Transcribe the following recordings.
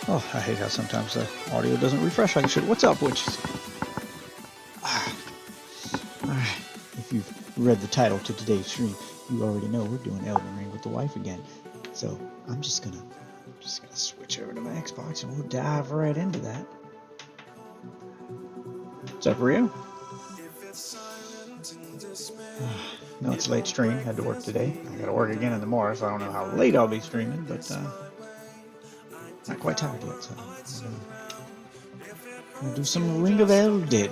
Oh, I hate how sometimes the audio doesn't refresh like it should. What's up, witches? Alright, if you've read the title to today's stream, you already know we're doing Elden Ring with the wife again. So I'm just gonna switch over to my Xbox and we'll dive right into that. What's up, Rio? No, it's late stream. Had to work today. I gotta work again in the morning, so I don't know how late I'll be streaming, but not quite tired yet, so I'm gonna do some Ring of Elden.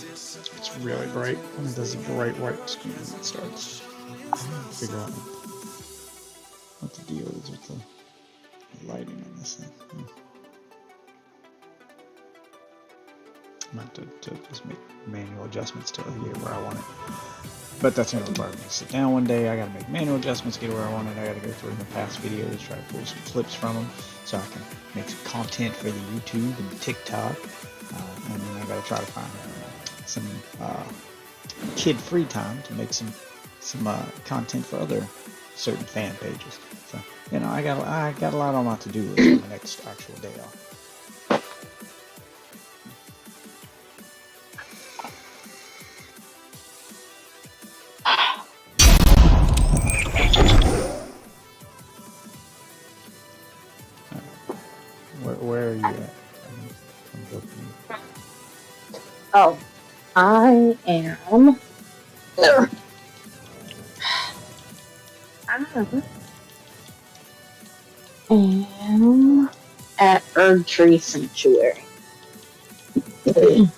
It's really bright when it does a bright white screen when it starts. I gotta figure out what the deal is with the lighting on this thing. I'm going to just make manual adjustments to get where I want it. But that's going to require me to sit down one day. I got to make manual adjustments, get where I want it. I got to go through my past videos, try to pull some clips from them so I can make some content for the YouTube and the TikTok. And then I got to try to find some kid-free time to make some content for other certain fan pages. So, you know, I got a lot on my to-do list for the next actual day off. Where are you at? Oh, I am. At Erd Tree Sanctuary. Where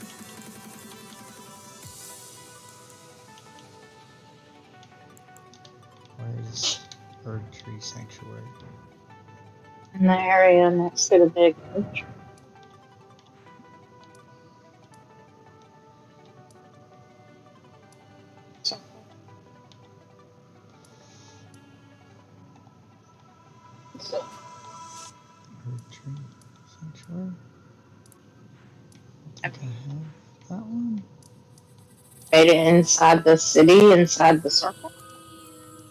is Erd Tree Sanctuary? In the area next to the big Erd Tree. Erd Tree Sanctuary? I think I have that one. Made it inside the city, inside the circle?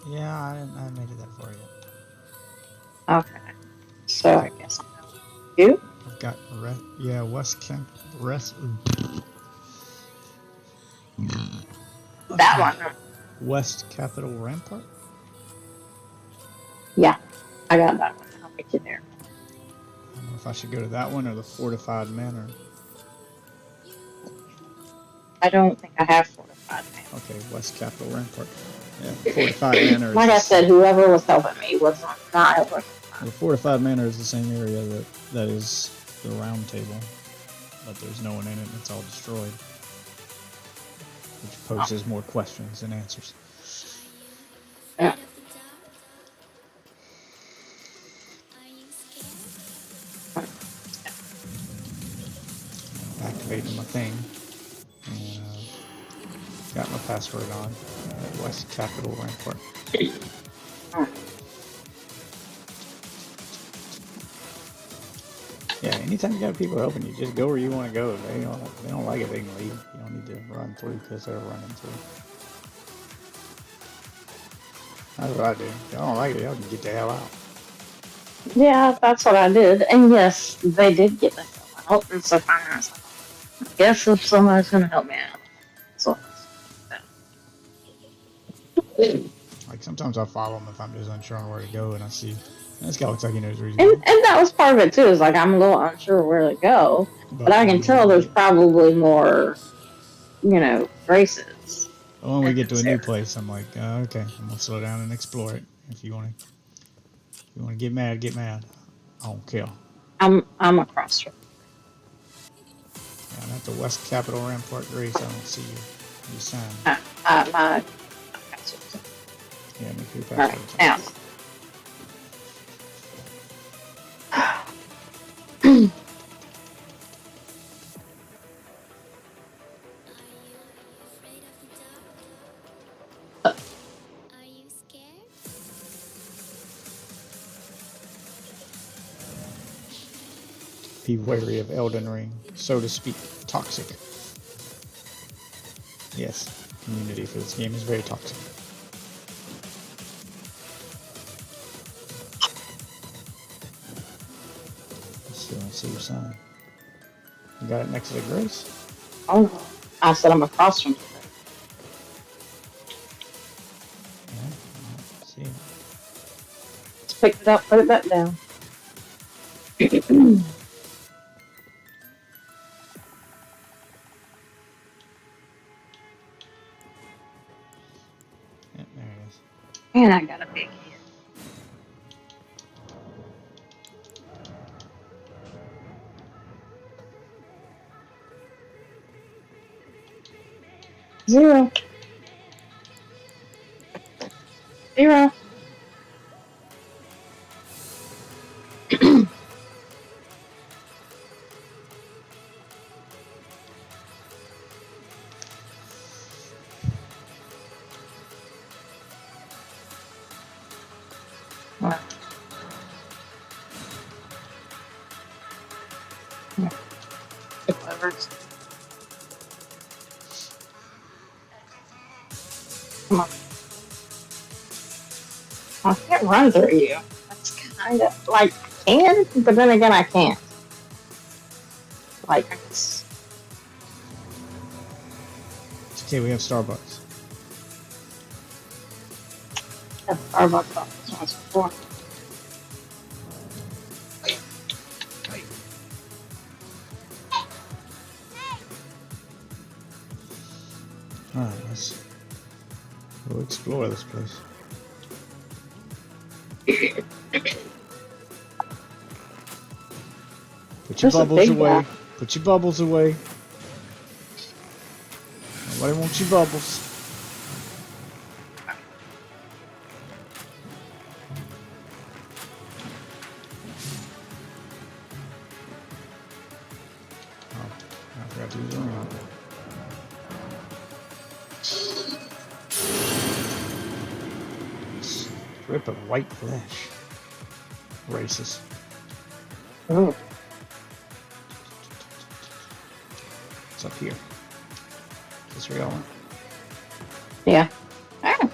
Yeah, I made it that far yet. Okay. So I guess I'll know you. I've got West Camp That one. West Capitol Rampart? Yeah, I got that one. I'll get you there. I don't know if I should go to that one or the Fortified Manor. I don't think I have Fortified Manor. Okay, West Capitol Rampart. Yeah, Fortified Manor. Like I said, whoever was helping me was not able. The Fortified Manor is the same area that is the Round Table, but there's no one in it and it's all destroyed, which poses more questions than answers. Yeah. Activating my thing, and got my password on West Capitol Rampart. Yeah, anytime you got people helping you, just go where you want to go. If they don't like it, they can leave. You don't need to run through because they're running through. That's what I do. If y'all don't like it, y'all can get the hell out. Yeah, that's what I did. And yes, they did get the hell out. And so finally I was like, I guess if somebody's going to help me out. So, like sometimes I follow them if I'm just unsure on where to go, and I see this guy looks like he knows where he's going. going. And that was part of it too. Is like I'm a little unsure where to go, but I can tell there's probably more, races. Well, when we get to a new place, I'm like, okay, I'm gonna slow down and explore it. If you want to get mad, get mad. I don't care. I'm across from. Yeah, I'm at the West Capitol Rampart Grace. I don't see you. You sign. My password. Yeah, make your password. All right, now. Be wary of Elden Ring, so to speak, toxic. Yes, community for this game is very toxic. Still don't see your sign. You got it next to the grace? Oh, I said I'm across from you. Yeah, I don't see it. Just pick it up, put it back down. Yeah, there it is. And I got a big head. Zero. Zero. Well, yeah, whatever. Come on. I can't run through you. That's kind of like I can, but then again I can't. Like it's Okay, we have Starbucks. a Starbucks office once before. Alright, let's go explore this place. Put your There's a bubbles big away. guy. Put your bubbles away. Nobody wants your bubbles. Oh, I forgot to use the ring. Strip of white flesh. Racist. Ooh. What's up here? Is this real one? Yeah. Ah.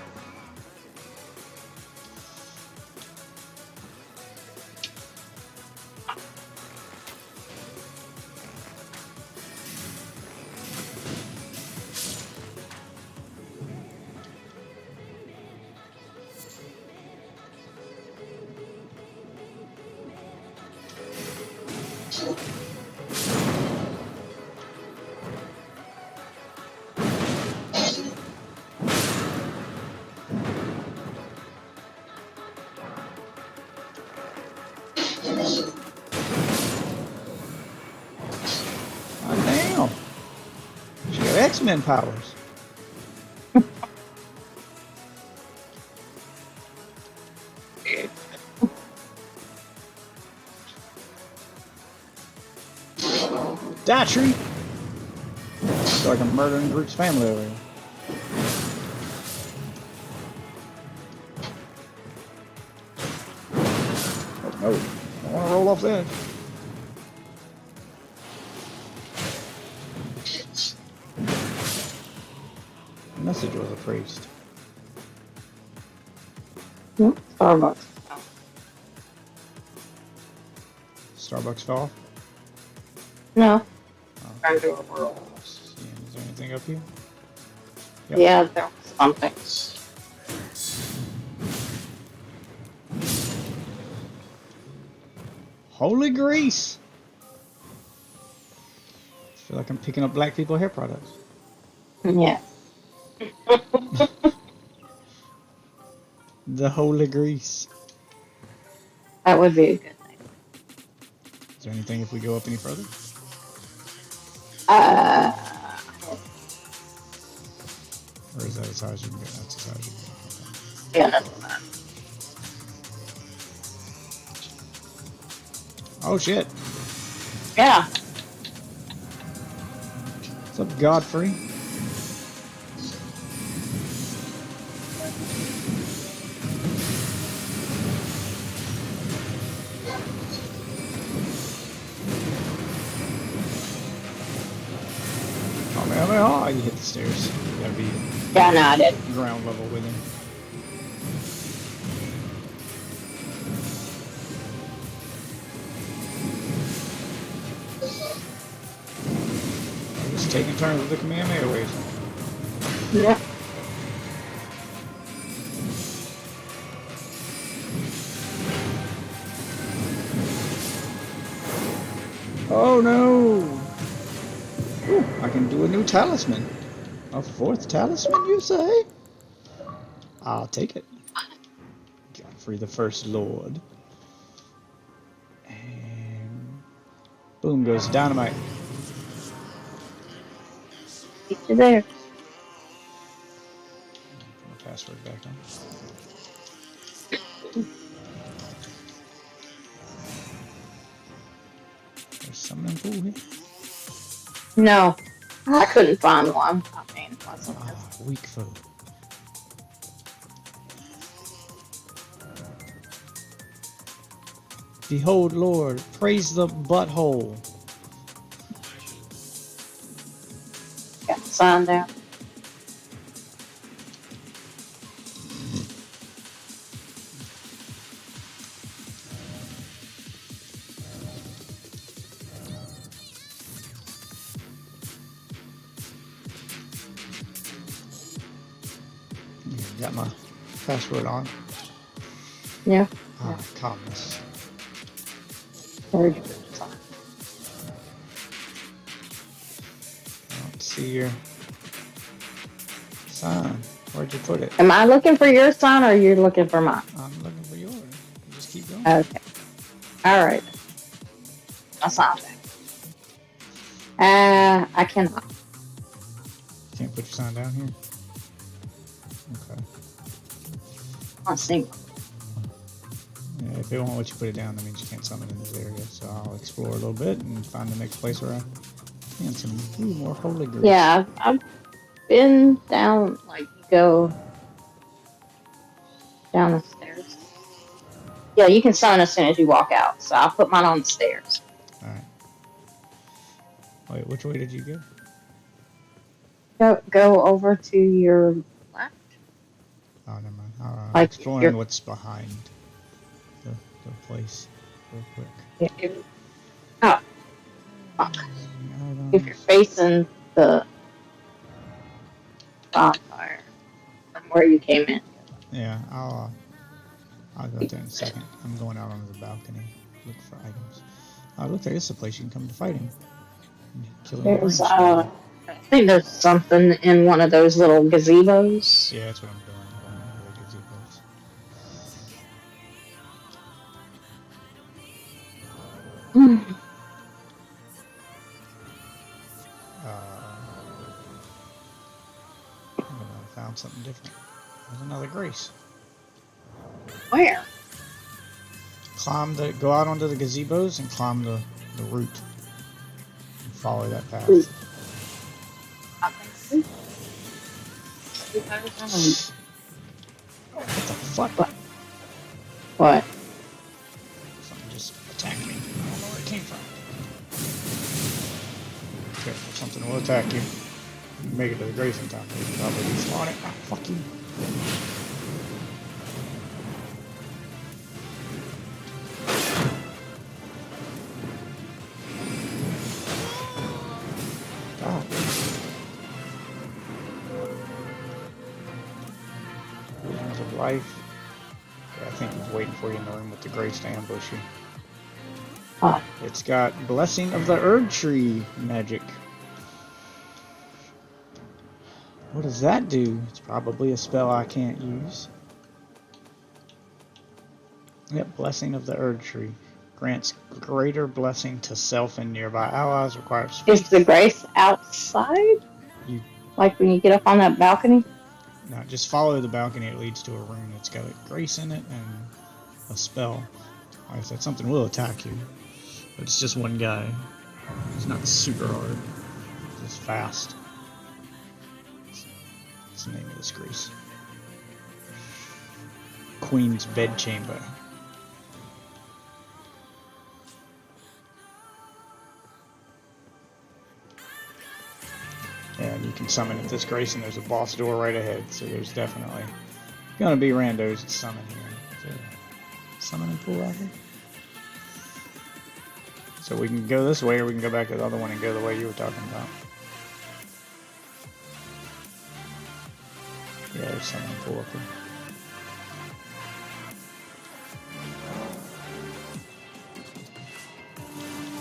Oh, damn. She got X-Men powers. Die, tree. Feel like I'm murdering Groot's family over here. Oh, no. I want to roll off the edge. The message was a priest. Starbucks. Starbucks fell off. No. Oh. Trying to do a world. Is there anything up here? Yep. Yeah, there was something. Holy grease! I feel like I'm picking up black people hair products. Yeah. The holy grease. That would be a good thing. Is there anything if we go up any further? Or is that as high as you can go? That's as high as you can go. Yeah, that's fine. Oh shit! Yeah. What's up, Godfrey? Oh, you hit the stairs. You gotta be Yeah, no, I did. ground level with him. taking turns with the Kamehameha waves. Yeah. Oh no! Ooh, I can do a new talisman. A 4th talisman, you say? I'll take it. Godfrey the First Lord. And boom goes dynamite. Get you there. Put my password back on. There's summoning pool here. No, I couldn't find one. I mean, wasn't Ah, weak foot. Behold, Lord, praise the butthole. got the sign down. Got my password on. Yeah. Ah, calmness. Very good. I don't see your sign. Where'd you put it? Am I looking for your sign or are you looking for mine? I'm looking for yours. Just keep going. Okay. All right. I signed that. I cannot. Can't put your sign down here? Okay. I see. Yeah, if it won't let you put it down, that means you can't summon in this area. So I'll explore a little bit and find the next place where I can summon. Ooh, more holy grace. Yeah, I've been down, like, you go down the stairs. Yeah, you can summon as soon as you walk out. So I'll put mine on the stairs. Alright. Wait, which way did you go? Go over to your left. Oh, never mind. I'm Like exploring what's behind the place real quick. Oh, fuck. If you're facing the bonfire from where you came in. Yeah, I'll go there in a second. I'm going out onto the balcony. Look for items. Oh, it looks like this is a place you can come to fight him. There's, I think there's something in one of those little gazebos. Yeah, that's what I'm doing. I'm going to the gazebos. I found something different. There's another grace. Where? Go out onto the gazebos and climb the route. And follow that path. What the fuck? What? Something just attacked me. I don't know where it came from. Careful, something will attack you. You make it to the grace in time. You can probably respawn it. Ah, fuck you. God. Hands of life. Yeah, I think he's waiting for you in the room with the grace to ambush you. It's got Blessing of the Erd Tree magic. What does that do? It's probably a spell I can't use. Yep, Blessing of the Erd Tree. Grants greater blessing to self and nearby allies. Requires faith. Is the grace outside? Like when you get up on that balcony? No, just follow the balcony. It leads to a room that's got a grace in it and a spell. Like I said, something will attack you. But it's just one guy. It's not super hard. It's just fast. What's the name of this grace? Queen's Bedchamber. And you can summon at this grace, and there's a boss door right ahead. So there's definitely gonna be randos that summon here. Is there a summoning pool out here? So we can go this way, or we can go back to the other one and go the way you were talking about. Yeah, there's something cool up there.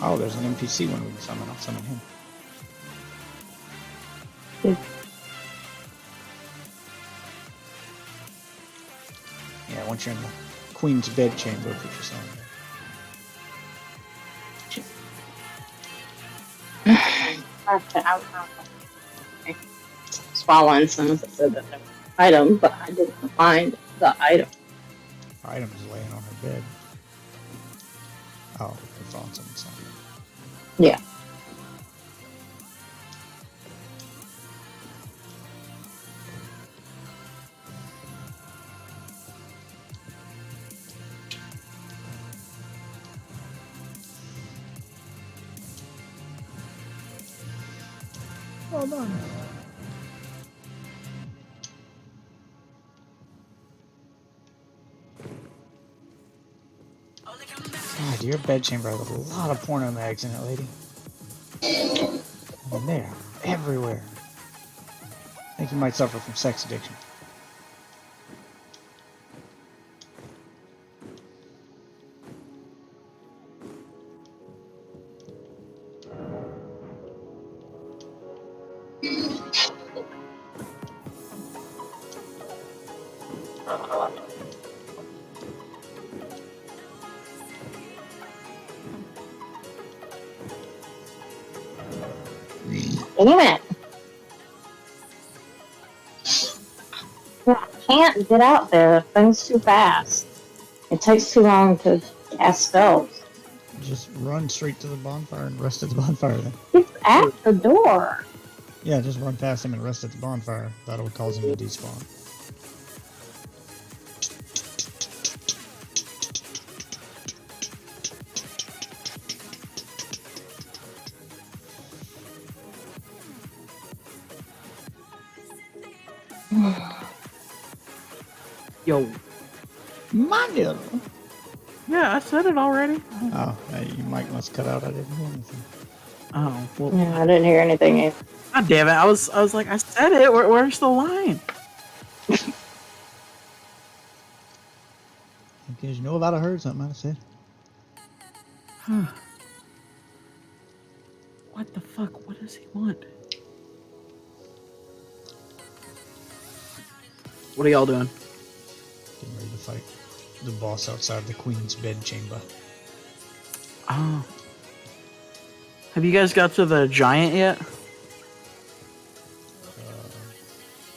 Oh, there's an NPC one we can summon. I'll summon him. Yeah, once you're in the Queen's bedchamber, put your summon Okay, I swallow incense. It said that there was an item, but I didn't find the item. Her item is laying on her bed. Oh, it's on someone's side. Yeah. Well done. God, your bedchamber has a lot of porno mags in it, lady. And they're everywhere. I think you might suffer from sex addiction. Damn it! I can't get out there. The thing's too fast. It takes too long to cast spells. Just run straight to the bonfire and rest at the bonfire then. It's at the door. Yeah, just run past him and rest at the bonfire. That'll cause him to despawn. Yo. Manuel! Yeah, I said it already. Oh, your mic must cut out. I didn't hear anything. Oh, well. Yeah, I didn't hear anything either. God damn it. I was like, I said it. Where's the line? Because you know if I'd have heard something, I'd have said. Huh. What the fuck? What does he want? What are y'all doing? Getting ready to fight the boss outside the Queen's bedchamber. Oh. Have you guys got to the giant yet?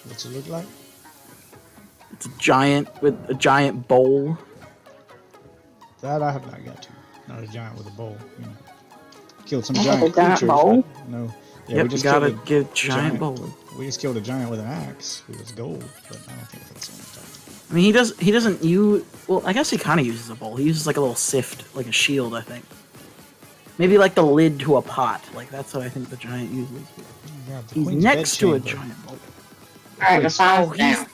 What's it look like? It's a giant with a giant bowl. That I have not got to. Not a giant with a bowl. You know. Killed some I have giant a giant creatures. bowl? No. Yeah, Yep, we just you gotta killed a get a giant bowl. We just killed a giant with an axe who was gold, but I don't think that's the only time. I mean, he doesn't use. Well, I guess he kind of uses a bowl. He uses like a little sift, like a shield, I think. Maybe like the lid to a pot. Like that's what I think the giant uses. Yeah, the He's Queen's next to a bedchamber. giant bowl. Alright, the sign's Oh, down.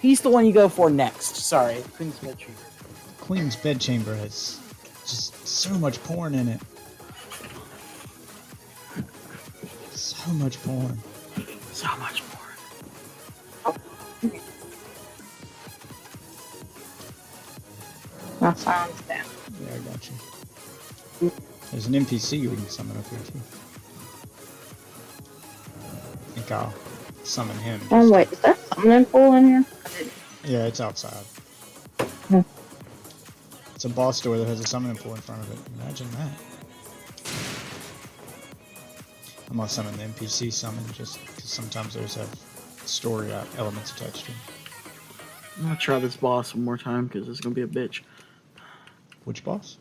he's the one you go for next. Sorry, Queen's bedchamber. Queen's bedchamber has just so much porn in it. So much porn. So much more. My sign's down. Yeah, I got you. There's an NPC we can summon up here too. I think I'll summon him. Oh wait, is there something pool in here? Yeah, it's outside. Hmm. It's a boss door that has a summoning pool in front of it. Imagine that. I'm gonna summon the NPC summon just because sometimes those have story elements attached to them. I'm gonna try this boss one more time because it's gonna be a bitch. Which boss?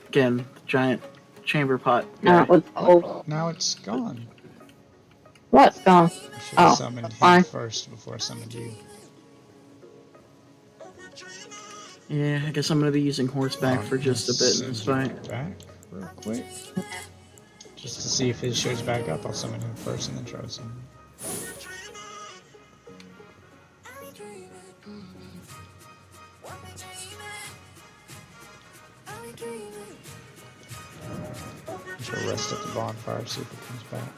Again, the giant chamber pot. Not with oh, Now it's gone. what's gone? I should have Oh, summoned him fine. first before I summoned you. Yeah, I guess I'm gonna be using horseback for just a bit in this fight. Back real quick. Just to see if his shows back up, I'll summon him first and then try to summon him. Just rest at the bonfire, see if it comes back.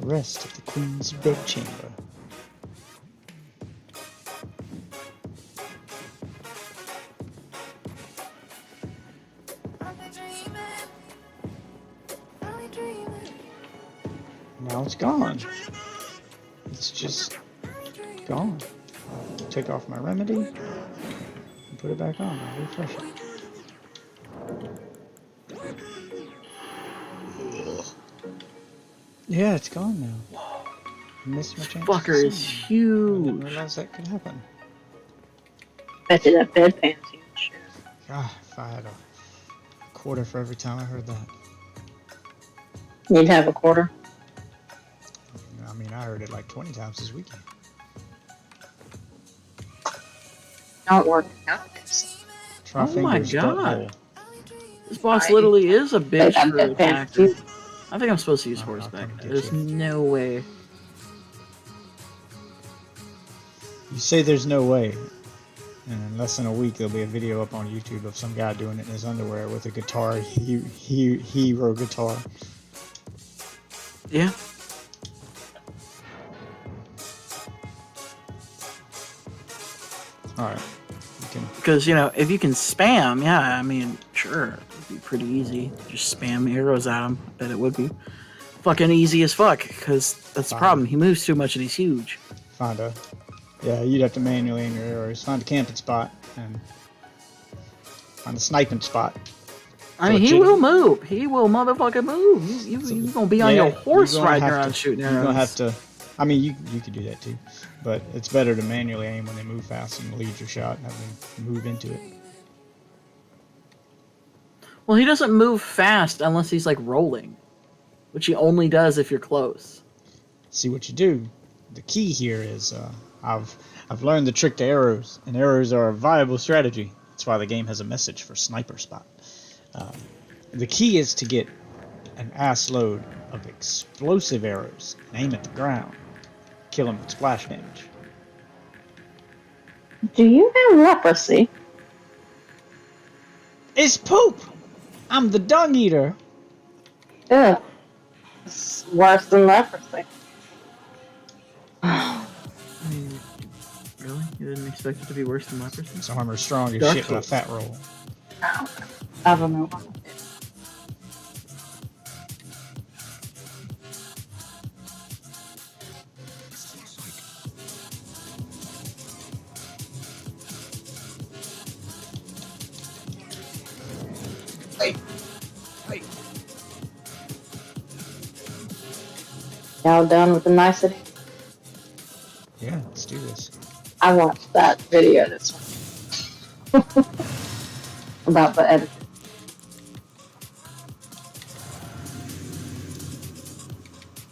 Rest of the Queen's bedchamber. Now it's gone. It's just gone. Take off my remedy and put it back on. I'll refresh it. Yeah, it's gone now. I missed my chance. Fucker is I huge. didn't realize that could happen. Bet you that bedpan's huge. God, if I had a quarter for every time I heard that. You'd have a quarter. I mean, I heard it like 20 times this weekend. Don't work out. Try Oh my fingers, don't God. roll. This boss literally is a bitch That for bedpan attacker. huge. I think I'm supposed to use I'll horseback. come get There's you. no way. You say there's no way, and in less than a week there'll be a video up on YouTube of some guy doing it in his underwear with a guitar, hero guitar. Yeah. All right, you can. Because, you know, if you can spam, yeah, I mean, sure, it'd be pretty easy. Just spam arrows at him. I bet it would be fucking easy as fuck, because that's the Fine. problem. He moves too much and he's huge. Find a. Yeah, you'd have to manually aim your arrows. Find a camping spot and find a sniping spot. I mean, he Legit. will move. He will motherfucking move. You're going to be on Yeah, your horse you're gonna riding have around to- shooting You're arrows. gonna have to. I mean, you could do that too, but it's better to manually aim when they move fast and lead your shot and have them move into it. Well, he doesn't move fast unless he's, like, rolling, which he only does if you're close. See what you do. The key here is I've learned the trick to arrows, and arrows are a viable strategy. That's why the game has a message for sniper spot. The key is to get an ass load of explosive arrows and aim at the ground. Kill them with splash damage. Do you have leprosy? It's poop! I'm the dung eater! Ugh. It's worse than leprosy. I mean, really? You didn't expect it to be worse than leprosy? This armor's strong as Dark shit with a Souls. fat roll. I don't know. Y'all done with the nicety? Yeah, let's do this. I watched that video this one. About the editing.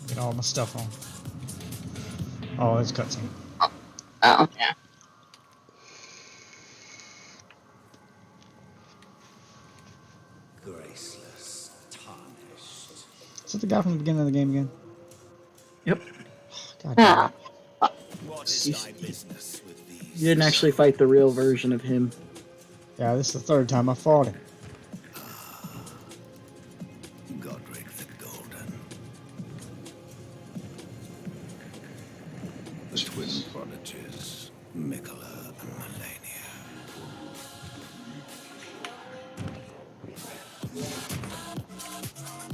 Get all my stuff on. Oh, it's cutscene. Oh, yeah. Graceless, tarnished. Is that the guy from the beginning of the game again? Yep. God damn Ah, it. What is thy business with these? You didn't actually fight the real version of him. Yeah, this is the third time I fought him. Godric the Golden. The twin prodigies, Mikola and Melania.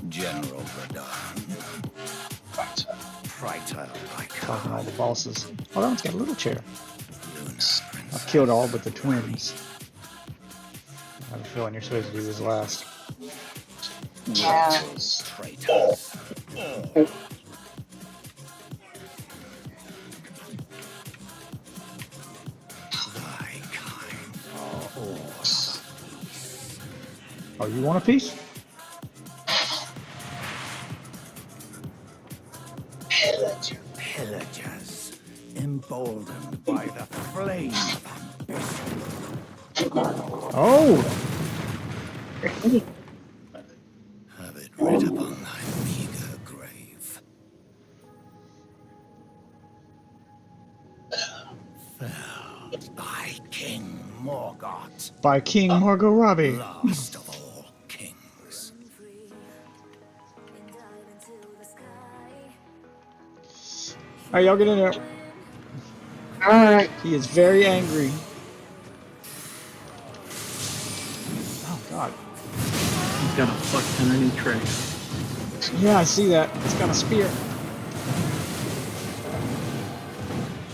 General Radahn. Praetor Talking all Lycaon. the bosses. Oh, that one's got a little chair. Luna I've Princess. killed all but the twins. I have a feeling you're supposed to do this last. yeah. Traitors. Thy kind are all peace. Oh, you want a piece? Pillagers, emboldened by the flame of ambition. Oh! Have it writ upon thy meager grave. Fell by King Morgoth, By King Margot Robbie. last of all kings. Alright, y'all get in there. Alright. He is very angry. Oh, God. He's got a fuck ton of new tricks. Yeah, I see that. It's got a spear.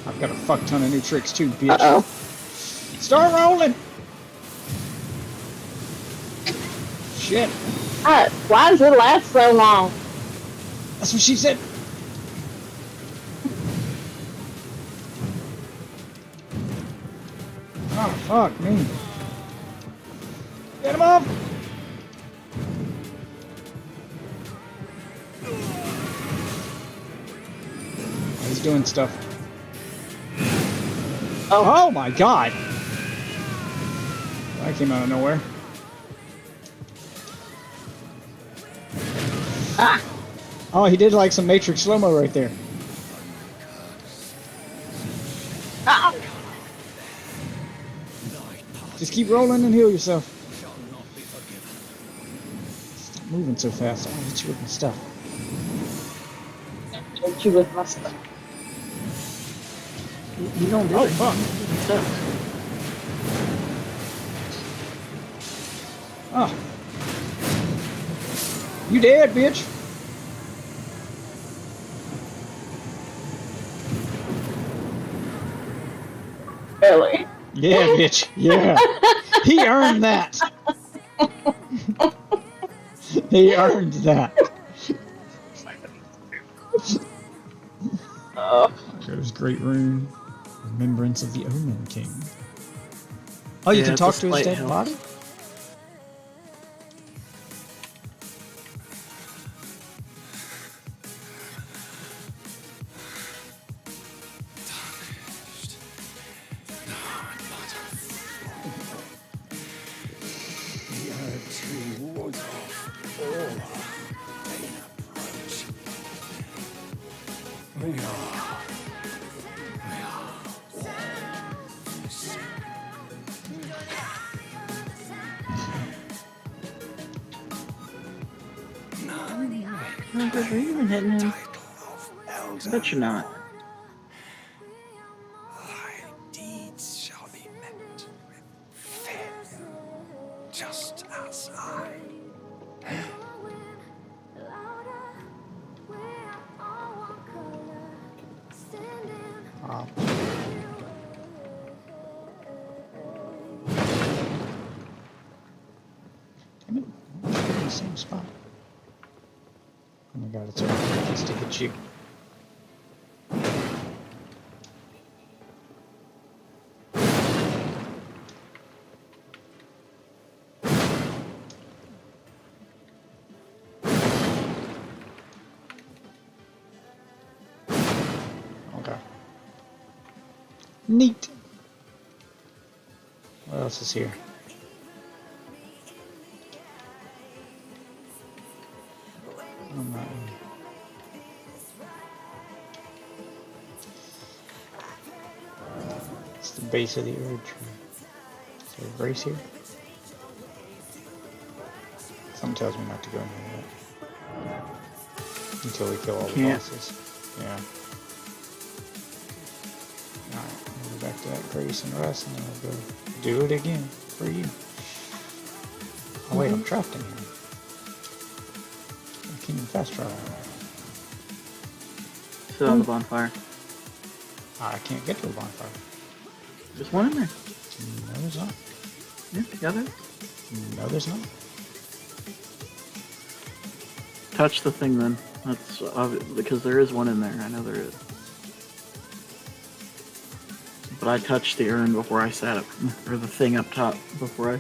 I've got a fuck ton of new tricks too, bitch. Uh-oh. Start rolling! Shit. Why does it last so long? That's what she said. Oh, fuck me. Get him off! He's doing stuff. Oh my god! That came out of nowhere. Ah. Oh, he did like some Matrix slow-mo right there. Ah. Just keep rolling and heal yourself. Stop moving so fast. I'll hit you with my stuff. Hit you with my stuff. You don't do Oh, it. fuck. Stuff. Oh. You dead, bitch. Really? Yeah, bitch. Yeah. He earned that. He earned that. Oh. There's Great Rune. Remembrance of the Omen King. Oh, you Yeah, can it's talk a to his slight dead help. body? No, but are you even hitting him? I bet you're not. Thy deeds shall be met with failure, just as I. Oh. Damn it. I'm in the same spot. Oh my god, it's over. Just to hit you. Okay. Neat. What else is here? I'm not in. It's the base of the Erd tree. Is there a brace here? Something tells me not to go near that. Until we kill all the Can't. bosses. Yeah. Alright, we'll go back to that grace and rest, and then we'll go do it again for you. Oh wait, I'm trapped in here. I can't even fast travel. Sit on the bonfire. I can't get to the bonfire. There's one in there. No, there's not. Yeah, together. No, there's not. Touch the thing then. That's because there is one in there. I know there is. But I touched the urn before I sat up, or the thing up top before I.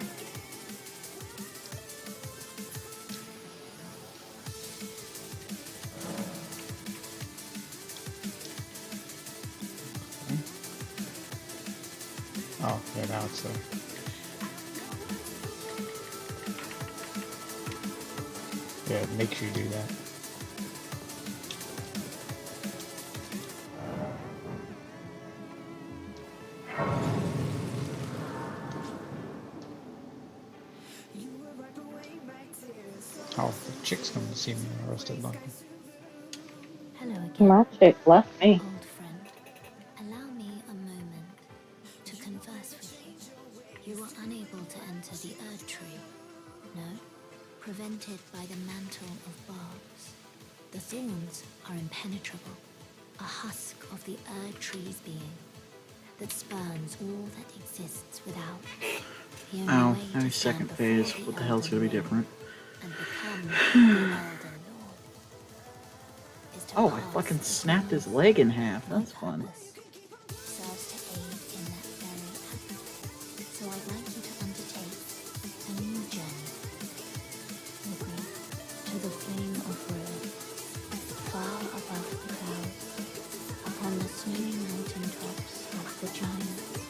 Oh, yeah, now it's there. Yeah, it makes you do that. Oh, the chick's coming to see me in a roasted luncheon. My chick left me. unable to enter the Erd Tree. No, prevented by the mantle of barbs. The thorns are impenetrable, a husk of the Erd Tree's being that spurns all that exists without. The only Oh, way now to he's second stand phase. before What the the hell's gonna be Elden Ring different? and become the Elden Lord is to Oh, I pass fucking the snapped his greatest leg in half. my That's fun. purpose serves to aid in that very act. So I'd like you to undertake a new journey with me to the flame of ruin, far above the clouds, upon the snowy mountain tops of the giants.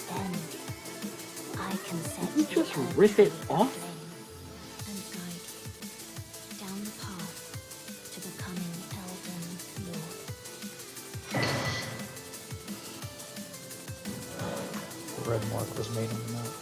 Then I can set You the just Erd rip it Tree off? aflame and guide you down the path to becoming Elden Lord. The red mark was made on the map.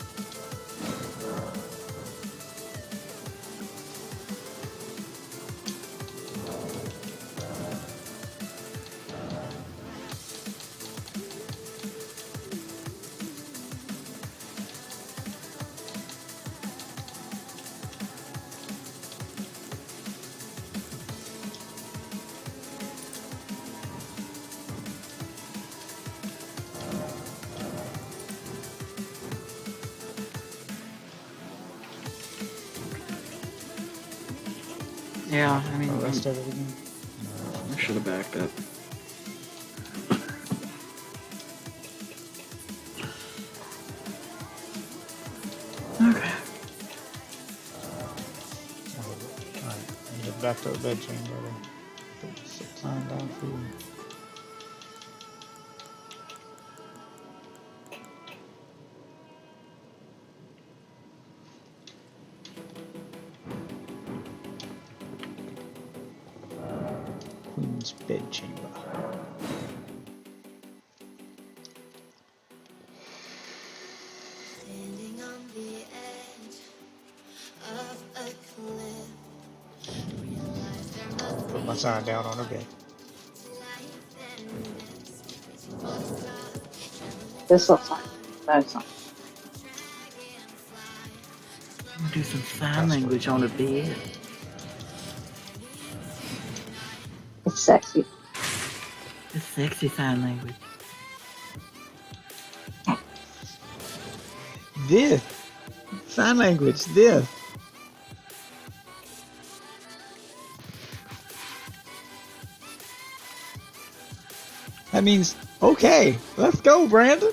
Yeah, I mean, The rest of it again. I should have backed up. Okay. Alright, get back to the bed chamber. Put the zip line down for you. Queen's bed chamber. Standing on the edge of a cliff, realize there must Put my side down on her bed. This looks like that's something. I'm gonna do some sign Password. language on a bed. It's sexy. It's sexy sign language. This sign language. This. That means okay. Let's go, Brandon.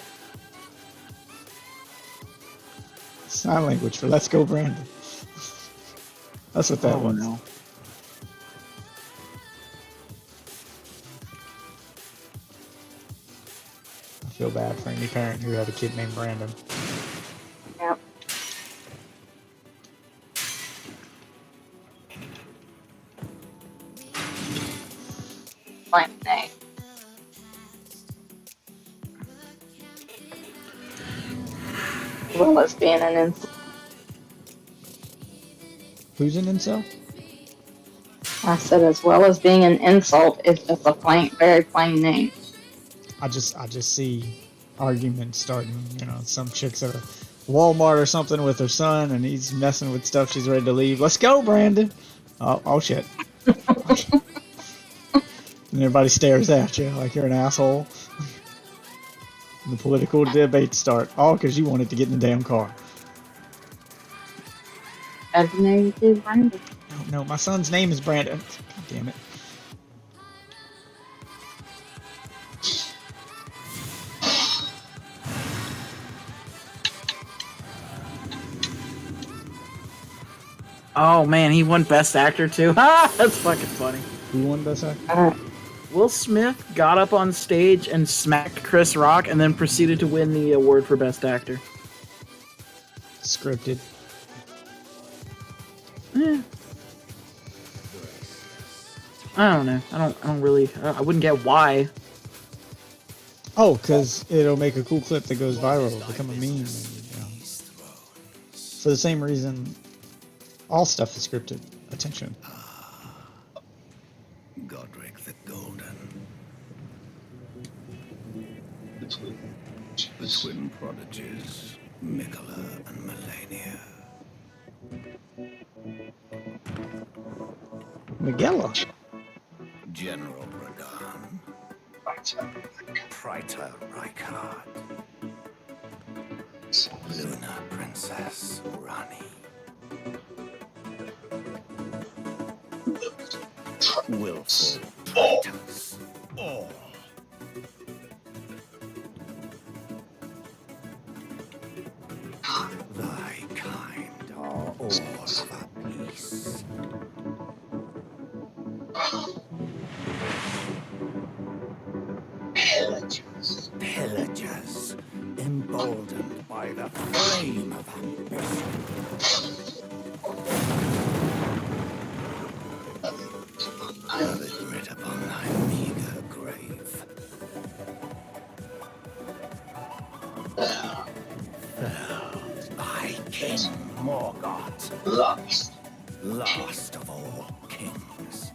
Sign language for let's go, Brandon. That's what that Oh was. no. I feel bad for any parent who had a kid named Brandon. Yep. Blank name. Well, as being an insult. Who's an incel? I said, as well as being an insult, it's just a plain, very plain name. I just see arguments starting. You know, some chicks at a Walmart or something with her son, and he's messing with stuff. She's ready to leave. Let's go, Brandon. Oh shit. And everybody stares at you like you're an asshole. And the political debates start. All because you wanted to get in the damn car. As the name is Brandon. No, my son's name is Brandon. God damn it. Oh man, he won Best Actor too. Ha! That's fucking funny. Who won Best Actor? Will Smith got up on stage and smacked Chris Rock and then proceeded to win the award for Best Actor. Scripted. Eh. I don't know. I don't really. I wouldn't get why. Oh, because it'll make a cool clip that goes viral, become a meme. And, you know, for the same reason, all stuff is scripted. Attention. Godric the Golden. The twin prodigies Mikola and Melania. Miguela. General Radahn. Praetor Rykard. Luna Princess Rani. Willful traitors. All. Thy kind are all for peace. Pillagers, emboldened by the flame of ambition. Have it writ upon thy meager grave. Thy king, Morgoth, last of all kings.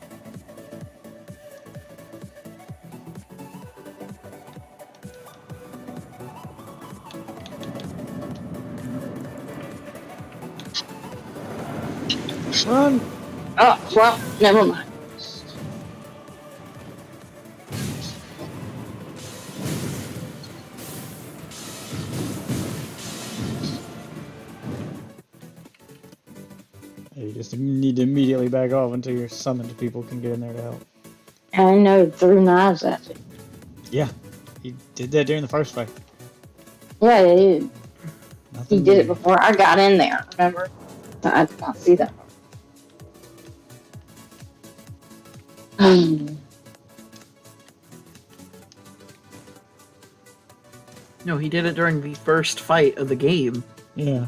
Run! Oh, well, never mind. You just need to immediately back off until your summoned people can get in there to help. I know, threw knives at you. Yeah, he did that during the first fight. Yeah, he Nothing did it new. before I got in there, remember? I did not see that. No, he did it during the first fight of the game. Yeah,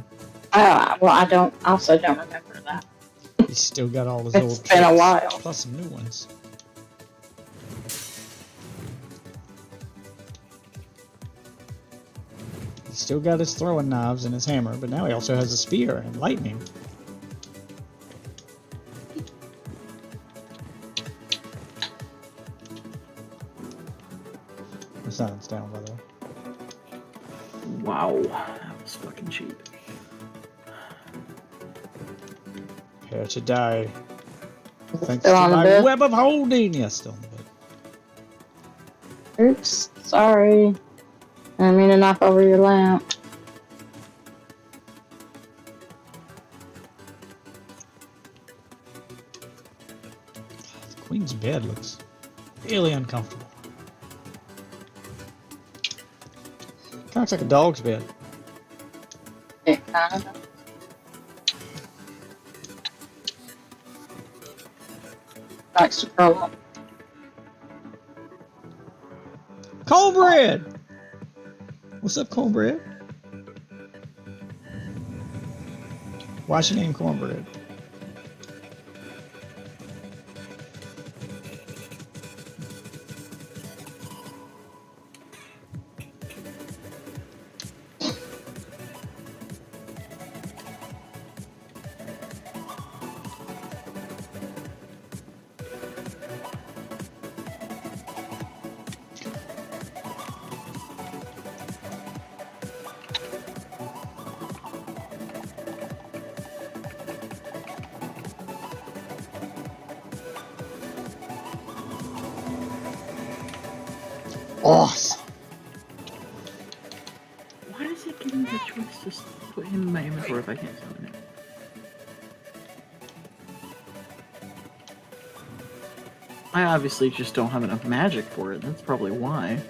Well, I also don't remember that. he's still got all his It's old been a tricks, while. plus some new ones. He's still got his throwing knives and his hammer, but now he also has a spear and lightning. The sun's down, by the way. Wow, that was fucking cheap. Prepare to die. Thanks Still to on the my bed? web of holding. Yes, still on the bed. Oops, sorry. I didn't mean to knock over your lamp. The queen's bed looks really uncomfortable. Kind of looks like a dog's bed. It kind of. Likes to curl up. Cornbread! What's up, Cornbread? Why's your name Cornbread? Awesome. Why does it give me the choice to just put him in my inventory if I can't summon him? I obviously just don't have enough magic for it. That's probably why.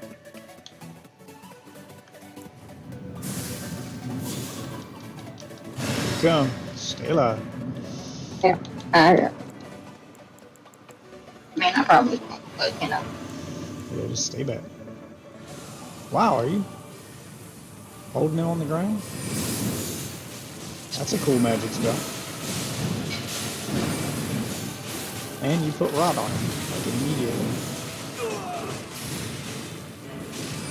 Come, stay alive. Yeah, I mean, I probably won't, but you know. Yeah, just stay back. Wow, are you holding it on the ground? That's a cool magic spell. And you put rot on him, like immediately.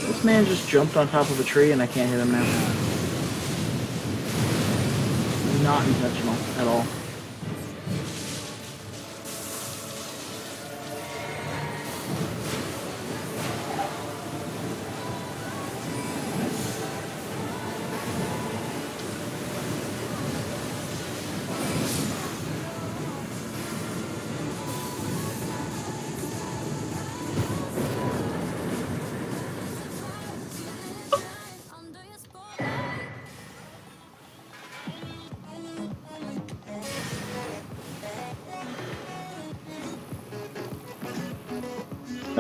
This man just jumped on top of a tree and I can't hit him now. Not intentional at all.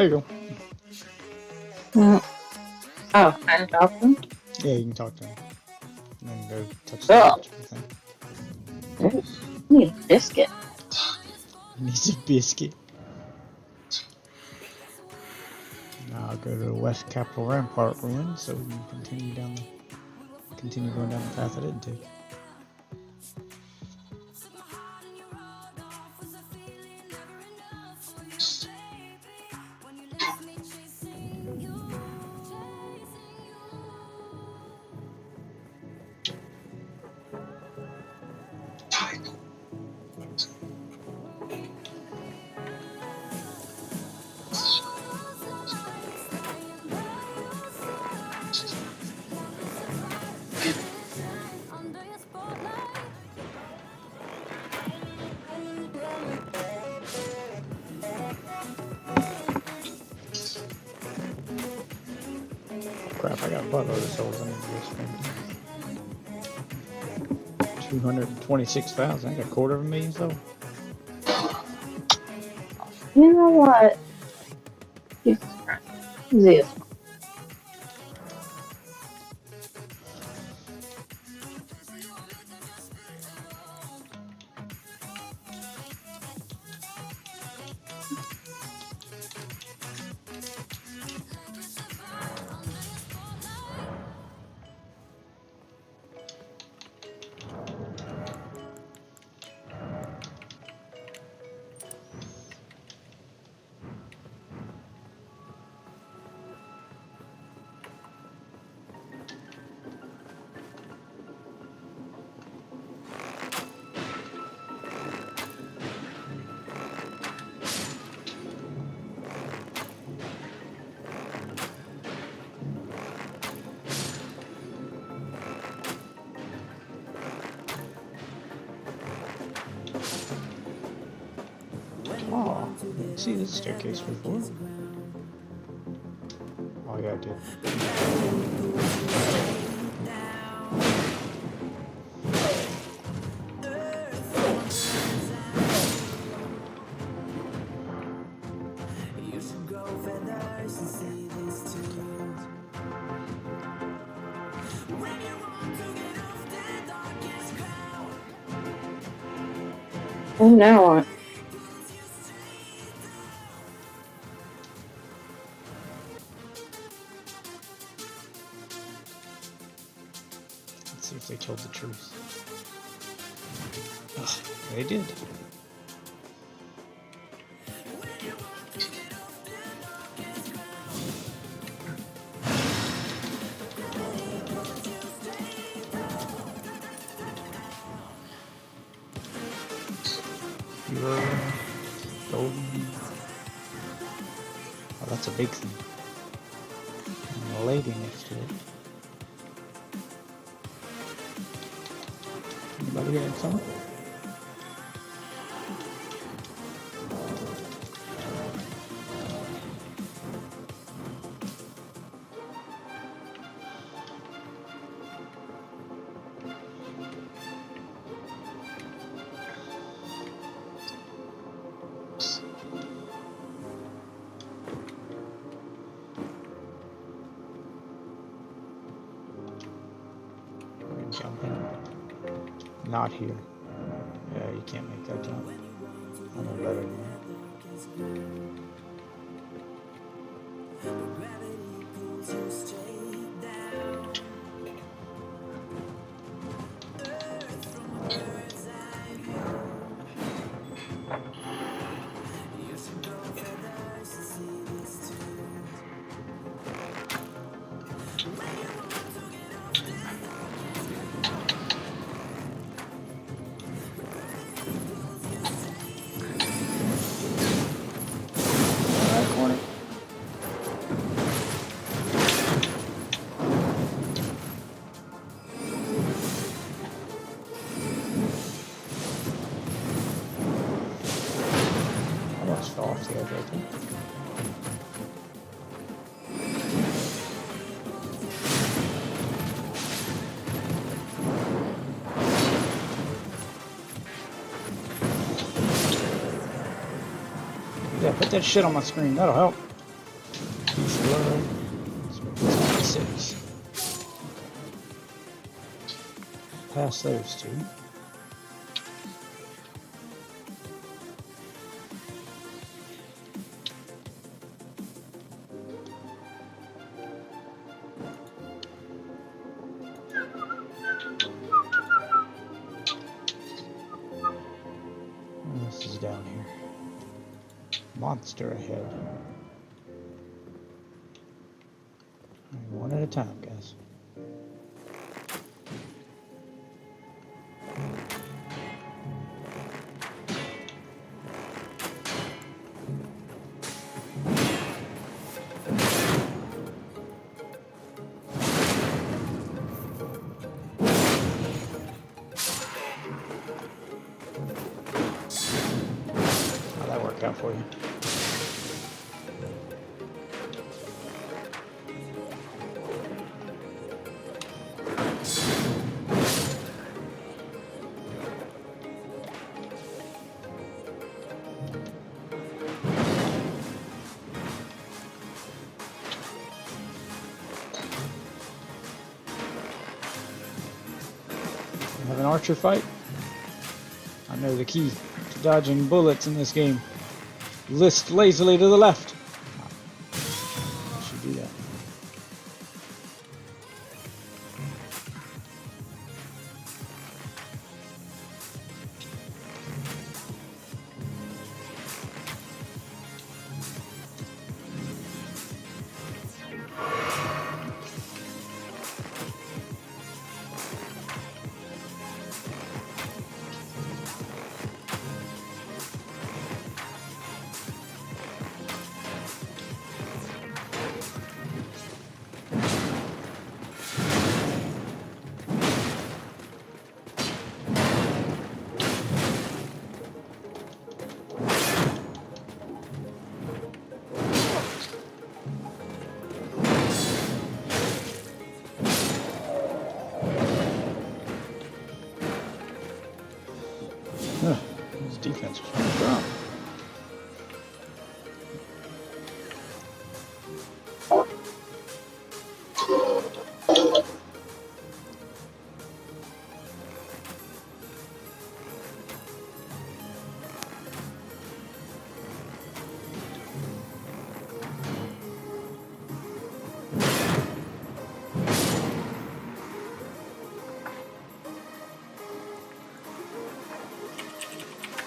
There you go. Mm. Oh, and Dolphin? Yeah, you can talk to him. And then go touch the Oh, picture thing. need a biscuit. He needs a biscuit. Now I'll go to the West Capitol Rampart ruin so we can continue going down the path I didn't take. Crap, I got a buttload of souls I need to go spend. 226,000. I got a quarter of a million souls. You know what? Jesus Christ. This. Oh, I didn't see this staircase before. Oh yeah, I did. And now what? Let's see if they told the truth. Ugh, they did. Pure golden. Oh, that's a big thing. And a lady next to it. Anybody hearing something? Jump in. Not here. Yeah, you can't make that jump. I know better than that. Alright, corner. Almost fell off the edge right there. Yeah, put that shit on my screen. That'll help. blood. Let's make this 6. Pass those 2. This is down here. Monster ahead. Alright, one at a time, guys. How'd that work out for you? Have an archer fight? I know the key to dodging bullets in this game. List lazily to the left. I should do that. His defense was pretty strong.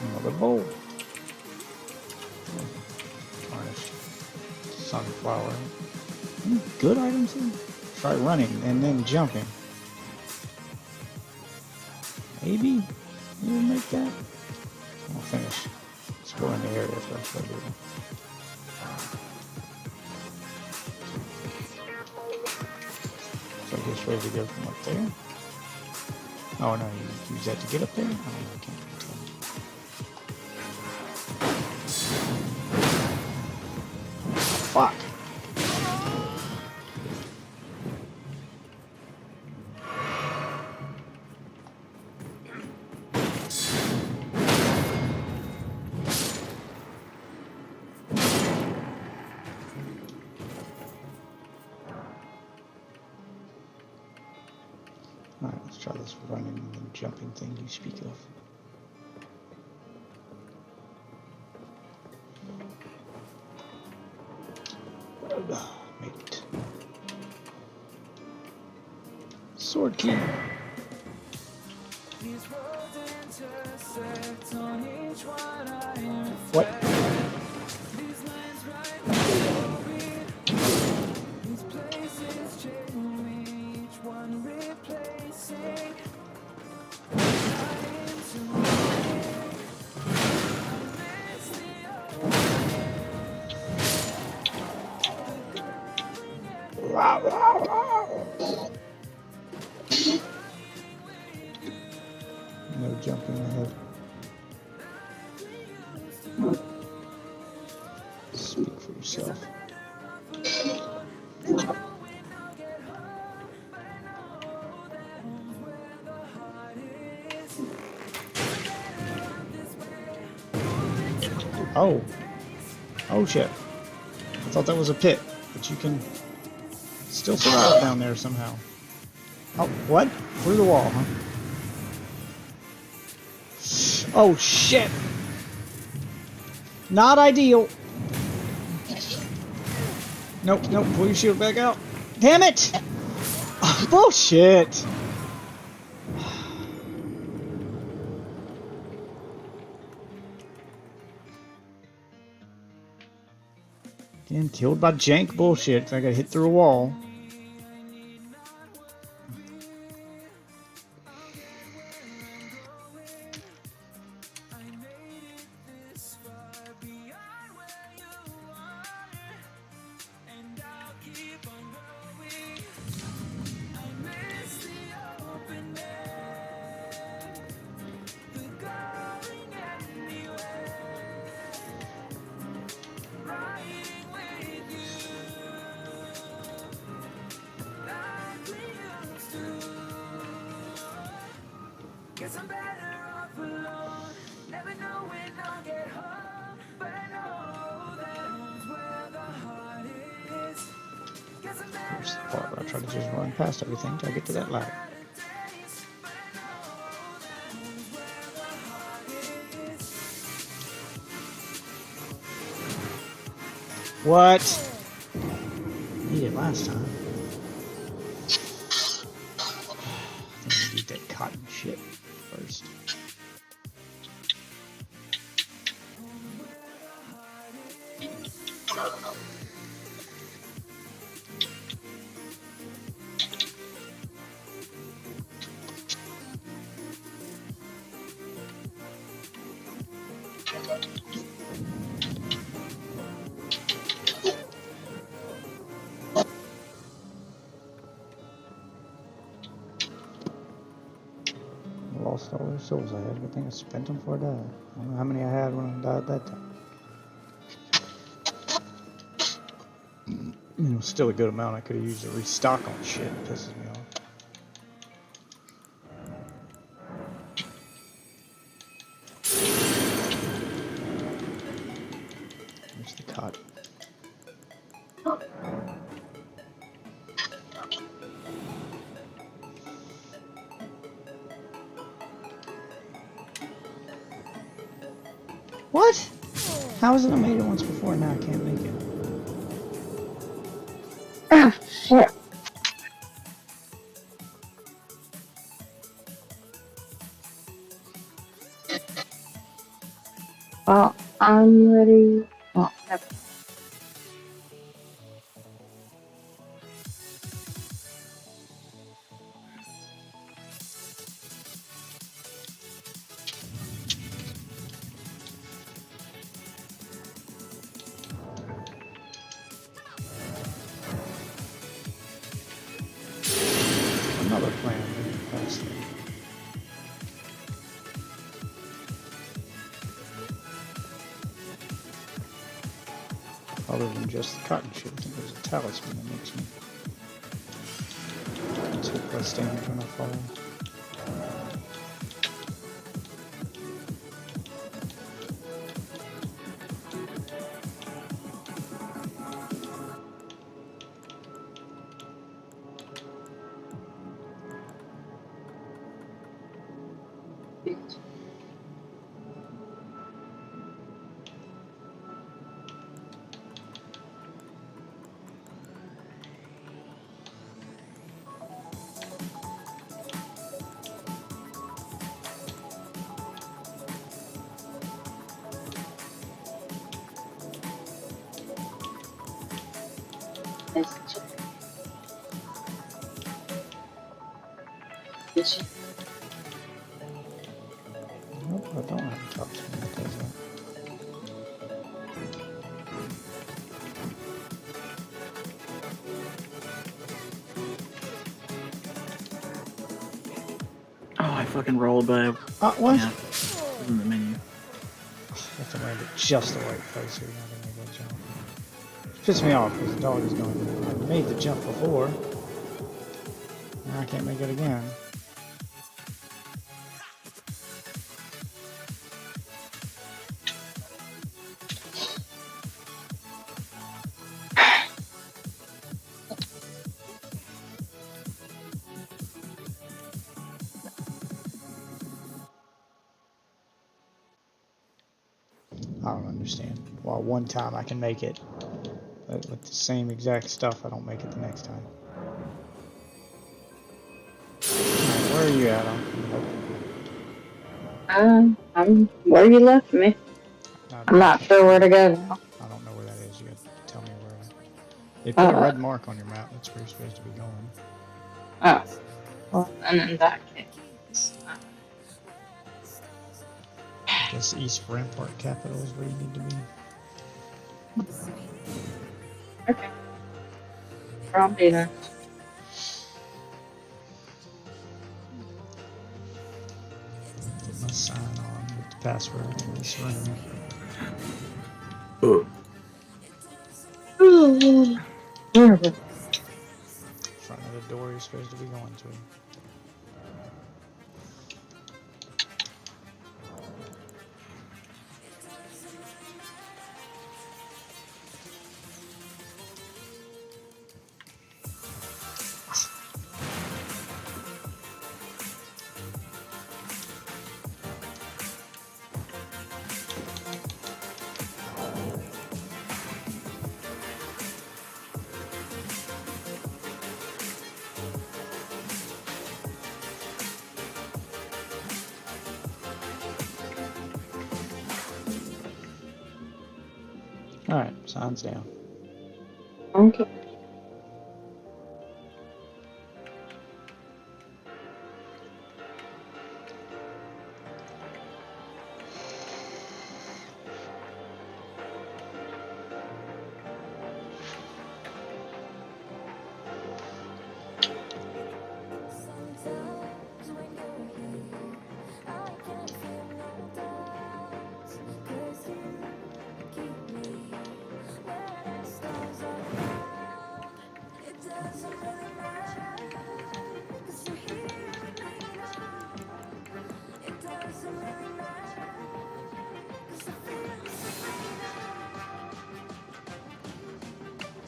Another bowl. Tarnished sunflower. Any good items here? Try running and then jumping. Maybe you'll make that. I'll finish exploring the area first. I'll do that. So I guess ready to go from up there. Oh no, you use that to get up there? Oh, I can't tell. Fuck. Alright, let's try this running and jumping thing you speak of. Made it. Sword key. What? No jumping ahead. Speak for yourself. Oh. Oh shit. I thought that was a pit. But you can still survive down there somehow. Oh, what? Through the wall, huh? Oh, shit! Not ideal. Nope, nope. Pull your shield back out. Damn it! Oh, bullshit! Again, killed by jank bullshit. I got hit through a wall. Guess I'm better off alone. Never know when I'll get home, but I know that home's where the heart is. Guess I'm Here's the better part off where I this try to just way. run past everything till I get to that ladder. Days, but I know that home's where the heart is. What? Need it last time. I think I need that cotton shit first. Lost all those souls I had. Good thing I spent them before I died. I don't know how many I had when I died that time. It was still a good amount. I could have used to restock on shit. It pisses me off. There's the cot. What? How is it I made it once before and now I can't make it? Ah, shit. Well, I'm ready. Oh, never. Another plan. Past there. Other than just the cotton shit, I think there's a talisman that makes me take less damage when I fall. Nope, I don't have a talisman that does that. Oh, I fucking rolled, but What? yeah, it was in the menu. I have to land at just the right place here now to make that jump. It pisses me off because the dog is going, I made the jump before. Now I can't make it again. understand. Well, one time I can make it, but with the same exact stuff, I don't make it the next time. Alright, where are you at? I'm where you left me. I'm not sure where to go now. I don't know where that is. You got to tell me where. They put a red mark on your map. That's where you're supposed to be going. Oh, well, and in that case, I guess East Rampart Capital is where you need to be. okay. I'll be there. Get my sign on with the password for this room. Front of the door you're supposed to be going to. Alright, signs down. Okay. Sometimes when you're here, I can feel no doubts. 'Cause you keep me when the stars are out. It doesn't really matter, 'cause you're here with me now. It doesn't really matter, 'cause I feel so free now.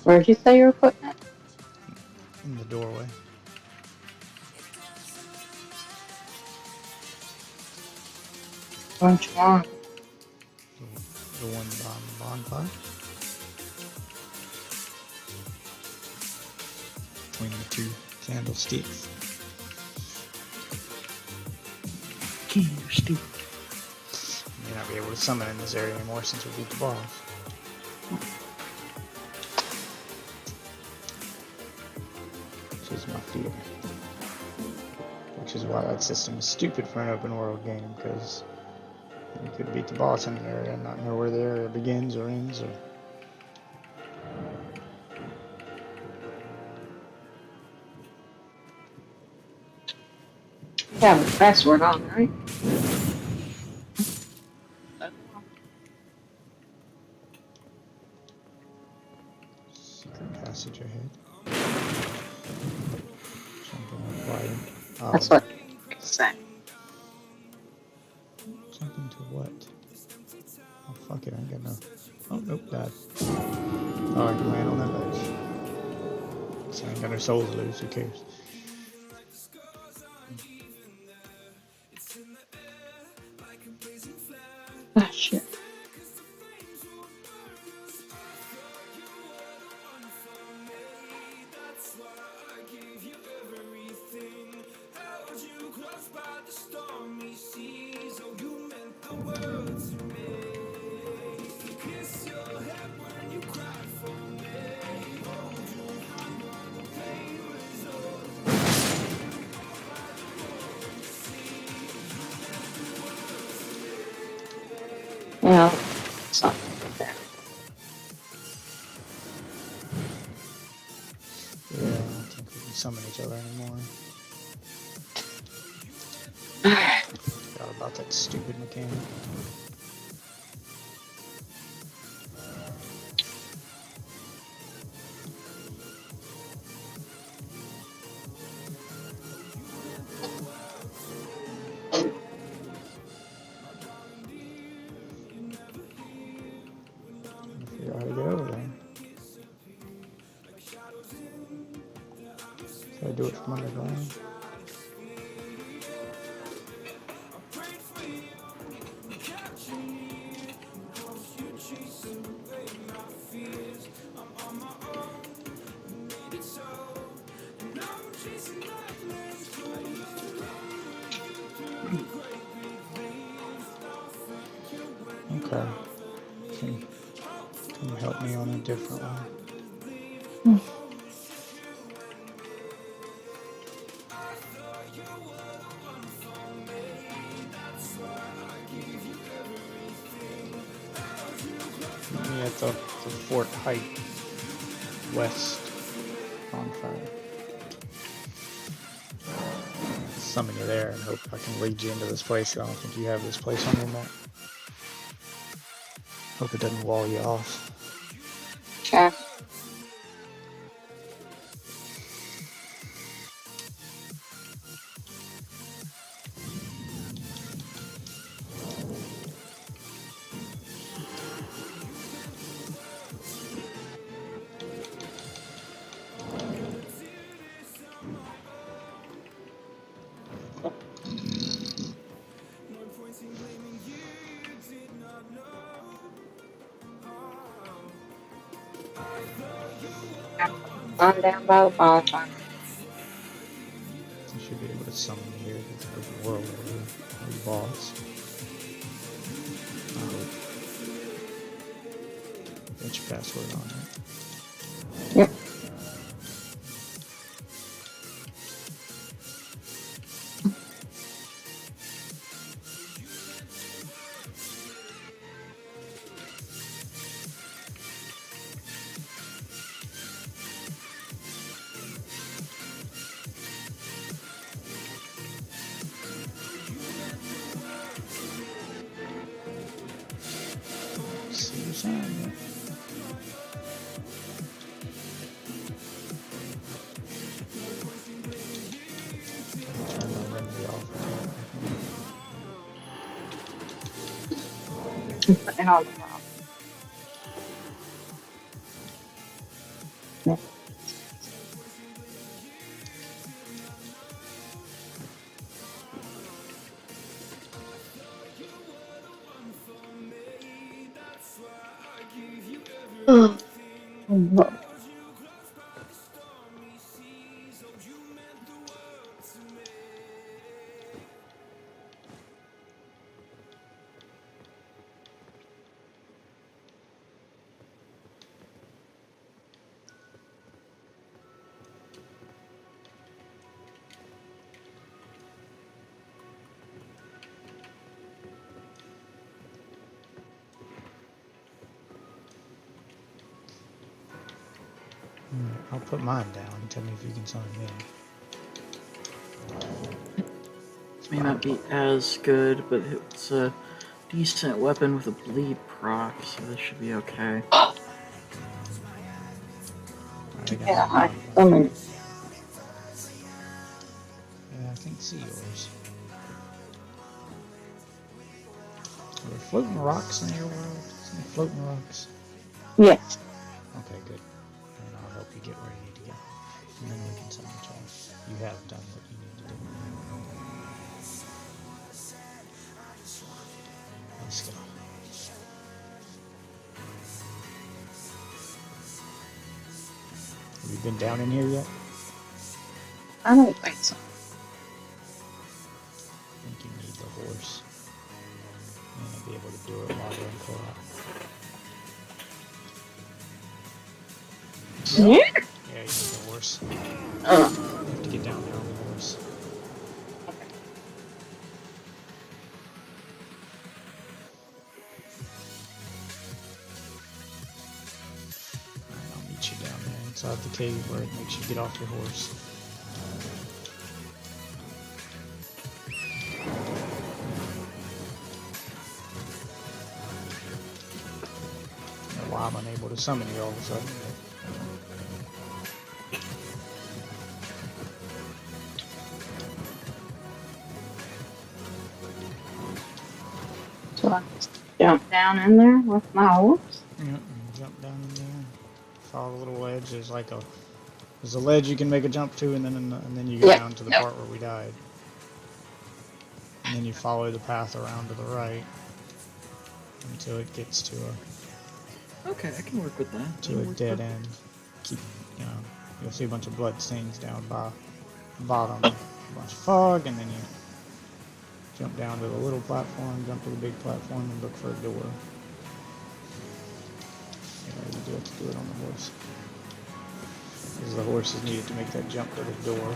Where'd you say you were putting it? In the doorway. Which one? The one behind the bonfire. Between the two candlesticks. Candlestick. You may not be able to summon in this area anymore since we beat the boss. Which is my fear. Which is why that system is stupid for an open world game, because you could beat the boss in an area and not know where the area begins or ends. Or You have the password on, right? secret passage ahead. Something required. That's what it's saying. Something to what? Oh, fuck it, I ain't got no. Oh, nope, died. Oh, I can land on that ledge. So I ain't got no souls to lose, who cares? Ah, shit. Yeah, something like that. Yeah, I don't think we can summon each other anymore. Forgot about that stupid mechanic. Figure out how to get over there. Can I do it from underground? Okay. Can you help me on a different one? Meet me at the Fort Height West bonfire. Summon you there and hope I can lead you into this place. I don't think you have this place on your map. Hope it doesn't wall you off. Sure. I'm down by the bonfire. You should be able to summon me here. There's an open world over here. No boss. I hope. Get your password on it. Yep. See your sign, yeah. Turn the memory off. And on the top. Yeah. Oh. I'll put mine down. Tell me if you can summon me. May not be as good, but it's a decent weapon with a bleed proc, so this should be okay. Alright, I got Yeah, mine. I summoned. Yeah, I can see yours. Are there floating rocks in your world? Any floating rocks? Yes. Okay, good. And I'll help you get where you need to go. And then we can summon Charles. You have done what you need to do. Let's go. Have you been down in here yet? I don't think so. I think you need the horse. And I'll be able to do it while we're in co-op. Yeah. Yeah, you need the horse. You Uh, have to get down there on the horse. Alright, I'll meet you down there inside the cave where it makes you get off your horse. I don't know why I'm unable to summon you all of a sudden. so I just jump down in there with my horse. Yep, and jump down in there. Follow the little ledge. There's a ledge you can make a jump to, and then you get Yeah. down to the Yep. part where we died. And then you follow the path around to the right until it gets to Okay, I can work with that. a dead end. Keep, you'll see a bunch of blood stains down by the bottom, a bunch of fog, and then you jump down to the little platform, jump to the big platform, and look for a door. do it on the horse. Because the horse is needed to make that jump to the door.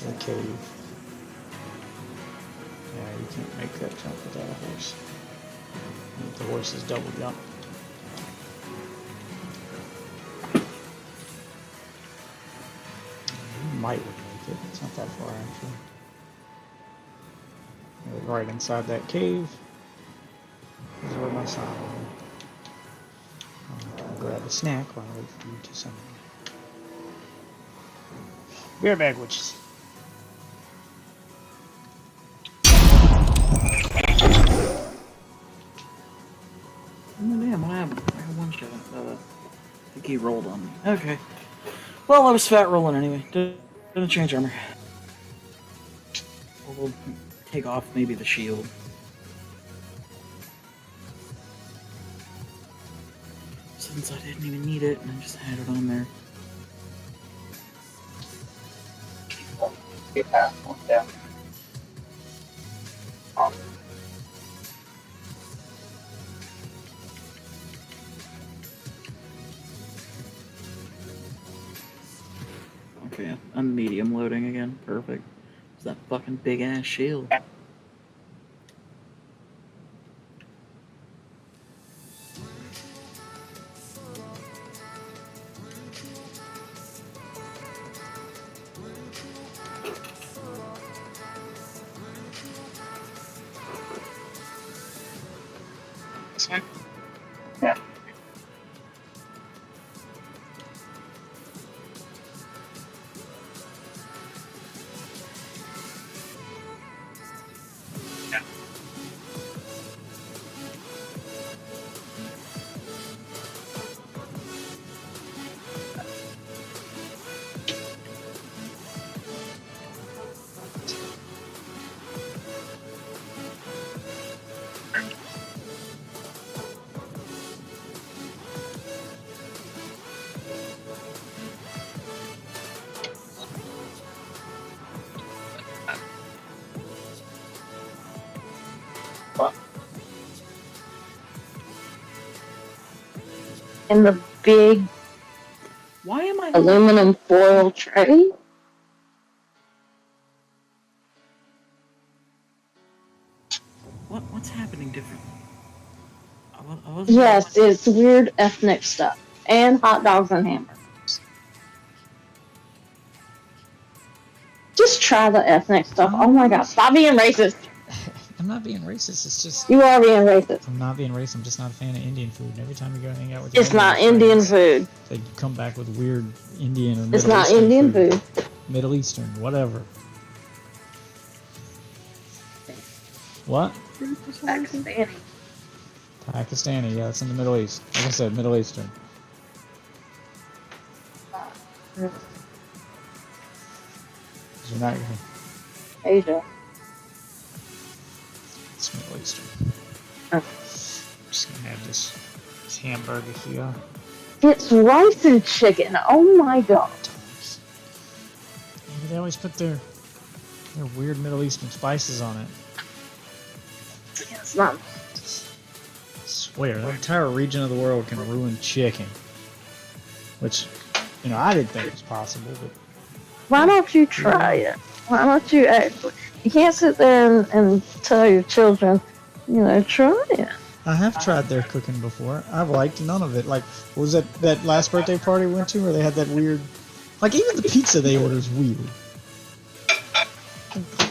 The cave. Yeah, you can't make that jump without a horse. The horse is double jump. You might would make it. It's not that far actually. Right inside that cave is where my sign is. I'll grab a snack while I wait for you to summon me. Be right back, witches. Oh, damn, what happened? I had one shot. I think he rolled on me. Okay. Well, I was fat rolling anyway. Didn't change armor. We'll take off maybe the shield. Since I didn't even need it, and I just had it on there. Yeah. Okay, I'm medium loading again. Perfect. It's that fucking big ass shield. Yeah. In the big Why am I? aluminum foil tray. What's happening differently? I wasn't. Yes, it's weird ethnic stuff. And hot dogs and hamburgers. Just try the ethnic stuff. Oh my god, stop being racist. I'm not being racist. It's just You are being racist. I'm not being racist. I'm just not a fan of Indian food. And every time you go hang out with It's not Indian food. they come back with weird Indian or Middle It's not Eastern Indian food. Middle Eastern, whatever. What? Pakistani. Pakistani, yeah, it's in the Middle East. Like I said, Middle Eastern. You're not gonna. Asia. It's Middle Eastern. Oh. I'm just gonna have this hamburger here. It's rice and chicken. Oh my god. Maybe they always put their weird Middle Eastern spices on it. It's not. I swear, the entire region of the world can ruin chicken. Which, I didn't think was possible, but Why don't you try it? Why don't you actually? You can't sit there and tell your children, try it. I have tried their cooking before. I've liked none of it. Like, what was that last birthday party we went to where they had that weird, like even the pizza they order is weird.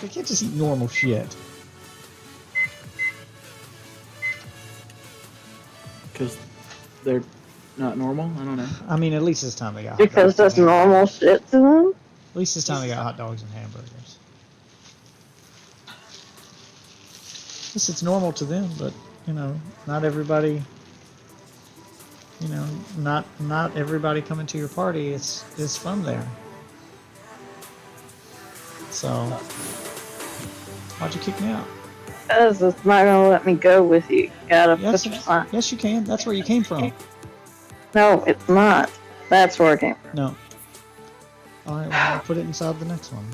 They can't just eat normal shit. Because they're not normal? I don't know. I mean, at least this time they got Because that's normal shit to them. At least this time they got hot dogs and hamburgers. Yes, it's normal to them, but not everybody. Not everybody coming to your party is from there. So, why'd you kick me out? Because it's not gonna let me go with you. Gotta put your sign. Yes, you can. That's where you came from. No, it's not. That's where it came from. No. All right, well, I'll put it inside the next one.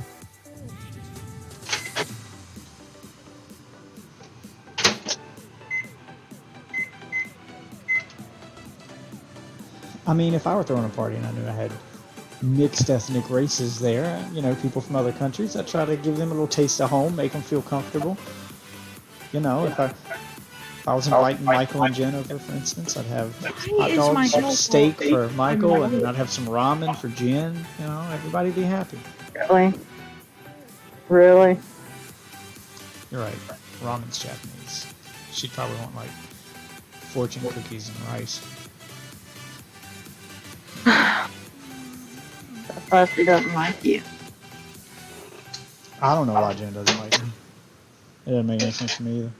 I mean, if I were throwing a party and I knew I had mixed ethnic races there, you know, people from other countries, I'd try to give them a little taste of home, make them feel comfortable. You know, if I was inviting Michael and Jen over, for instance, I'd have Why hot is dogs, Michael steak so for big? Michael, and then I'd have some ramen for Jen. You know, everybody be happy. Really? Really? You're right. Ramen's Japanese. She'd probably want like fortune cookies and rice. That's why she doesn't like you. I don't know why Jen doesn't like me. It doesn't make any sense to me either.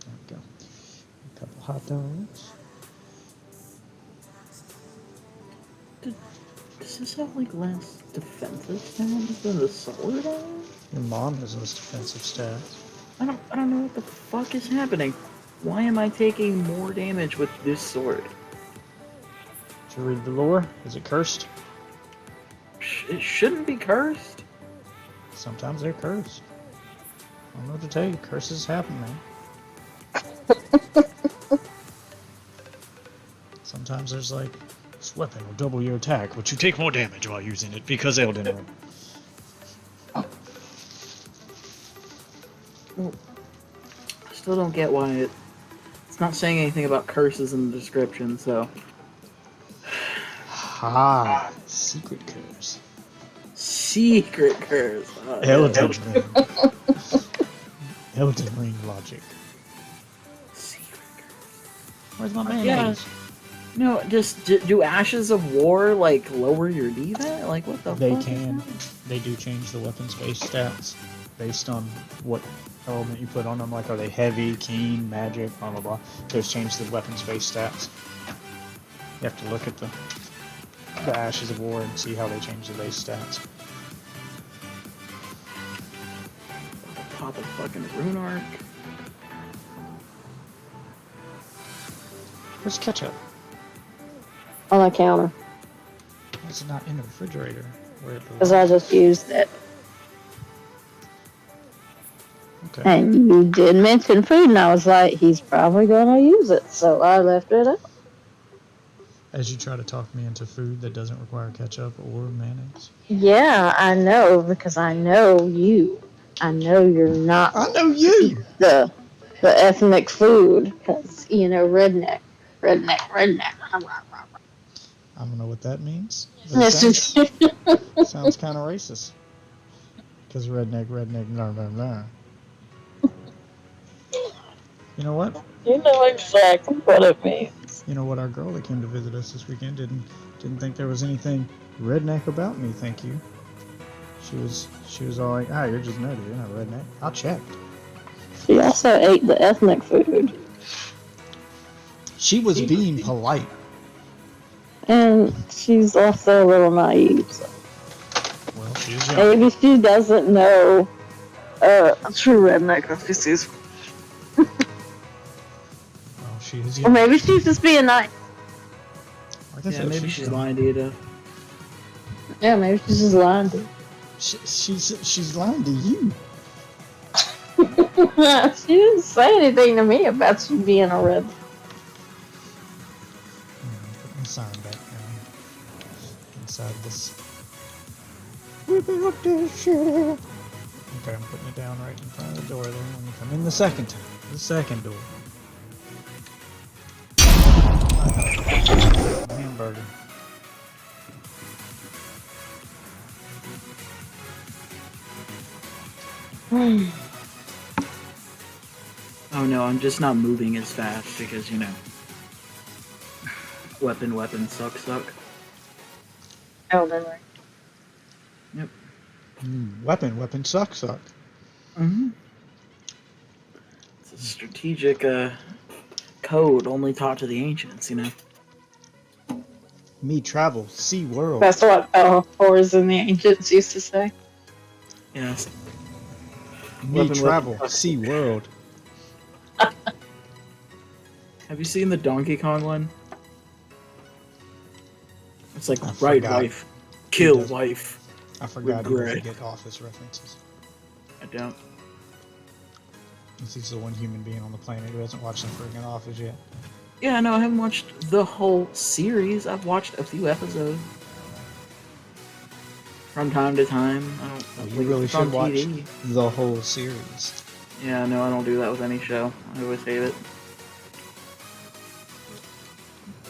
There we go. A couple hot dogs. Does this have like less defensive stats than the sword has? Your mom has those defensive stats. I don't know what the fuck is happening. Why am I taking more damage with this sword? Did you read the lore? Is it cursed? It shouldn't be cursed. Sometimes they're cursed. I don't know what to tell you. Curses happen, man. Sometimes there's like, this weapon will double your attack, but you take more damage while using it because Elden Ring. Well, I still don't get why it's not saying anything about curses in the description, so. Ah, secret curse. Secret curse. Elden Ring. Elden Ring logic. Secret curse. Where's my mayonnaise? Yeah. No, just do Ashes of War like lower your defense? Like what the They fuck? can. They do change the weapons base stats based on what element you put on them. Like, are they heavy, keen, magic, blah blah blah. Those change the weapons base stats. You have to look at the Ashes of War and see how they change the base stats. Pop a fucking rune arc. Where's ketchup? On the counter. Why is it not in the refrigerator? Where it Because I just used it. Okay. And you did mention food, and I was like, he's probably going to use it. So I left it up. As you try to talk me into food that doesn't require ketchup or mayonnaise. Yeah, I know, because I know you. I know you're not I know you! the ethnic food, because, you know, redneck. I don't know what that means. But it It's sounds, just, sounds kind of racist. Because redneck, blah, blah, blah. You know what? you know exactly what it means. You know what? Our girl that came to visit us this weekend didn't think there was anything redneck about me. Thank you. She was all like, you're just nerdy. You're not redneck. I checked. She also ate the ethnic food. She was being polite. And she's also a little naive. So Well, she is young. maybe she doesn't know true redneck if she sees. Well, she is Or young. maybe she's just being nice. Like I Yeah, said, maybe she's young. lying to you to. Yeah, maybe she's just lying to you. She's lying to you. She didn't say anything to me about you being a red. Put my sign back down inside this. Whipping up this shit. Okay, I'm putting it down right in front of the door there when you come in the second time. The second door. Hamburger. Oh no, I'm just not moving as fast because, you know. Weapon, suck. Elden Ring. Yep. Weapon, suck. Mm-hmm. It's a strategic code only taught to the ancients, you know. Me travel, see world. That's what whores in the ancients used to say. Yes. Me weapon, travel, suck. see world. Have you seen the Donkey Kong one? It's like, I right forgot. wife, kill does. wife. I forgot he Regret. doesn't get office references. I don't. He's the one human being on the planet who hasn't watched the friggin' Office yet. Yeah, no, I haven't watched the whole series. I've watched a few episodes from time to time. I don't Well, you like if really it's on should watch TV. the whole series. Yeah, no, I don't do that with any show. I always hate it.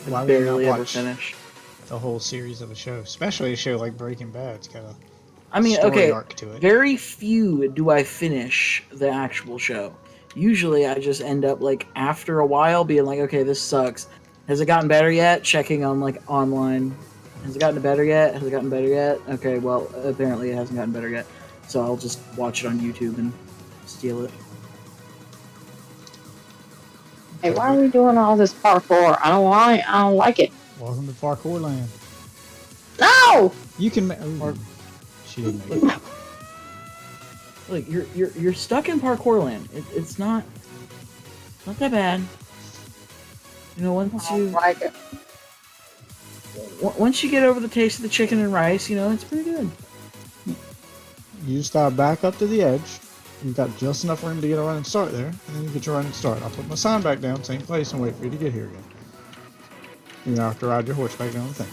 Why I would you not barely ever watch finish. the whole series of a show? Especially a show like Breaking Bad. It's got a I mean, story okay, arc to it. very few do I finish the actual show. Usually I just end up like after a while being like, okay, this sucks. Has it gotten better yet? Checking on like online. Has it gotten better yet? Has it gotten better yet? Okay, well, apparently it hasn't gotten better yet. So I'll just watch it on YouTube and steal it. Hey, why are we doing all this parkour? I don't like it. Welcome to Parkour Land. No! You can. Ooh, she didn't make it. Like you're stuck in parkour land. It's not that bad. You know, I don't like it. once you get over the taste of the chicken and rice, you know, it's pretty good. You just gotta back up to the edge. You've got just enough room to get a running start there, and then you get your running start. I'll put my sign back down, same place, and wait for you to get here again. You don't have to ride your horse back down the thing.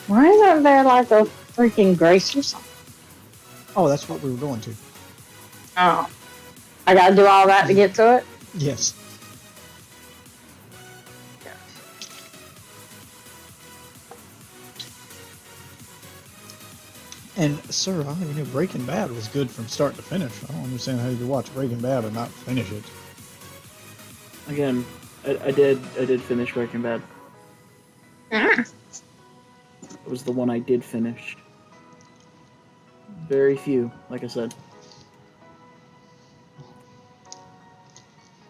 Why isn't there like a freaking grace or something? Oh, that's what we were going to. Oh. I gotta do all that to get to it? Yes. And, sir, I didn't know Breaking Bad was good from start to finish. I don't understand how you could watch Breaking Bad and not finish it. Again, I did finish Breaking Bad. Ah. It was the one I did finish. Very few, like I said.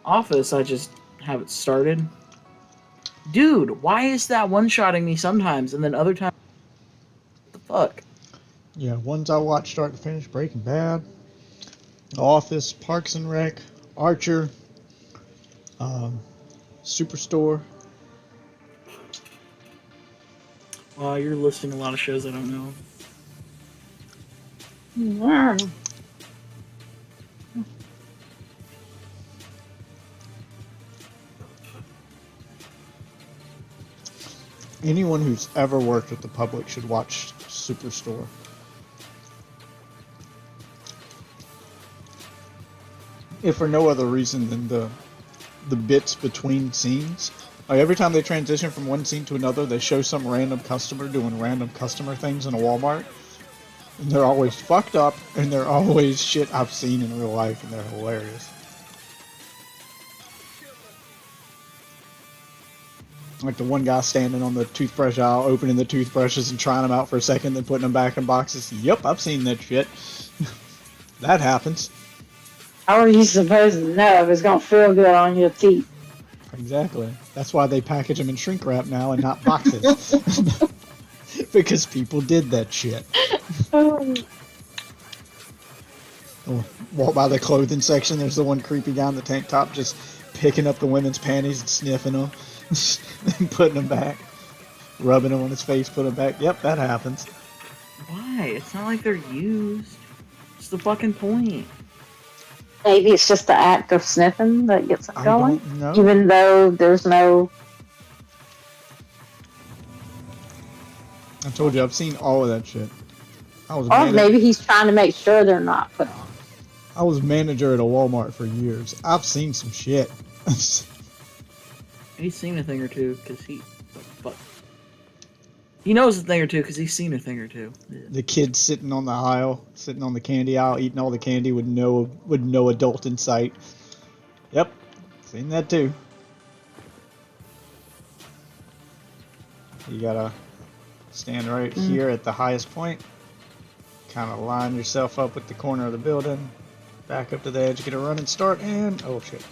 Office, I just have it started. Dude, why is that one-shotting me sometimes and then other times? What the fuck? Yeah, ones I watched start to finish: Breaking Bad, The Office, Parks and Rec, Archer, Superstore. Wow, you're listing a lot of shows I don't know. Yeah. Anyone who's ever worked with the public should watch Superstore. If for no other reason than the bits between scenes. Like every time they transition from one scene to another, they show some random customer doing random customer things in a Walmart. And they're always fucked up, and they're always shit I've seen in real life, and they're hilarious. Like the one guy standing on the toothbrush aisle, opening the toothbrushes and trying them out for a second, then putting them back in boxes. Yep, I've seen that shit. That happens. How are you supposed to know if it's gonna feel good on your teeth? Exactly. That's why they package them in shrink wrap now and not boxes. Because people did that shit. Or walk by the clothing section, there's the one creepy guy in the tank top just picking up the women's panties and sniffing them. And putting them back. Rubbing them on his face, putting them back. Yep, that happens. Why? It's not like they're used. It's the fucking point. Maybe it's just the act of sniffing that gets it I going. don't know. Even though there's no. I told you, I've seen all of that shit. I was Or maybe he's trying to make sure they're not put on. I was manager at a Walmart for years. I've seen some shit. He's seen a thing or two because he knows a thing or two because he's seen a thing or two. Yeah. The kid sitting on the aisle, sitting on the candy aisle, eating all the candy with no adult in sight. Yep, seen that too. You gotta stand right here at the highest point. Kind of line yourself up with the corner of the building. Back up to the edge, get a running start, and oh shit.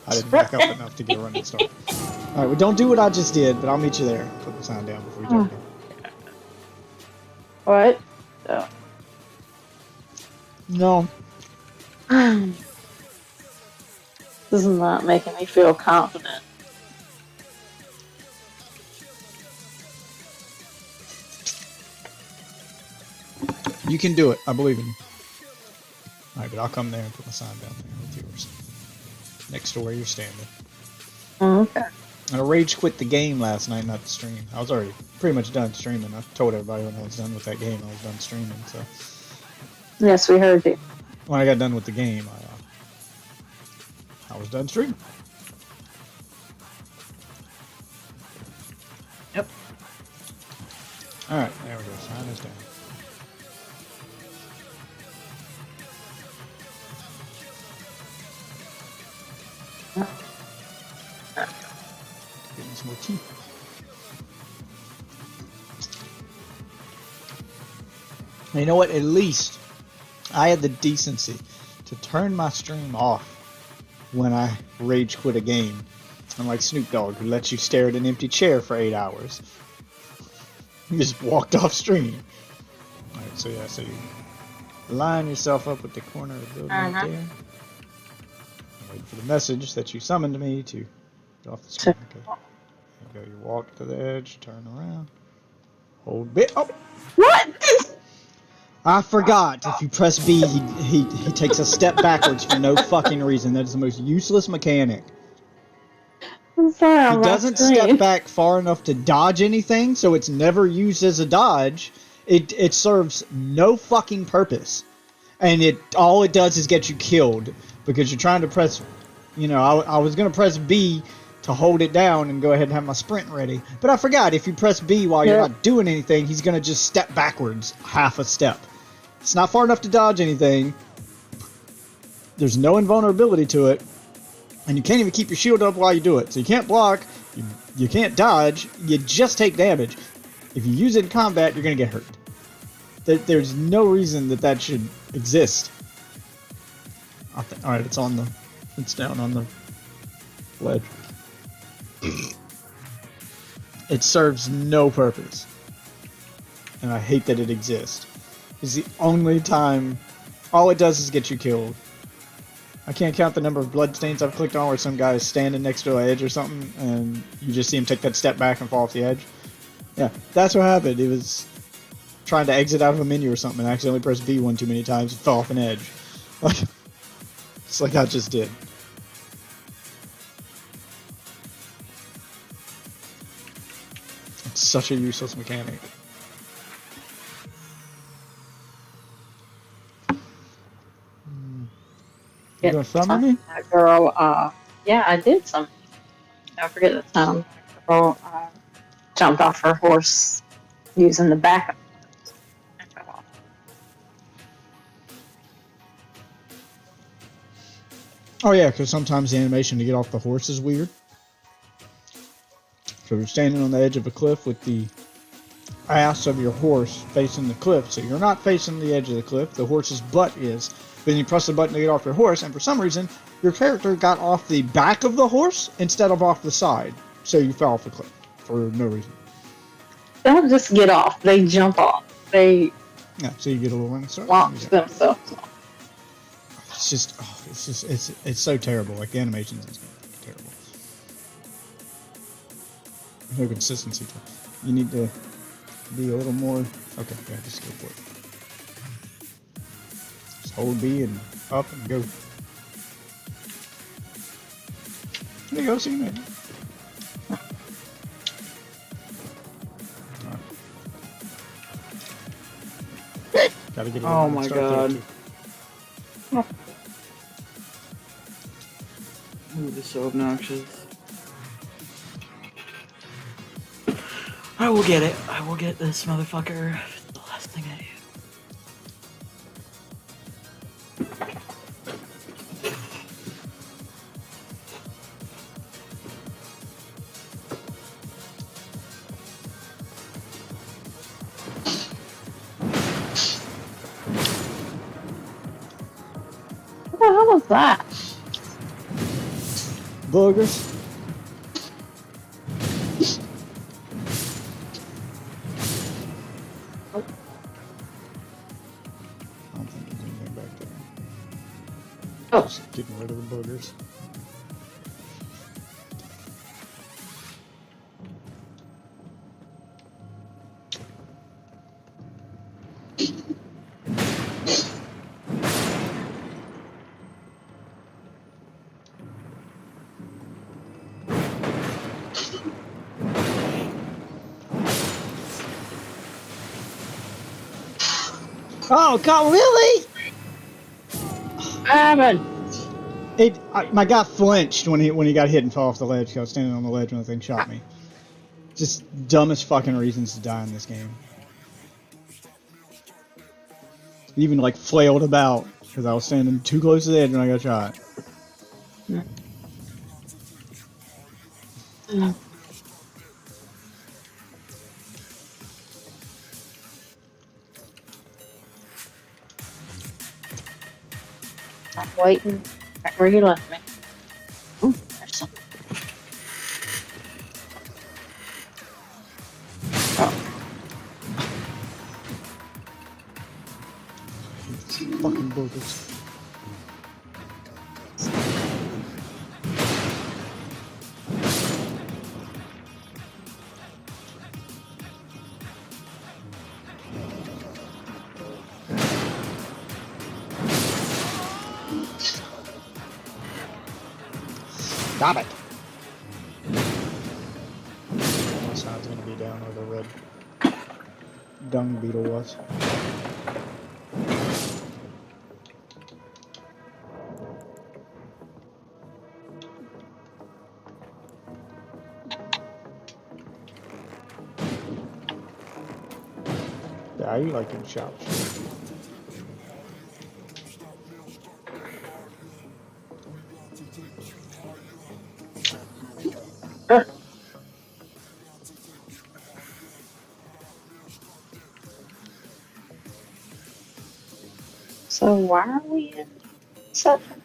I didn't back up enough to get a running start. Alright, well don't do what I just did, but I'll meet you there. Put the sign down before you jump in. What? So. No. This is not making me feel confident. You can do it. I believe in you. Alright, but I'll come there and put my sign down there with yours. Next to where you're standing. Oh, okay. And I rage quit the game last night, not the stream. I was already pretty much done streaming. I told everybody when I was done with that game, I was done streaming. So Yes, we heard you. when I got done with the game, I was done streaming. Yep. All right, there we go. Sign us down. Getting some more tea. And you know what? At least I had the decency to turn my stream off when I rage quit a game. Unlike Snoop Dogg, who lets you stare at an empty chair for 8 hours. He just walked off stream. Alright, so yeah, so you line yourself up with the corner of the building right there. Wait for the message that you summoned me to get off the screen. Okay. There you go. You walk to the edge, turn around, hold bit. Oh! What? I forgot. If you press B, he takes a step backwards for no fucking reason. That is the most useless mechanic. I'm sorry, He doesn't step back far enough to dodge anything, so it's never used as a dodge. It serves no fucking purpose, and all it does is get you killed because you're trying to press. You know, I was gonna press B to hold it down and go ahead and have my sprint ready, but I forgot. If you press B while you're not doing anything, he's gonna just step backwards half a step. It's not far enough to dodge anything. There's no invulnerability to it. And you can't even keep your shield up while you do it. So you can't block, you can't dodge, you just take damage. If you use it in combat, you're going to get hurt. There's no reason that should exist. Alright, it's down on the ledge. It serves no purpose. And I hate that it exists. It's the only time, all it does is get you killed. I can't count the number of bloodstains I've clicked on where some guy is standing next to an edge or something and you just see him take that step back and fall off the edge. Yeah, that's what happened. He was trying to exit out of a menu or something and accidentally pressed B one too many times and fell off an edge. It's like I just did. It's such a useless mechanic. You gonna summon me? That girl, yeah, I did some. I forget the time. That girl jumped off her horse using the back of it. Oh yeah, because sometimes the animation to get off the horse is weird. So you're standing on the edge of a cliff with the ass of your horse facing the cliff. So you're not facing the edge of the cliff, the horse's butt is. Then you press the button to get off your horse, and for some reason, your character got off the back of the horse instead of off the side. So you fell off the cliff for no reason. They don't just get off, they jump off. They Yeah, so you get a little run. launch themselves off. It's so terrible. Like the animations is terrible. There's no consistency to it. You need to be a little more. Okay, yeah, just go for it. Just hold B and up and go. There you go, see you, man. Gotta get a Oh my god. Ooh, this is so obnoxious. I will get it. I will get this motherfucker. The last thing I do. What the hell was that? Boogers. I don't think there's anything back there. Oh. Just getting rid of the boogers. Oh God, really? Rabbit! My guy flinched when he got hit and fell off the ledge. 'Cause I was standing on the ledge when the thing shot me. Just dumbest fucking reasons to die in this game. Even like flailed about because I was standing too close to the edge when I got shot. I'm waiting right where you left me. Ooh, there's some. Fucking boogers. Stop it! My sign's gonna be down where the red dung beetle was. Yeah, you like in shops. So why are we in something?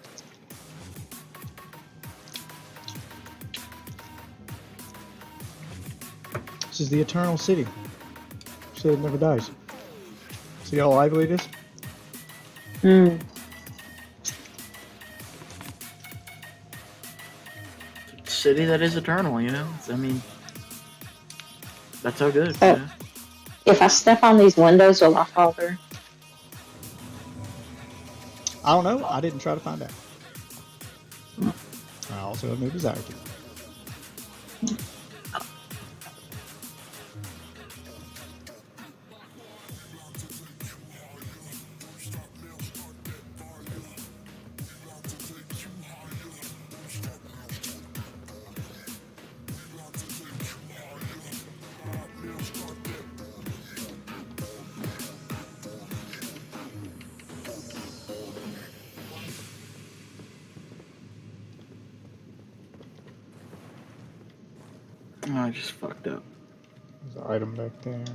This is the Eternal City. City that never dies. See how lively it is? Hmm. City that is eternal, you know? I mean, that's so good. So- You know? If I step on these windows, will I fall through? I don't know. I didn't try to find out. I also have no desire to. Oh, I just fucked up. There's an item back there.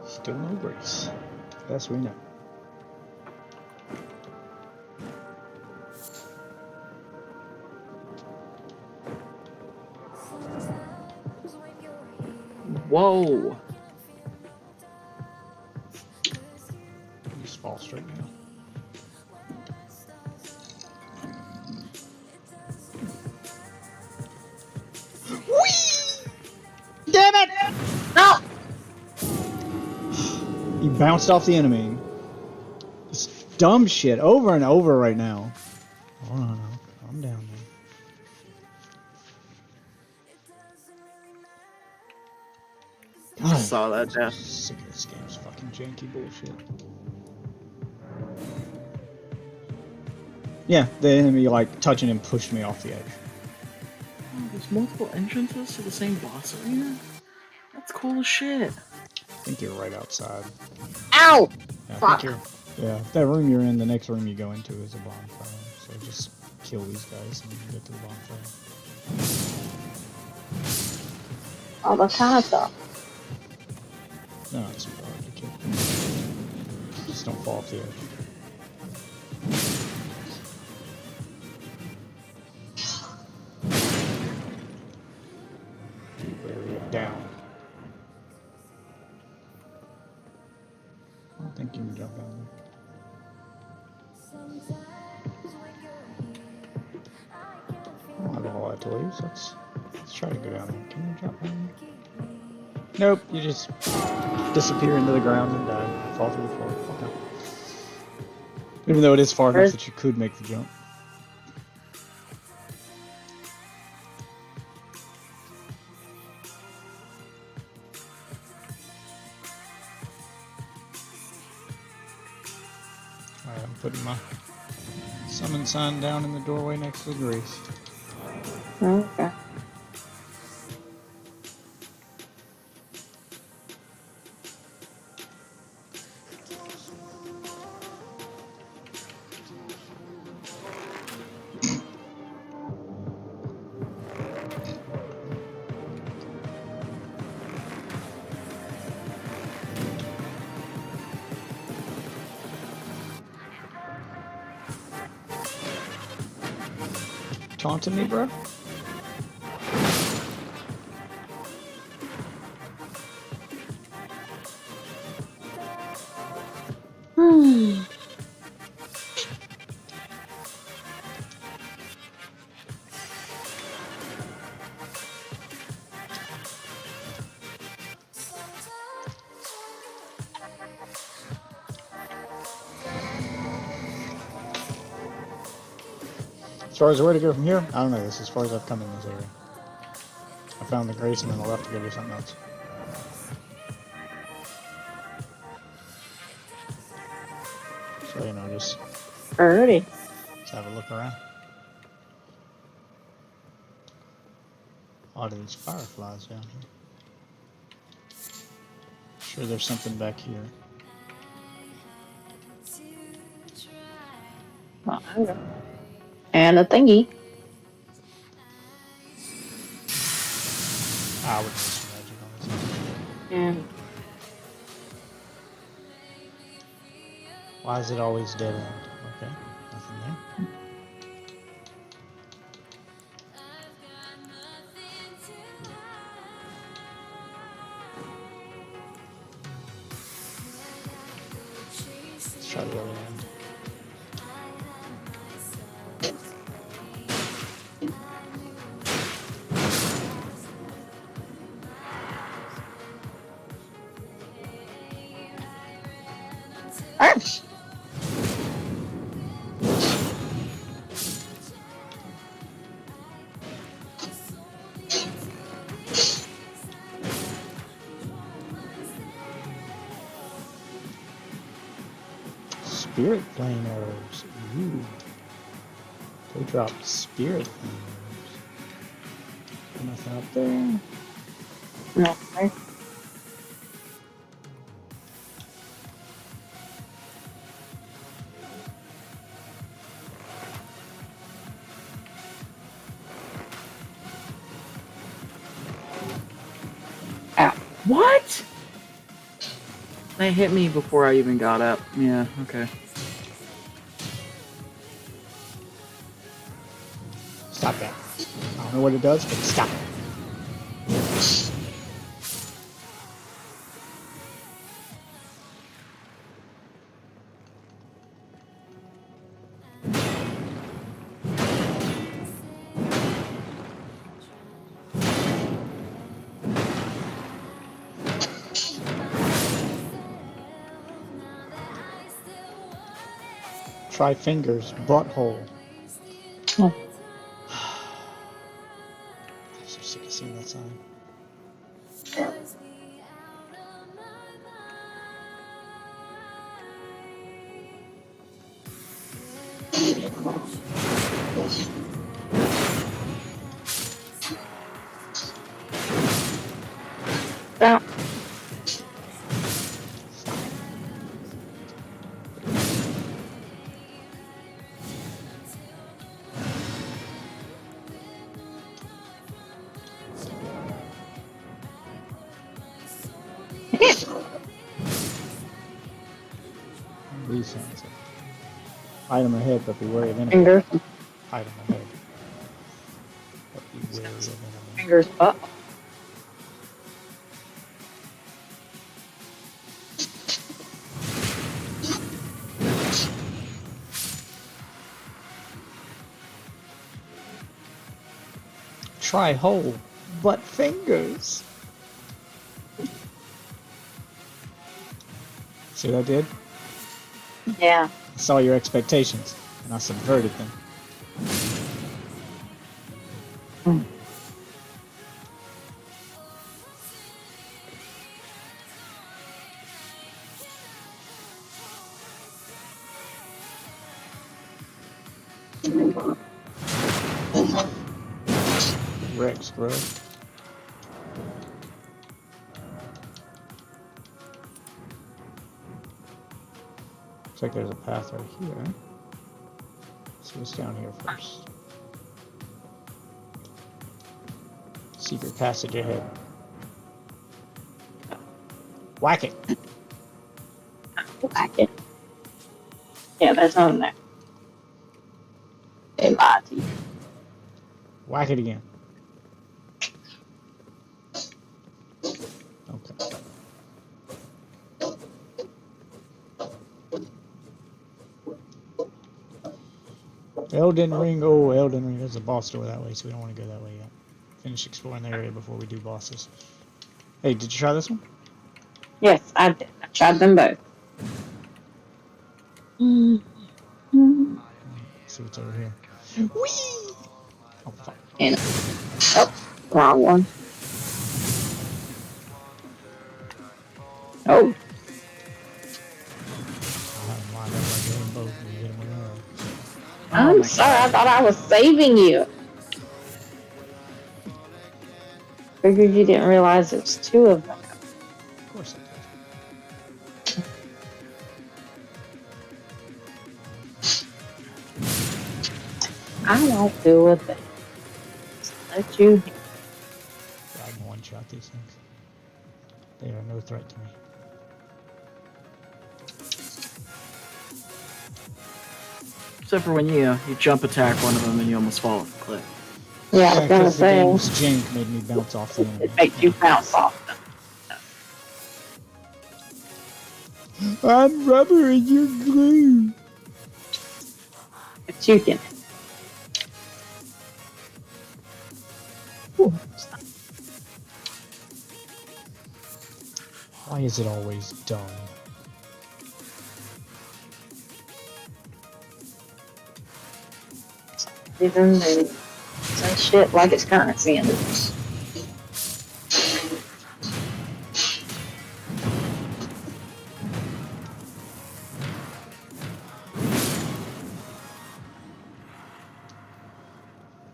Still no grace. Best we know. Whoa! Just fall straight down. Whee! Damn it! No! You bounced off the enemy. This dumb shit over and over right now. Hold on, calm down, man. I God, saw that I'm death. sick of this game's fucking janky bullshit. Yeah, the enemy like touching him pushed me off the edge. Oh, there's multiple entrances to the same boss arena? That's cool as shit. I think you're right outside. Ow! Yeah, I Fuck. think you're. Yeah, that room you're in, the next room you go into is a bonfire. So just kill these guys and get to the bonfire. All the kind of stuff. No, it's super hard to kill. Just don't fall off the edge. Area down. I don't think you can jump down there. I don't have a whole lot to lose. Let's try to go down there. Can you jump down there? Nope, you just disappear into the ground and die. Fall through the floor. Okay. Even though it is far enough that you could make the jump. Summon sign down in the doorway next to the grace. Okay. Taunting me, bro? Hmm. As far as where to go from here, I don't know. This is as far as I've come in this area. I found the grace and then I left to go do something else. So, you know, just Alrighty. let's have a look around. A lot of these fireflies down here. Sure, there's something back here. Well, okay. And a thingy. I would use some magic on this. Yeah. Why is it always dead end? Okay, nothing there. Let's try the other end. Alright. Spirit flame arrows. Ooh. They dropped spirit flame arrows. Nothing up there. No. Right. Ow. What? They hit me before I even got up. Yeah, okay. Stop that. I don't know what it does, but stop it. Try fingers, butthole. Oh. I'm so sick of seeing that sign. Ow. These sounds. Item ahead, but be wary of enemy. Fingers. Item ahead. But be wary of enemy. Fingers butt. Try hole, but fingers. See what I did? Yeah. I saw your expectations, and I subverted them. Rex, bro. Looks like there's a path right here. Let's see what's down here first. Secret passage ahead. Whack it. Whack it. Yeah, there's nothing there. They lied to you. Whack it again. Okay. Elden Ring. Oh, Elden Ring. There's a boss door that way, so we don't want to go that way yet. Finish exploring the area before we do bosses. Hey, did you try this one? Yes, I did. I tried them both. Mm-hmm. Let's see what's over here. Whee! Oh, fuck. And, oh, wrong one. Oh, I'm sorry. I thought I was saving you. Figured you didn't realize there's two of them. Of course I did. I won't do with it. Let you. I can one-shot these things. They are no threat to me. Except for when you jump attack one of them and you almost fall off the cliff. Yeah, I was gonna because the say. game's jank made me bounce off the enemy. It makes you bounce off them. I'm rubber and you're glue. But you can. Ooh. Why is it always done? Even they say shit like it's currency in it.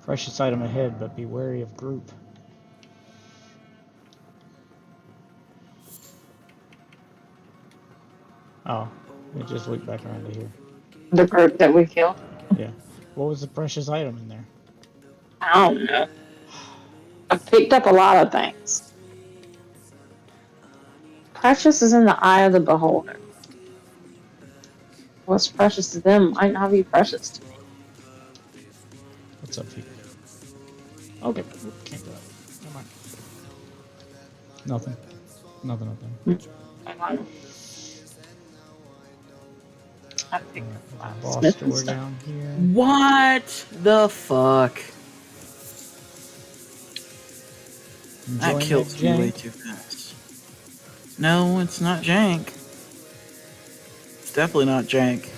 Precious item ahead, but be wary of group. Oh, it just looped back around to here. The group that we killed. Yeah. What was the precious item in there? I don't know. I picked up a lot of things. Precious is in the eye of the beholder. What's precious to them might not be precious to me. What's up, people? Okay, can't go that way. Never mind. Nothing. Nothing up there. I picked Alright, up boss Smith and door stuff. down here. What the fuck? That Enjoying kills that me way jank? too fast. No, it's not jank. It's definitely not jank.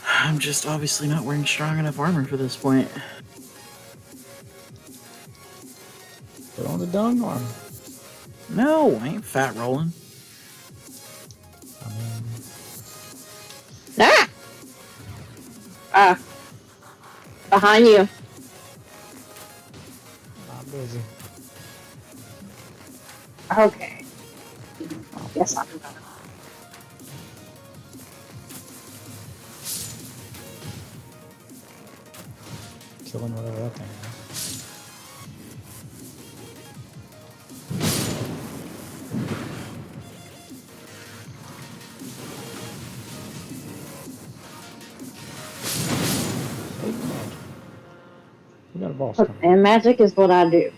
I'm just obviously not wearing strong enough armor for this point. Put on the dung armor. No, I ain't fat rolling. I mean, Ah! Behind you. I'm busy. Okay. Yes, I'm gonna. Killing whatever that thing is. Hey, magic. We got a boss coming. And magic is what I do.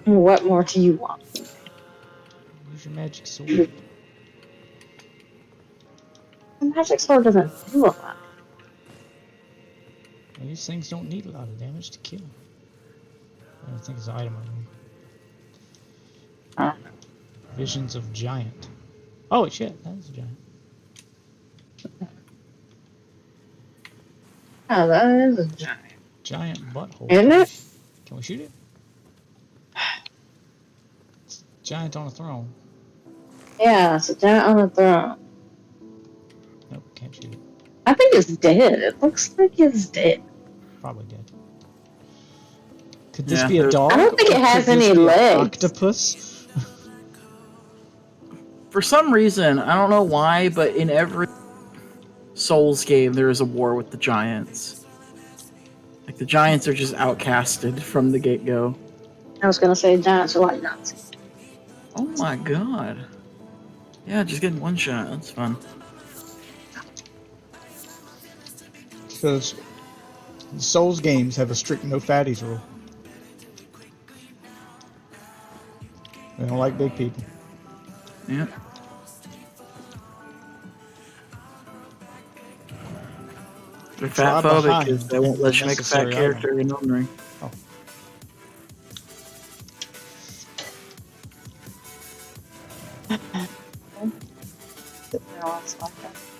What more do you want? Use your magic sword. The magic sword doesn't do a lot. Well, these things don't need a lot of damage to kill. I don't think it's an item. I don't know. Visions of giant. Oh shit, that is a giant. Oh, that is a giant. Giant butthole. Isn't it? Can we shoot it? It's a giant on a throne. Yeah, it's a giant on the throne. Nope, can't shoot it. I think it's dead. It looks like it's dead. Probably dead. Could this Yeah, be a dog? I don't think it Or has could this any be an legs. octopus? For some reason, I don't know why, but in every Souls game, there is a war with the giants. Like, the giants are just outcasted from the get-go. I was gonna say giants are like Nazis. Oh my god. Yeah, just getting one shot. That's fun. Because Souls games have a strict no fatties rule. They don't like big people. Yeah. They're Try fat phobic behind because they won't let you make a fat unnecessary character in Elden Ring. Oh.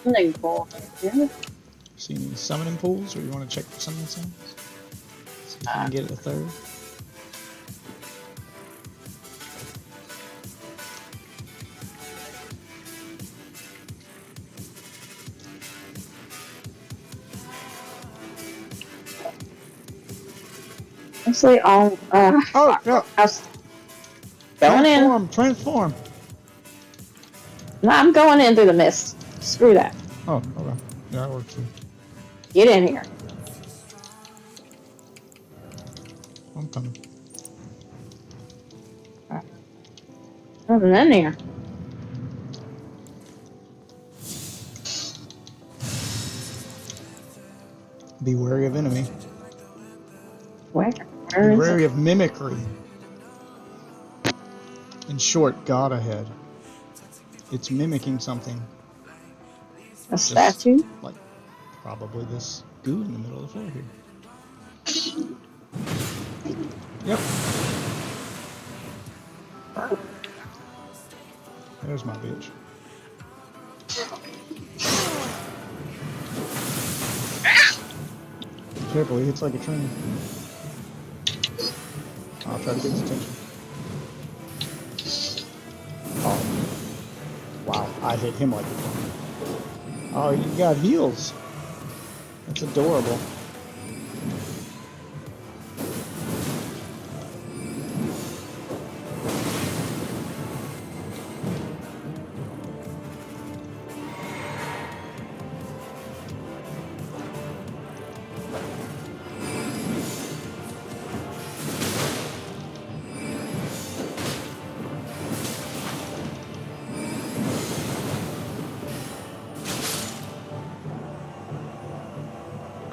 Summoning pool. Yeah. See any summoning pools, or you want to check for summoning sounds? See if you can get it a third. Mostly all. Oh, yeah. I was going in. Transform! No, I'm going in through the mist. Screw that. Oh, okay. Yeah, that works too. Get in here. I'm coming. Nothing in here. Be wary of enemy. Where? Be Where is wary it? of mimicry. In short, God ahead. It's mimicking something. A statue? Like, probably this goo in the middle of the floor here. Yep. There's my bitch. Be careful, he hits like a train. I'll try to get his attention. Oh. Wow, I hit him like a train. Oh, you got heels. That's adorable.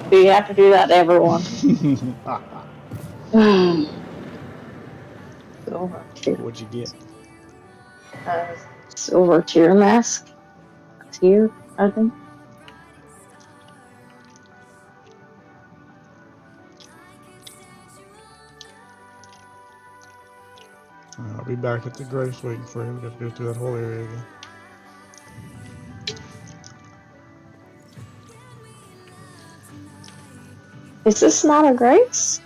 Do you have to do that to everyone? Silver tier. What'd you get? Silver tier mask. Tier, I think. I'll be back at the grace waiting for him. We have to go through that whole area again. Is this not a grace?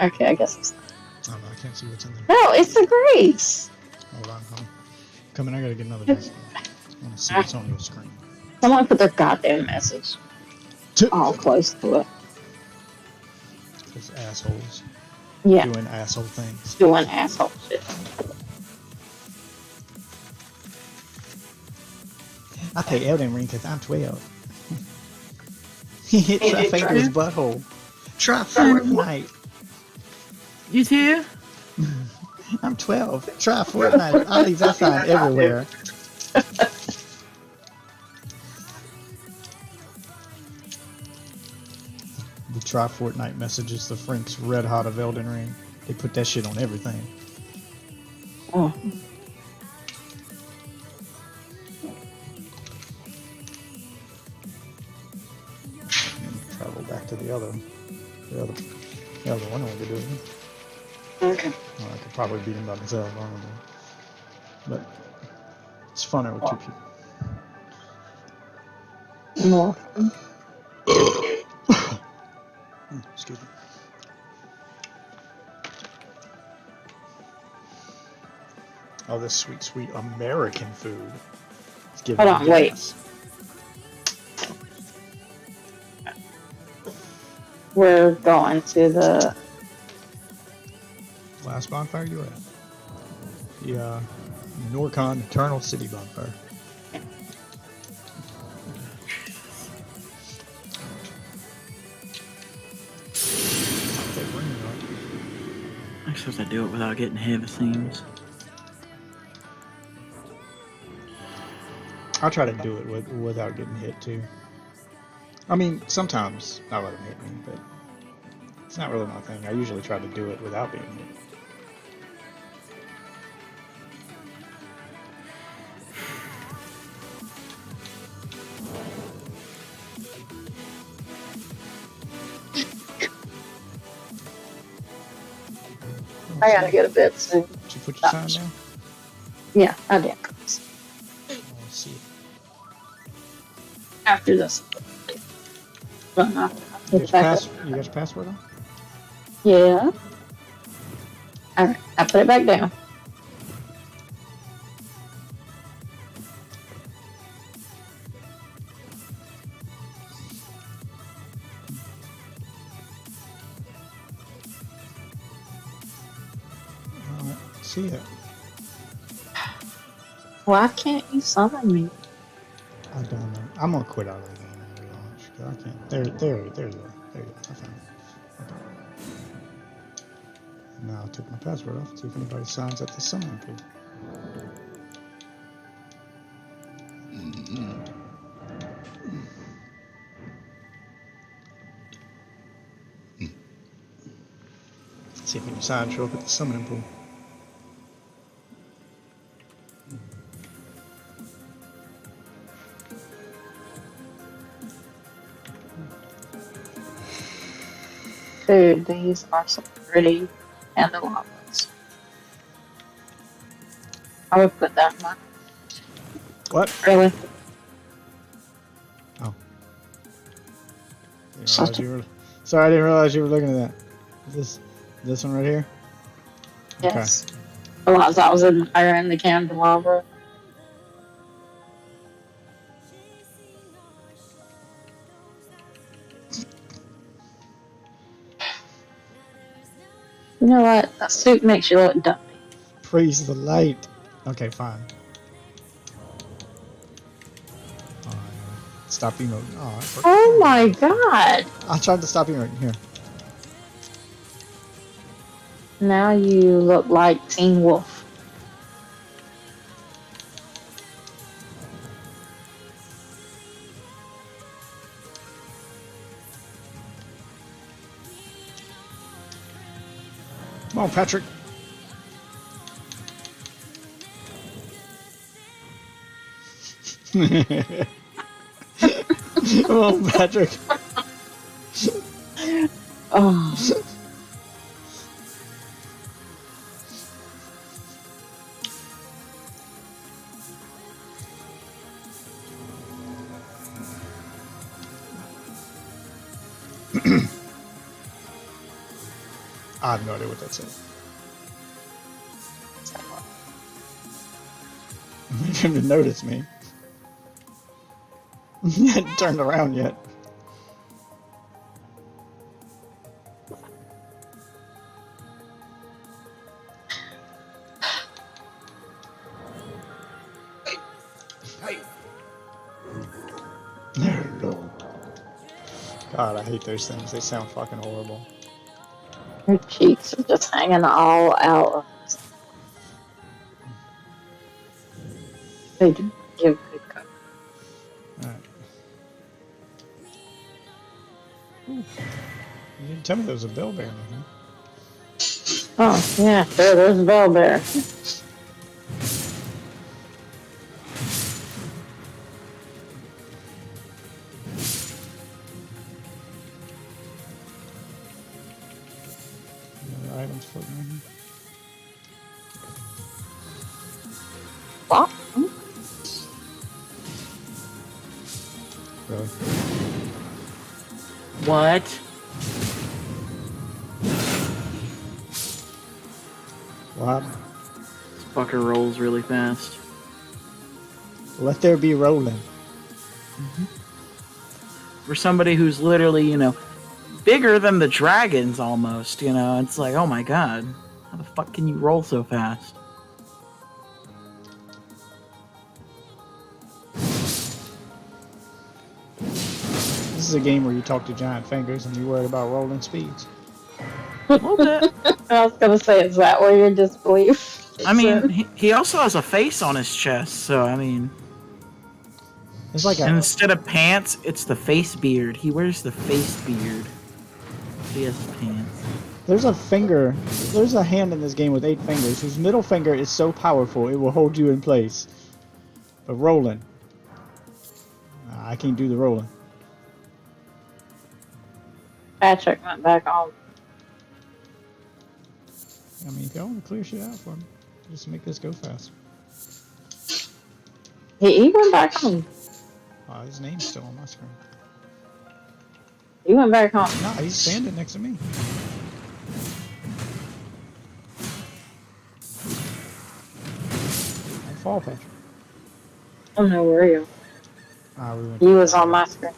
Okay, I guess it's not. Oh no, I can't see what's in there. No, it's a grace. Hold on. Coming, I gotta get another disc. I want to see what's on your screen. Someone put their goddamn message all close to it. Those assholes Yeah, doing asshole things. doing asshole shit. I play Elden Ring because I'm 12. He hit Trifango's butthole. Try Fortnite. You too? I'm 12. Try Fortnite. All these that sign everywhere. The Try Fortnite messages the Franks red hot of Elden Ring. They put that shit on everything. Oh. Travel back to the other one. I want to do it. Okay. Well, I could probably beat him by myself. I don't know. But it's funner with two people. More. Excuse me. Oh, this sweet, sweet American food. It's giving Hold on, me wait. gas. We're going to the. Last bonfire you were at. The Norcon Eternal City bonfire. I'm supposed to do it without getting hit, it seems. I'll try to do it without getting hit too. I mean, sometimes I let them hit me, but it's not really my thing. I usually try to do it without being hit. I gotta get a bit soon. Did you put your sign down? Yeah, I did. Oh, let's see. After this. But no, I'll put it back up. You got your password on? Yeah. Alright, I put it back down. I don't see it. Why can't you summon me? I don't know. I'm gonna quit out of the game and relaunch. 'Cause I can't. There you are. There you go. I found it. Okay. Now I took my password off. See if anybody signs at the summoning pool. See if any signs show up at the summoning pool. Dude, these are some pretty candelabras. I would put that in my. What? Really? Didn't realize you were, sorry, I didn't realize you were looking at that. This one right here? Yes. Realized I was admiring the candelabra. You know what? That suit makes you look dumb. Praise the light. Okay, fine. Stop emoting. Oh, it worked. Oh my god! I tried to stop emoting. Here. Now you look like Teen Wolf. Come on, Patrick. Come on, Patrick. Oh. I have no idea what that said. You didn't even notice me. You hadn't turned around yet. Hello. God, I hate those things. They sound fucking horrible. Your cheeks are just hanging all out. They do give good cover. Alright. You didn't tell me there was a bell bear in here. Oh, yeah, sure, there's a bell bear. Any other items floating in here? What? Really? What? What? This fucker rolls really fast. Let there be rolling. For somebody who's literally, bigger than the dragons almost, you know? It's like, oh my god. How the fuck can you roll so fast? This is a game where you talk to giant fingers and you worry about rolling speeds. A little bit. I was gonna say, is that where your disbelief? I mean, he also has a face on his chest, so I mean... It's like And a, instead of pants, it's the face beard. He wears the face beard. He has pants. there's a hand in this game with 8 fingers whose middle finger is so powerful it will hold you in place. But rolling, I can't do the rolling. Patrick went back on. I mean, if y'all want to clear shit out for me, just make this go fast. He went back home. His name's still on my screen. He went back home. No, he's standing next to me. Don't fall, Patrick. I don't know where you. We went He was on my screen.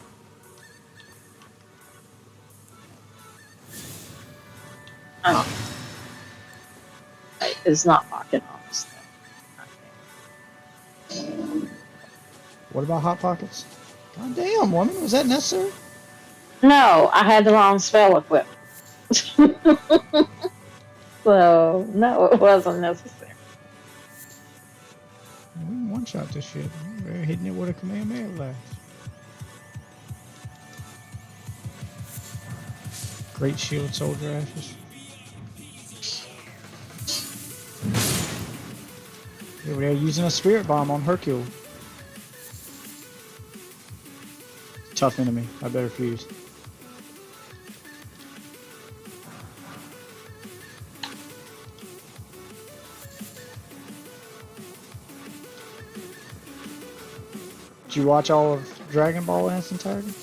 It's not fucking honest. What about Hot Pockets? God damn, woman, was that necessary? No, I had the wrong spell equipped. So, no, it wasn't necessary. We can one-shot this shit. We're hitting it with a Kamehameha blast. Great shield soldier ashes. Yeah, we are using a spirit bomb on Hercule. Tough enemy. I better fuse. Did you watch all of Dragon Ball in its entirety?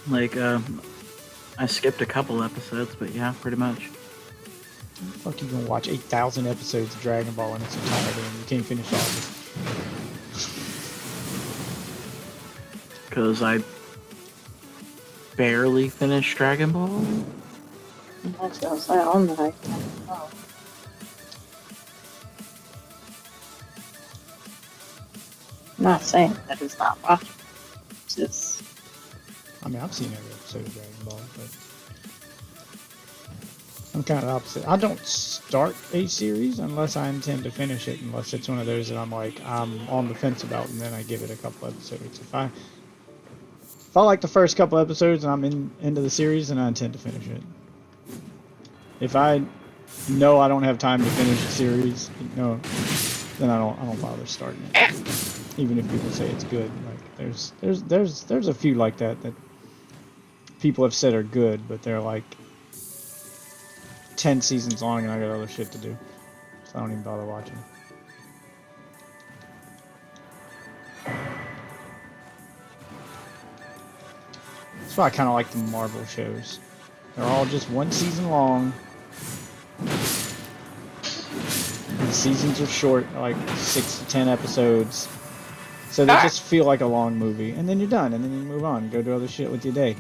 Like, I skipped a couple episodes, but yeah, pretty much. How the fuck you gonna watch 8,000 episodes of Dragon Ball in its entirety and you can't finish all of it? Because I barely finished Dragon Ball. That's what I was saying. I'm like, oh. I'm not saying that it's not watchable. It's just, I mean, I've seen every episode of Dragon Ball, but I'm kind of opposite. I don't start a series unless I intend to finish it, unless it's one of those that I'm on the fence about, and then I give it a couple episodes. If I like the first couple episodes and I'm into the series, then I intend to finish it. If I know I don't have time to finish the series, then I don't bother starting it. Even if people say it's good, like there's a few like that people have said are good, but they're like 10 seasons long and I got other shit to do, so I don't even bother watching. That's why I kind of like the Marvel shows. They're all just one season long. The seasons are short, like 6 to 10 episodes. So they just feel like a long movie, and then you're done, and then you move on, go do other shit with your day.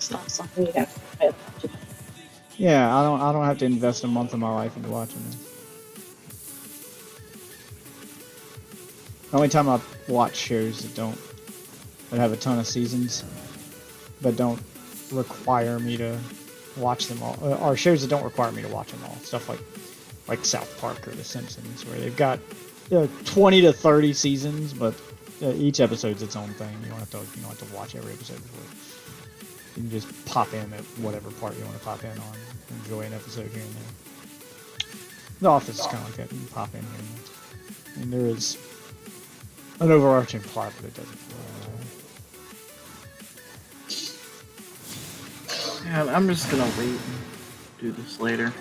it's not something you have to pay attention to. Yeah, I don't have to invest a month of my life into watching this. The only time I watch shows that have a ton of seasons, but don't require me to watch them all, or shows that don't require me to watch them all. Stuff like South Park or The Simpsons, where they've got 20 to 30 seasons, but each episode's its own thing. You don't have to watch every episode before. You can just pop in at whatever part you want to pop in on. Enjoy an episode here and there. The Office is kind of like that. You can pop in here and there. I mean, there is an overarching plot, but it doesn't feel Yeah, I'm just gonna wait and do this later.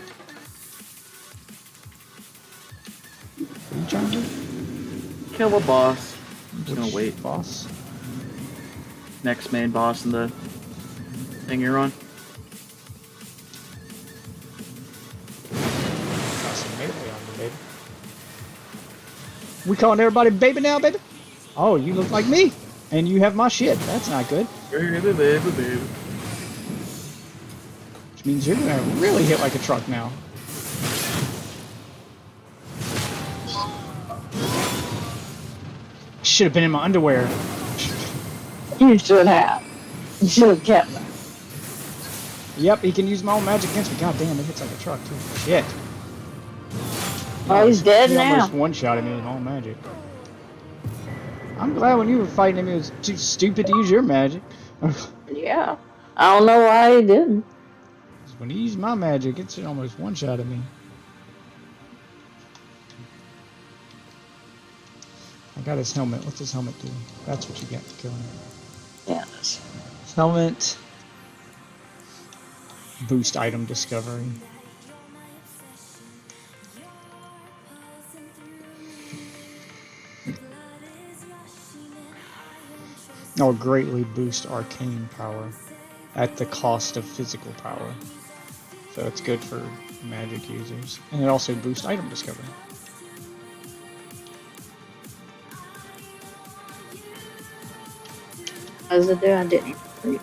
What are you trying to do? Kill a boss. I'm just gonna Which wait. boss? Next main boss in the thing you're on. Got some melee on me, baby. We calling everybody baby now, baby? Oh, you look like me. And you have my shit. That's not good. Which means you're gonna really hit like a truck now. Should have been in my underwear. You should have. You should have kept them. Yep, he can use my own magic against me. God damn, it hits like a truck too. Shit. Oh, he's dead he now. almost one-shotted me with my own magic. I'm glad when you were fighting him, it was too stupid to use your magic. Yeah. I don't know why he didn't. When he used my magic, it's almost one-shotted me. I got his helmet. What's his helmet do? That's what you get for killing him. Yeah. His helmet. Boost item discovery. Oh, greatly boost arcane power at the cost of physical power. So it's good for magic users. And it also boosts item discovery. What does it do? I didn't read.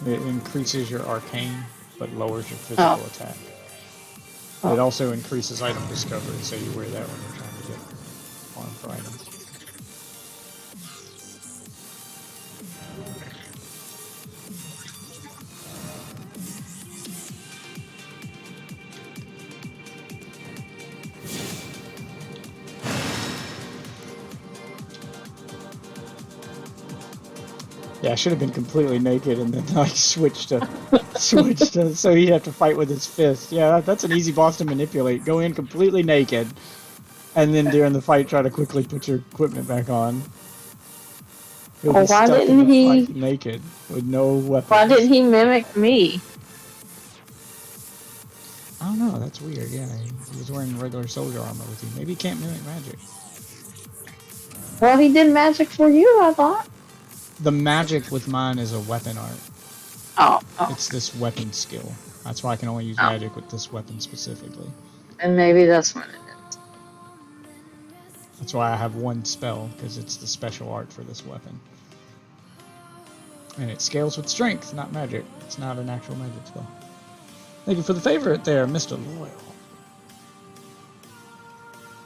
It increases your arcane, but lowers your physical attack. Oh. It also increases item discovery, so you wear that when you're trying to get farm for items. Yeah, I should have been completely naked and then like switched to so he'd have to fight with his fist. Yeah, that's an easy boss to manipulate. Go in completely naked, and then during the fight try to quickly put your equipment back on. He'll Well, be why stuck in didn't the he- fight naked with no weapons. Why didn't he mimic me? I don't know. That's weird. Yeah, he was wearing regular soldier armor with you. Maybe he can't mimic magic. Well, he did magic for you, I thought. The magic with mine is a weapon art. Oh. It's this weapon skill. That's why I can only use magic with this weapon specifically. And maybe that's what it is. That's why I have one spell, because it's the special art for this weapon. And it scales with strength, not magic. It's not an actual magic spell. Thank you for the favorite there, Mr. Loyal.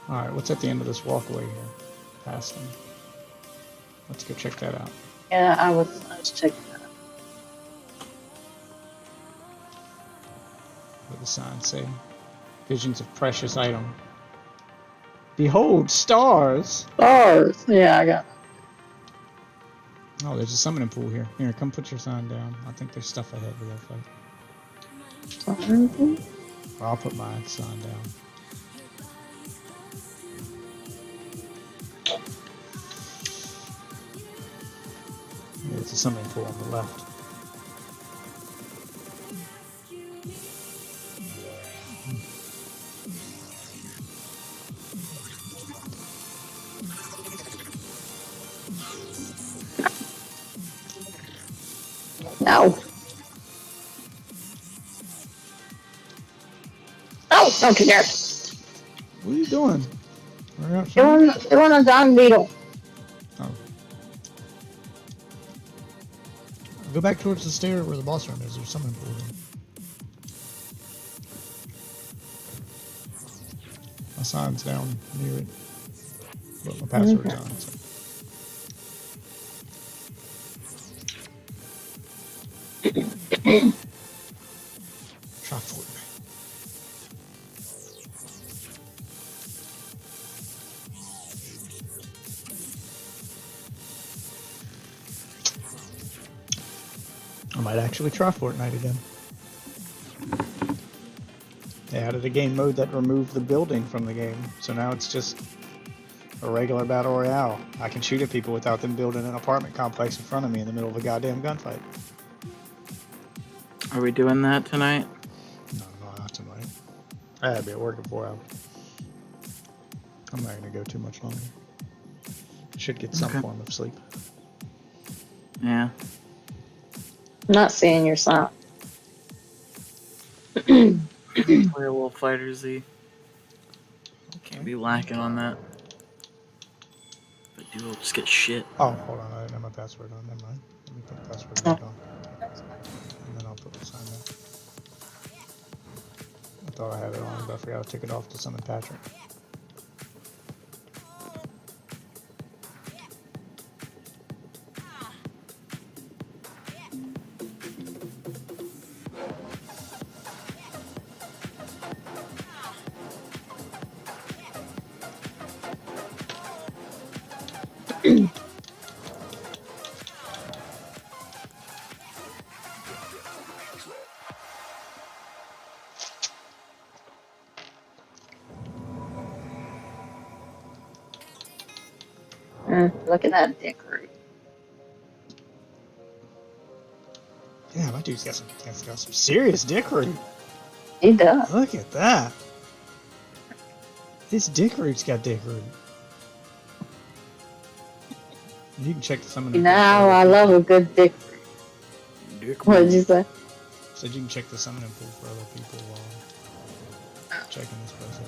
Alright, what's at the end of this walkway here? Past him. Let's go check that out. Yeah, I was checking that. What the signs say? Visions of precious item. Behold, stars! Stars. Yeah, I got Oh, there's a summoning pool here. Here, come put your sign down. I think there's stuff ahead we gotta fight. something. Or I'll put my sign down. There's a summoning pool on the left. No. Oh, don't you dare. What are you doing? Hurry up, son. Doing a dung beetle. Oh. Go back towards the stair where the boss room is. There's summoning pool there. My sign's down near it. But my password's on. So. Try Fortnite. I might actually try Fortnite again. They added a game mode that removed the building from the game, so now it's just a regular battle royale. I can shoot at people without them building an apartment complex in front of me in the middle of a goddamn gunfight. Are we doing that tonight? No, not tonight. I had to be at work in 4 hours. I'm not going to go too much longer. I should get some form of sleep. Yeah. I'm not seeing your sign. Play a little Fighter Z. Can't be lacking on that. But dude, will just get shit. Oh, hold on. I'm password on. Never mind. Let me put the password Oh. back on. And then I'll put the sign in. I thought I had it on, but I forgot I took it off to summon Patrick. Look at that dick root. Yeah, my dude's got some serious dick root. He does. Look at that. His dick root's got dick root. You can check the summon. Now I love a good dick root. Dick What did you say? Said you can check the summoning pool for other people while checking this place out.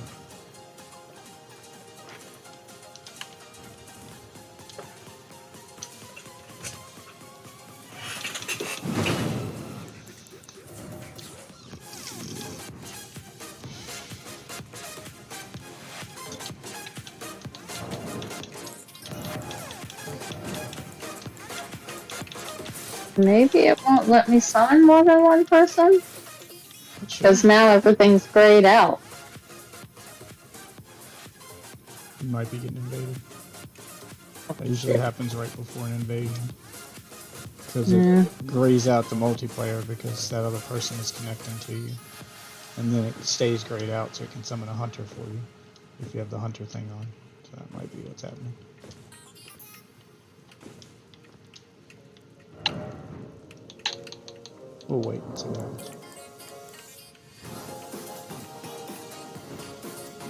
Maybe it won't let me summon more than one person? Because now everything's grayed out. You might be getting invaded. That usually happens right before an invasion. Because it grays out the multiplayer because that other person is connecting to you. And then it stays grayed out so it can summon a hunter for you. If you have the hunter thing on. So that might be what's happening. We'll wait and see what happens.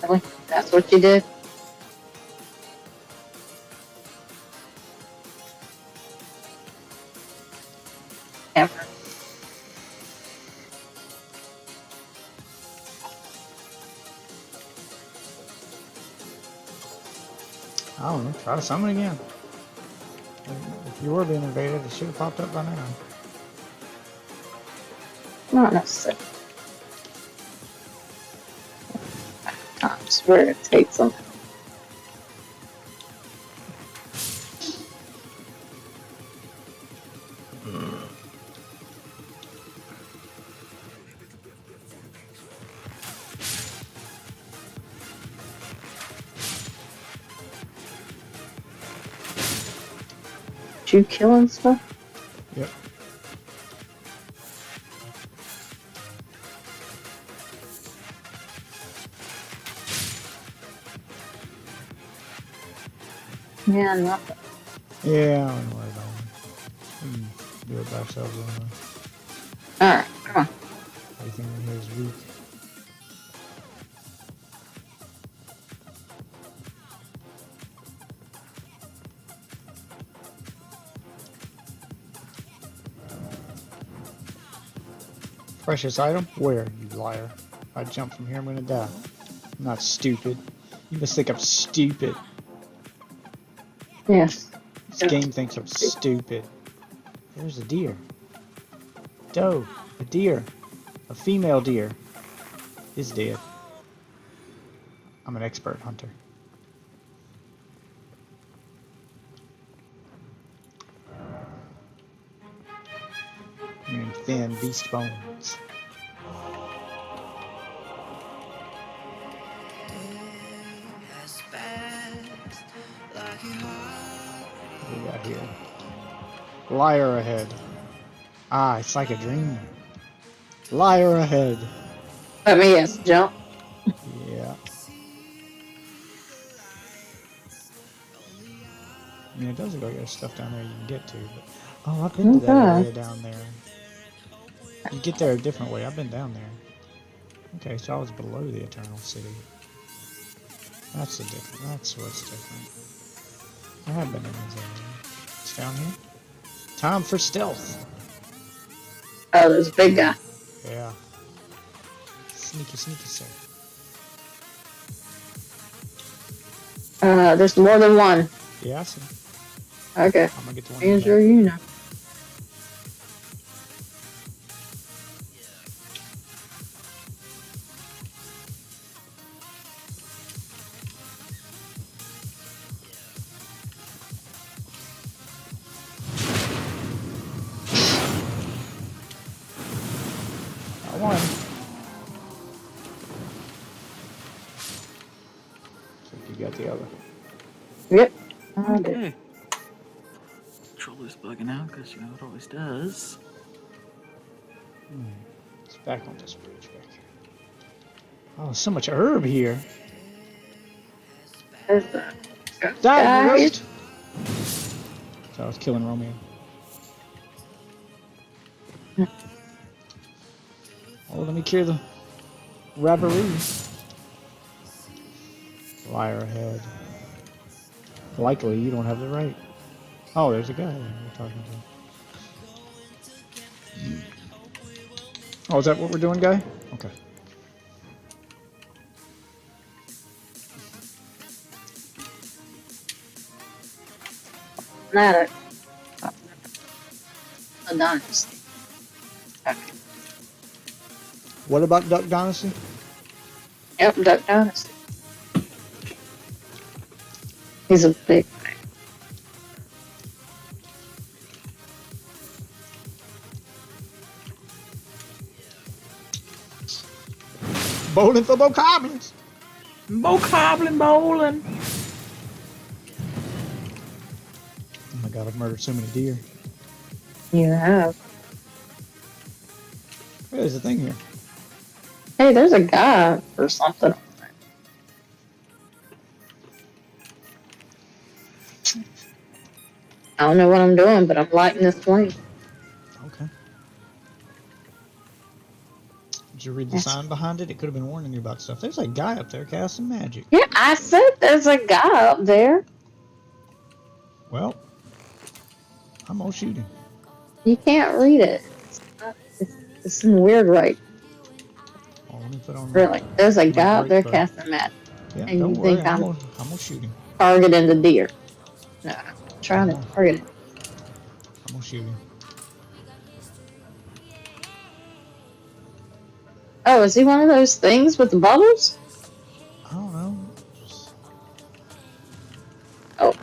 Really? That's what you did? Ever. I don't know. Try to summon again. If you were being invaded, it should have popped up by now. Not necessarily. Times where it takes them. You killing stuff? Yep. Yeah, nothing. Yeah, I don't worry about it. We can do it by ourselves anyway. Alright, come on. Everything in here is weak. Precious item? Where, you liar? If I jump from here, I'm gonna die. I'm not stupid. You must think I'm stupid. Yes. This game thinks I'm stupid. There's a deer. Doe. A deer. A female deer. Is dead. I'm an expert hunter. Thin beast bones. What do we got here? Liar ahead. Ah, it's like a dream. Liar ahead. Let me guess, jump. Yeah. I mean, it does look like there's stuff down there you can get to, but... Oh, I've been to that area down there. You get there a different way. I've been down there. Okay, so I was below the Eternal City. That's that's what's different. I have been in this area. It's down here. Time for stealth. Oh, there's a big guy. Yeah. Sneaky, sneaky, sir. There's more than one. Yeah, I see. Okay. I'm gonna get the one in the Andrew, back. you know. I won. So you got the other. Yep. I did. Okay. Controller's bugging out because you know it always does. It's back on this bridge back here. Oh, so much herb here. There's the ghost Die, guy. ghost! So I was killing Romeo. Oh, let me cure the reverie. Liar ahead. Likely you don't have the right. Oh, there's a guy we're talking to. Oh, is that what we're doing, guy? Okay. Not a dynasty. Okay. What about Duck Dynasty? Yep, Duck Dynasty. He's a big fan. Bowling for Bokoblins! Bokoblin bowling. Oh my god, I've murdered so many deer. You have. Hey, there's a thing here. Hey, there's a guy or something. I don't know what I'm doing, but I'm lighting this flame. Okay. Did you read the Yes. sign behind it? It could have been warning you about stuff. There's a guy up there casting magic. Yeah, I said there's a guy up there. Well, I'm gonna shoot him. You can't read it. It's in weird right. Oh, let me put on Really. There's a my guy up there great bow. casting magic. Yeah, And don't you worry. think I'm I'm gonna shoot him. targeting the deer. No, I'm trying to target it. I'm gonna shoot him. Oh, is he one of those things with the bubbles? I don't know. Oh.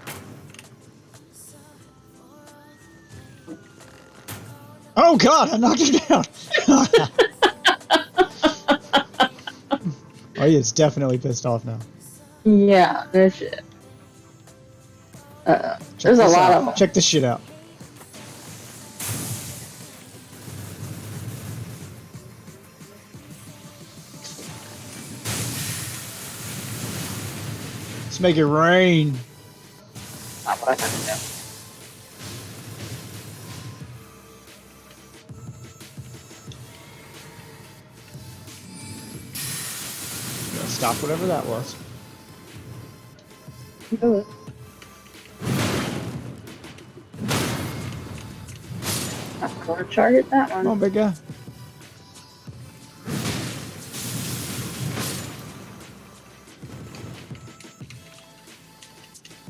Oh god, I knocked him down. Oh, he is definitely pissed off now. Yeah, no shit. Check There's a this lot out. of them. Check this shit out. Let's make it rain. Not what I gotta do. Yeah, stop whatever that was. Do it. I'm gonna target that Come one. on, big guy.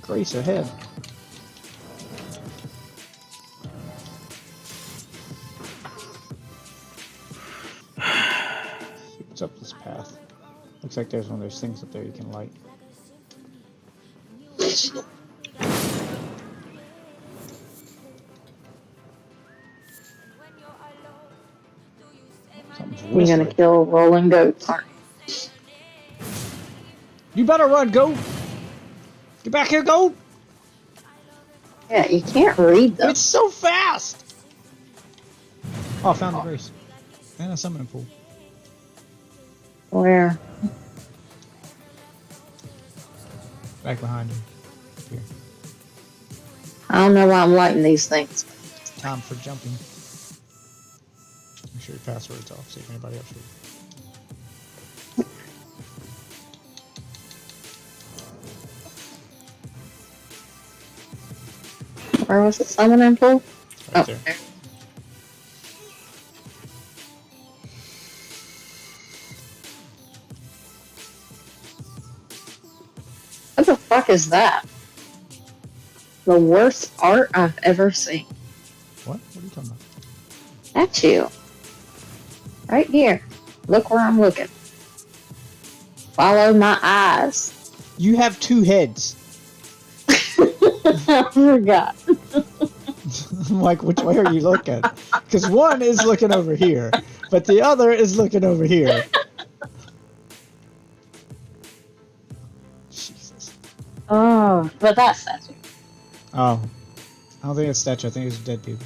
Grace ahead. See what's up this path. Looks like there's one of those things up there you can light. Something's You're whistling. gonna kill rolling goats, aren't you? You better run, go! Get back here, go! Yeah, you can't read them. It's so fast! Oh, I found the Grace. And a summoning pool. Where? Back behind him. Up here. I don't know why I'm lighting these things. Time for jumping. Make sure your password's off, see if anybody else reads. Where was the summoning pool? Right Oh, there. there. What the fuck is that? The worst art I've ever seen. What? What are you talking about? That's you. Right here. Look where I'm looking. Follow my eyes. You have two heads. I forgot. I'm like, which way are you looking? Because one is looking over here, but the other is looking over here. Jesus. Oh, but that's statue. Oh. I don't think it's statue. I think it's dead people.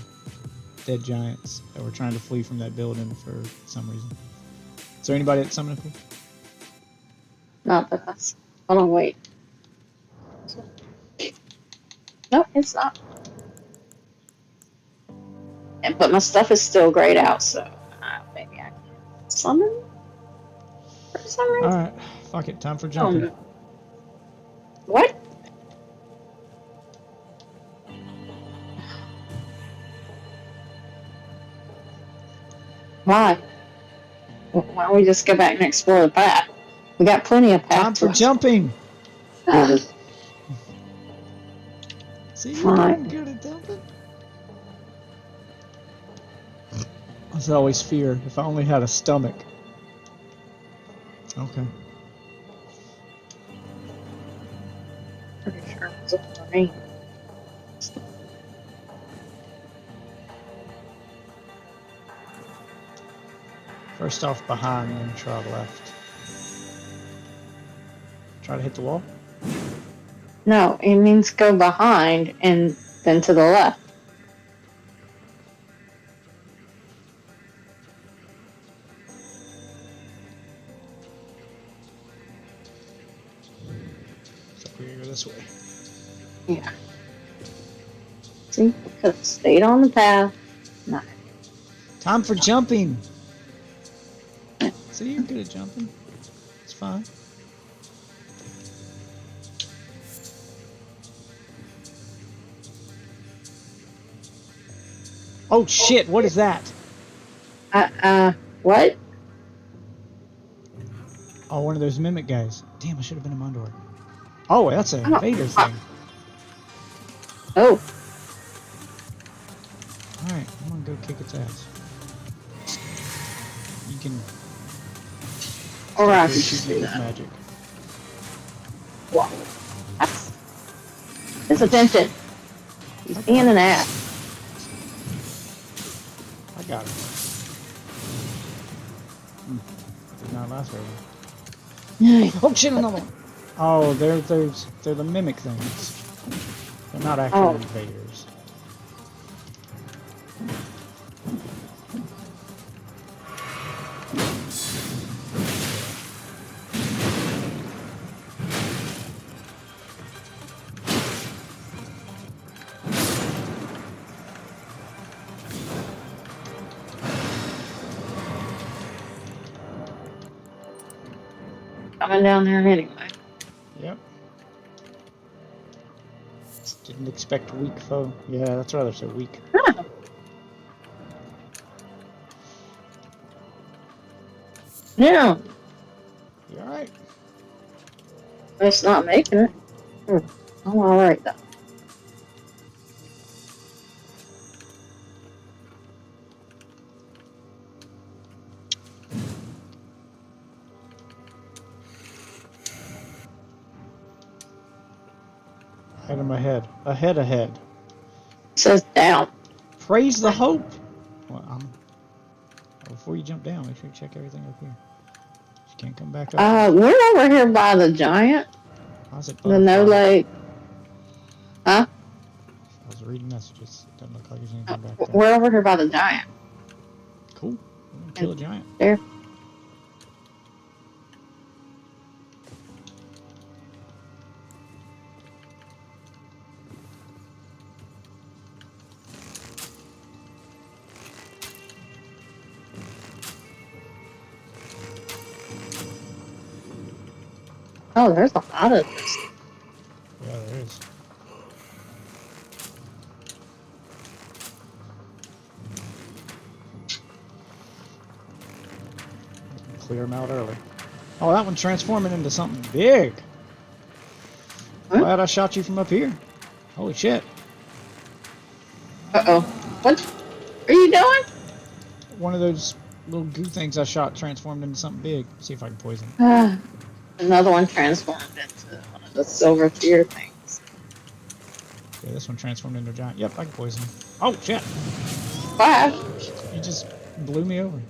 Dead giants that were trying to flee from that building for some reason. Is there anybody at Summon up here? Not that that's. Hold on, wait. No, it's not. But my stuff is still grayed out, so maybe I can summon for some reason. Alright. Fuck it. Time for jumping. What? Why? Why don't we just go back and explore the path? We got plenty of paths. Time for jumping! See, you're Fine. getting good at jumping. I always fear if I only had a stomach. Okay. Pretty sure it's up for me. First off behind, then try left. Try to hit the wall. No, it means go behind and then to the left. So we're gonna go this way. Yeah. See, could have stayed on the path. No. Time for jumping! See, you're good at jumping. It's fine. Oh shit, what is that? What? Oh, one of those mimic guys. Damn, I should have been in Mondor. Oh, that's a Oh. invader thing. Oh, Alright, I'm gonna go kick its ass. You can alright. shoot you with magic. Wow. That's his attention. He's being an ass. I got it. Did not last very long. Oh shit, another one! Oh, they're the mimic things. They're not actual invaders. Coming down there anyway. Yep. Didn't expect weak foe. Yeah, that's rather so weak. Huh. Yeah, You alright? it's not making it. I'm alright though. Head in my head. Ahead, ahead. It says down. Praise the hope! Well, before you jump down, make sure you check everything up here. You can't come back up. We're over here by the giant. How's it The no leg. Huh? I was reading messages. It doesn't look like there's anything back there. We're over here by the giant. Cool. We're gonna kill a giant. There. Oh, there's a lot of this. Yeah, there is. Clear them out early. Oh, that one's transforming into something big. Huh? Glad I shot you from up here. Holy shit. Uh-oh. What are you doing? One of those little goo things I shot transformed into something big. See if I can poison it. Another one transformed into one of the silver tear things. Yeah, this one transformed into a giant. Yep, I can poison him. Oh, shit. Wow. He just blew me over.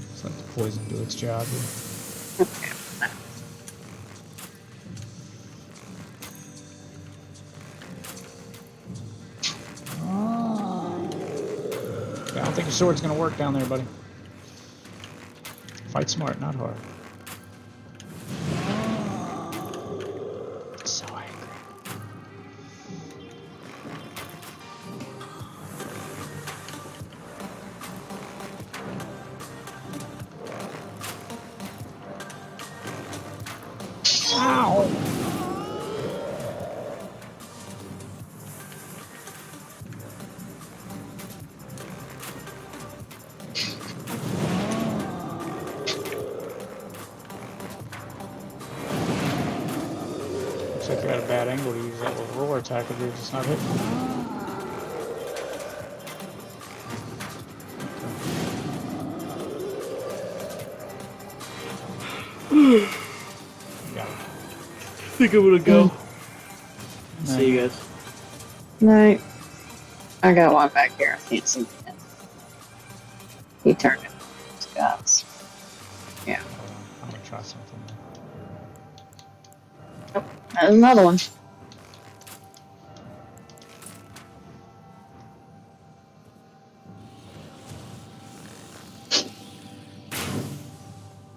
Let's let the poison do its job here. Okay. Yeah, I don't think your sword's gonna work down there, buddy. Fight smart, not hard. So angry. Ow! Looks like you're at a bad angle to use that little roar attack if you're just not hitting. Got it. I think I'm gonna go. See you guys. Night. I got one back here. I can't see him. He turned it into guys. Yeah. I'm gonna try something. There's another one.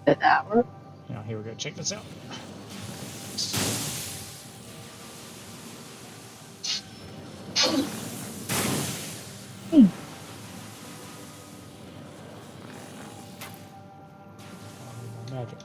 Did that work? Yeah, here we go. Check this out. Magic.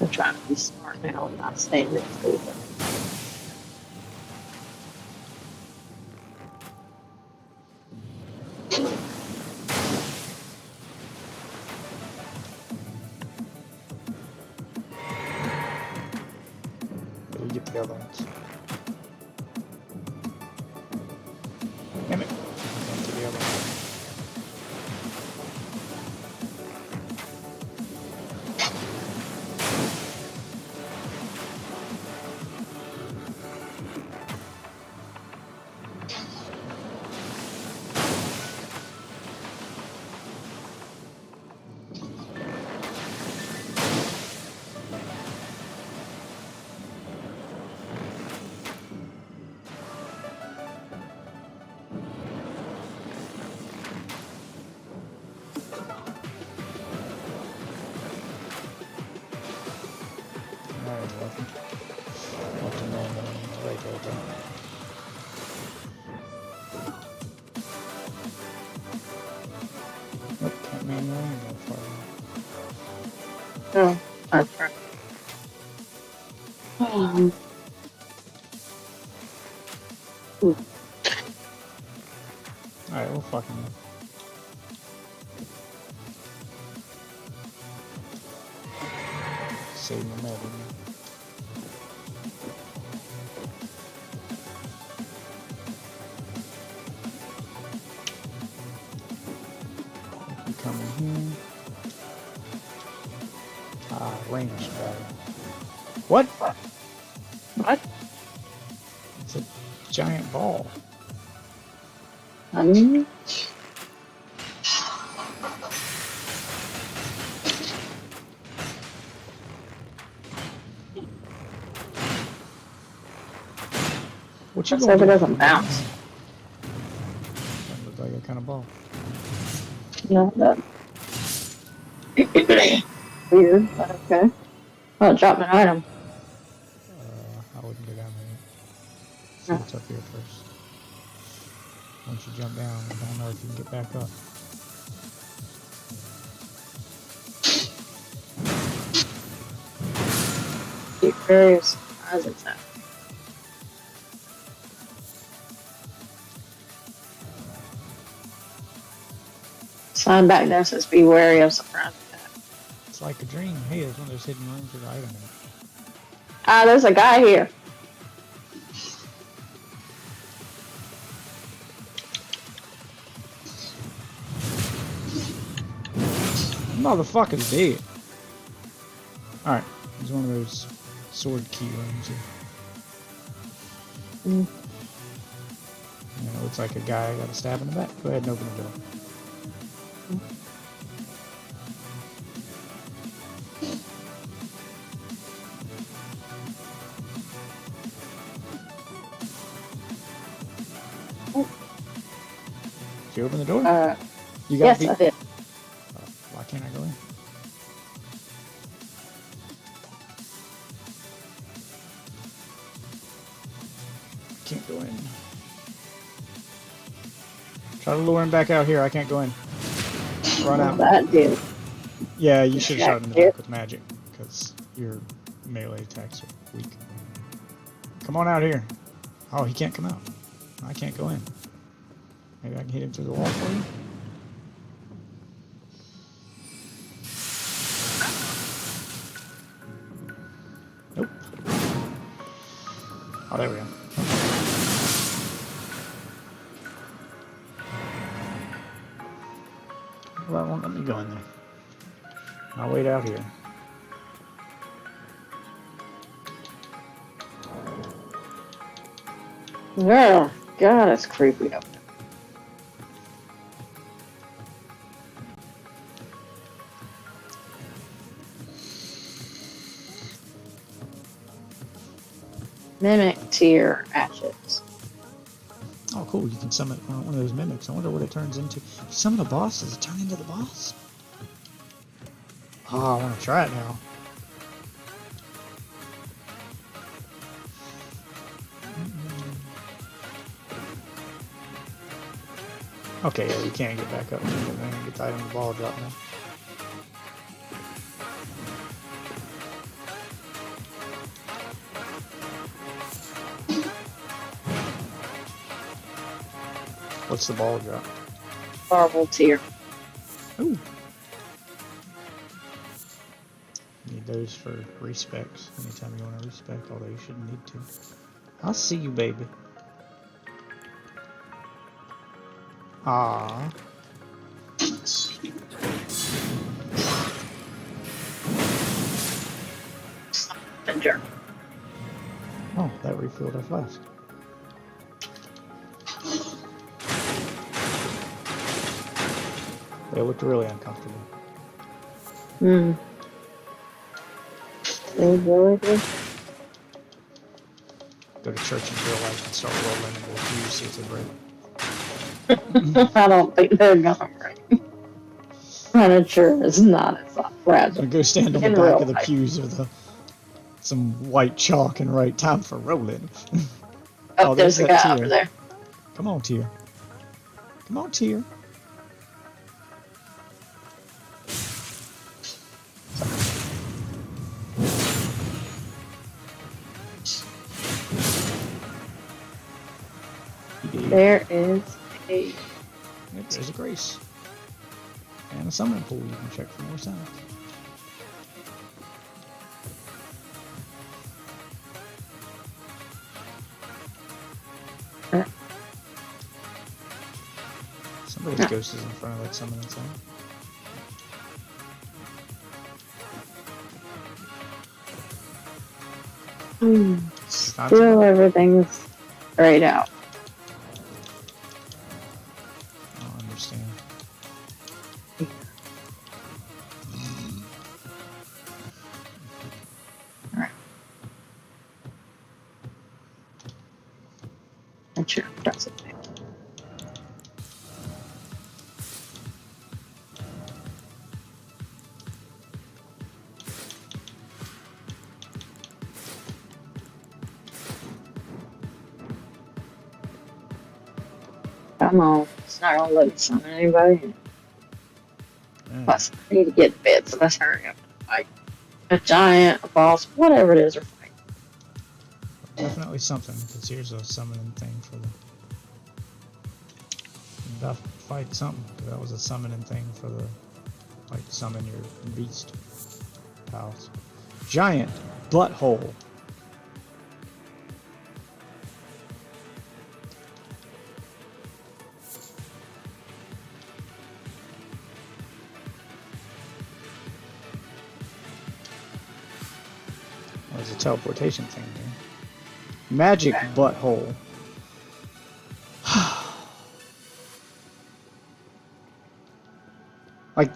I'm trying to be smart now and not stay next to it. Where do you get the other ones? Damn it. Going to the other one. Alright, welcome. Welcome to right there, bro. Nope, can't manually go far enough. Oh, that's right. Alright, we'll fucking. Save my med. You come in here. Ah, range battle. What? What? It's a giant ball. What you Let's gonna hope it do? doesn't bounce. Doesn't look like that kind of ball. No, that. Weird, but okay. Oh, it dropped an item. I wouldn't go down there. See No. what's up here first. Once you jump down, I don't know if you can get back up. very surprising sound. Sign back there says be wary of surprise attack. It's like a dream. Hey, there's one of those hidden rooms with an item in it. Ah, there's a guy here. Motherfucker's dead. Alright, there's one of those sword key rooms here. Mm. Yeah, it looks like a guy got a stab in the back. Go ahead and open the door. Did you open the door? You got Yes, I did. Why can't I go in? Can't go in. Try to lure him back out here. I can't go in. Run out. That did. Yeah, you should have shot him in the back with magic, because your melee attacks are weak. Come on out here. Oh, he can't come out. I can't go in. Maybe I can hit him through the wall for you? Nope. Oh, there we go. Well, that won't let me go in there. I'll wait out here. Oh, God, it's creepy up there. Mimic tier ashes. Oh, cool. You can summon one of those mimics. I wonder what it turns into. You summon a boss. Does it turn into the boss? Oh, I want to try it now. Okay, yeah, you can't get back up. I'm gonna get the item the ball drop now. What's the ball drop? Marvel tier. Ooh. Need those for respecs. Anytime you want to respec, although you shouldn't need to. I'll see you, baby. Ah. Avenger. Oh, that refilled our flask. They looked really uncomfortable. Hmm. They really do. Go to church in real life and start rolling and we'll see if they break. I don't think they're gonna break. Furniture is not as fragile. So go stand on the In back real of the life. pews with some white chalk and write time for rolling. Oh, there's a that guy tier. over there. Come on, Tier. Come on, Tier. There is a. Yep, there's a grace. And a summoning pool you can check for more sounds. Somebody's ghost is in front of that summoning sign. Still everything's grayed out. I don't understand. Alright. That's your present. Come on, it's not gonna let me summon anybody. Yeah. Plus, I need to get to bed, so let's hurry up and fight. A giant, a boss, whatever it is, we're fighting. Definitely something, because here's a summoning thing for the... Enough fight something, 'cause that was a summoning thing for the... Like, summon your beast pals. Giant butthole. There's a teleportation thing there. Magic butthole.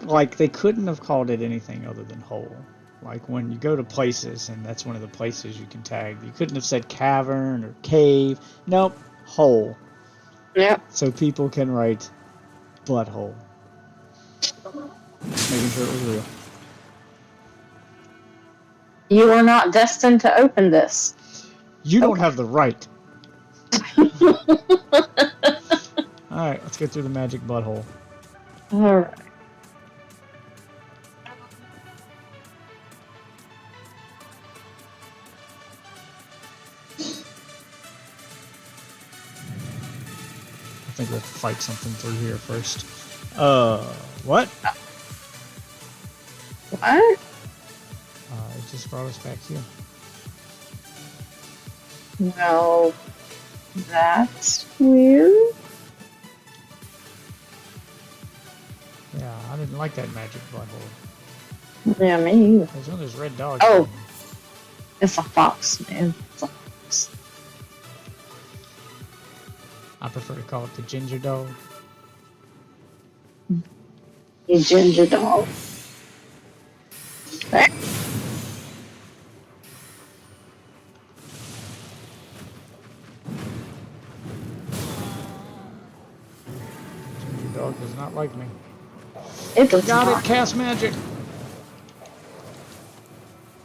like they couldn't have called it anything other than hole. Like when you go to places and that's one of the places you can tag, you couldn't have said cavern or cave. Nope, hole. Yep. So people can write butthole. Making sure it was real. You are not destined to open this. You don't have the right. Alright, let's get through the magic butthole. Alright. I think we have to fight something through here first. What? What? It just brought us back here. Well, that's weird. Yeah, I didn't like that magic butthole. Yeah, me either. There's one of those red dogs. Oh. It's a fox, man. It's a fox. I prefer to call it the ginger dog. You ginger dog. Ginger dog does not like me. It does Got not. it, cast magic.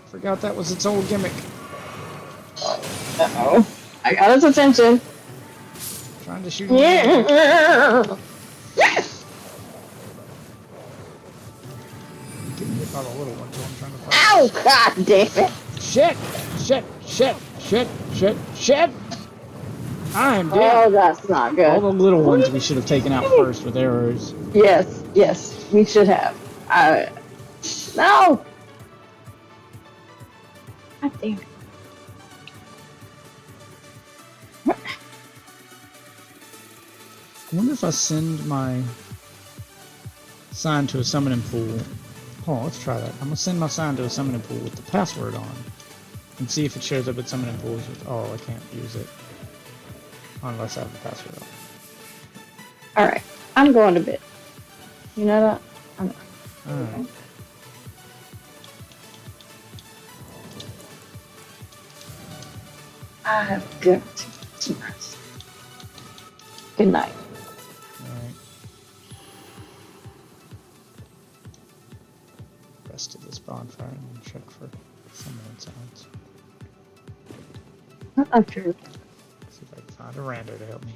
Forgot that was its old gimmick. Uh-oh. I got its attention. Trying to shoot him. Yeah. Getting hit by the little one, so I'm trying to fight. Ow! God damn it! Shit! Shit! Shit! Shit! Shit! Shit! I'm Oh, dead. that's not All good. the little ones we should have taken out first with arrows. Yes, yes, we should have. No! God damn it. I wonder if I send my sign to a summoning pool. Hold on, let's try that. I'm gonna send my sign to a summoning pool with the password on, and see if it shows up at summoning pools with. Oh, I can't use it unless I have the password on. Alright, I'm going to bed. You know that? All right. I have got to rest. Good night. Alright. Rest of this bonfire and check for summoning sounds. I'm true. See if I can find a rando to help me.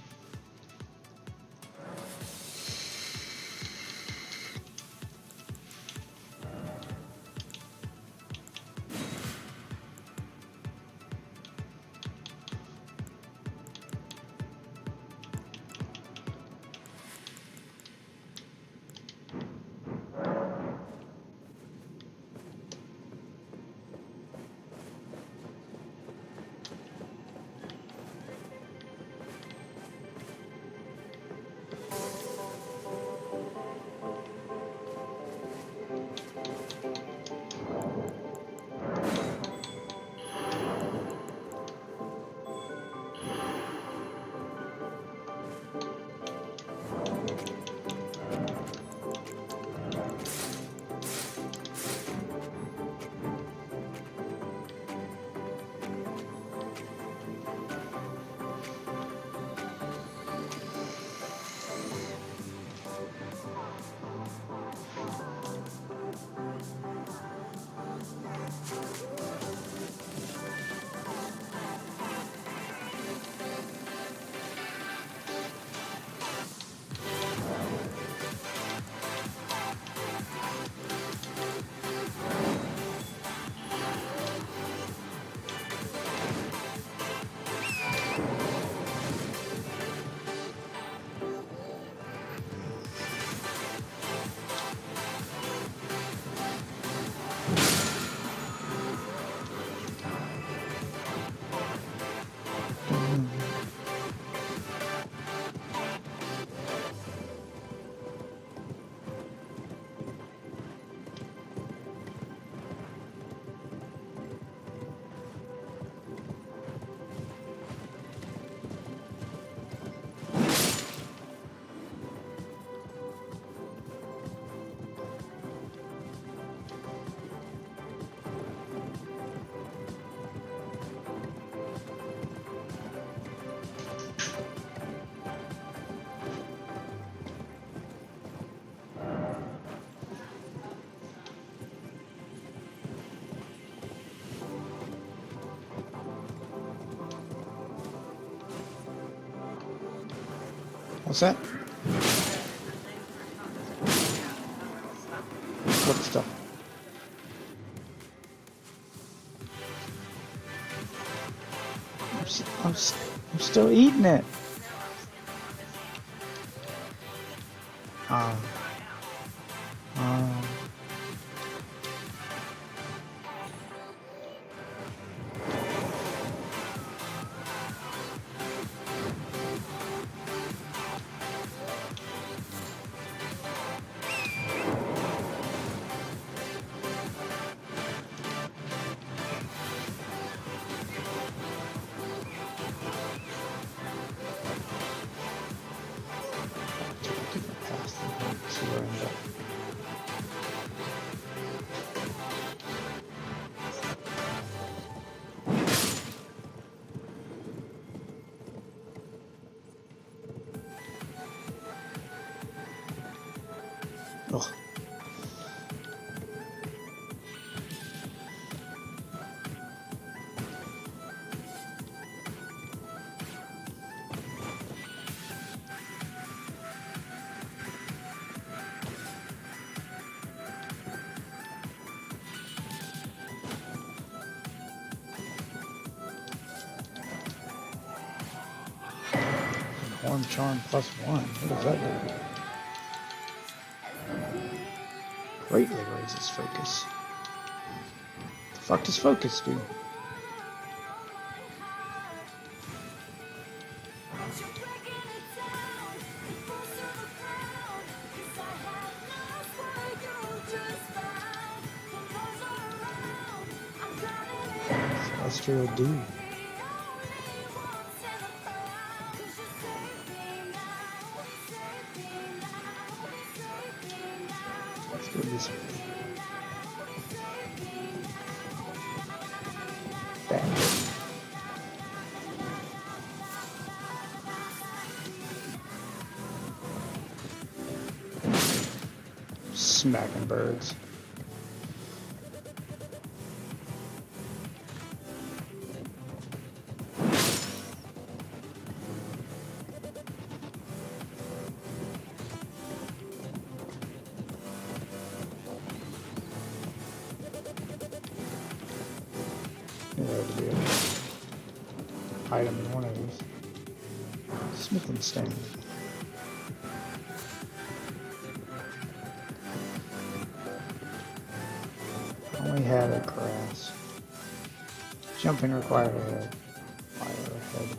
What's that? What stuff? I'm still eating it. Um. Different paths and see where I end up. Ugh. Horn charm +1. What does that do? Greatly raises focus. The fuck does focus do? Celestial do. Let's go this way. Bang. Smacking birds. There to be an item in one of these. Smith and Stanley. Only had a grass. Jumping required ahead. Fire ahead.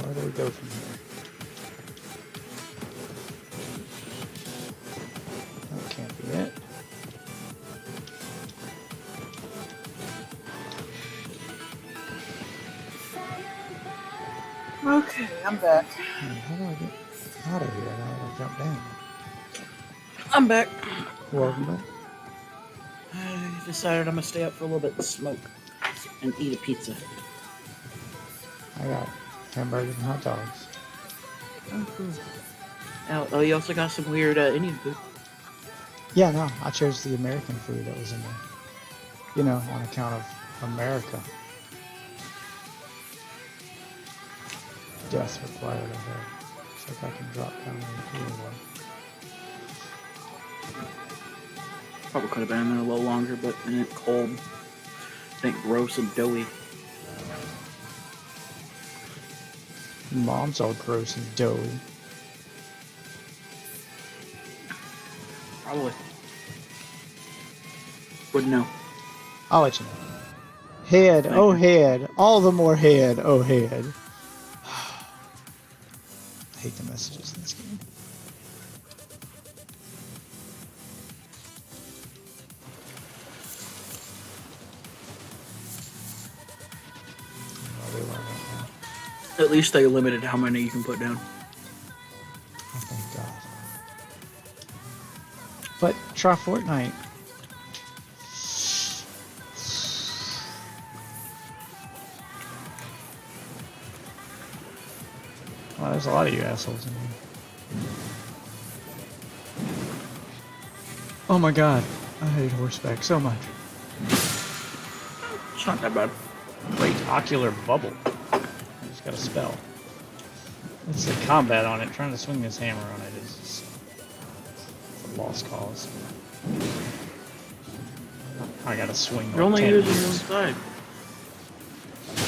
Where do we go from here? That can't be it. Okay, I'm back. How do I get out of here? Now I gotta jump down. I'm back. Welcome back. I decided I'm gonna stay up for a little bit and smoke and eat a pizza. I got hamburgers and hot dogs. Oh, cool. Oh, you also got some weird Indian food. Yeah, no, I chose the American food that was in there. You know, on account of America. Death required ahead. Looks like I can drop down right here. Probably could have been in there a little longer, but it ain't cold. It ain't gross and doughy. Mom's all gross and doughy. Probably. Wouldn't know. I'll let you know. Head, Thank oh you. head. All the more head, oh head. I hate the messages in this game. At least they limited how many you can put down. Oh, thank God. But try Fortnite. Well, there's a lot of you assholes in here. Oh my God, I hate horseback so much. It's not that bad. Great ocular bubble. I just got a spell. It's the combat on it. Trying to swing this hammer on it is just a lost cause. I gotta swing. You're like only 10 using moves. one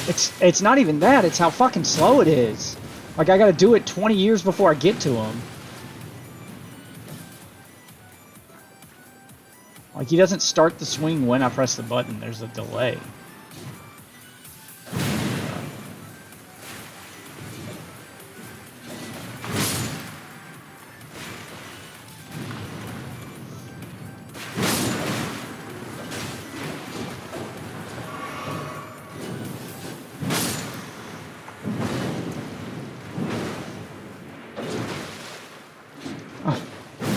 side. It's not even that. It's how fucking slow it is. Like I gotta do it 20 years before I get to him. Like he doesn't start the swing when I press the button. There's a delay.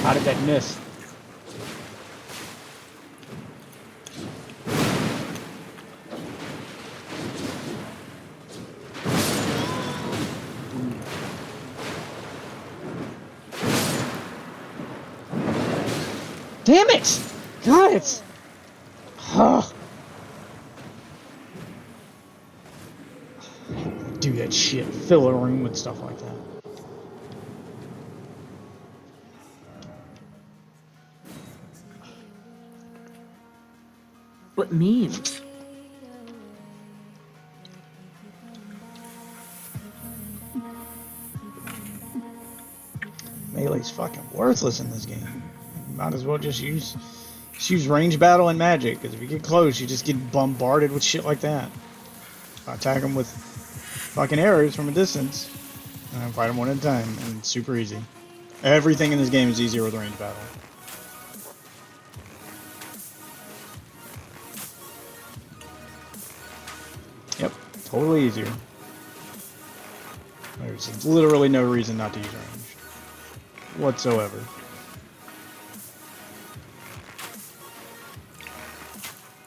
How did that miss? Damn it! God, it's... Do that shit. Fill a room with stuff like that. What memes? Melee's fucking worthless in this game. You might as well just use range battle and magic, because if you get close, you just get bombarded with shit like that. I attack them with fucking arrows from a distance, and I fight them one at a time, and it's super easy. Everything in this game is easier with range battle. Yep, totally easier. There's literally no reason not to use range. Whatsoever.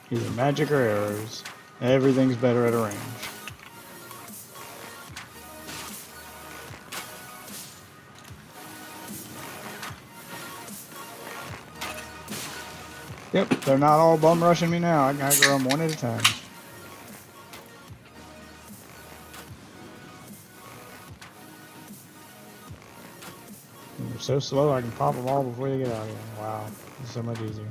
Either magic or arrows. Everything's better at a range. Yep, they're not all bum rushing me now. I gotta grow them one at a time. And they're so slow I can pop them all before they get out of here. Wow, it's so much easier.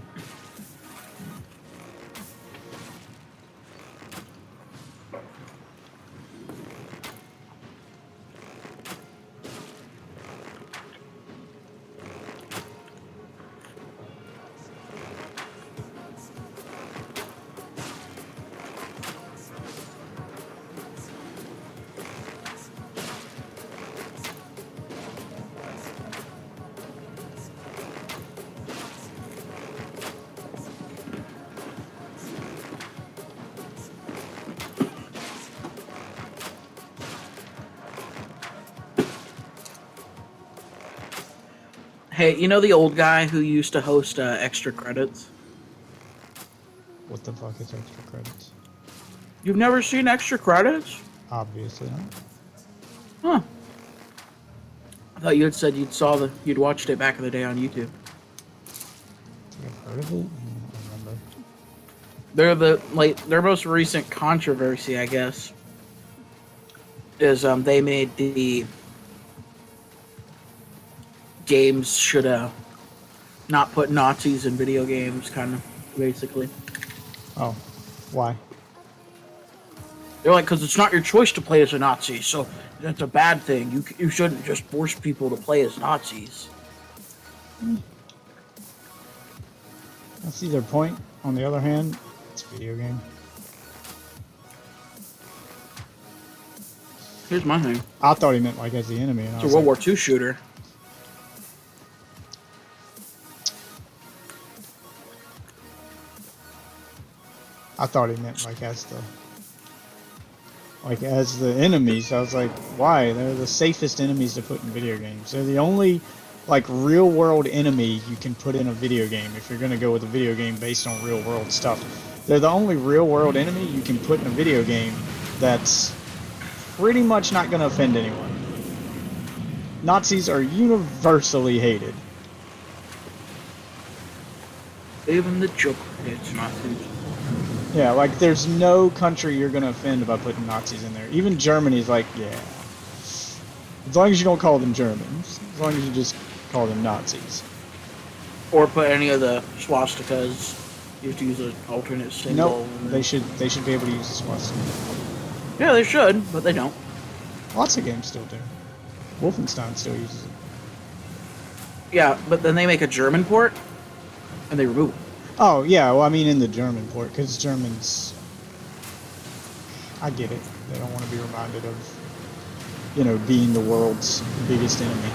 Hey, you know the old guy who used to host Extra Credits? What the fuck is extra credits? You've never seen Extra Credits? Obviously not. Huh. I thought you had said you'd watched it back in the day on YouTube. I think I've heard of it. I don't remember. Their most recent controversy, I guess, is they made the games should not put Nazis in video games, kind of, basically. Oh, why? They're like, because it's not your choice to play as a Nazi, so that's a bad thing. You shouldn't just force people to play as Nazis. I see their point. On the other hand, it's a video game. Here's my thing. I thought he meant like as the enemy. And It's a World War II shooter. I thought he meant like as the like as the enemies. I was like, why? They're the safest enemies to put in video games. They're the only like real world enemy you can put in a video game if you're gonna go with a video game based on real world stuff. They're the only real world enemy you can put in a video game that's pretty much not gonna offend anyone. Nazis are universally hated. Even the Joker hates Nazis. Yeah, like there's no country you're gonna offend by putting Nazis in there. Even Germany's like, yeah. As long as you don't call them Germans. As long as you just call them Nazis. Or put any of the swastikas. You have to use an alternate symbol. Nope. They should be able to use the swastika. Yeah, they should, but they don't. Lots of games still do. Wolfenstein still uses it. Yeah, but then they make a German port, and they remove it. Oh, yeah, well, I mean in the German port, because Germans... I get it. They don't want to be reminded of, you know, being the world's biggest enemy.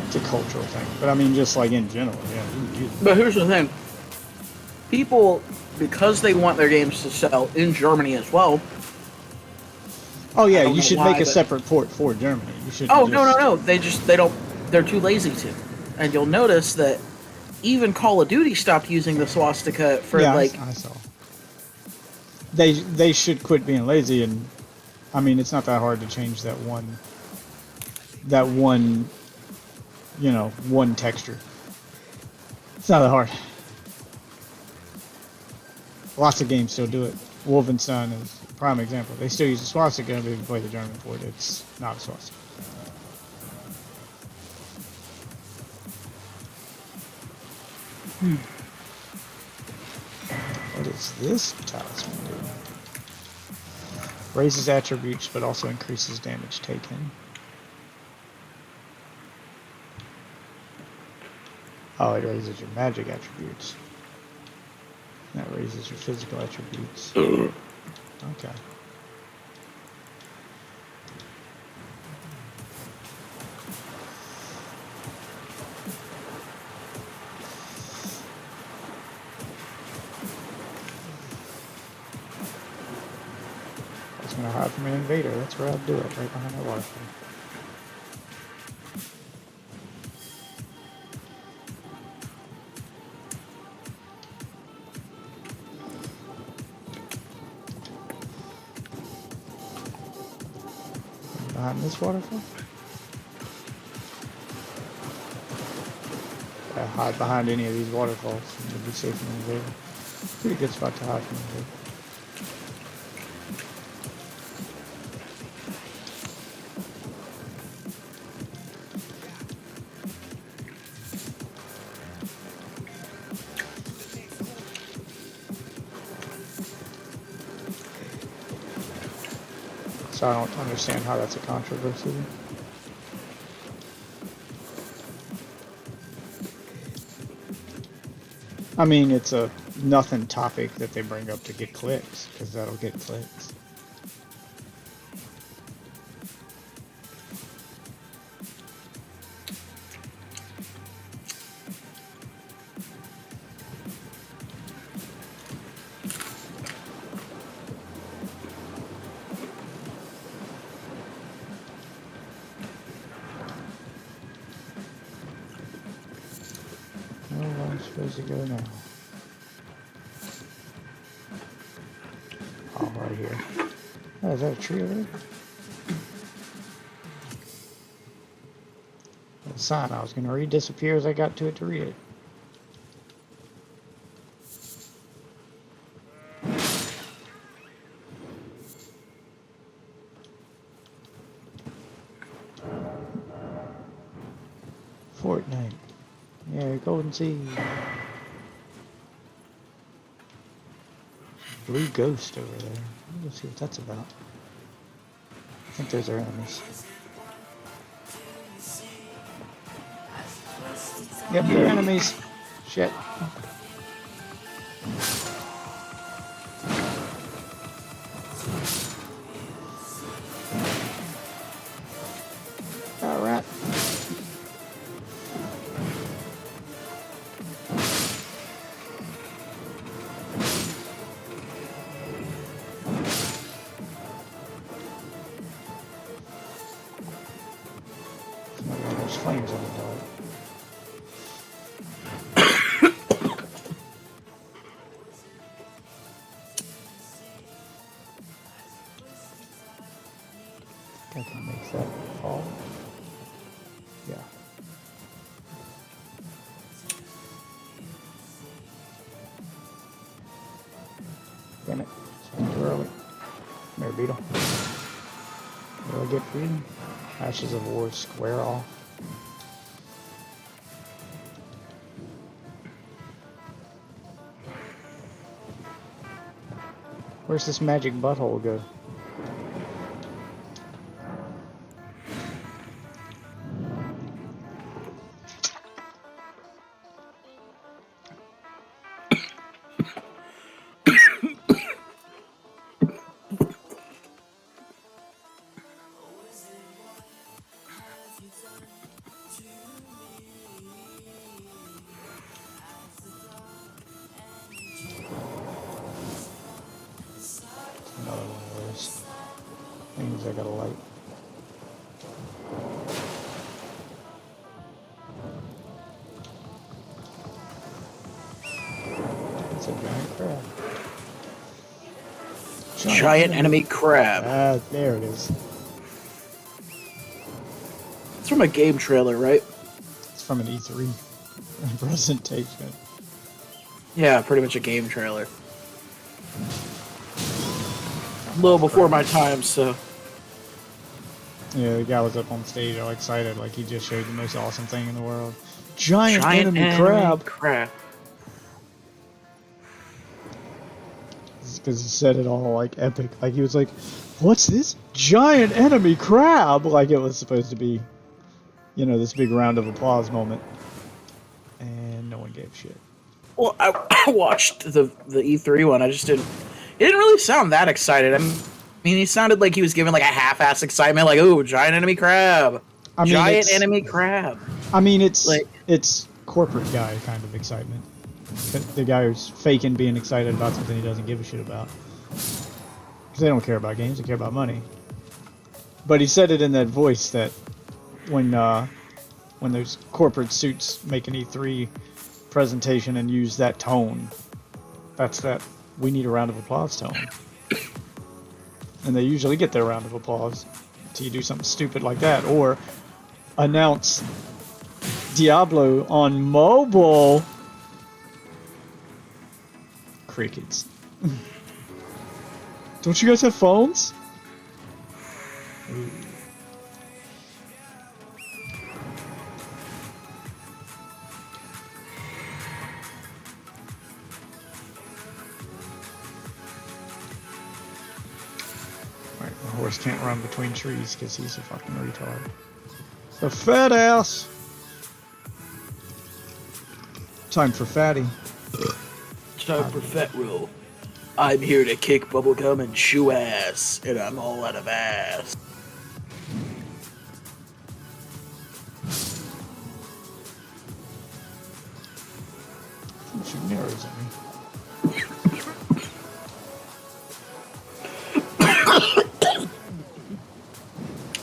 It's a cultural thing. But I mean, just like in general, yeah. But here's the thing. People, because they want their games to sell in Germany as well. Oh yeah, don't you know should why, make a but- separate port for Germany. You should. Oh, no. They don't, they're too lazy to. And you'll notice that even Call of Duty stopped using the swastika for Yeah, like... I saw. They should quit being lazy, and I mean it's not that hard to change that one, you know, one texture. It's not that hard. Lots of games still do it. Wolfenstein is a prime example. They still use the swastika, but if you play the German port, it's not a swastika. What is this talisman do? Raises attributes, but also increases damage taken. Oh, it raises your magic attributes. That raises your physical attributes. Okay. I was gonna hide from an invader. That's where I'd do it, right behind that waterfall. Behind this waterfall? Yeah, hide behind any of these waterfalls and you'll be safe from an invader. Pretty good spot to hide from an invader. So I don't understand how that's a controversy. I mean, it's a nothing topic that they bring up to get clicks, because that'll get clicks. Where am I supposed to go now? Oh, right here. Oh, is that a tree over there? The sign I was going to read disappears. I got to it to read it. Fortnite. Yeah, Golden Sea. Blue Ghost over there. Let's see what that's about. I think those are enemies. Yep, they're enemies. Shit. flames in the dark. I can make that fall. Yeah. Damn it. It's too early. Come here, beetle. What do I get for you? Ashes of War, square off. Where's this magic butthole go? Another one of those things I gotta light. It's a giant crab. Giant enemy crab. Ah, there it is. It's from a game trailer, right? It's from an E3 presentation. Yeah, pretty much a game trailer. A little before my time, so. Yeah, the guy was up on stage all excited, like he just showed the most awesome thing in the world. Giant enemy crab! Because he said it all like epic. Like he was like, what's this? Giant enemy crab! Like it was supposed to be, you know, this big round of applause moment. And no one gave shit. Well, I watched the E3 one. I just didn't. He didn't really sound that excited. I mean, he sounded like he was giving like a half-ass excitement, like, "Ooh, giant enemy crab! I mean, Giant enemy crab!" I mean, it's like it's corporate guy kind of excitement. The guy who's faking being excited about something he doesn't give a shit about. Because they don't care about games; they care about money. But he said it in that voice that when those corporate suits make an E3 presentation and use that tone, that's that we need a round of applause tone. And they usually get their round of applause until you do something stupid like that, or announce Diablo on mobile. Crickets. Don't you guys have phones? Ooh. Right, the horse can't run between trees because he's a fucking retard. The fat ass! Time for fatty. time for Fat Roll. I'm here to kick bubblegum and chew ass, and I'm all out of ass. Shooting arrows at me.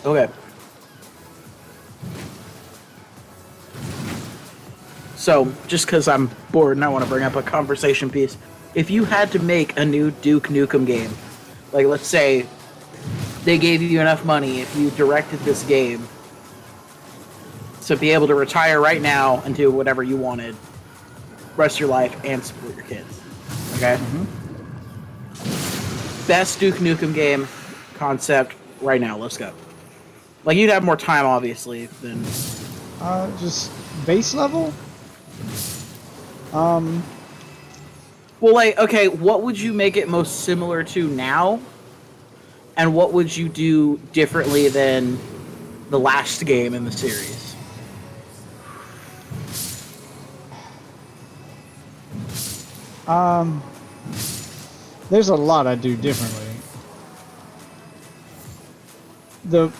Okay. So, just because I'm bored and I want to bring up a conversation piece, if you had to make a new Duke Nukem game, like let's say they gave you enough money if you directed this game to be able to retire right now and do whatever you wanted, rest of your life, and support your kids. Okay? Mm-hmm. Best Duke Nukem game concept right now. Let's go. Like, you'd have more time, obviously, than... Just base level? Well, like, okay, what would you make it most similar to now? And what would you do differently than the last game in the series? There's a lot I do differently. The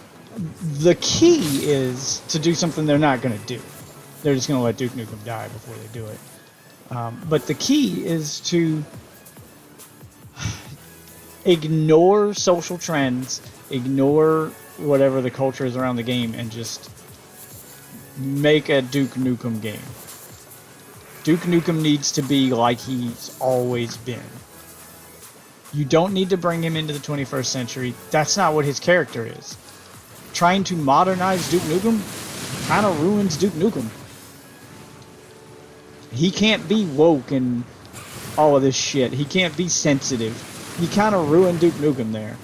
key is to do something they're not going to do. They're just going to let Duke Nukem die before they do it. But the key is to ignore social trends, ignore whatever the culture is around the game, and just make a Duke Nukem game. Duke Nukem needs to be like he's always been. You don't need to bring him into the 21st century. That's not what his character is. Trying to modernize Duke Nukem kind of ruins Duke Nukem. He can't be woke and all of this shit. He can't be sensitive. He kind of ruined Duke Nukem there.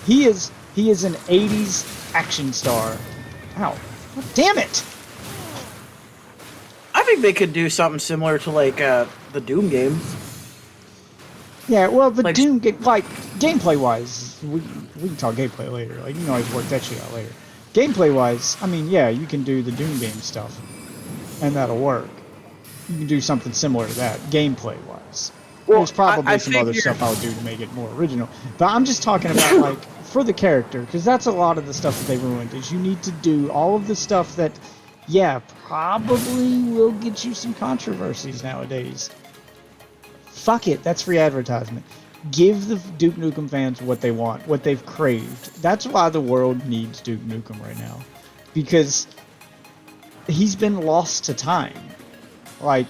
He is an 80s action star. Ow. Oh, damn it! I think they could do something similar to like the Doom games. Yeah, well, the Like- Doom game, like, gameplay-wise, we can talk gameplay later. Like, you can always work that shit out later. Gameplay-wise, I mean, yeah, you can do the Doom game stuff, and that'll work. You can do something similar to that, gameplay-wise. Well, There's probably I some other figure- stuff I would do to make it more original. But I'm just talking about, like, for the character, because that's a lot of the stuff that they ruined, is you need to do all of the stuff that, yeah, probably will get you some controversies nowadays. Fuck it, that's free advertisement. Give the Duke Nukem fans what they want, what they've craved. That's why the world needs Duke Nukem right now. Because he's been lost to time. Like,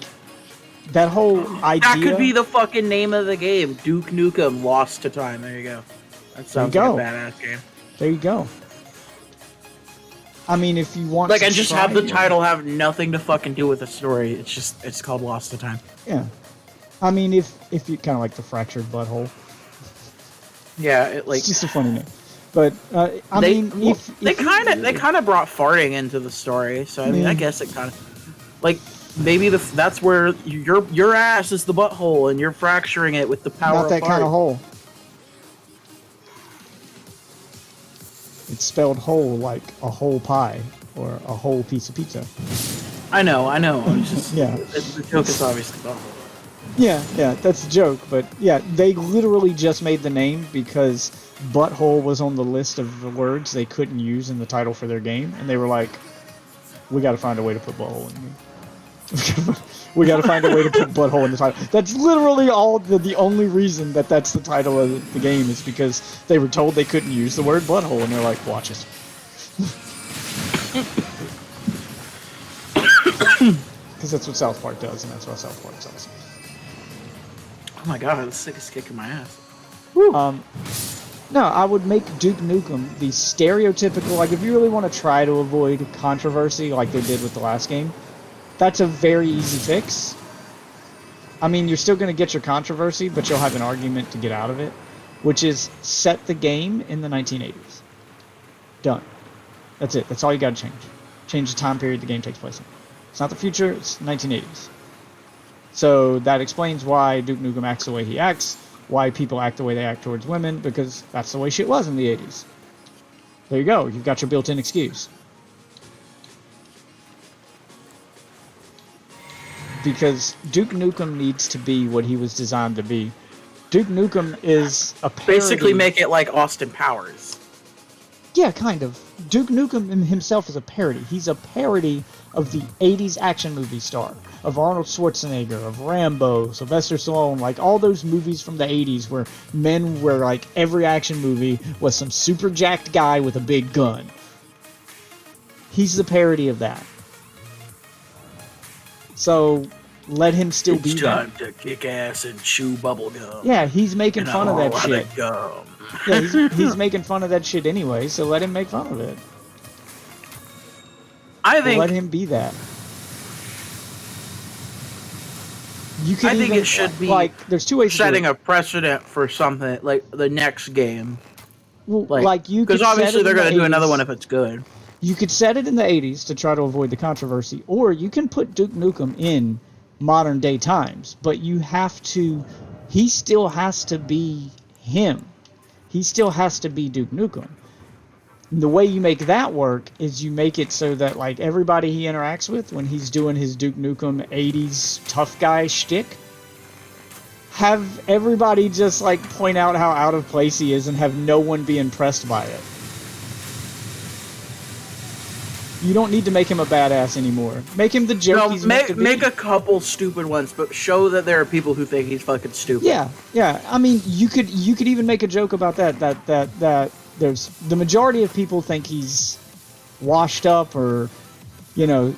that whole idea... That could be the fucking name of the game. Duke Nukem Lost to Time. There you go. That sounds like a badass game. There you go. I mean, if you want Like, to and just try have the it- title have nothing to fucking do with the story. It's called Lost to Time. Yeah. I mean, if you kind of like the fractured butthole. Yeah, it like It's just a funny name. But, I they mean, if they you kind of really- brought farting into the story. So I mean, Yeah. I guess it kind of like maybe that's where your ass is the butthole and you're fracturing it with the power Not of that fart. kind of hole. It's spelled whole like a whole pie or a whole piece of pizza. I know. It's just Yeah. the joke is obviously butthole. Yeah, that's a joke, but yeah, they literally just made the name because butthole was on the list of the words they couldn't use in the title for their game, and they were like, we gotta find a way to put butthole in here. We gotta find a way to put butthole in the title. That's literally all the only reason that's the title of the game is because they were told they couldn't use the word butthole, and they're like, watch it. Because that's what South Park does, and that's why South Park sucks. Oh my god, that's the sickest kick in my ass. No, I would make Duke Nukem the stereotypical, like if you really want to try to avoid controversy like they did with the last game, that's a very easy fix. I mean, you're still going to get your controversy, but you'll have an argument to get out of it, which is set the game in the 1980s. Done. That's it. That's all you got to change. Change the time period the game takes place in. It's not the future, it's 1980s. So that explains why Duke Nukem acts the way he acts, why people act the way they act towards women, because that's the way shit was in the 80s. There you go. You've got your built-in excuse. Because Duke Nukem needs to be what he was designed to be. Duke Nukem is a parody. Basically, make it like Austin Powers. Yeah, kind of. Duke Nukem himself is a parody. He's a parody of the 80s action movie star. Of Arnold Schwarzenegger, of Rambo, Sylvester Stallone, like all those movies from the 80s where like every action movie was some super jacked guy with a big gun. He's the parody of that. So let him still be It's that. time to kick ass and chew bubble gum. Yeah, he's making And fun a of that whole shit. lot of gum. Yeah, he's making fun of that shit anyway, so let him make fun of it. I think Let him be that. You could I think even, it should be like there's two ways setting to do a precedent for something like the next game. it. Well, Like, like you could because obviously set it they're in going to the do another 80s. one if it's good. You could set it in the 80s to try to avoid the controversy, or you can put Duke Nukem in modern day times, but you have to he still has to be him. He still has to be Duke Nukem. The way you make that work is you make it so that like everybody he interacts with when he's doing his Duke Nukem 80s tough guy shtick, have everybody just like point out how out of place he is and have no one be impressed by it. You don't need to make him a badass anymore. Make him the joke No, he's meant to be. make a couple stupid ones, but show that there are people who think he's fucking stupid. Yeah. I mean, you could even make a joke about that there's the majority of people think he's washed up or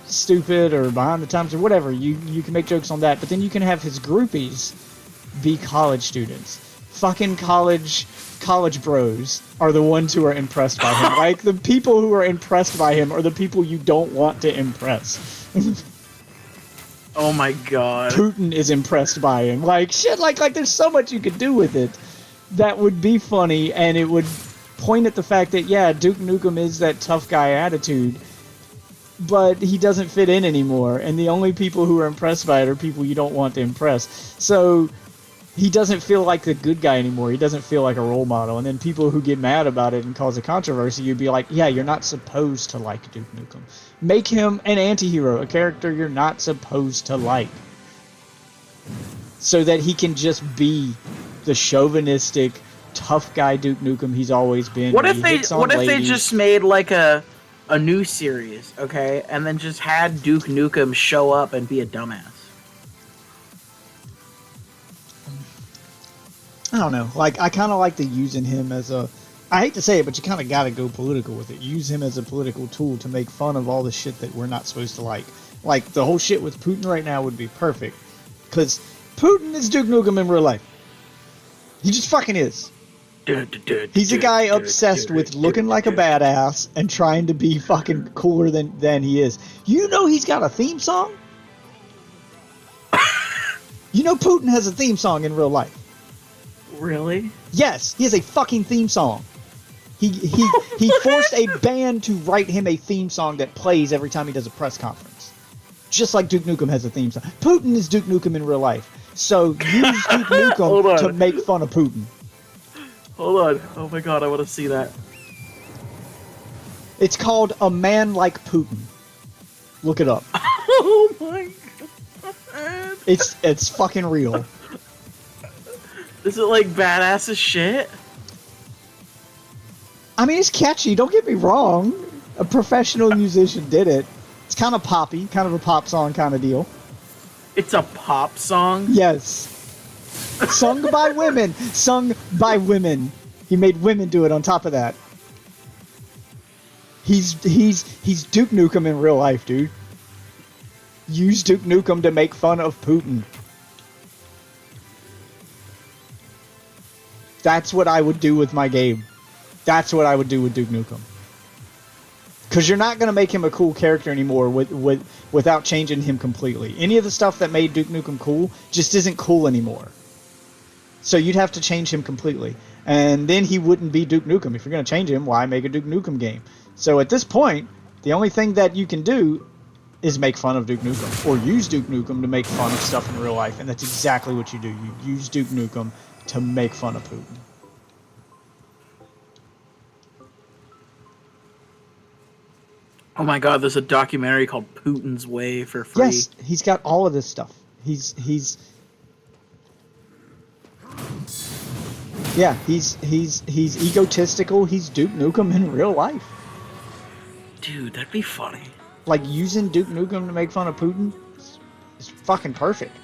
stupid or behind the times or whatever. You can make jokes on that, but then you can have his groupies be college students. Fucking college bros are the ones who are impressed by him. Like, the people who are impressed by him are the people you don't want to impress. Oh my god. Putin is impressed by him. Like, shit, like there's so much you could do with it that would be funny, and it would point at the fact that, yeah, Duke Nukem is that tough guy attitude, but he doesn't fit in anymore, and the only people who are impressed by it are people you don't want to impress. So he doesn't feel like the good guy anymore. He doesn't feel like a role model. And then people who get mad about it and cause a controversy, you'd be like, yeah, you're not supposed to like Duke Nukem. Make him an anti-hero, a character you're not supposed to like, so that he can just be the chauvinistic, tough guy Duke Nukem he's always been. What if they just made like a new series, okay, and then just had Duke Nukem show up and be a dumbass? I don't know. Like, I kind of like the using him as a... I hate to say it, but you kind of got to go political with it. Use him as a political tool to make fun of all the shit that we're not supposed to like. Like, the whole shit with Putin right now would be perfect. Because Putin is Duke Nukem in real life. He just fucking is. He's a guy obsessed with looking like a badass and trying to be fucking cooler than he is. You know he's got a theme song? You know Putin has a theme song in real life. Really? Yes, he has a fucking theme song. He forced a band to write him a theme song that plays every time he does a press conference. Just like Duke Nukem has a theme song. Putin is Duke Nukem in real life. So use Duke Nukem to make fun of Putin. Hold on. Oh my god, I want to see that. It's called A Man Like Putin. Look it up. Oh my god. It's fucking real. Is it like badass as shit? I mean, it's catchy, don't get me wrong. A professional musician did it. It's kind of poppy, kind of a pop song kind of deal. It's a pop song? Yes. Sung by women. Sung by women. He made women do it on top of that. He's Duke Nukem in real life, dude. Use Duke Nukem to make fun of Putin. That's what I would do with my game. That's what I would do with Duke Nukem. Because you're not going to make him a cool character anymore without changing him completely. Any of the stuff that made Duke Nukem cool just isn't cool anymore. So you'd have to change him completely. And then he wouldn't be Duke Nukem. If you're going to change him, why make a Duke Nukem game? So at this point, the only thing that you can do is make fun of Duke Nukem. Or use Duke Nukem to make fun of stuff in real life. And that's exactly what you do. You use Duke Nukem to make fun of Putin. Oh my god, there's a documentary called Putin's Way for free. Yes, he's got all of this stuff. He's egotistical. He's Duke Nukem in real life. Dude, that'd be funny. Like, using Duke Nukem to make fun of Putin is fucking perfect.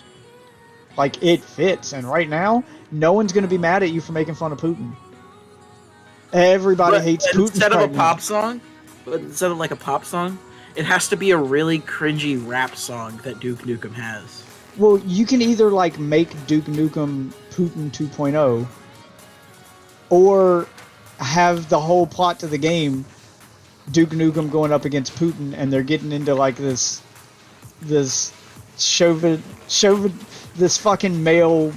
Like, it fits. And right now, no one's going to be mad at you for making fun of Putin. Everybody hates Putin. Instead of a pop song, but instead of like a pop song, it has to be a really cringy rap song that Duke Nukem has. Well, you can either like make Duke Nukem Putin 2.0, or have the whole plot to the game Duke Nukem going up against Putin, and they're getting into like this this fucking male,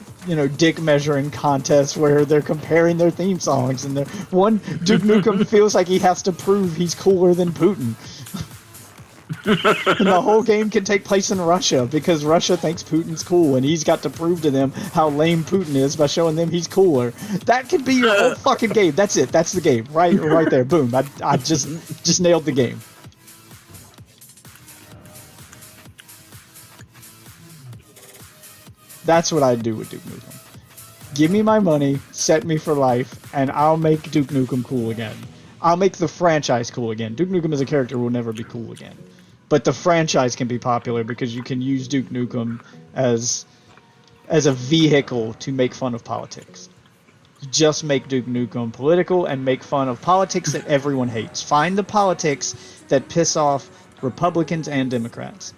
dick measuring contest where they're comparing their theme songs, and Duke Nukem feels like he has to prove he's cooler than Putin. And the whole game can take place in Russia because Russia thinks Putin's cool, and he's got to prove to them how lame Putin is by showing them he's cooler. That could be your whole fucking game. That's it. That's the game. Right there. Boom. I just nailed the game. That's what I'd do with Duke Nukem. Give me my money, set me for life, and I'll make Duke Nukem cool again. I'll make the franchise cool again. Duke Nukem as a character will never be cool again. But the franchise can be popular because you can use Duke Nukem as a vehicle to make fun of politics. Just make Duke Nukem political and make fun of politics that everyone hates. Find the politics that piss off Republicans and Democrats,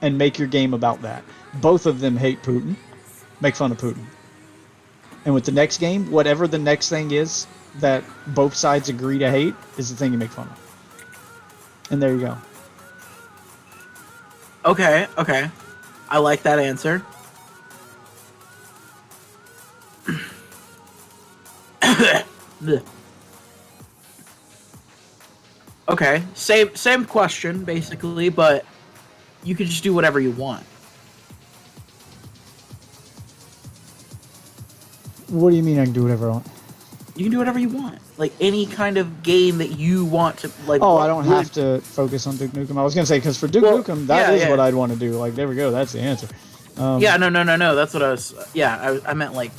and make your game about that. Both of them hate Putin. Make fun of Putin. And with the next game, whatever the next thing is that both sides agree to hate is the thing you make fun of. And there you go. Okay. I like that answer. Okay, same question basically, but you can just do whatever you want. What do you mean I can do whatever I want? You can do whatever you want, like any kind of game that you want to. Like, oh, I don't have to focus on Duke Nukem. I was gonna say because for Duke Nukem, that is what I'd want to do. Like, there we go. That's the answer. Yeah, no. That's what I was. Yeah, I meant like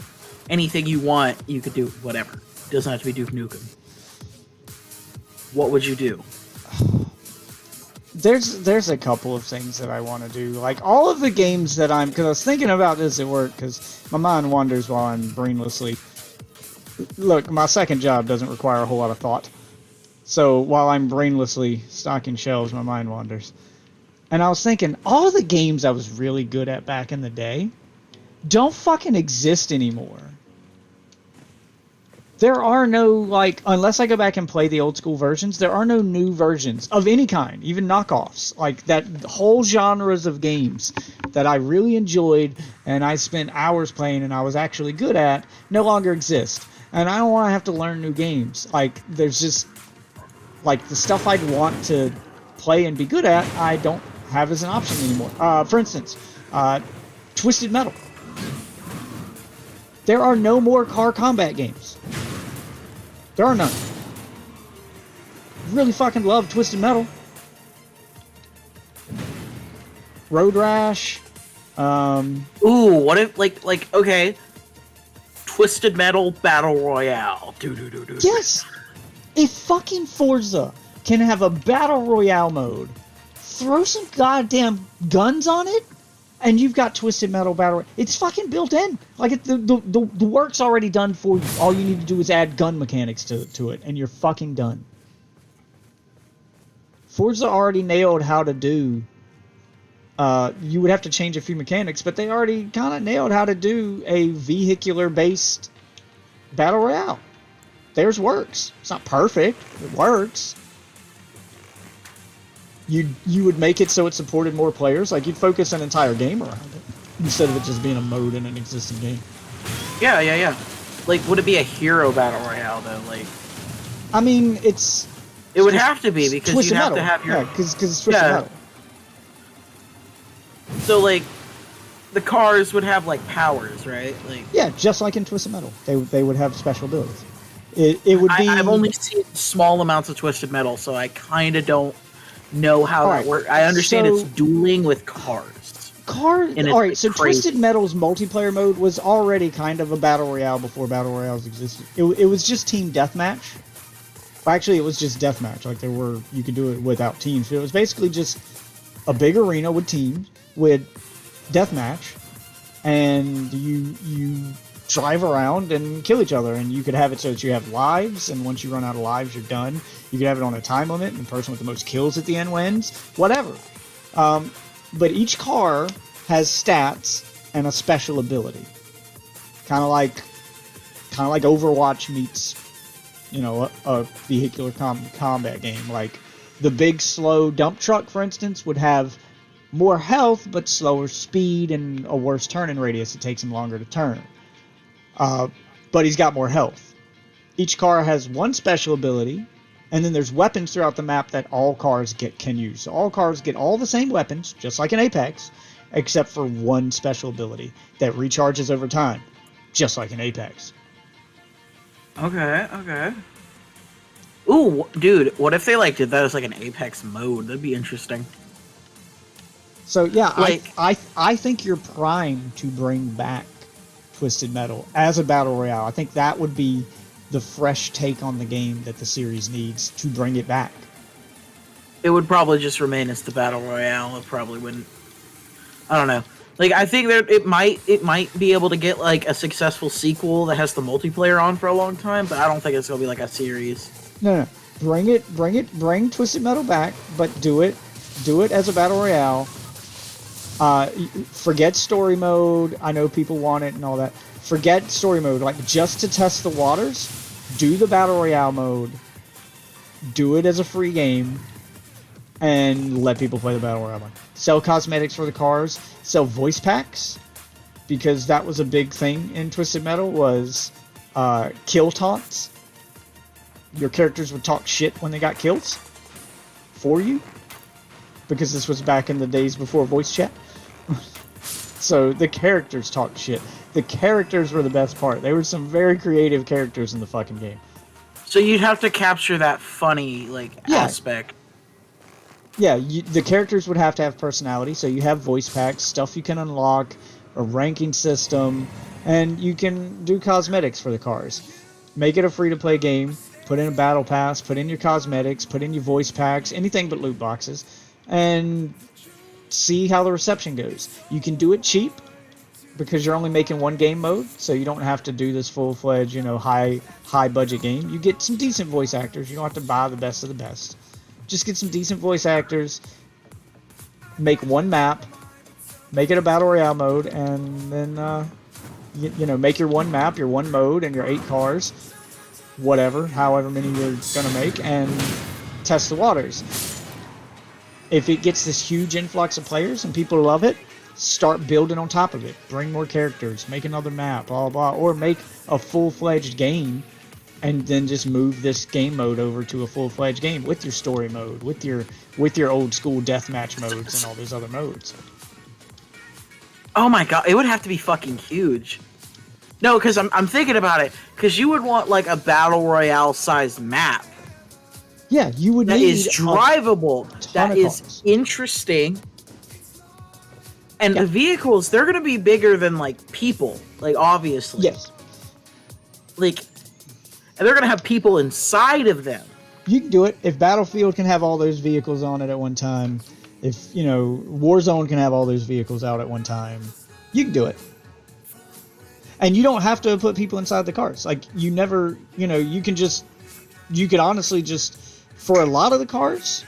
anything you want, you could do whatever. It doesn't have to be Duke Nukem. What would you do? There's a couple of things that I want to do. Like all of the games that because I was thinking about this at work because my mind wanders while I'm brainlessly. Look, my second job doesn't require a whole lot of thought. So while I'm brainlessly stocking shelves, my mind wanders. And I was thinking, all the games I was really good at back in the day don't fucking exist anymore. There are no, like, unless I go back and play the old school versions, there are no new versions of any kind, even knockoffs. Like, that whole genres of games that I really enjoyed and I spent hours playing and I was actually good at no longer exist. And I don't want to have to learn new games. Like, there's just, like, the stuff I'd want to play and be good at, I don't have as an option anymore. For instance, Twisted Metal. There are no more car combat games. There are none. Really fucking love Twisted Metal. Road Rash. Ooh, what if like okay, Twisted Metal Battle Royale. Yes. If fucking Forza can have a Battle Royale mode, throw some goddamn guns on it, and you've got Twisted Metal Battle. It's fucking built in. Like the work's already done for you. All you need to do is add gun mechanics to it, and you're fucking done. Forza already nailed how to do. You would have to change a few mechanics, but they already kind of nailed how to do a vehicular-based battle royale. Theirs works. It's not perfect. It works. You would make it so it supported more players. Like, you'd focus an entire game around it instead of it just being a mode in an existing game. Yeah. Like, would it be a hero battle royale though? Like, I mean, it would have to be because you'd have to have your because it's Twisted Metal. So like, the cars would have like powers, right? Like, yeah, just like in Twisted Metal, they would have special abilities. It would be. I've only seen small amounts of Twisted Metal, so I kind of don't know how that works. I understand it's dueling with cars. Alright, so crazy. Twisted Metal's multiplayer mode was already kind of a battle royale before battle royales existed. It was just team deathmatch. Well, actually, it was just deathmatch. Like, you could do it without teams. It was basically just a big arena with teams with deathmatch, and you drive around and kill each other, and you could have it so that you have lives, and once you run out of lives, you're done. You could have it on a time limit, and the person with the most kills at the end wins. Whatever. But each car has stats and a special ability. Kind of like Overwatch meets, a vehicular combat game. Like, the big, slow dump truck, for instance, would have more health, but slower speed and a worse turning radius. It takes him longer to turn. But he's got more health. Each car has one special ability, and then there's weapons throughout the map that all cars can use. So all cars get all the same weapons, just like in Apex, except for one special ability that recharges over time, just like in Apex. Okay. Ooh, dude, what if they did that as an Apex mode? That'd be interesting. So yeah, I think you're primed to bring back Twisted Metal as a battle royale. I think that would be the fresh take on the game that the series needs to bring it back. It would probably just remain as the battle royale. It probably wouldn't. I don't know. I think that it might be able to get a successful sequel that has the multiplayer on for a long time, but I don't think it's gonna be a series. No. Bring Twisted Metal back, but do it Do it as a battle royale. Forget story mode. I know people want it and all that. Forget story mode. Like, just to test the waters, do the battle royale mode. Do it as a free game, and let people play the battle royale mode. Sell cosmetics for the cars. Sell voice packs, because that was a big thing in Twisted Metal, was kill taunts. Your characters would talk shit when they got kills for you, because this was back in the days before voice chat. So the characters talked shit. The characters were the best part. There were some very creative characters in the fucking game. So you'd have to capture that funny aspect. Yeah, the characters would have to have personality, so you have voice packs, stuff you can unlock, a ranking system, and you can do cosmetics for the cars. Make it a free-to-play game, put in a battle pass, put in your cosmetics, put in your voice packs, anything but loot boxes, and see how the reception goes. You can do it cheap, because you're only making one game mode, so you don't have to do this full-fledged, high budget game. You get some decent voice actors. You don't have to buy the best of the best. Just get some decent voice actors, make one map, make it a battle royale mode, and then make your one map, your one mode, and your 8 cars, however many you're gonna make, and test the waters. If it gets this huge influx of players and people love it, start building on top of it. Bring more characters, make another map, blah, blah, or make a full-fledged game, and then just move this game mode over to a full-fledged game with your story mode, with your old-school deathmatch modes and all those other modes. Oh my god, it would have to be fucking huge. No, because I'm thinking about it. Because you would want like a battle royale sized map. Yeah, you would that need is drivable, that is cars. Interesting. And the vehicles, they're gonna be bigger than like people, like obviously. Yes. Like, and they're gonna have people inside of them. You can do it. If Battlefield can have all those vehicles on it at one time, if Warzone can have all those vehicles out at one time, you can do it. And you don't have to put people inside the cars. Like, you could honestly just, for a lot of the cars,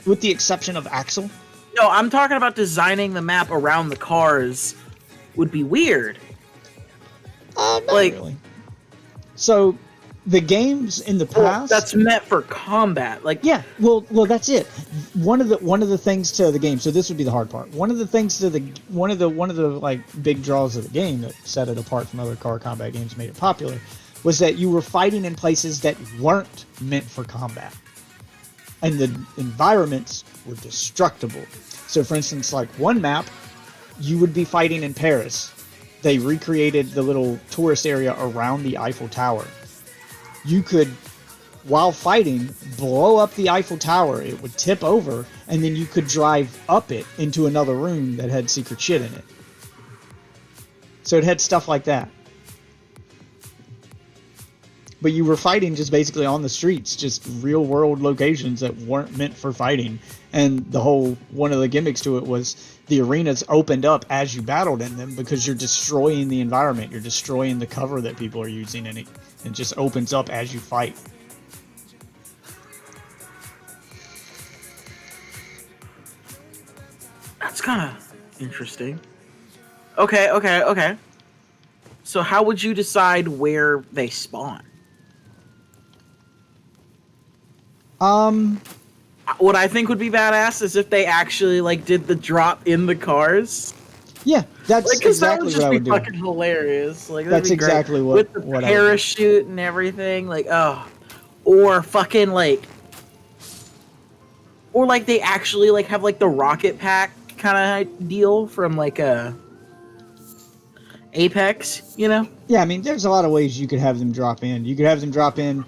with the exception of Axel. No, I'm talking about designing the map around the cars would be weird. Not really. So, the games in the past, that's meant for combat. Like, yeah, well, that's it. One of the things to the game. So this would be the hard part. One of the things to one of the like big draws of the game that set it apart from other car combat games, made it popular, was that you were fighting in places that weren't meant for combat, and the environments were destructible. So, for instance, like one map, you would be fighting in Paris. They recreated the little tourist area around the Eiffel Tower. You could, while fighting, blow up the Eiffel Tower. It would tip over, and then you could drive up it into another room that had secret shit in it. So it had stuff like that. But you were fighting just basically on the streets, just real-world locations that weren't meant for fighting. And one of the gimmicks to it was the arenas opened up as you battled in them, because you're destroying the environment. You're destroying the cover that people are using, and it just opens up as you fight. that's kind of interesting. Okay. So how would you decide where they spawn? What I think would be badass is if they actually like did the drop in the cars. Yeah, that's exactly what I would do. Fucking hilarious. Like, that's exactly what with the parachute and everything. Like, or fucking like, or like they actually like have like the rocket pack kind of deal from like Apex, Yeah, I mean, there's a lot of ways you could have them drop in. You could have them drop in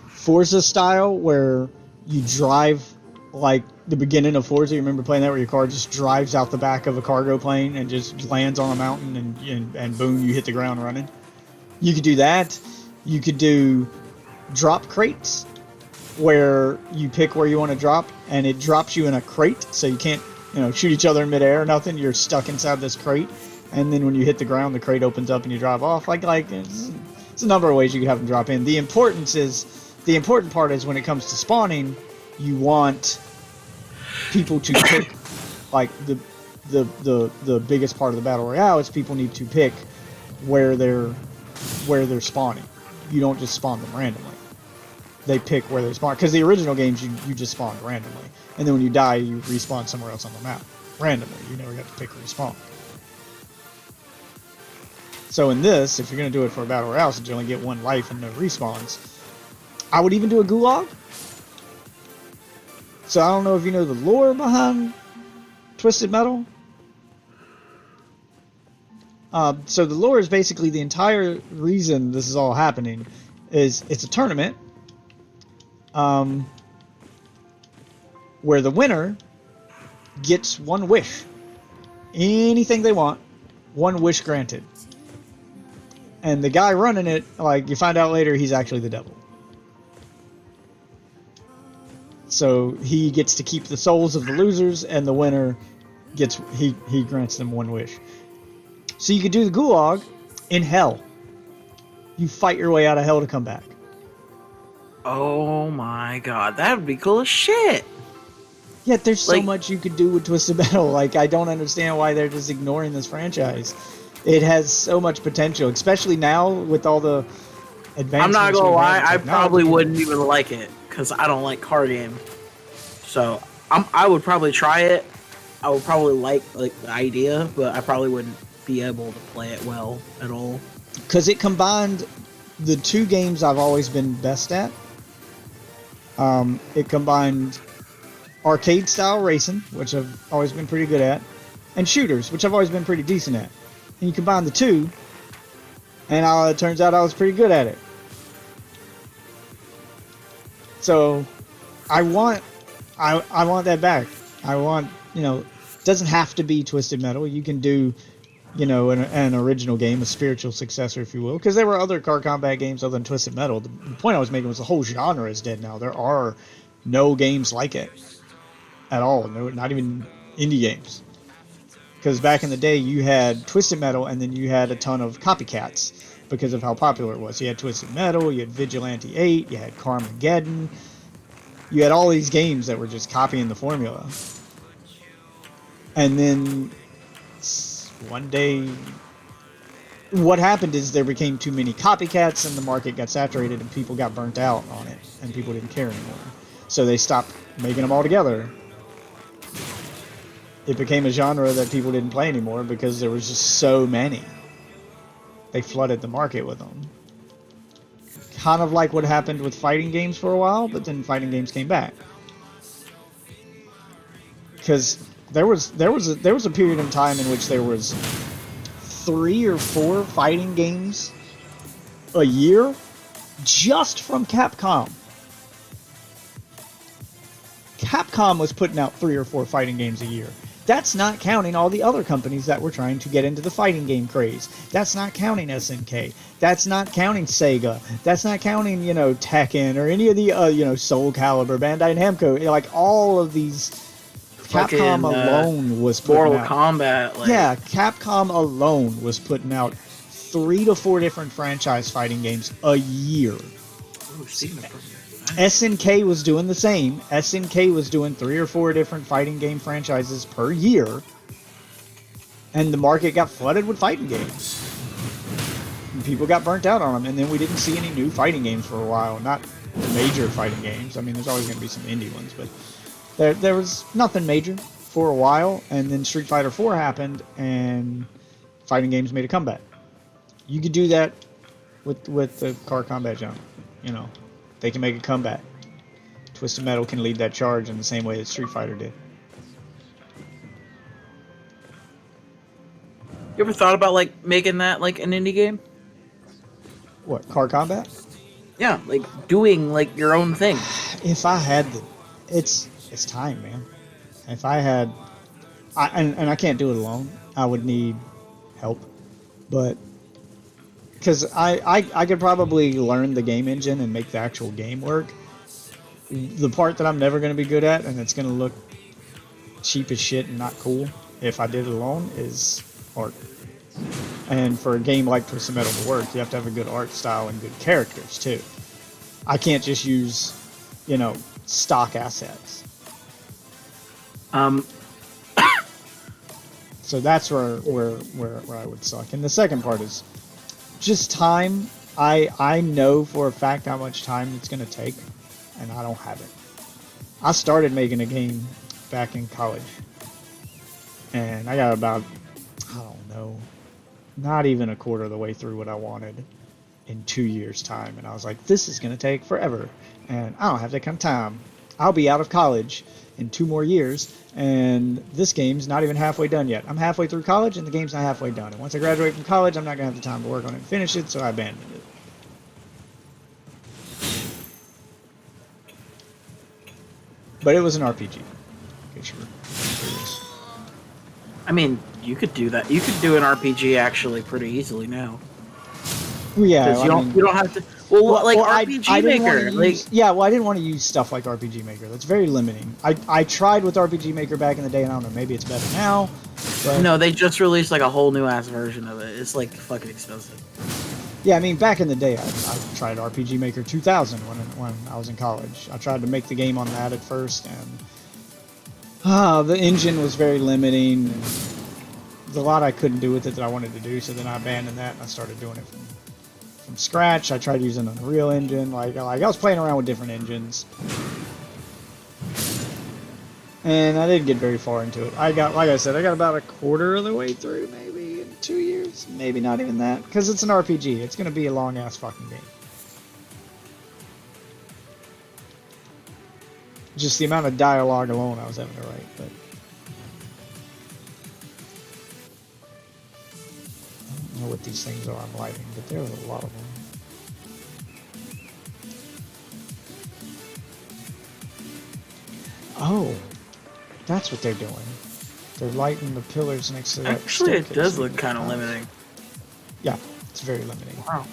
Forza style, where you drive like the beginning of Forza. You remember playing that, where your car just drives out the back of a cargo plane and just lands on a mountain, and boom, you hit the ground running. You could do that. You could do drop crates, where you pick where you want to drop, and it drops you in a crate, so you can't shoot each other in midair or nothing. You're stuck inside this crate, and then when you hit the ground, the crate opens up and you drive off. Like it's a number of ways you could have them drop in. The important part is, when it comes to spawning, you want people to pick, like the biggest part of the battle royale is people need to pick where they're spawning. You don't just spawn them randomly. They pick where they spawn, because the original games you just spawned randomly, and then when you die you respawn somewhere else on the map randomly. You never got to pick respawn. So in this, if you're going to do it for a battle royale, since you only get one life and no respawns, I would even do a gulag. So I don't know if you know the lore behind Twisted Metal. So the lore is basically the entire reason this is all happening is it's a tournament where the winner gets one wish. Anything they want, one wish granted. And the guy running it, like, you find out later, he's actually the devil. So he gets to keep the souls of the losers, and the winner gets he grants them one wish. So you could do the gulag in hell. You fight your way out of hell to come back. Oh my god, that would be cool as shit. Yeah, there's so Like- much you could do with Twisted Metal. Like, I don't understand why they're just ignoring this franchise. It has so much potential, especially now with all the advancements. I'm not gonna we've had lie, in I probably technology. wouldn't even like it because I don't like card game. So I would probably try it. I would probably like the idea, but I probably wouldn't be able to play it well at all. Because it combined the two games I've always been best at. It combined arcade style racing, which I've always been pretty good at, and shooters, which I've always been pretty decent at. And you combine the two, and it turns out I was pretty good at it. So I want that back. I want, it doesn't have to be Twisted Metal. You can do, an original game, a spiritual successor, if you will, because there were other car combat games other than Twisted Metal. The point I was making was the whole genre is dead now. There are no games like it at all. No, not even indie games. Because back in the day, you had Twisted Metal, and then you had a ton of copycats because of how popular it was. You had Twisted Metal, you had Vigilante 8, you had Carmageddon. You had all these games that were just copying the formula. And then one day, what happened is there became too many copycats, and the market got saturated, and people got burnt out on it, and people didn't care anymore. So they stopped making them all together. It became a genre that people didn't play anymore because there was just so many. They flooded the market with them. Kind of like what happened with fighting games for a while, but then fighting games came back. Because there was a period in time in which there was 3 or 4 fighting games a year just from Capcom. Capcom was putting out 3 or 4 fighting games a year. That's not counting all the other companies that were trying to get into the fighting game craze. That's not counting SNK. That's not counting Sega. That's not counting, Tekken or any of the, Soul Calibur, Bandai Namco. Like, all of these, Capcom alone was putting Mortal out. Kombat. Yeah, Capcom alone was putting out 3 to 4 different franchise fighting games a year. Ooh, Steven, SNK was doing the same. SNK was doing 3 or 4 different fighting game franchises per year. And the market got flooded with fighting games. And people got burnt out on them. And then we didn't see any new fighting games for a while. Not major fighting games. I mean, there's always going to be some indie ones. But there was nothing major for a while. And then Street Fighter 4 happened. And fighting games made a comeback. You could do that with the car combat genre. They can make a comeback. Twisted Metal can lead that charge in the same way that Street Fighter did. you ever thought about making that an indie game? What, car combat? Yeah, doing your own thing. If I had it's time, man. If I had, and I can't do it alone. I would need help, but because I could probably learn the game engine and make the actual game work. The part that I'm never going to be good at, and it's going to look cheap as shit and not cool if I did it alone, is art. And for a game like Twisted Metal to work, you have to have a good art style and good characters too. I can't just use, stock assets. Um, So that's where I would suck. And the second part is just time. I know for a fact how much time it's gonna take, and I don't have it. I started making a game back in college, and I got about, I don't know, not even a quarter of the way through what I wanted in 2 years' time, and I was like, this is gonna take forever, and I don't have that kind of time. I'll be out of college in 2 more years, and this game's not even halfway done yet. I'm halfway through college, and the game's not halfway done. And once I graduate from college, I'm not gonna have the time to work on it and finish it, so I abandoned it. But it was an RPG. In case you were curious. I mean, you could do that. You could do an RPG actually pretty easily now. Well, yeah, Because I mean, you don't have to. Well, like RPG I didn't Maker, wanna like use, yeah, well, I didn't want to use stuff like RPG Maker. That's very limiting. I tried with RPG Maker back in the day, and I don't know, maybe it's better now. But no, they just released like a whole new ass version of it. It's like fucking expensive. yeah, I mean, back in the day, I tried RPG Maker 2000 when I was in college. I tried to make the game on that at first, and the engine was very limiting. And there's a lot I couldn't do with it that I wanted to do, so then I abandoned that and I started doing it from scratch. I tried using an Unreal Engine. Like I was playing around with different engines, and I didn't get very far into it. Like I said, I got about a quarter of the way through, maybe in 2 years, maybe not even that, because it's an RPG. It's gonna be a long ass fucking game. Just the amount of dialogue alone I was having to write, but. I don't know what these things are I'm lighting, but there are a lot of them. Oh, that's what they're doing. They're lighting the pillars next to that. Actually, it staircase. does look kind of limiting. Yeah, it's very limiting. Wow.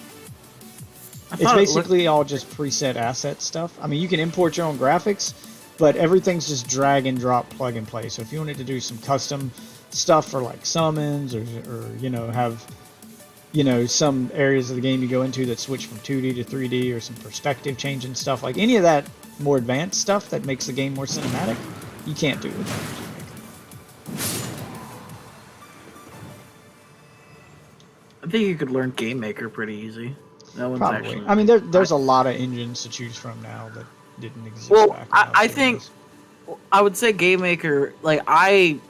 It's basically all just preset asset stuff. I mean, you can import your own graphics, but everything's just drag and drop, plug and play. So if you wanted to do some custom stuff for like summons, or you know, have, you know, some areas of the game you go into that switch from 2D to 3D, or some perspective changing stuff, like any of that more advanced stuff that makes the game more cinematic, you can't do it with RPG Maker. I think you could learn Game Maker pretty easy. That one's Probably. actually. I mean, there's a lot of engines to choose from now that didn't exist Well, back when I was doing think this. I would say Game Maker. Like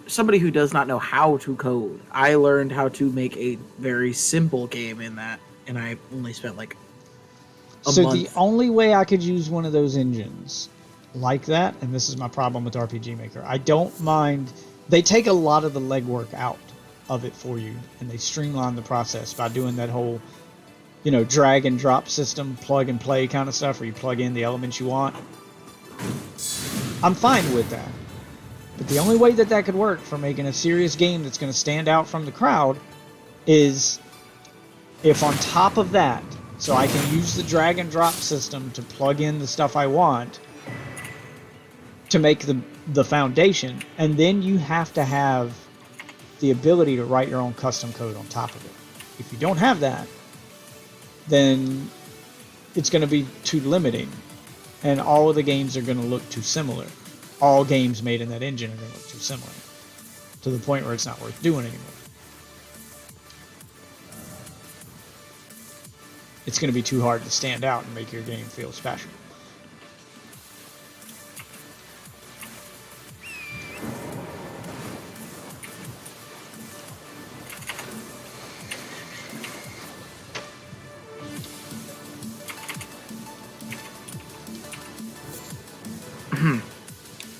somebody who does not know how to code, I learned how to make a very simple game in that, and I only spent like a So month. the only way I could use one of those engines like that, and this is my problem with RPG Maker, I don't mind. They take a lot of the legwork out of it for you, and they streamline the process by doing that whole, you know, drag and drop system, plug and play kind of stuff, where you plug in the elements you want. I'm fine with that. But the only way that that could work for making a serious game that's going to stand out from the crowd is if on top of that, so I can use the drag and drop system to plug in the stuff I want to make the foundation, and then you have to have the ability to write your own custom code on top of it. If you don't have that, then it's going to be too limiting, and all of the games are going to look too similar. All games made in that engine are going to look too similar, to the point where it's not worth doing anymore. It's going to be too hard to stand out and make your game feel special.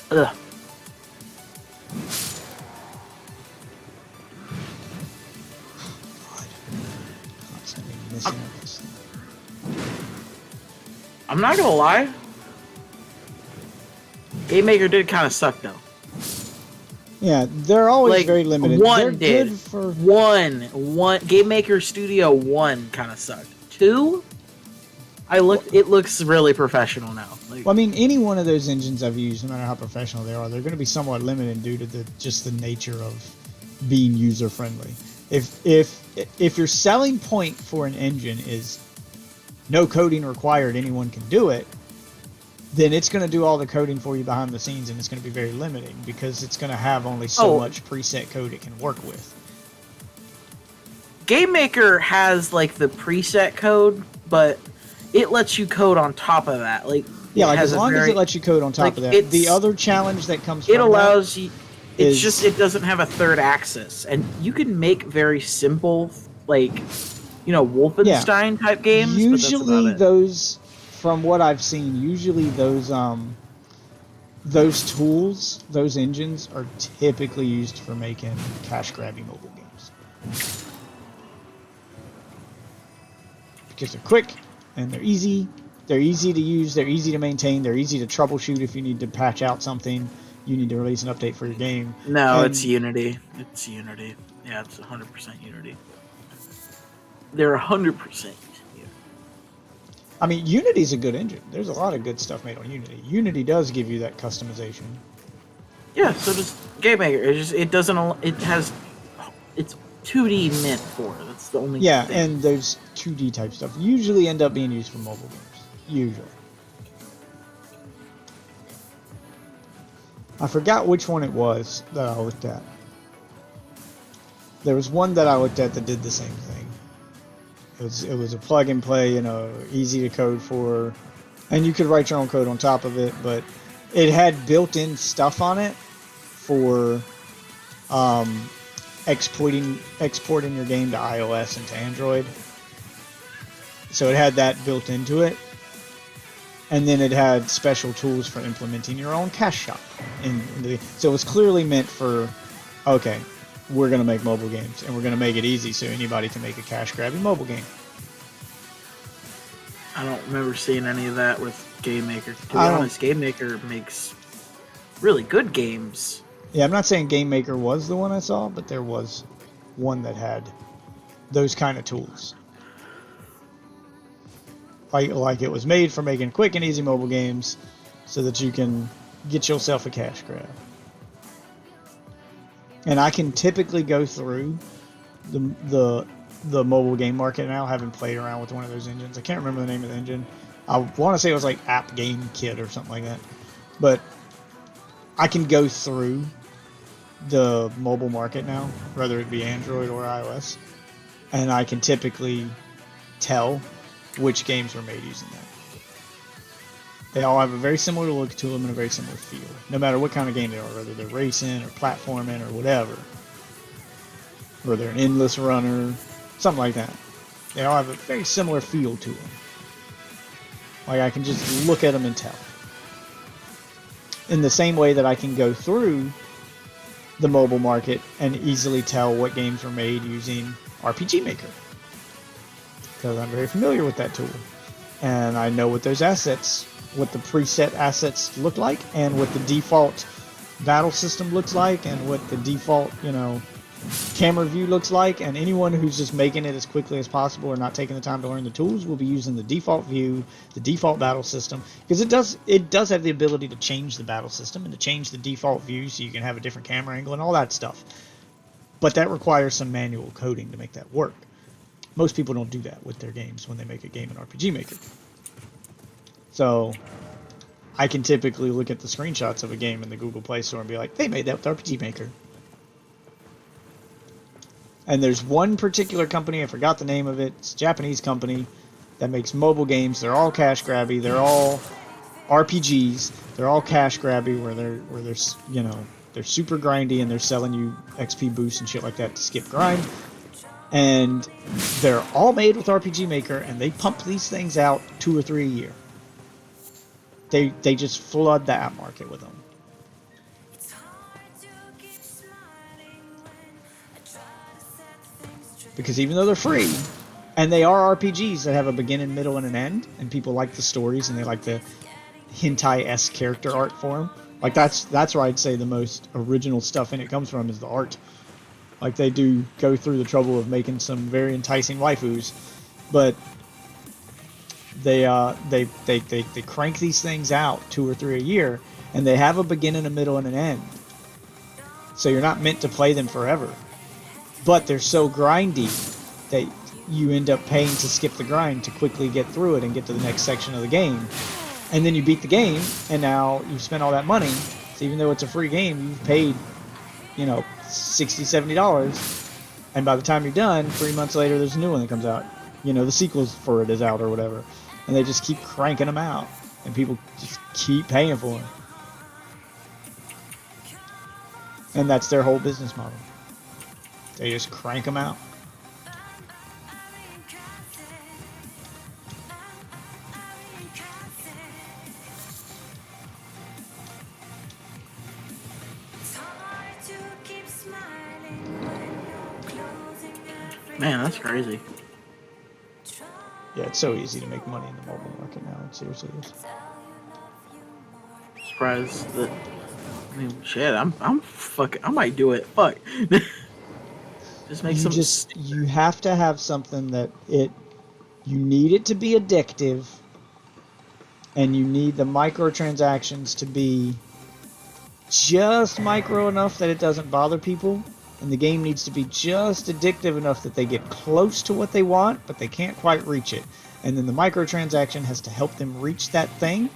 Ugh. Constantly missing out this thing. I'm not gonna lie. Game Maker did kind of suck though. Yeah, they're always Like, very limited. one They're did. good for One Game Maker Studio 1 kind of sucked. 2, it looks really professional now. Like, well, I mean, any one of those engines I've used, no matter how professional they are, they're going to be somewhat limited due to just the nature of being user friendly. If your selling point for an engine is no coding required, anyone can do it, then it's going to do all the coding for you behind the scenes, and it's going to be very limiting because it's going to have only so much preset code it can work with. Game Maker has like the preset code, but it lets you code on top of that. Like yeah, like as long as it lets you code on top of that. The other challenge that comes from it allows you. It's is, just it doesn't have a third axis, and you can make very simple like Wolfenstein type games. Usually those, from what I've seen, usually those tools, those engines are typically used for making cash grabby mobile games. Because they're quick and they're easy. They're easy to use, they're easy to maintain, they're easy to troubleshoot if you need to patch out something, you need to release an update for your game. No, it's Unity. It's Unity. Yeah, it's 100% Unity. They're 100% Unity. I mean, Unity's a good engine. There's a lot of good stuff made on Unity. Unity does give you that customization. Yeah, so does Game Maker. It's 2D meant for. That's the only thing. And those 2D type stuff usually end up being used for mobile games. Usually. I forgot which one it was that I looked at. There was one that I looked at that did the same thing. It was a plug and play, easy to code for, and you could write your own code on top of it, but it had built-in stuff on it for exporting your game to iOS and to Android. So it had that built into it. And then it had special tools for implementing your own cash shop. So it was clearly meant for, okay, we're going to make mobile games, and we're going to make it easy so anybody can make a cash-grabby mobile game. I don't remember seeing any of that with Game Maker. To be honest, Game Maker makes really good games. Yeah, I'm not saying Game Maker was the one I saw, but there was one that had those kind of tools. Like it was made for making quick and easy mobile games so that you can get yourself a cash grab. And I can typically go through the mobile game market now, having played around with one of those engines. I can't remember the name of the engine. I want to say it was like App Game Kit or something like that. But I can go through the mobile market now, whether it be Android or iOS, and I can typically tell which games were made using that. They all have a very similar look to them and a very similar feel, no matter what kind of game they are, whether they're racing or platforming or whatever, or they're an endless runner, something like that. They all have a very similar feel to them. Like I can just look at them and tell. In the same way that I can go through the mobile market and easily tell what games were made using RPG Maker, because I'm very familiar with that tool, and I know what those assets, what the preset assets look like, and what the default battle system looks like, and what the default, camera view looks like. And anyone who's just making it as quickly as possible or not taking the time to learn the tools will be using the default view, the default battle system, because it does have the ability to change the battle system and to change the default view so you can have a different camera angle and all that stuff. But that requires some manual coding to make that work. Most people don't do that with their games when they make a game in RPG Maker. So I can typically look at the screenshots of a game in the Google Play Store and be like, they made that with RPG Maker. And there's one particular company, I forgot the name of it, it's a Japanese company that makes mobile games. They're all cash grabby, they're all RPGs, they're all cash grabby where they're super grindy and they're selling you XP boosts and shit like that to skip grind. And they're all made with RPG Maker, and they pump these things out 2 or 3 a year. They just flood the app market with them. Because even though they're free, and they are RPGs that have a beginning, middle, and an end, and people like the stories and they like the hentai-esque character art for them, like that's where I'd say the most original stuff in it comes from is the art. Like they do go through the trouble of making some very enticing waifus, but they crank these things out 2 or 3 a year, and they have a beginning, a middle, and an end. So you're not meant to play them forever. But they're so grindy that you end up paying to skip the grind to quickly get through it and get to the next section of the game. And then you beat the game, and now you've spent all that money. So even though it's a free game, you've paid, you know, $60, $70. And by the time you're done, 3 months later, there's a new one that comes out. You know, the sequels for it is out or whatever. And they just keep cranking them out. And people just keep paying for them. And that's their whole business model. They just crank them out. Man, that's crazy. Yeah, it's so easy to make money in the mobile market now. It seriously is. Surprised that. I mean, shit. I'm fucking. I might do it. Fuck. Just make some. You have to have something that you need it to be addictive, and you need the microtransactions to be just micro enough that it doesn't bother people, and the game needs to be just addictive enough that they get close to what they want, but they can't quite reach it. And then the microtransaction has to help them reach that thing,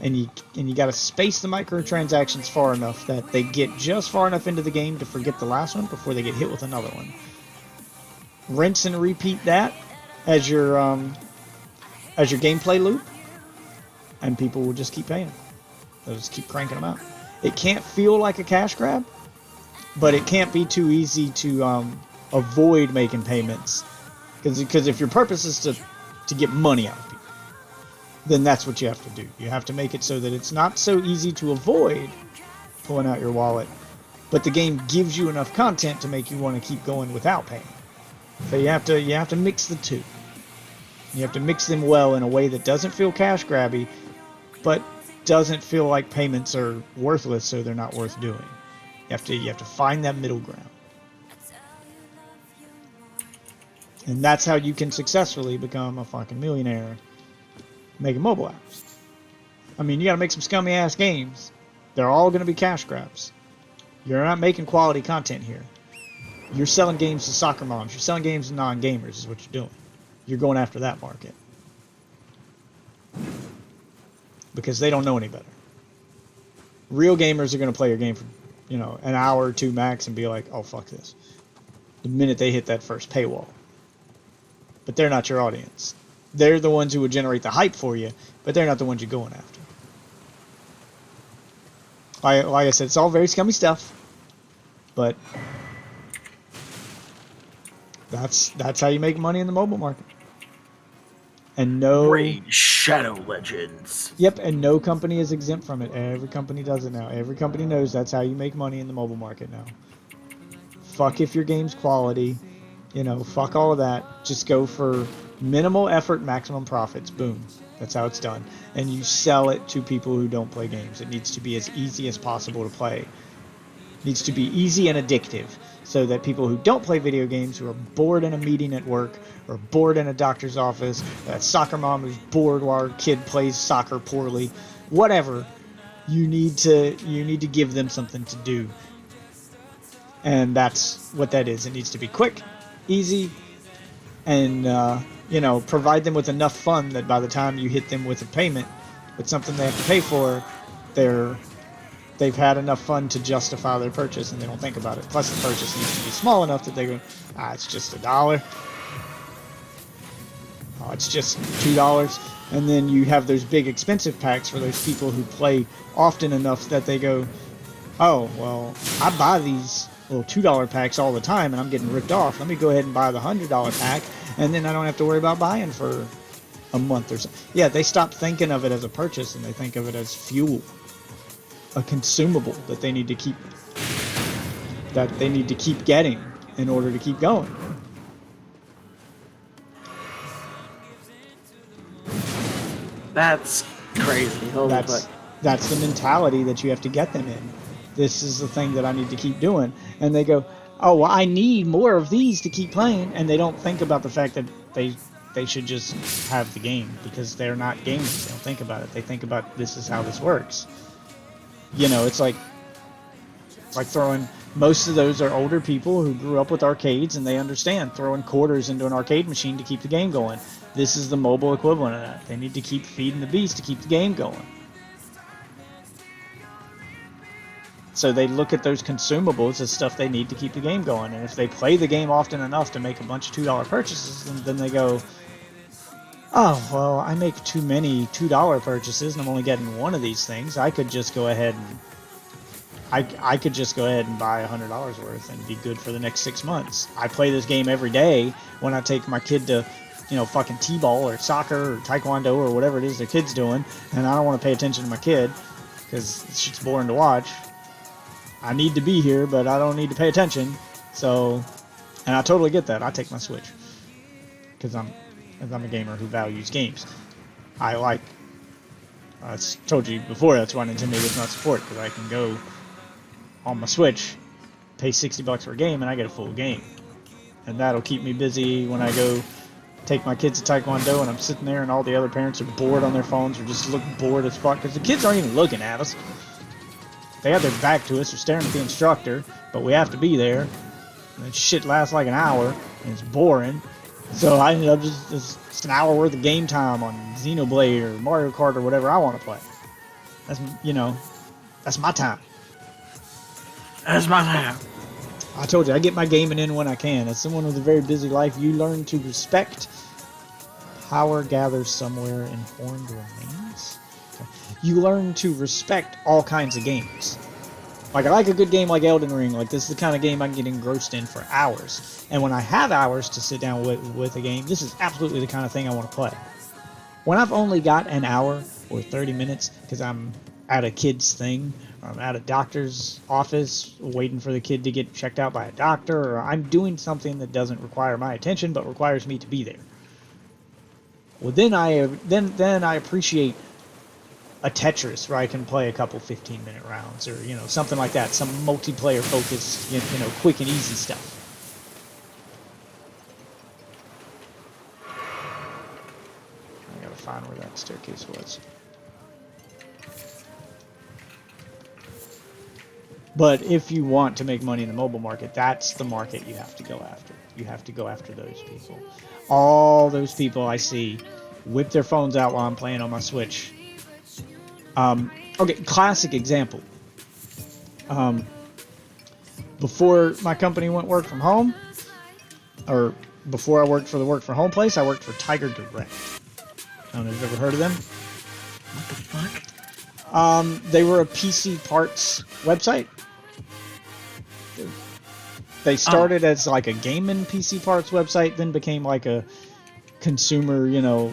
and you got to space the microtransactions far enough that they get just far enough into the game to forget the last one before they get hit with another one. Rinse and repeat that as your gameplay loop, and people will just keep paying. They'll just keep cranking them out. It can't feel like a cash grab, but it can't be too easy to avoid making payments, because if your purpose is to get money out of people, then that's what you have to do. You have to make it so that it's not so easy to avoid pulling out your wallet, but the game gives you enough content to make you want to keep going without paying. So you have to mix the two. You have to mix them well in a way that doesn't feel cash grabby, but doesn't feel like payments are worthless, so they're not worth doing. You have to find that middle ground. And that's how you can successfully become a fucking millionaire making mobile apps. I mean, you gotta make some scummy ass games. They're all gonna be cash grabs. You're not making quality content here. You're selling games to soccer moms. You're selling games to non-gamers is what you're doing. You're going after that market. Because they don't know any better. Real gamers are going to play your game for, an hour or two max and be like, oh, fuck this. The minute they hit that first paywall. But they're not your audience. They're the ones who would generate the hype for you, but they're not the ones you're going after. Like I said, it's all very scummy stuff, but that's how you make money in the mobile market. And Raid Shadow Legends. Yep, and no company is exempt from it. Every company does it now. Every company knows that's how you make money in the mobile market now. Fuck if your game's quality. Fuck all of that. Just go for minimal effort, maximum profits. Boom. That's how it's done. And you sell it to people who don't play games. It needs to be as easy as possible to play. It needs to be easy and addictive, so that people who don't play video games, who are bored in a meeting at work, or bored in a doctor's office, that soccer mom who's bored while her kid plays soccer poorly, whatever, you need to give them something to do. And that's what that is. It needs to be quick, easy, and provide them with enough fun that by the time you hit them with a payment, with something they have to pay for, they've had enough fun to justify their purchase, and they don't think about it. Plus, the purchase needs to be small enough that they go, it's just $1. Oh, it's just $2. And then you have those big expensive packs for those people who play often enough that they go, oh, well, I buy these little $2 packs all the time, and I'm getting ripped off. Let me go ahead and buy the $100 pack, and then I don't have to worry about buying for a month or so. Yeah, they stop thinking of it as a purchase, and they think of it as fuel. A consumable that they need to keep getting in order to keep going. That's crazy. Holy fuck. That's the mentality that you have to get them in. This is the thing that I need to keep doing. And they go, oh, well, I need more of these to keep playing. And they don't think about the fact that they should just have the game, because they're not gamers. They don't think about it. They think about, this is how this works. It's like Like throwing, most of those are older people who grew up with arcades and they understand throwing quarters into an arcade machine to keep the game going. This is the mobile equivalent of that. They need to keep feeding the beast to keep the game going. So they look at those consumables as stuff they need to keep the game going. And if they play the game often enough to make a bunch of $2 purchases, then they go, oh, well, I make too many $2 purchases and I'm only getting one of these things. I could just go ahead and I could just go ahead and buy $100 worth and be good for the next 6 months. I play this game every day when I take my kid to, you know, fucking t-ball or soccer or taekwondo or whatever it is their kid's doing, and I don't want to pay attention to my kid because shit's boring to watch. I need to be here, but I don't need to pay attention. So, and I totally get that. I take my Switch because I'm a gamer who values games. I told you before, that's why Nintendo does not support, because I can go on my Switch, pay $60 for a game, and I get a full game. And that'll keep me busy when I go take my kids to Taekwondo and I'm sitting there and all the other parents are bored on their phones or just look bored as fuck, because the kids aren't even looking at us. They have their back to us, they're staring at the instructor, but we have to be there. And that shit lasts like an hour, and it's boring. So I ended up just an hour worth of game time on Xenoblade or Mario Kart or whatever I want to play. That's, you know, that's my time. That's my time. I told you, I get my gaming in when I can. As someone with a very busy life, you learn to respect. Power gathers somewhere in horned remains. Okay. You learn to respect all kinds of games. Like, I like a good game like Elden Ring. Like, this is the kind of game I can get engrossed in for hours. And when I have hours to sit down with a game, this is absolutely the kind of thing I want to play. When I've only got an hour or 30 minutes because I'm at a kid's thing, or I'm at a doctor's office waiting for the kid to get checked out by a doctor, or I'm doing something that doesn't require my attention but requires me to be there. Well, then I appreciate a Tetris where I can play a couple 15-minute rounds, or, you know, something like that, some multiplayer focused, you know, quick and easy stuff. I gotta find where that staircase was. But if you want to make money in the mobile market, that's the market you have to go after. You have to go after those people. All those people I see whip their phones out while I'm playing on my Switch. Okay, classic example. Before my company went work from home, or before I worked for the work from home place, I worked for Tiger Direct. I don't know if you've ever heard of them. What the fuck? They were a PC parts website. They started as like a gaming PC parts website, then became like a consumer, you know,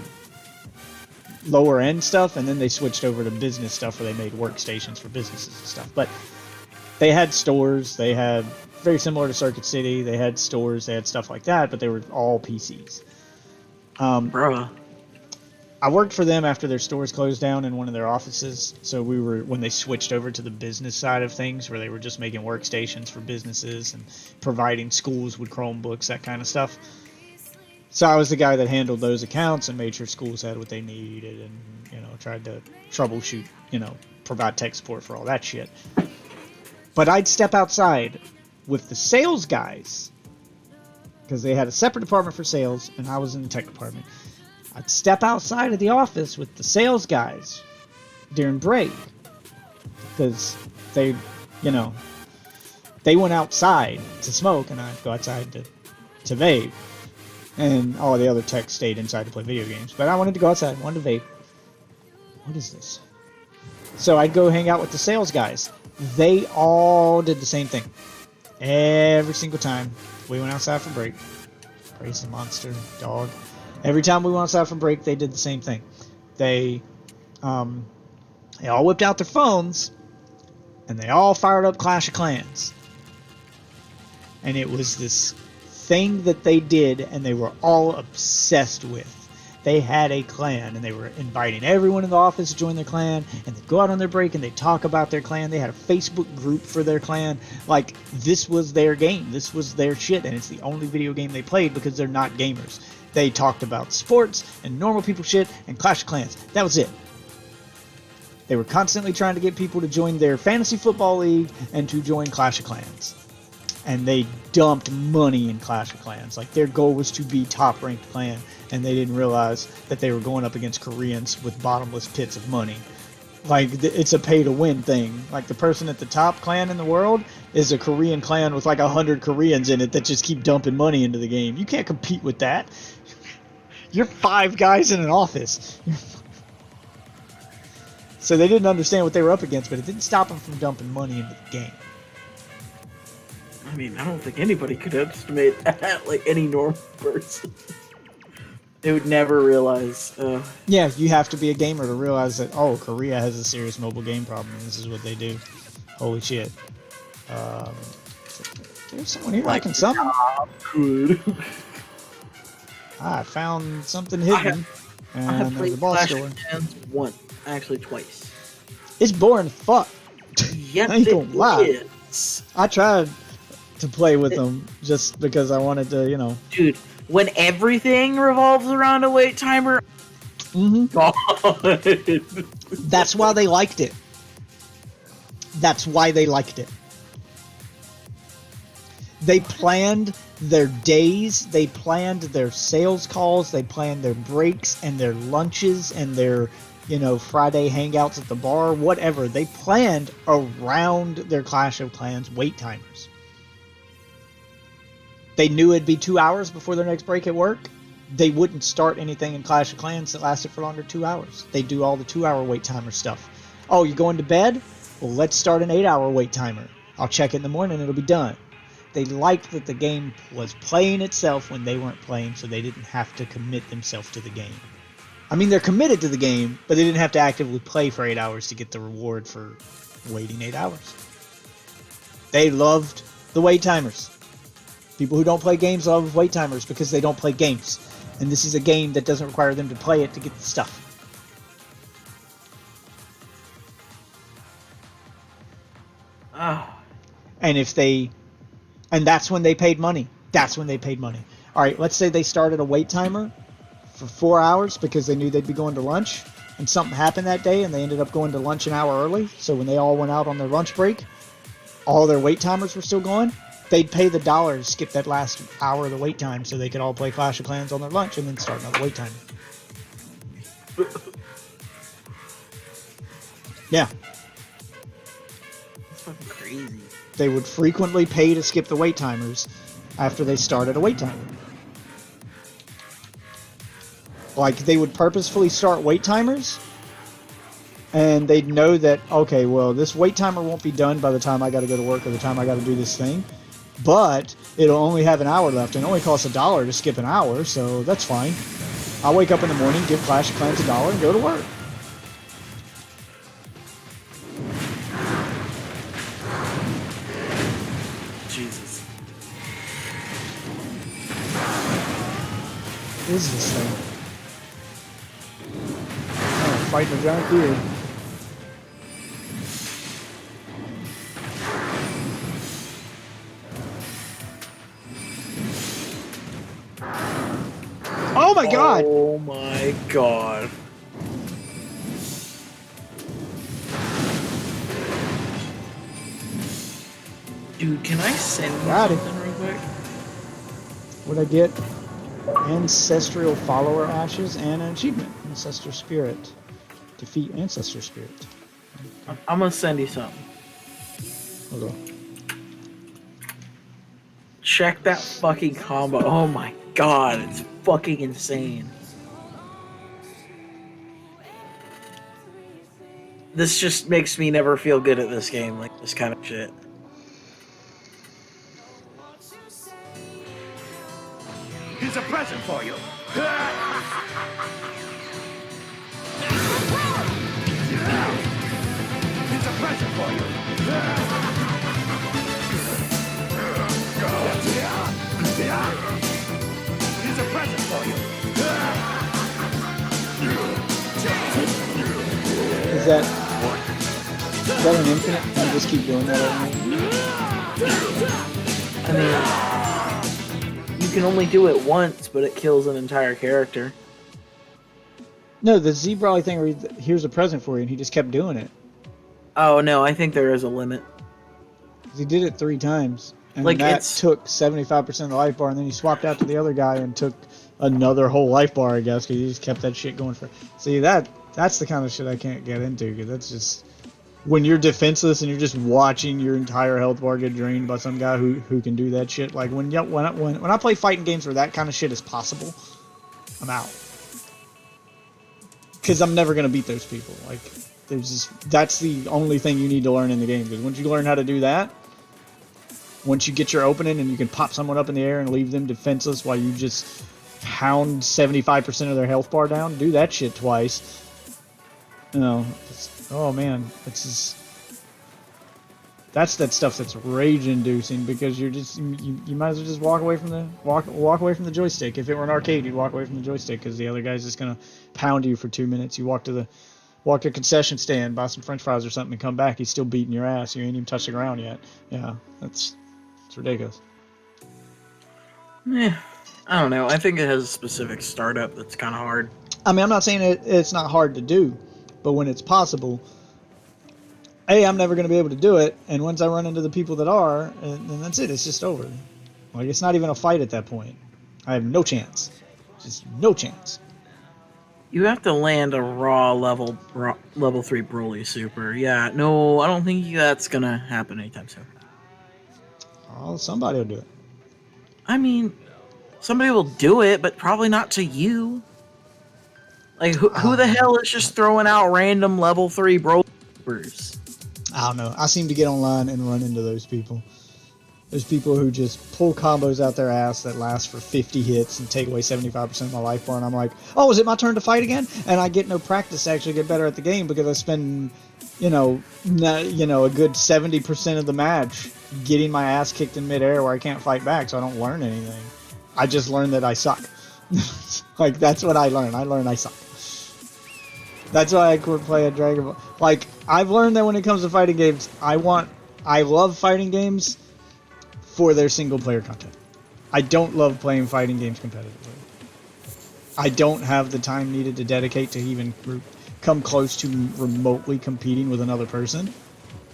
lower end stuff, and then they switched over to business stuff where they made workstations for businesses and stuff. But they had stores, they had, very similar to Circuit City, they had stores, they had stuff like that, but they were all PCs. Bruh. I worked for them after their stores closed down in one of their offices. So we were, when they switched over to the business side of things, where they were just making workstations for businesses and providing schools with Chromebooks, that kind of stuff. So I was the guy that handled those accounts and made sure schools had what they needed, and, you know, tried to troubleshoot, you know, provide tech support for all that shit. But I'd step outside with the sales guys, because they had a separate department for sales, and I was in the tech department. I'd step outside of the office with the sales guys during break, because they, you know, they went outside to smoke, and I'd go outside to vape, and all the other techs stayed inside to play video games. But I wanted to go outside, wanted to vape. What is this? So I'd go hang out with the sales guys. They all did the same thing. Every single time we went outside for break. Crazy monster, dog. Every time we went outside for break, they did the same thing. They all whipped out their phones, and they all fired up Clash of Clans. And it was this thing that they did, and they were all obsessed with. They had a clan, and they were inviting everyone in the office to join their clan, and they'd go out on their break, and they'd talk about their clan. They had a Facebook group for their clan. Like, this was their game. This was their shit, and it's the only video game they played because they're not gamers. They talked about sports and normal people shit and Clash of Clans. That was it. They were constantly trying to get people to join their fantasy football league and to join Clash of Clans. And they dumped money in Clash of Clans. Like, their goal was to be top-ranked clan, and they didn't realize that they were going up against Koreans with bottomless pits of money. Like, it's a pay-to-win thing. Like, the person at the top clan in the world is a Korean clan with like 100 Koreans in it that just keep dumping money into the game. You can't compete with that. You're 5 guys in an office. So they didn't understand what they were up against, but it didn't stop them from dumping money into the game. I mean, I don't think anybody could estimate that, like any normal person. They would never realize. Yeah, you have to be a gamer to realize that, oh, Korea has a serious mobile game problem, and this is what they do. Holy shit. There's someone here liking something. Good. I found something hidden. I have And there's played a boss Clash door. of Clans once, actually twice. It's boring as fuck. Yes, I ain't gonna lie. is. I tried to play with them just because I wanted to, you know. Dude, when everything revolves around a wait timer, God. That's why they liked it. That's why they liked it. They planned their days, they planned their sales calls, they planned their breaks and their lunches and their, you know, Friday hangouts at the bar, whatever. They planned around their Clash of Clans wait timers. They knew it'd be 2 hours before their next break at work. They wouldn't start anything in Clash of Clans that lasted for longer than 2 hours. They do all the 2-hour wait timer stuff. Oh, you're going to bed? Well, let's start an 8-hour wait timer. I'll check it in the morning, it'll be done. They liked that the game was playing itself when they weren't playing, so they didn't have to commit themselves to the game. I mean, they're committed to the game, but they didn't have to actively play for 8 hours to get the reward for waiting 8 hours. They loved the wait timers. People who don't play games love wait timers because they don't play games. And this is a game that doesn't require them to play it to get the stuff. And that's when they paid money. That's when they paid money. All right, let's say they started a wait timer for 4 hours because they knew they'd be going to lunch, and something happened that day and they ended up going to lunch an hour early. So when they all went out on their lunch break, all their wait timers were still going. They'd pay the $1 to skip that last hour of the wait time so they could all play Clash of Clans on their lunch and then start another wait timer. Yeah. That's fucking crazy. They would frequently pay to skip the wait timers after they started a wait timer. Like, they would purposefully start wait timers, and they'd know that, okay, well, this wait timer won't be done by the time I gotta go to work or the time I gotta do this thing, but it'll only have an hour left, and it only costs $1 to skip an hour, so that's fine. I'll wake up in the morning, give Clash of Clans $1, and go to work. Jesus. What is this thing? Oh, fighting a giant deer. Oh my god! Oh my god. Dude, can I send you Got it. something real quick? What'd I get? Ancestral Follower Ashes and an achievement. Ancestor Spirit. Defeat Ancestor Spirit. I'm gonna send you something. Hold on. Check that fucking combo. Oh my god, it's fucking insane. This just makes me never feel good at this game, like this kind of shit. Here's a present for you. Here's a present for you. Here's a present for you. Is that an infinite? Can I just keep doing that every minute? I mean, you can only do it once, but it kills an entire character. No, the Z Brawly thing where here's a present for you, and he just kept doing it. Oh no, I think there is a limit. He did it 3 times, and Like, that it's- took 75% of the life bar, and then he swapped out to the other guy and took another whole life bar, I guess, because he just kept that shit going for. See, that's the kind of shit I can't get into, because that's just when you're defenseless and you're just watching your entire health bar get drained by some guy who can do that shit. Like when I play fighting games where that kind of shit is possible, I'm out. Because I'm never gonna beat those people. Like, that's the only thing you need to learn in the game. Because once you learn how to do that, once you get your opening and you can pop someone up in the air and leave them defenseless while you just pound 75% of their health bar down, do that shit twice. You know, oh man, that's that stuff that's rage-inducing, because you're just you might as well just walk away from the joystick. If it were an arcade, you'd walk away from the joystick because the other guy's just gonna pound you for 2 minutes. You walk to a concession stand, buy some French fries or something, and come back. He's still beating your ass. You ain't even touched the ground yet. Yeah, it's ridiculous. Yeah, I don't know. I think it has a specific startup that's kind of hard. I mean, I'm not saying it's not hard to do, but when it's possible, I'm never going to be able to do it, and once I run into the people that are, then that's it. It's just over. Like, it's not even a fight at that point. I have no chance. Just no chance. You have to land a raw level 3 Broly Super. Yeah, no, I don't think that's gonna happen anytime soon. Oh, somebody will do it. I mean, somebody will do it, but probably not to you. Like, who the hell is just throwing out random level 3 Broly Supers? I don't know. I seem to get online and run into those people. There's people who just pull combos out their ass that last for 50 hits and take away 75% of my life bar, and I'm like, oh, is it my turn to fight again? And I get no practice to actually get better at the game because I spend, a good 70% of the match getting my ass kicked in midair where I can't fight back, so I don't learn anything. I just learn that I suck. Like, that's what I learn. I learn I suck. That's why I quit playing Dragon Ball. Like, I've learned that when it comes to fighting games, I love fighting games for their single player content. I don't love playing fighting games competitively. I don't have the time needed to dedicate to even come close to remotely competing with another person.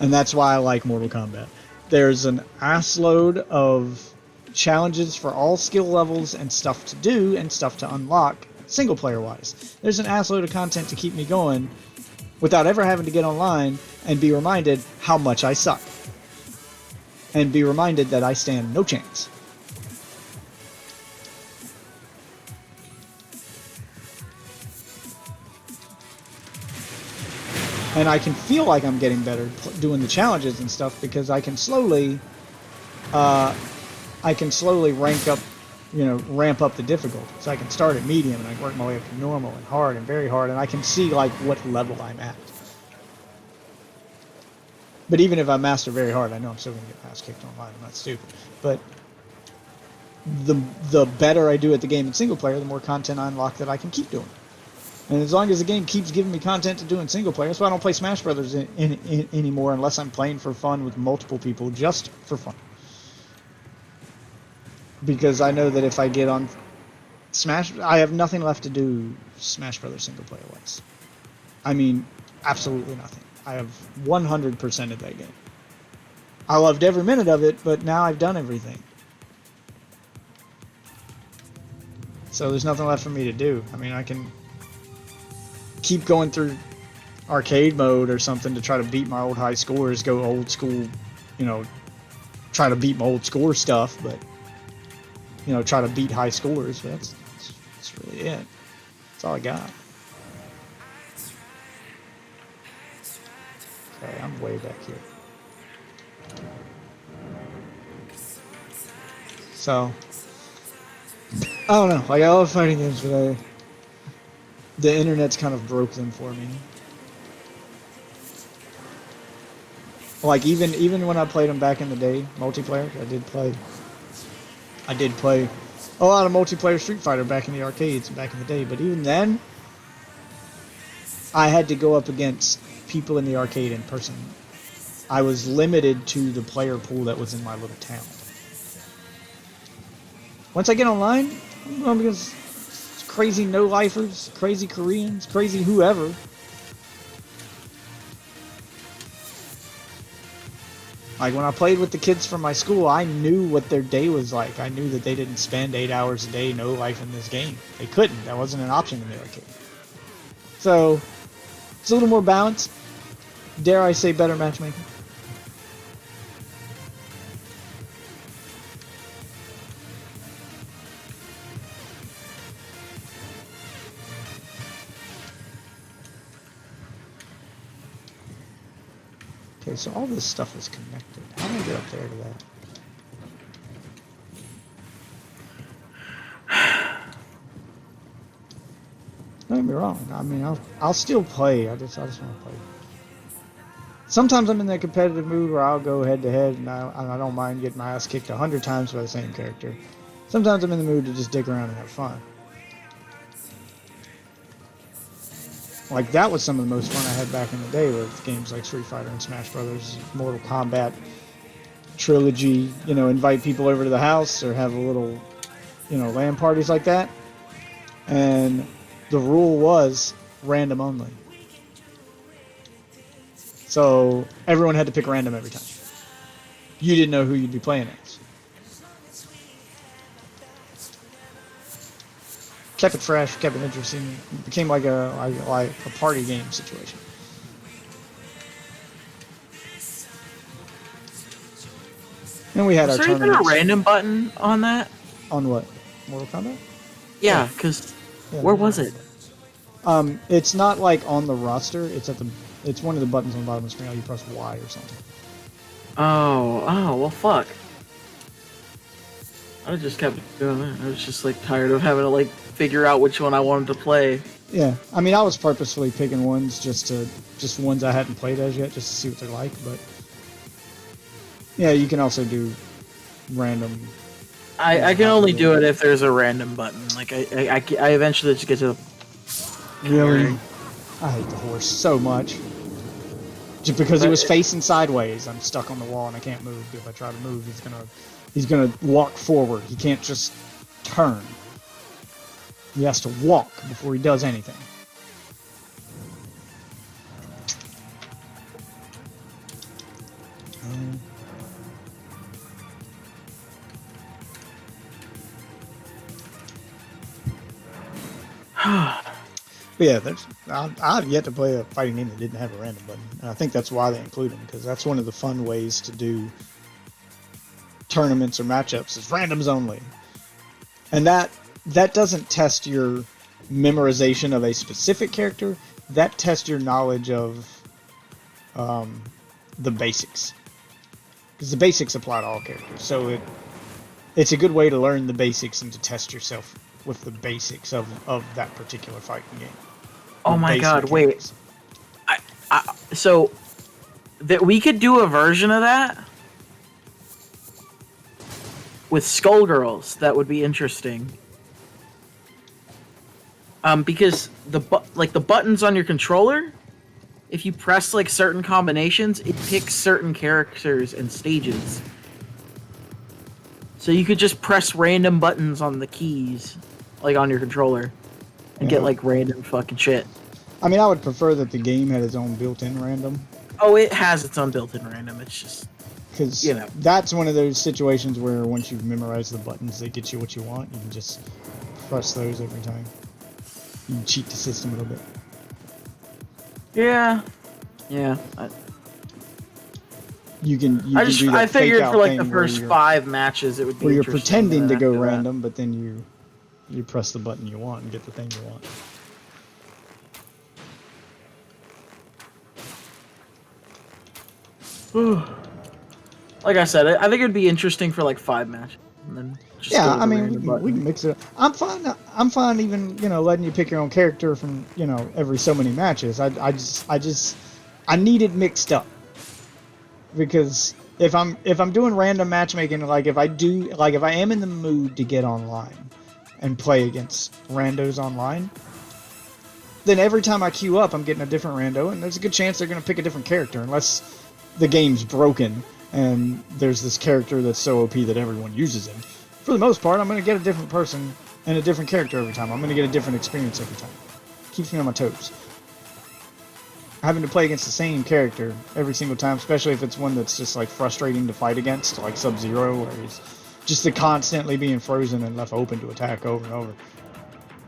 And that's why I like Mortal Kombat. There's an assload of challenges for all skill levels and stuff to do and stuff to unlock single player wise. There's an assload of content to keep me going without ever having to get online and be reminded how much I suck. And be reminded that I stand no chance. And I can feel like I'm getting better doing the challenges and stuff because I can slowly ramp up the difficulty. So I can start at medium and I work my way up to normal and hard and very hard, and I can see like what level I'm at. But even if I master very hard, I know I'm still going to get ass kicked online. I'm not stupid. But the better I do at the game in single player, the more content I unlock that I can keep doing. And as long as the game keeps giving me content to do in single player, that's why I don't play Smash Brothers anymore unless I'm playing for fun with multiple people, just for fun. Because I know that if I get on Smash, I have nothing left to do Smash Brothers single player wise. I mean, absolutely nothing. I have 100% of that game. I loved every minute of it, but now I've done everything. So there's nothing left for me to do. I mean, I can keep going through arcade mode or something to try to beat my old high scores, go old school, try to beat my old score stuff, but, try to beat high scores. But that's really it. That's all I got. Okay, I'm way back here. So, I don't know. Like, I love fighting games, but the internet's kind of broke them for me. Like, even when I played them back in the day, multiplayer, I did play a lot of multiplayer Street Fighter back in the arcades and back in the day, but even then, I had to go up against people in the arcade in person. I was limited to the player pool that was in my little town. Once I get online, I'm going against crazy no-lifers, crazy Koreans, crazy whoever. Like, when I played with the kids from my school, I knew what their day was like. I knew that they didn't spend 8 hours a day no life in this game. They couldn't. That wasn't an option when they were a kid. So, it's a little more balanced. Dare I say better matchmaking? Okay, so all this stuff is connected. How do I get up there to that? Don't get me wrong. I mean, I'll still play. I just want to play. Sometimes I'm in that competitive mood where I'll go head to head, and I don't mind getting my ass kicked 100 times by the same character. Sometimes I'm in the mood to just dig around and have fun. Like, that was some of the most fun I had back in the day with games like Street Fighter and Smash Brothers, Mortal Kombat, Trilogy, you know, invite people over to the house or have a little, you know, LAN parties like that. And the rule was random only. So everyone had to pick random every time. You didn't know who you'd be playing as. Kept it fresh, kept it interesting. It became like a party game situation. And we had our tournaments. Is there even a random button on that? On what? Mortal Kombat? Yeah, because where was it? It's not like on the roster. It's one of the buttons on the bottom of the screen. You press Y or something. Oh, well, fuck. I just kept doing that. I was just like tired of having to like figure out which one I wanted to play. Yeah, I mean, I was purposefully picking ones just ones I hadn't played as yet, just to see what they're like. But yeah, you can also do random. I can only do it if there's a random button. Like I eventually just get to. Really, I hate the horse so much. Just because he was facing sideways, I'm stuck on the wall and I can't move. If I try to move, he's gonna walk forward. He can't just turn. He has to walk before he does anything. But yeah, I've yet to play a fighting game that didn't have a random button. And I think that's why they include them, because that's one of the fun ways to do tournaments or matchups is randoms only. And that doesn't test your memorization of a specific character. That tests your knowledge of the basics. Because the basics apply to all characters. So it's a good way to learn the basics and to test yourself with the basics of that particular fighting game. Oh my god, wait. So that we could do a version of that with Skullgirls. That would be interesting. Because the buttons on your controller, if you press like certain combinations, it picks certain characters and stages. So you could just press random buttons on the keys, like on your controller, and get like random fucking shit. I mean, I would prefer that the game had its own built-in random. Oh, it has its own built-in random. It's just, because you know, that's one of those situations where once you've memorized the buttons, they get you what you want. You can just press those every time. You can cheat the system a little bit. Yeah. I figured for like the first 5 matches, it would be where you're pretending to go random, but then you press the button you want and get the thing you want. Like I said, I think it'd be interesting for like 5 matches, and then just I mean, we can mix it up. I'm fine even, you know, letting you pick your own character from, you know, every so many matches. I need it mixed up, because if I'm doing random matchmaking, like if I am in the mood to get online and play against randos online, then every time I queue up, I'm getting a different rando, and there's a good chance they're going to pick a different character, unless the game's broken and there's this character that's so OP that everyone uses him. For the most part, I'm going to get a different person, and a different character every time. I'm going to get a different experience every time. Keeps me on my toes. Having to play against the same character every single time, especially if it's one that's just like frustrating to fight against, like Sub-Zero, where he's just the constantly being frozen and left open to attack over and over.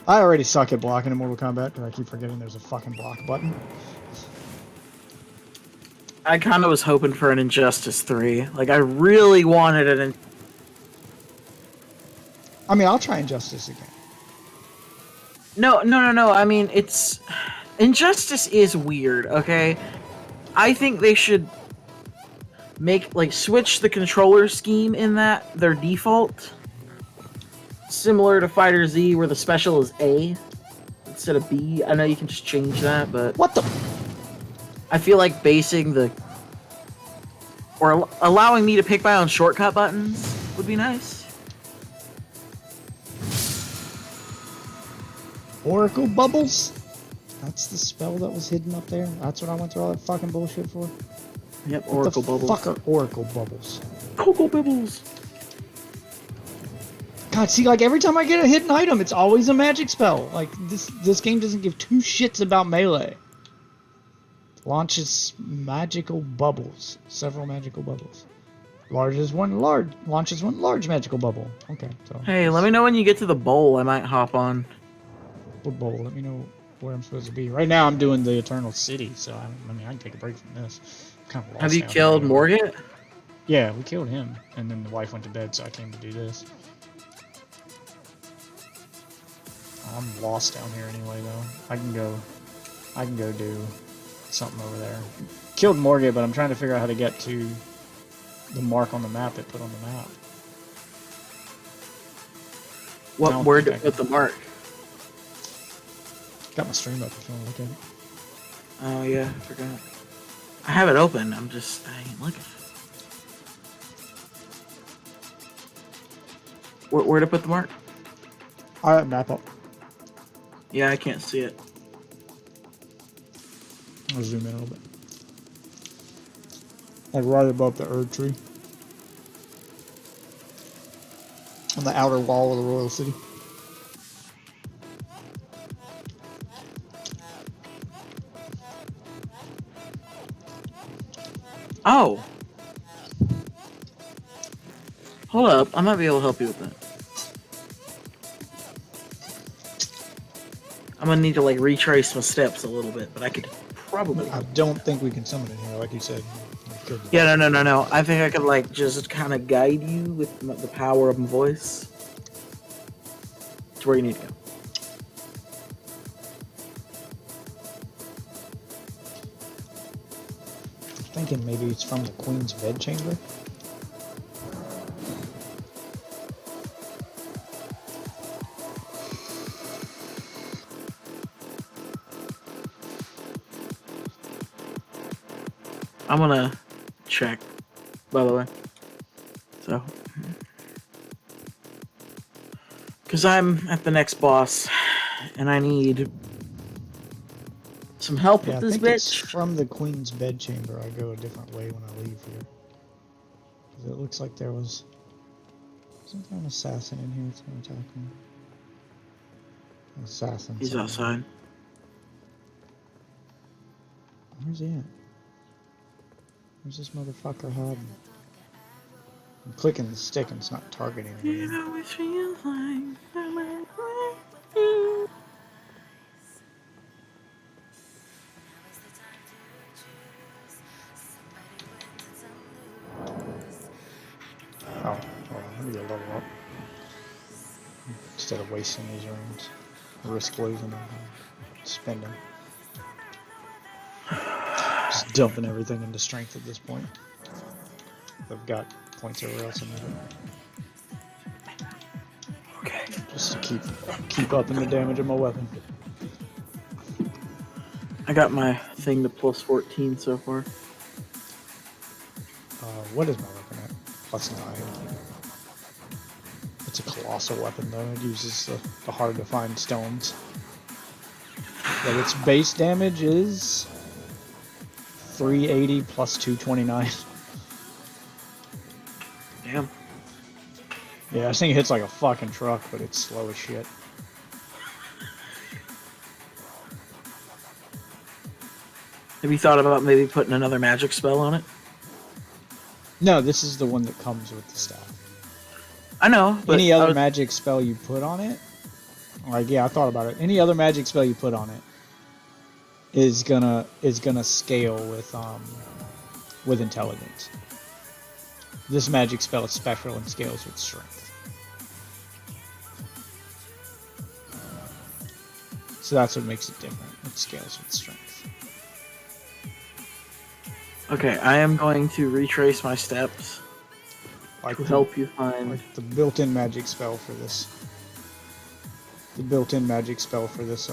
I already suck at blocking in Mortal Kombat because I keep forgetting there's a fucking block button. I kind of was hoping for an Injustice 3. Like, I really wanted an. I mean, I'll try Injustice again. No. I mean, it's. Injustice is weird, okay? I think they should switch the controller scheme in that, their default. Similar to Fighter Z, where the special is A instead of B. I know you can just change that, but. What the? I feel like basing the. Or allowing me to pick my own shortcut buttons would be nice. Oracle Bubbles? That's the spell that was hidden up there? That's what I went through all that fucking bullshit for? Yep, Oracle Bubbles. What the fuck are Oracle Bubbles? Cocoa Bubbles! God, see, like, every time I get a hidden item, it's always a magic spell. Like, this game doesn't give two shits about melee. Launches magical bubbles. Several magical bubbles. Launches one large magical bubble. Okay, so... Hey, let me know when you get to the bowl. I might hop on. What bowl? Let me know where I'm supposed to be. Right now, I'm doing the Eternal City, so I mean, I can take a break from this. I'm kind of lost. Have you killed Morgan? Yeah, we killed him, and then the wife went to bed, so I came to do this. I'm lost down here anyway, though. I can go do something over there. Killed Morgan, but I'm trying to figure out how to get to the mark on the map it put on the map. Where to put the mark? Got my stream up if you want to look at it. Oh yeah, I forgot. I have it open. I ain't looking. Where to put the mark? Alright, map up. Yeah, I can't see it. I'll zoom in a little bit. Like right above the Erd tree. On the outer wall of the Royal City. Oh! Hold up, I might be able to help you with that. I'm gonna need to like retrace my steps a little bit, but I could probably. I don't think we can summon it here, like you said. Yeah, no. I think I could like just kind of guide you with the power of my voice to where you need to go. I'm thinking maybe it's from the Queen's bedchamber. I'm gonna check, by the way. So, because I'm at the next boss, and I need some help with this I think it's bitch. from the Queen's bedchamber. I go a different way when I leave here. Because it looks like there was... Isn't there an assassin in here that's going to attack me? An assassin. He's outside. Where's he at? Where's this motherfucker hiding? I'm clicking the stick and it's not targeting me. You know it feels like Oh, hold on, let me get level up. Instead of wasting these rooms. Risk losing them. Spend them. Just dumping everything into strength at this point. I've got points everywhere else I need it. okay. Just to keep up in the damage of my weapon. I got my thing to plus 14 so far. What is my weapon at? Plus 9. It's a colossal weapon though. It uses the hard to find stones. But its base damage is 380 plus 229. Damn. Yeah, this thing hits like a fucking truck, but it's slow as shit. Have you thought about maybe putting another magic spell on it? No, this is the one that comes with the staff. I know, but Any other magic spell you put on it, like yeah, I thought about it. Any other magic spell you put on it is gonna scale with intelligence. This magic spell is special and scales with strength. So that's what makes it different. It scales with strength. okay, I am going to retrace my steps Like to the, help you find. like the built-in magic spell for this. The built-in magic spell for this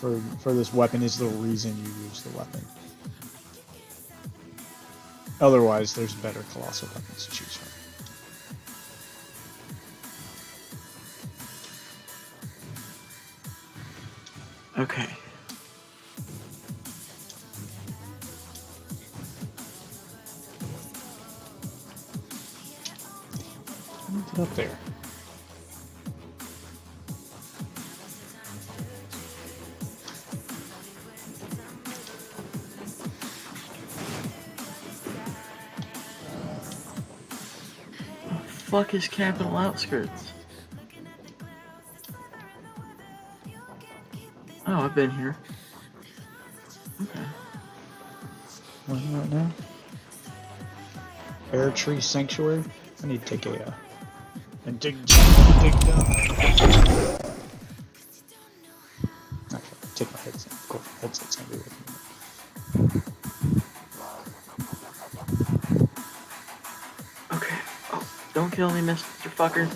for this weapon is the reason you use the weapon. Otherwise, there's better colossal weapons to choose from. Okay. Get up there. Fuck is Capital Outskirts? Oh, I've been here. Okay. What are you right now? Air Tree Sanctuary. I need to take and dig down. Actually, take my headset. Of course, my headset's gonna be with me. Okay. Oh, don't kill me, Mr. Fucker.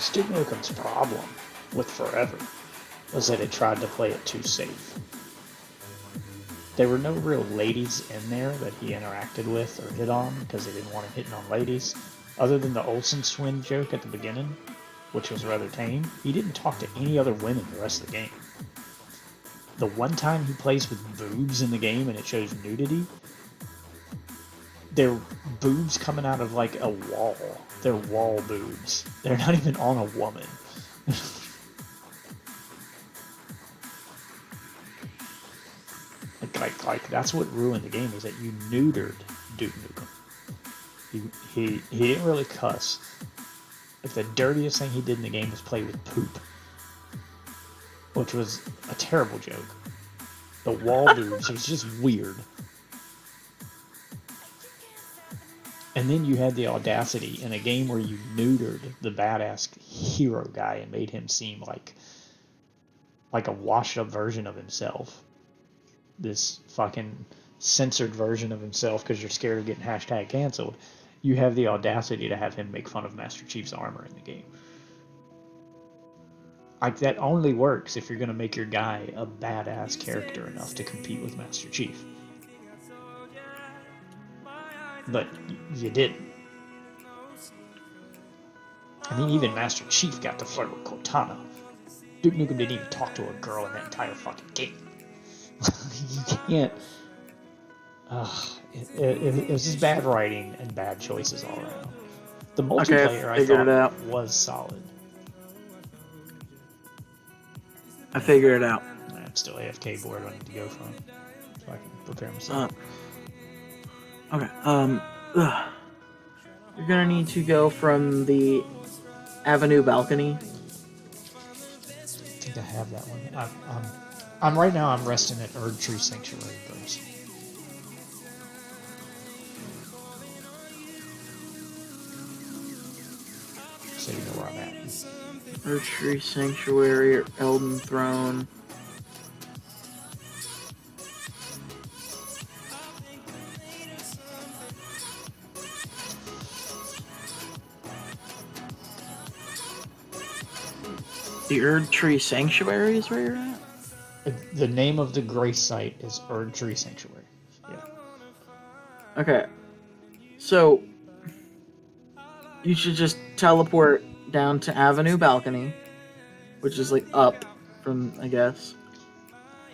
Because Duke Nukem's problem with Forever was that it tried to play it too safe. There were no real ladies in there that he interacted with or hit on because they didn't want him hitting on ladies. Other than the Olsen twin joke at the beginning, which was rather tame, he didn't talk to any other women the rest of the game. The one time he plays with boobs in the game and it shows nudity, they're boobs coming out of like a wall. They're wall boobs. They're not even on a woman. like that's what ruined the game, is that you neutered Duke Nukem. He didn't really cuss. Like the dirtiest thing he did in the game was play with poop, which was a terrible joke. The wall boobs was just weird. And then you had the audacity in a game where you neutered the badass hero guy and made him seem like a washed up version of himself. This fucking censored version of himself because you're scared of getting hashtag canceled. You have the audacity to have him make fun of Master Chief's armor in the game. Like, that only works if you're going to make your guy a badass character enough to compete with Master Chief. But you didn't. I mean, even Master Chief got to flirt with Cortana. Duke Nukem didn't even talk to a girl in that entire fucking game. You can't. It was just bad writing and bad choices all around. The multiplayer I thought was solid. I figured it out. I'm still AFK board. I need to go from, so I can prepare myself. Okay. You're gonna need to go from the Avenue balcony. I think I have that one. I'm right now. I'm resting at Erd Tree Sanctuary first. So you know where I'm at. Erd Tree Sanctuary or Elden Throne. The Erd Tree Sanctuary is where you're at? The name of the grace site is Erd Tree Sanctuary. Yeah. Okay. So, You should just teleport down to Avenue Balcony, which is like up from, I guess.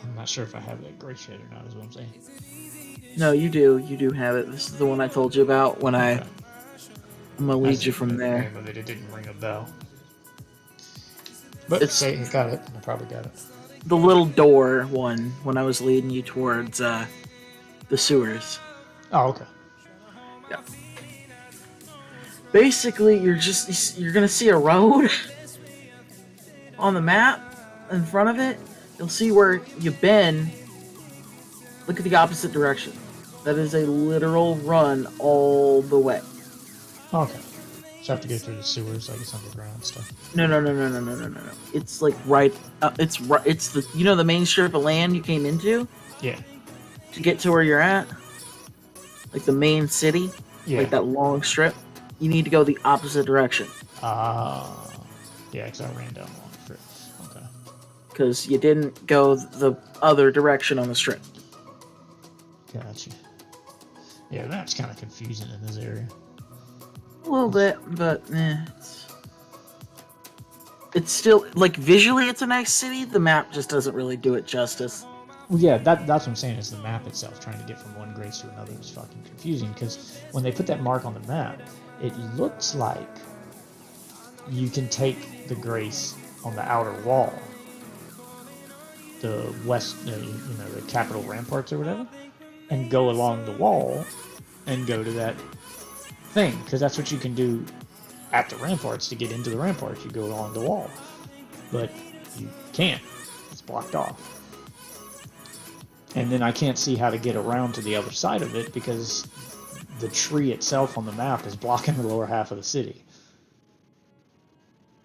I'm not sure if I have that gray shade or not, is what I'm saying. No, you do. You do have it. This is the one I told you about when Okay. I'm gonna lead you from The there. name of it didn't ring a bell. But It's- say you got it. I probably got it. The little door one when I was leading you towards the sewers. Oh, okay. Yeah. Basically, you're gonna see a road on the map in front of it. You'll see where you've been. Look at the opposite direction. That is a literal run all the way. Okay. So I have to go through the sewers, like it's underground stuff. No. It's like right. It's right. It's the the main strip of land you came into Yeah. to get to where you're at. Like the main city, Yeah. like that long strip. You need to go the opposite direction Yeah, because I ran down the long strip. Okay. because you didn't go the other direction on the strip. Gotcha. Yeah, the map's kind of confusing in this area. A little bit, but it's still like visually it's a nice city. The map just doesn't really do it justice. Well, yeah, that's what I'm saying is the map itself, trying to get from one grace to another is fucking confusing because when they put that mark on the map, it looks like you can take the grace on the outer wall, the west, the capital ramparts or whatever, and go along the wall and go to that thing because that's what you can do at the ramparts to get into the ramparts. You go along the wall, but you can't. It's blocked off. And then I can't see how to get around to the other side of it because the tree itself on the map is blocking the lower half of the city.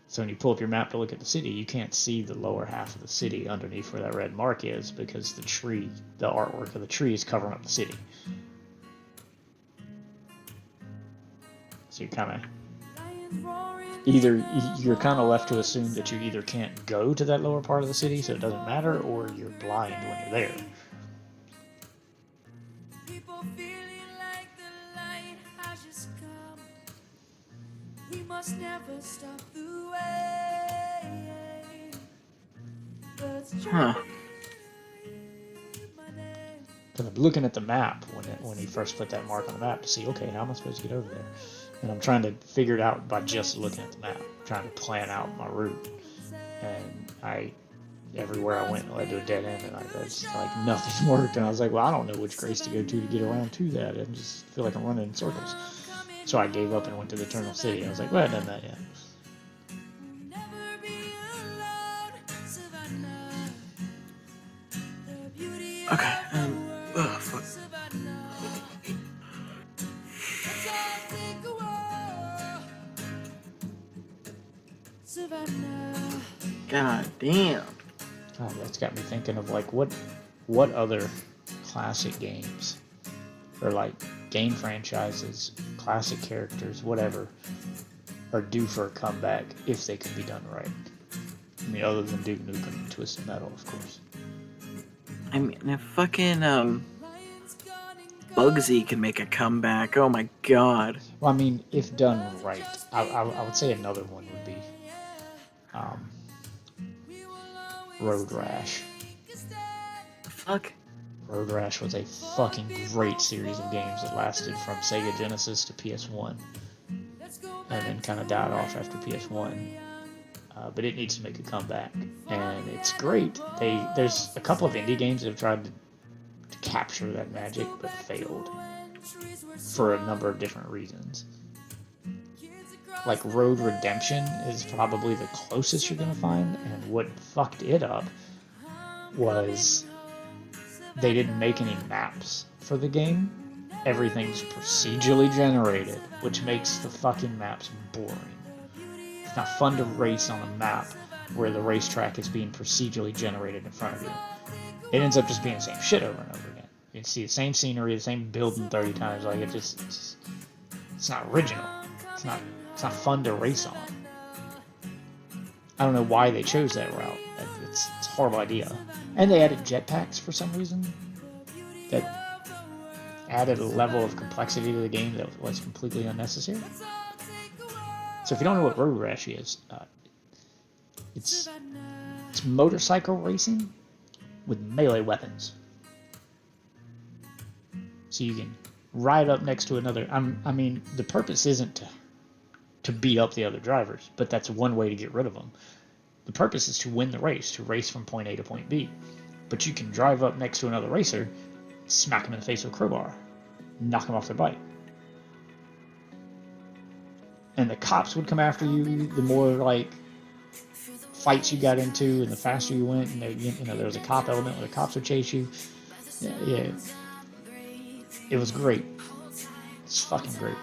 So when you pull up your map to look at the city, you can't see the lower half of the city underneath where that red mark is because the tree, the artwork of the tree is covering up the city. So you kind of you're kind of left to assume that you either can't go to that lower part of the city, so it doesn't matter, or you're blind when you're there. Huh. Because I'm looking at the map when he first put that mark on the map to see, okay, how am I supposed to get over there? And I'm trying to figure it out by just looking at the map, trying to plan out my route. And everywhere I went led to a dead end, and it's like nothing worked. And I was like, well, I don't know which grace to go to get around to that. I just feel like I'm running in circles. So I gave up and went to the Eternal City. I was like, well, I've done that yet. Okay. Oh fuck. God damn. God, that's got me thinking of like what other classic games or like game franchises, classic characters, whatever, are due for a comeback if they could be done right. I mean, other than Duke Nukem and Twisted Metal, of course. I mean, if fucking Bugsy can make a comeback, oh my god. Well, I mean, if done right, I would say another one would be Road Rash. Fuck. Road Rash was a fucking great series of games that lasted from Sega Genesis to PS1, and then kind of died off after PS1. But it needs to make a comeback, and it's great. There's a couple of indie games that have tried to capture that magic, but failed for a number of different reasons. Like Road Redemption is probably the closest you're gonna find, and what fucked it up was they didn't make any maps for the game. Everything's procedurally generated, which makes the fucking maps boring. It's not fun to race on a map where the racetrack is being procedurally generated in front of you. It ends up just being the same shit over and over again. You see the same scenery, the same building 30 times. Like it's not original. It's not fun to race on. I don't know why they chose that route. It's a horrible idea. And they added jetpacks for some reason. That added a level of complexity to the game that was completely unnecessary. So if you don't know what road rash is, it's motorcycle racing with melee weapons. So you can ride up next to another. I mean, the purpose isn't to beat up the other drivers, but that's one way to get rid of them. The purpose is to win the race, to race from point A to point B. But you can drive up next to another racer, smack them in the face with a crowbar, knock them off their bike. And the cops would come after you the more like fights you got into, and the faster you went. And there was a cop element where the cops would chase you. Yeah, it was great. It's fucking great.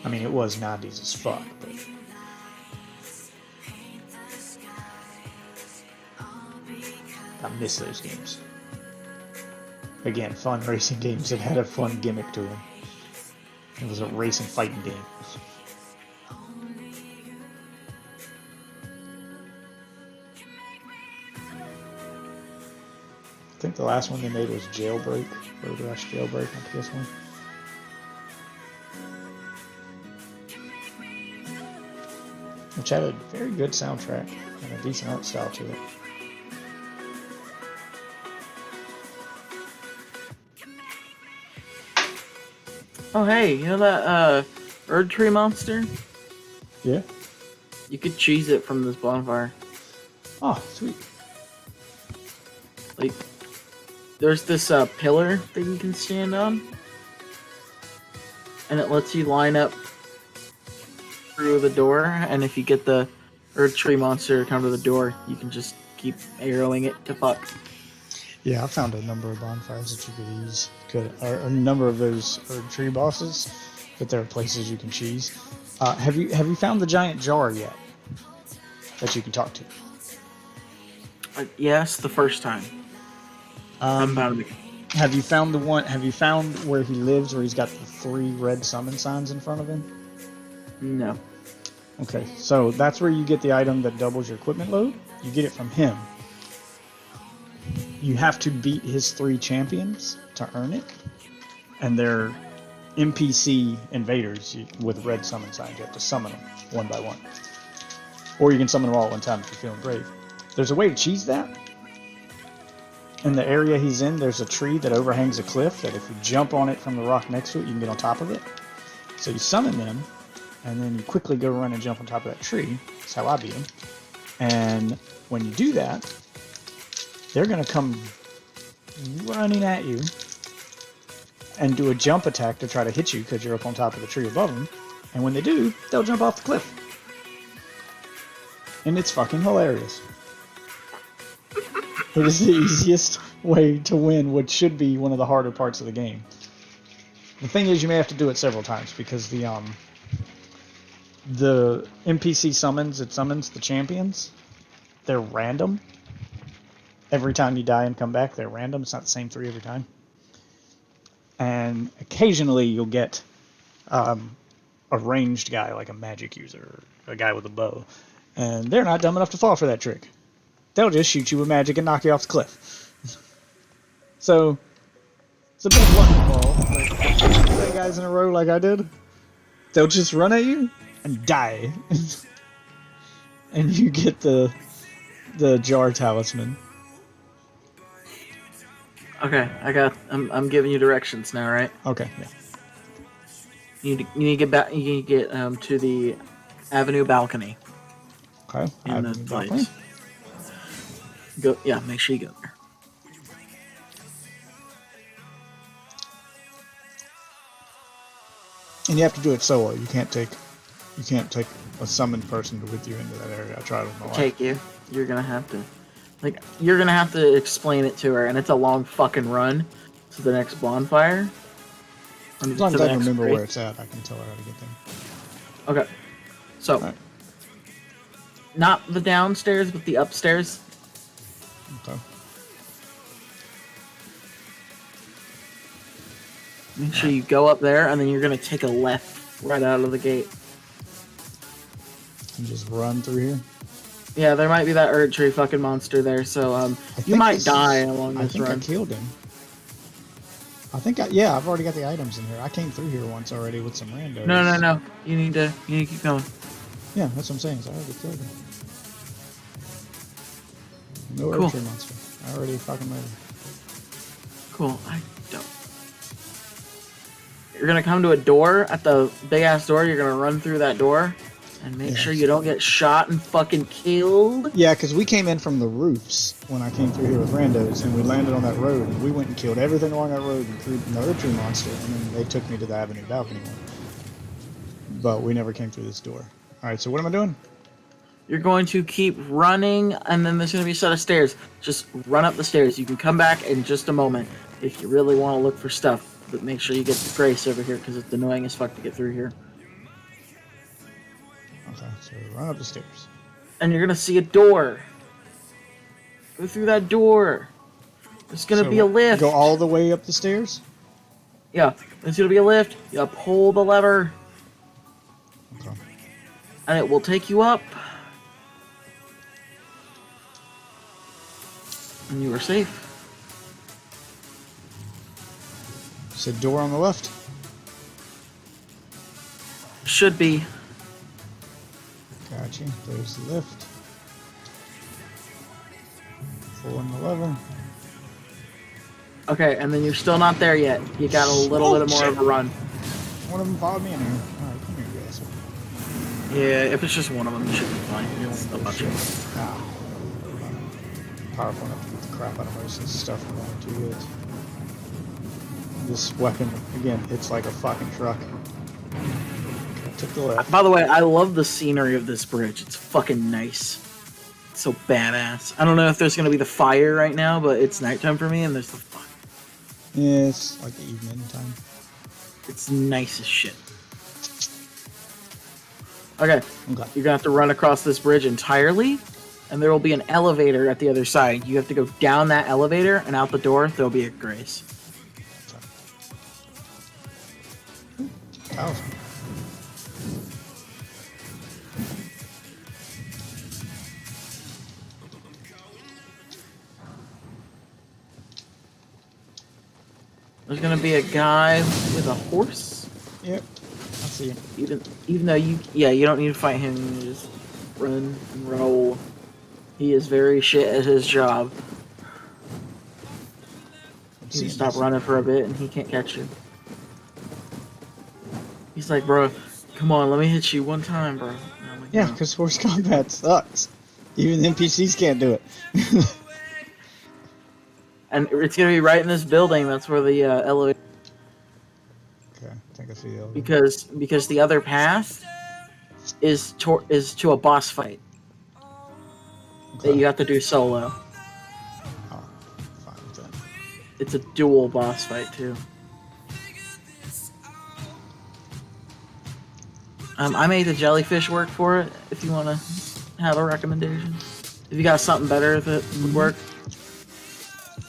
I mean, it was 90s as fuck, but I miss those games. Again, fun racing games that had a fun gimmick to them. It was a racing fighting game. I think the last one they made was Jailbreak, Road Rash Jailbreak on PS1. Which had a very good soundtrack and a decent art style to it. Oh hey, you know that Erd Tree monster? Yeah? You could cheese it from this bonfire. Oh, sweet. Like, there's this pillar that you can stand on, and it lets you line up through the door, and if you get the Erd Tree monster to come to the door, you can just keep arrowing it to fuck. Yeah, I found a number of bonfires that you could use. Or a number of those Erd Tree bosses, but there are places you can cheese. Have you found the giant jar yet that you can talk to? Yes, the first time. Have you found the one? Have you found where he lives, where he's got the 3 red summon signs in front of him? No. Okay, so that's where you get the item that doubles your equipment load. You get it from him. You have to beat his 3 champions to earn it, and they're NPC invaders with red summon signs. You have to summon them one by one, or you can summon them all at one time if you're feeling brave. There's a way to cheese that. In the area he's in, there's a tree that overhangs a cliff that if you jump on it from the rock next to it, you can get on top of it. So you summon them, and then you quickly go run and jump on top of that tree. That's how I beat him. And when you do that, they're going to come running at you and do a jump attack to try to hit you because you're up on top of the tree above them. And when they do, they'll jump off the cliff. And it's fucking hilarious. It is the easiest way to win what should be one of the harder parts of the game. The thing is, you may have to do it several times because the NPC summons, it summons the champions. They're random. Every time you die and come back, they're random. It's not the same 3 every time. And occasionally you'll get a ranged guy, like a magic user, or a guy with a bow. And they're not dumb enough to fall for that trick. They'll just shoot you with magic and knock you off the cliff. So, it's a bit of luck involved. Like, if you play guys in a row like I did, they'll just run at you and die. And you get the jar talisman. Okay, I'm giving you directions now, right? Okay, yeah. You need to get back. You need to get to the avenue balcony. Okay. In the balcony. Go. Yeah, make sure you go there. And you have to do it solo. You can't take a summoned person with you into that area. I tried with my wife. Take you. You're gonna have to. You're gonna have to explain it to her, and it's a long fucking run to the next bonfire. As long as I remember where it's at, I can tell her how to get there. Okay. So, right. Not the downstairs, but the upstairs. Okay. Make sure you go up there, and then you're gonna take a left right out of the gate. And just run through here? Yeah, there might be that Erd Tree fucking monster there, so you might die along this run. I think I killed him. I think yeah, I've already got the items in here. I came through here once already with some randos. No. You need to keep going. Yeah, that's what I'm saying. So I already killed him. No Cool. archery monster. I already fucking murdered. Cool. I don't. You're gonna come to a door at the big ass door. You're gonna run through that door, and make sure you don't get shot and fucking killed. Yeah, because we came in from the roofs when I came through here with randos, and we landed on that road, and we went and killed everything along that road, including the archery monster, and then they took me to the avenue balcony one. But we never came through this door. All right, so what am I doing? You're going to keep running, and then there's going to be a set of stairs. Just run up the stairs. You can come back in just a moment if you really want to look for stuff. But make sure you get the Grace over here, because it's annoying as fuck to get through here. Okay, so run up the stairs. And you're going to see a door. Go through that door. There's going to be a lift. Go all the way up the stairs? Yeah, there's going to be a lift. You pull the lever. Okay. And it will take you up. And you are safe. Said door on the left. Should be. Gotcha. There's the lift. Pulling the lever. Okay, and then you're still not there yet. You got a little bit more of a run. One of them followed me in here. Alright, come here, you asshole. Yeah, if it's just one of them, you should be fine. You don't need a bunch of them. Ah. Powerful enough to beat the crap out of most of this stuff in only 2 hits. This weapon, again, it's like a fucking truck. I took the left. By the way, I love the scenery of this bridge. It's fucking nice. It's so badass. I don't know if there's gonna be the fire right now, but it's nighttime for me, and there's the fire. Yeah, it's like the evening time. It's nice as shit. Okay, Okay. you're gonna have to run across this bridge entirely, and there will be an elevator at the other side. You have to go down that elevator, and out the door, there'll be a Grace. Talisman. There's gonna be a guy with a horse. Yep. I see him. Even though you don't need to fight him. You just run and roll. He is very shit at his job. You stop running for a bit and he can't catch you. He's like, bro, come on, let me hit you one time, bro. Like, Yeah, no. because horse combat sucks. Even the NPCs can't do it. And it's gonna be right in this building. That's where the elevator. Okay, I think I see the elevator. Because the other path is to a boss fight that you have to do solo. Oh, fine with that. It's a dual boss fight too. I made the jellyfish work for it. If you want to have a recommendation, if you got something better that would work.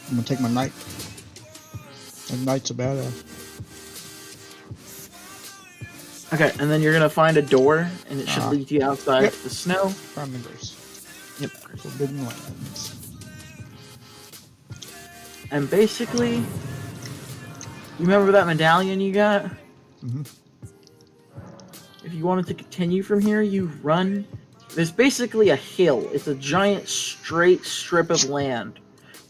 I'm gonna take my knight. That knight's a badass. Okay, and then you're gonna find a door, and it should lead you outside to the snow. Prime members. Yep. Forbidden lands. And basically, you remember that medallion you got? Mm-hmm. If you wanted to continue from here, you run. There's basically a hill. It's a giant straight strip of land.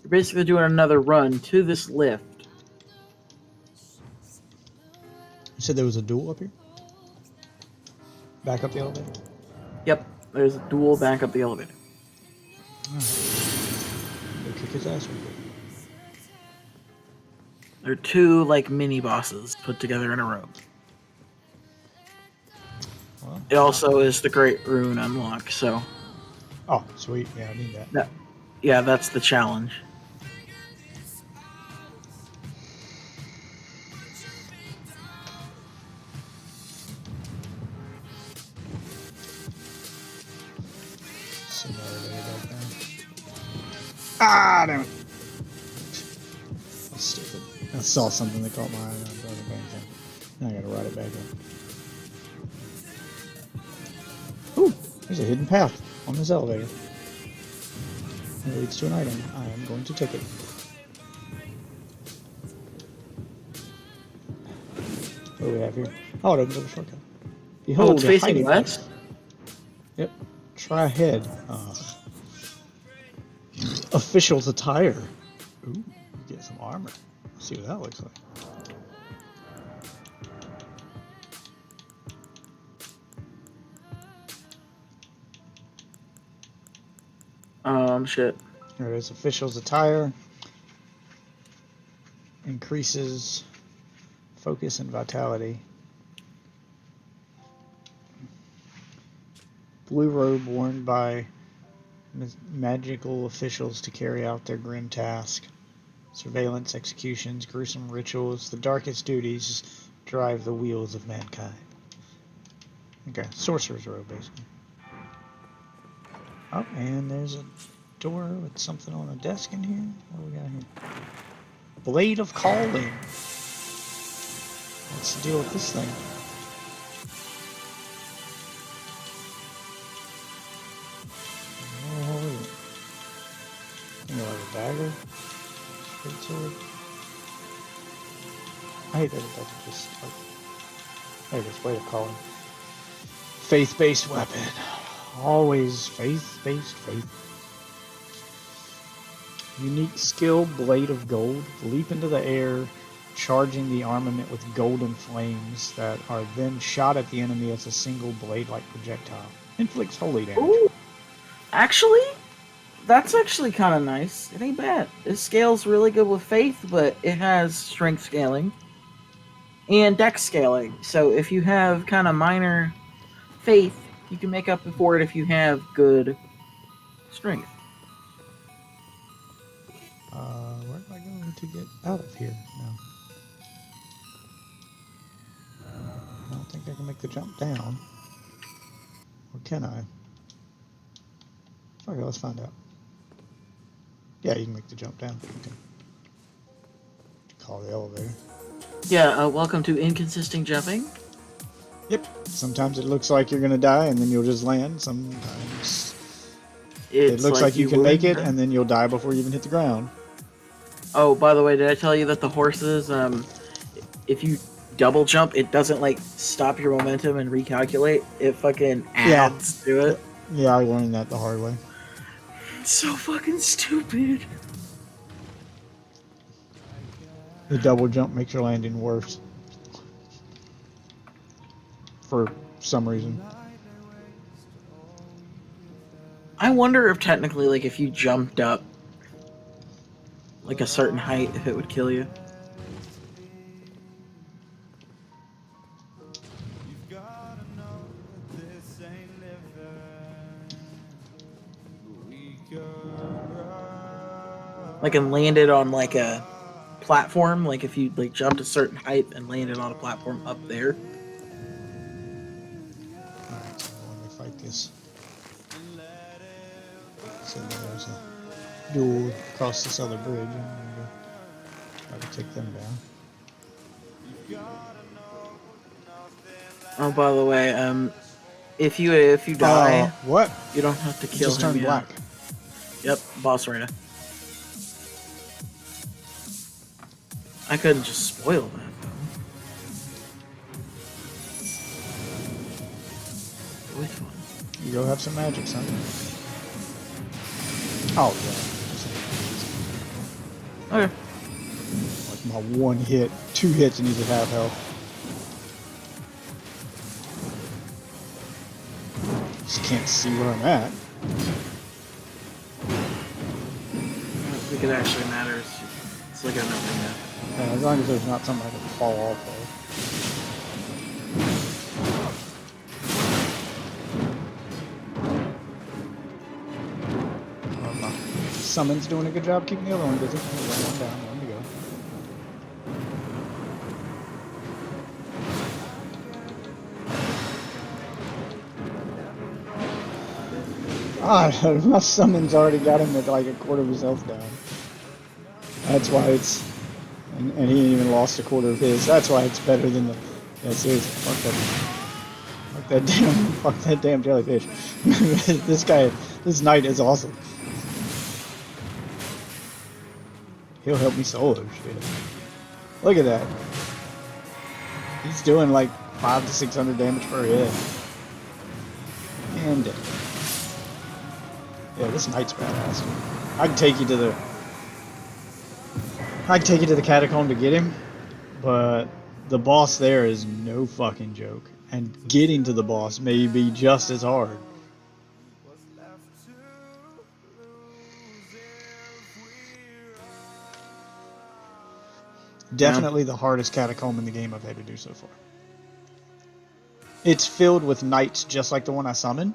You're basically doing another run to this lift. You said there was a duel up here? Back up the elevator? Yep, there's a dual back up the elevator. Go kick his ass real quick. There are two, like, mini bosses put together in a row. Well, It also is the Great Rune unlock, so... oh, sweet. Yeah, I need that. Yeah, that's the challenge. Ah, damn it. That's stupid. I saw something that caught my eye and I brought it back in. Now I gotta ride it back up. Ooh, there's a hidden path on this elevator. It leads to an item. I am going to take it. What do we have here? Oh, it opens up a shortcut. Oh, Behold, it's a facing hiding west? place. Yep. Try ahead. Official's attire. Ooh, get some armor. Let's see what that looks like. Shit. Here it is. Official's attire. Increases focus and vitality. Blue robe worn by magical officials to carry out their grim task. Surveillance, executions, gruesome rituals, the darkest duties drive the wheels of mankind. Okay, sorcerer's robe, basically. Oh, and there's a door with something on a desk in here. What do we got here? Blade of Calling. What's the deal with this thing? Oh, you know, like a dagger? Straight sword? I hate that it doesn't just, like, there it is, Blade of Calling. Faith-based weapon. Always faith-based, faith. Unique skill, Blade of Gold. Leap into the air, charging the armament with golden flames that are then shot at the enemy as a single blade-like projectile. Inflicts holy damage. Ooh. Actually, that's actually kind of nice. It ain't bad. It scales really good with faith, but it has strength scaling and dex scaling. So if you have kind of minor faith, you can make up for it if you have good strength. Where am I going to get out of here now? I don't think I can make the jump down. Or can I? Okay, let's find out. Yeah, you can make the jump down. Okay. Call the elevator. Yeah, welcome to inconsistent jumping. Yep. Sometimes it looks like you're gonna die and then you'll just land. Sometimes it looks like you can make it and then you'll die before you even hit the ground. Oh, by the way, did I tell you that the horses, if you double jump, it doesn't like stop your momentum and recalculate. It fucking adds to it. Yeah, I learned that the hard way. It's so fucking stupid. The double jump makes your landing worse. For some reason. I wonder if technically, like, if you jumped up like a certain height, if it would kill you. Like, and landed on like a platform, like if you like jumped a certain height and landed on a platform up there. Alright, so let me fight this. So there's a duel across this other bridge. I'm gonna go try to take them down. Oh, by the way, if you die, what? you don't have to kill Just him turned yet. black. Yep, boss arena. I couldn't just spoil that though. Always fun. You go have some magic, son. Oh yeah. Okay. Like my one hit, 2 hits and he's at half health. Just can't see where I'm at. I don't think it actually matters. It's like a nothing now. Yeah, as long as there's not something I can fall off of. My summon's doing a good job keeping the other one busy. One down, one to go. Ah, my summon's already got him at like a quarter of his health down. That's why it's... And he ain't even lost a quarter of his. That's why it's better than the... Yeah, seriously, fuck that damn jellyfish. This knight is awesome. He'll help me solo shit. Look at that. He's doing like 500 to 600 damage per hit. And dead. Yeah, this knight's badass. I can take you to the catacomb to get him, but the boss there is no fucking joke. And getting to the boss may be just as hard. Definitely the hardest catacomb in the game I've had to do so far. It's filled with knights just like the one I summoned,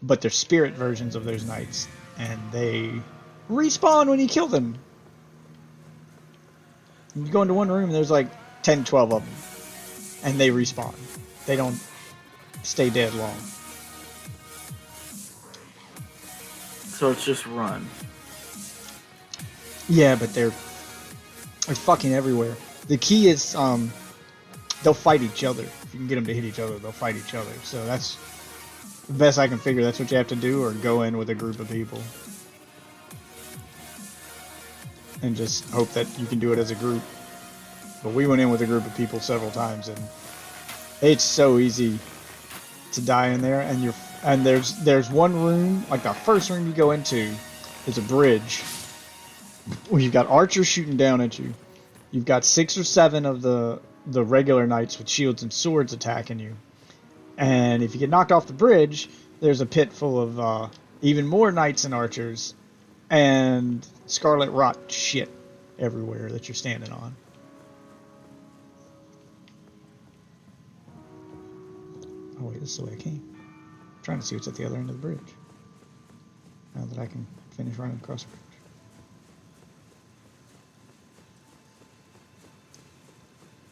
but they're spirit versions of those knights, and they respawn when you kill them. You go into one room and there's like 10, 12 of them, and they respawn. They don't stay dead long. So it's just run. Yeah, but they're fucking everywhere. The key is they'll fight each other. If you can get them to hit each other, they'll fight each other. So that's the best I can figure. That's what you have to do, or go in with a group of people and just hope that you can do it as a group. But we went in with a group of people several times, and it's so easy to die in there. And there's one room, like the first room you go into is a bridge where you've got archers shooting down at you. You've got 6 or 7 of the regular knights with shields and swords attacking you. And if you get knocked off the bridge, there's a pit full of even more knights and archers and scarlet rot shit everywhere that you're standing on. Oh wait, this is the way I came. I'm trying to see what's at the other end of the bridge. Now that I can finish running across the bridge.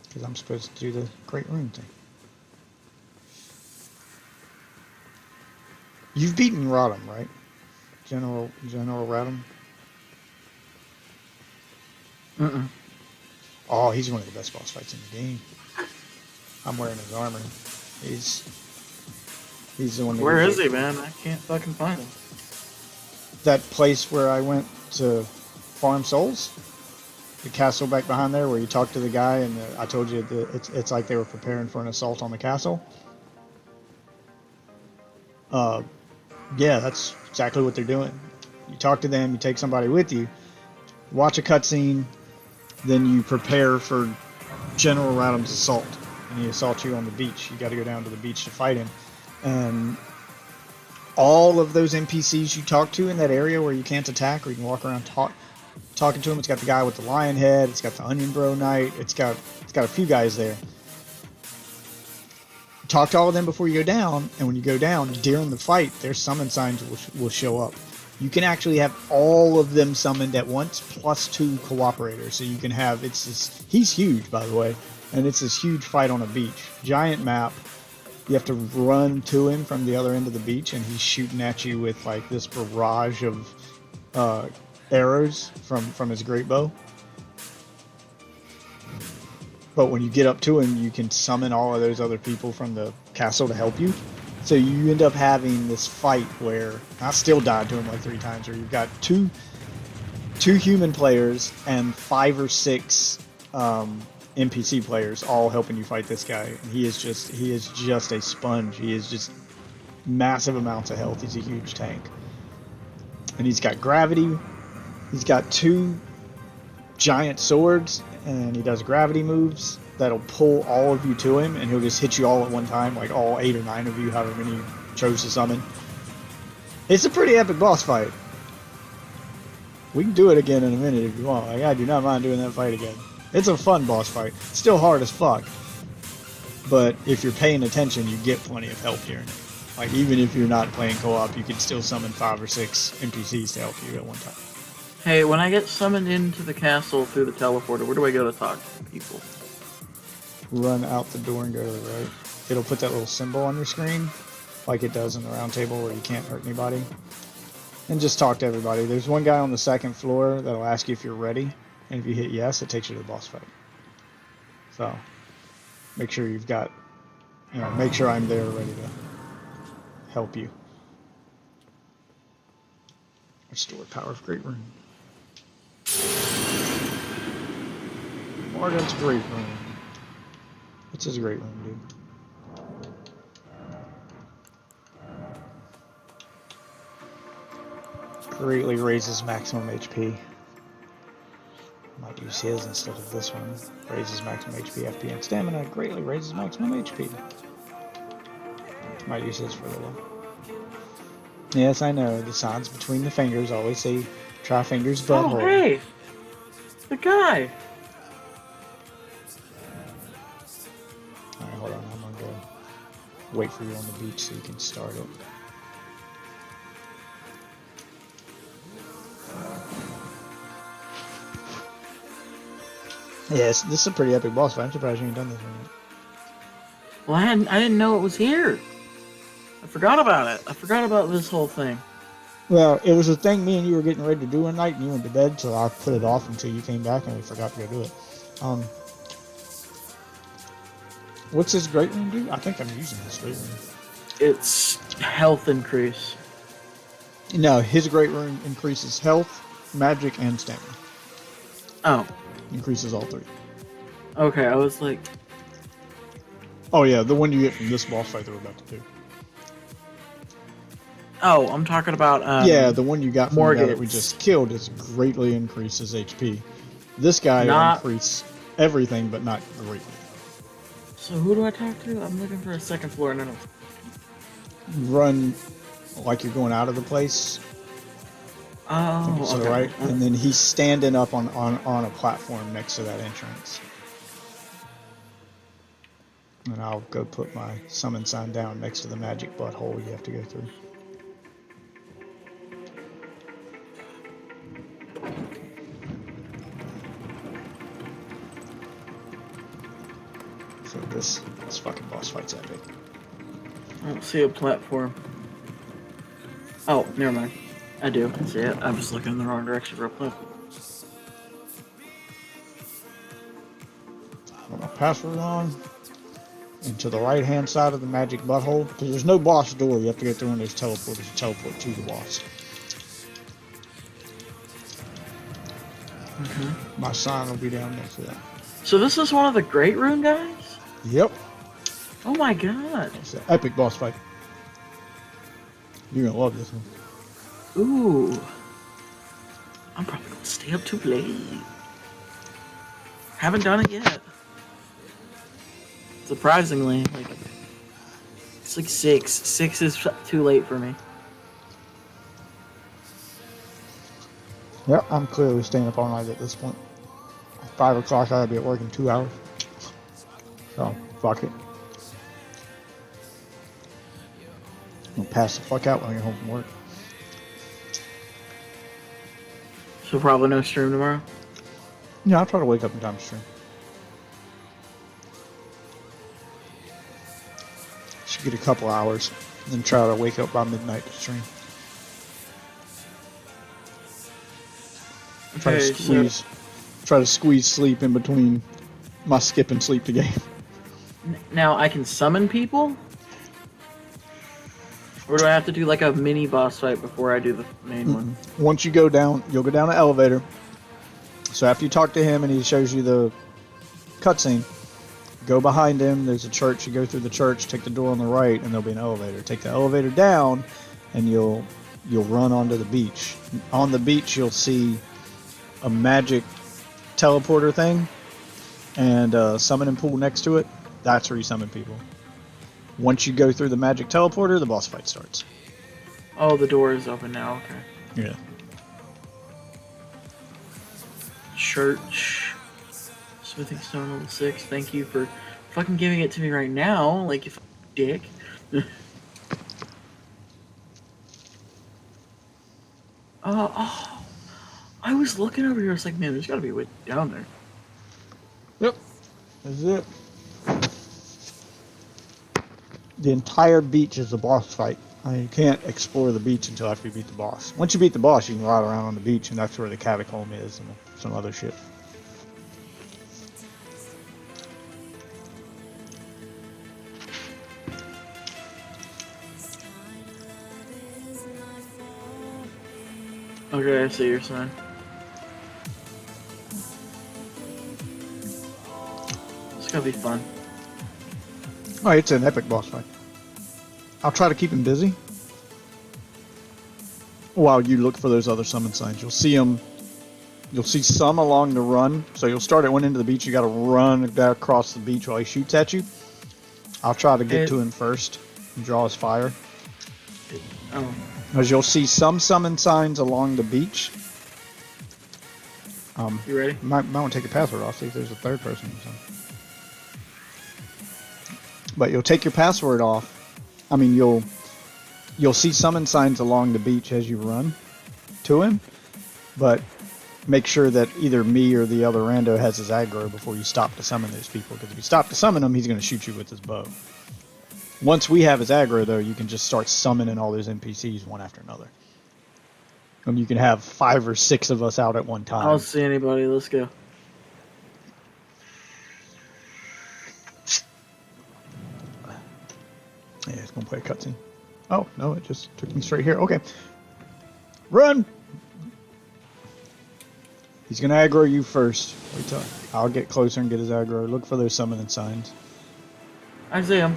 Because I'm supposed to do the Great Rune thing. You've beaten Rodham, right? General Rodham? Mm-mm. Oh, he's one of the best boss fights in the game. I'm wearing his armor. He's the one that... Where is he, man? I can't fucking find him. That place where I went to farm souls? The castle back behind there where you talk to the guy, and I told you that it's like they were preparing for an assault on the castle. Yeah, that's exactly what they're doing. You talk to them, you take somebody with you, watch a cutscene, then you prepare for General Radham's assault, and he assaults you on the beach. You got to go down to the beach to fight him, and all of those NPCs you talk to in that area where you can't attack, or you can walk around talking to him. It's got the guy with the lion head. It's got the Onion Bro Knight. It's got a few guys there. Talk to all of them before you go down, and when you go down during the fight, their summon signs will show up. You can actually have all of them summoned at once, plus 2 cooperators. So you can have he's huge, by the way, and it's this huge fight on a beach, giant map. You have to run to him from the other end of the beach, and he's shooting at you with like this barrage of arrows from his great bow. But when you get up to him, you can summon all of those other people from the castle to help you. So you end up having this fight where I still died to him like 3 times, where you've got two human players and 5 or 6 NPC players all helping you fight this guy. And he is just a sponge. He is just massive amounts of health. He's a huge tank. And he's got gravity. He's got 2 giant swords, and he does gravity moves that'll pull all of you to him, and he'll just hit you all at one time, like all 8 or 9 of you, however many you chose to summon. It's a pretty epic boss fight. We can do it again in a minute if you want. Like, I do not mind doing that fight again. It's a fun boss fight. Still hard as fuck. But if you're paying attention, you get plenty of help during it. Like, even if you're not playing co-op, you can still summon 5 or 6 NPCs to help you at one time. Hey, when I get summoned into the castle through the teleporter, where do I go to talk to people? Run out the door and go to the right. It'll put that little symbol on your screen, like it does in the round table where you can't hurt anybody. And just talk to everybody. There's one guy on the 2nd floor that'll ask you if you're ready, and if you hit yes, it takes you to the boss fight. So, make sure you've got, make sure I'm there ready to help you. Restore power of Great Rune. Morgan's Great Rune. What's his great room do? Greatly raises maximum HP. Might use his instead of this one. Raises maximum HP, FP, and stamina. Greatly raises maximum HP. Might use his for a little. Yes, I know. The signs between the fingers always say try fingers butthole. Oh, hey! The guy! Alright, hold on. I'm gonna go wait for you on the beach so you can start it. Yes, this is a pretty epic boss fight. I'm surprised you ain't done this one yet. Well, I didn't know it was here. I forgot about it. I forgot about this whole thing. Well, it was a thing me and you were getting ready to do one night, and you went to bed, so I put it off until you came back, and we forgot to go do it. What's his great room do? I think I'm using his great room. It's health increase. No, his great room increases health, magic, and stamina. Oh. Increases all three. Okay, I was like... Oh yeah, the one you get from this boss fight that we're about to do. Oh, I'm talking about... yeah, the one you got from the guy that we Morgans. just killed is greatly increases HP. This guy will increase everything, but not greatly. So who do I talk to? I'm looking for a second floor and I don't... Run like you're going out of the place. I think it's Oh, to the okay. right, and then he's standing up on a platform next to that entrance. And I'll go put my summon sign down next to the magic butthole you have to go through. So this fucking boss fight's epic. I don't see a platform. Oh, never mind. I do. I see it. I was looking in the wrong direction for a platform. Put my password on. And to the right hand side of the magic butthole, because there's no boss door, you have to go through one of those teleporters to teleport to the boss. Mm-hmm. My sign will be down next to that. So this is one of the Great Rune guys? Yep. Oh my god. It's an epic boss fight. You're gonna love this one. Ooh. I'm probably gonna stay up too late. Haven't done it yet. Surprisingly, like it's like 6. 6 is too late for me. Yep, I'm clearly staying up all night at this point. 5 o'clock, I gotta be at work in 2 hours. So, fuck it. I'm gonna pass the fuck out when I get home from work. So probably no stream tomorrow. Yeah, I'll try to wake up in time to stream. Should get a couple hours, and then try to wake up by midnight to stream. Try to squeeze sleep in between my skip and sleep the game. Now I can summon people? Or do I have to do like a mini boss fight before I do the main one? Once you go down, you'll go down an elevator. So after you talk to him and he shows you the cutscene, go behind him. There's a church. You go through the church, take the door on the right, and there'll be an elevator. Take the elevator down, and you'll run onto the beach. On the beach, you'll see a magic teleporter thing and a summoning pool next to it. That's where you summon people. Once you go through the magic teleporter, the boss fight starts. Oh, the door is open now. Okay. Yeah. Church. Smithing stone level 6. Thank you for fucking giving it to me right now. Like, you fucking dick. Oh. I was looking over here. I was like, man, there's gotta be a way down there. Yep. That's it. The entire beach is a boss fight. I mean, you can't explore the beach until after you beat the boss. Once you beat the boss, you can ride around on the beach, and that's where the catacomb is and some other shit. Okay, I see your sign. It's gonna be fun. Oh, it's an epic boss fight. I'll try to keep him busy while you look for those other summon signs. You'll see them. You'll see some along the run. So you'll start at one end of the beach. You got to run across the beach while he shoots at you. I'll try to get to him first and draw his fire. Oh. Because you'll see some summon signs along the beach. You ready? Might want to take your password off, see if there's a third person or something. But you'll take your password off. I mean, you'll see summon signs along the beach as you run to him. But make sure that either me or the other rando has his aggro before you stop to summon those people. Because if you stop to summon him, he's going to shoot you with his bow. Once we have his aggro, though, you can just start summoning all those NPCs one after another. And you can have 5 or 6 of us out at one time. I don't see anybody. Let's go. Yeah, it's going to play a cutscene. Oh, no, it just took me straight here. Okay. Run! He's going to aggro you first. Wait till I'll get closer and get his aggro. Look for those summoning signs. I see him.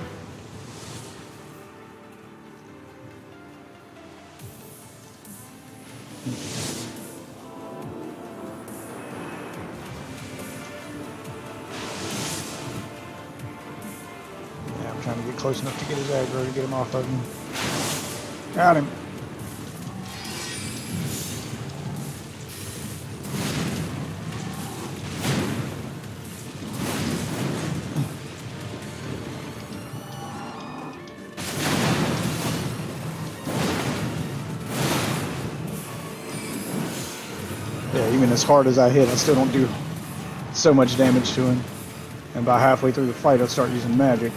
Yeah, I'm trying to get close enough to get his aggro to get him off of me. Got him. Yeah, even as hard as I hit, I still don't do so much damage to him. And about halfway through the fight, I start using magic.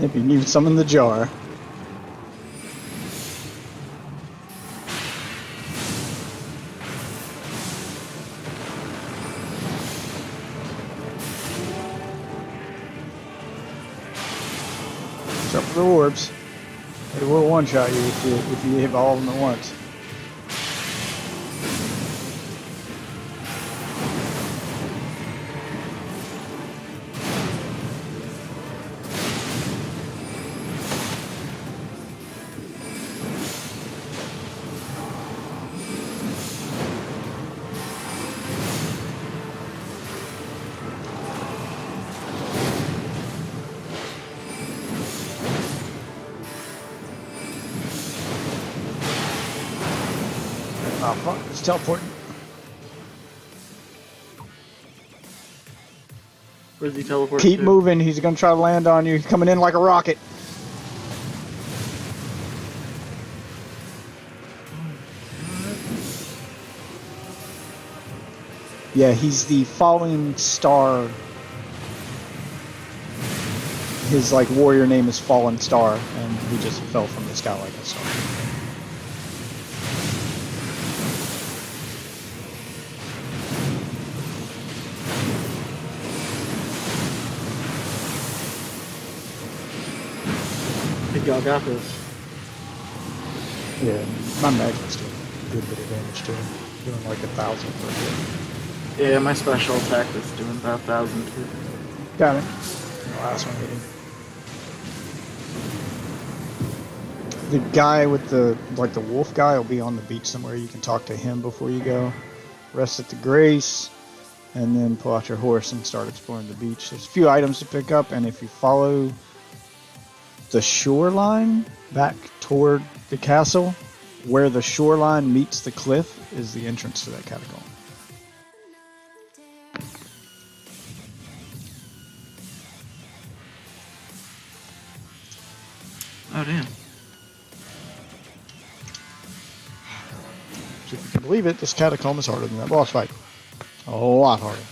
If you need some in the jar. Except for the orbs. They will one-shot you if you hit all of them at once. Oh fuck, it's teleporting. Where's he teleporting Keep to? moving, he's gonna try to land on you. He's coming in like a rocket. Yeah, he's the falling star. His like warrior name is Fallen Star, and he just fell from the sky like a star. I think y'all got this. Yeah, my magic's doing a good bit of damage to him. Doing like 1,000 per hit. Yeah, my special attack is doing about 1,000 too. Got it. The last one hit him. The guy with the wolf guy will be on the beach somewhere. You can talk to him before you go. Rest at the Grace, and then pull out your horse and start exploring the beach. There's a few items to pick up, and if you follow the shoreline back toward the castle, where the shoreline meets the cliff is the entrance to that catacomb. Oh damn. So if you can believe it, this catacomb is harder than that boss fight. A whole lot harder.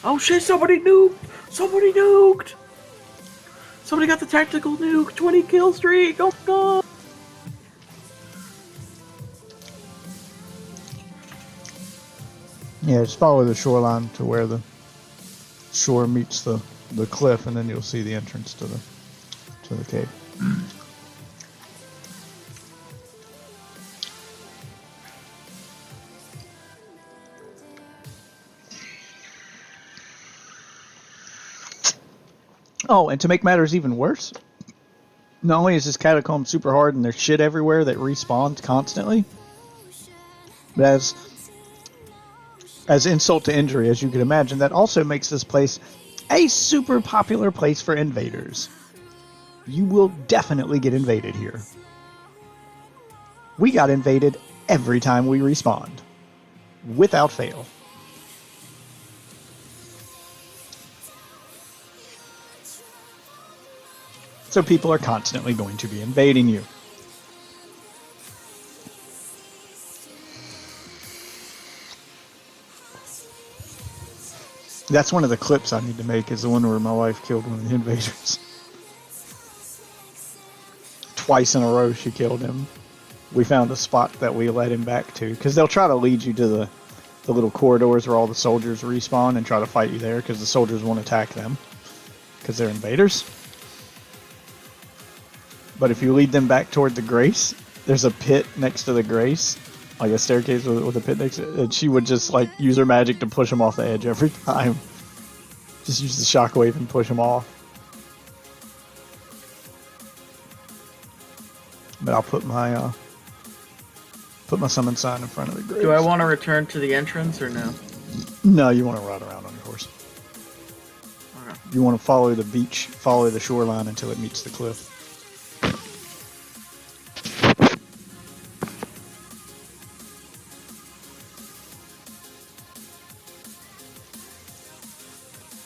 Oh shit, somebody nuked! Somebody nuked! Somebody got the tactical nuke! 20 kill streak! Oh god! Yeah, just follow the shoreline to where the shore meets the cliff, and then you'll see the entrance to the cave. Oh, and to make matters even worse, not only is this catacomb super hard and there's shit everywhere that respawns constantly, but as insult to injury, as you can imagine, that also makes this place a super popular place for invaders. You will definitely get invaded here. We got invaded every time we respawned, without fail. So people are constantly going to be invading you. That's one of the clips I need to make, is the one where my wife killed one of the invaders. Twice in a row she killed him. We found a spot that we led him back to, because they'll try to lead you to the little corridors where all the soldiers respawn and try to fight you there, because the soldiers won't attack them, because they're invaders. But if you lead them back toward the Grace, there's a pit next to the Grace, like a staircase with a pit next to it, and she would just like use her magic to push them off the edge every time. Just use the shockwave and push them off. But I'll put my summon sign in front of the Grace. Do I want to return to the entrance or no? No, you want to ride around on your horse. Okay. You want to follow the beach, follow the shoreline until it meets the cliff.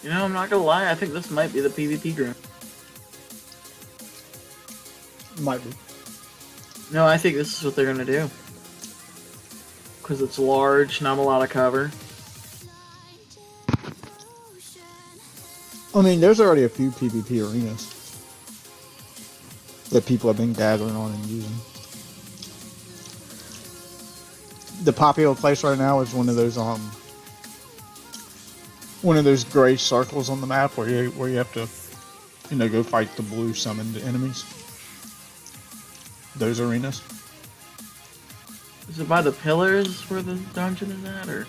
You know, I'm not gonna lie, I think this might be the PvP ground. Might be. No, I think this is what they're gonna do. Because it's large, not a lot of cover. I mean, there's already a few PvP arenas that people have been gathering on and using. The popular place right now is one of those gray circles on the map where you have to, go fight the blue summoned enemies. Those arenas. Is it by the pillars where the dungeon is at, or is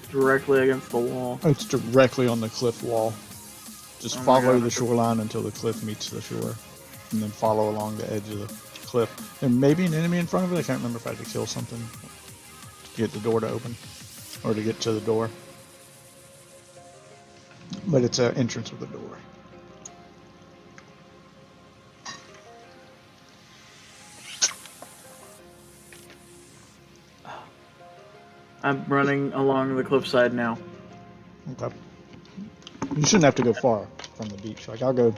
it directly against the wall? It's directly on the cliff wall. Just Oh my follow God. the shoreline until the cliff meets the shore, and then follow along the edge of the cliff. There may be an enemy in front of it. I can't remember if I had to kill something to get the door to open, or to get to the door. But it's an entrance with a door. I'm running along the cliffside now. Okay. You shouldn't have to go far from the beach. Like, I'll go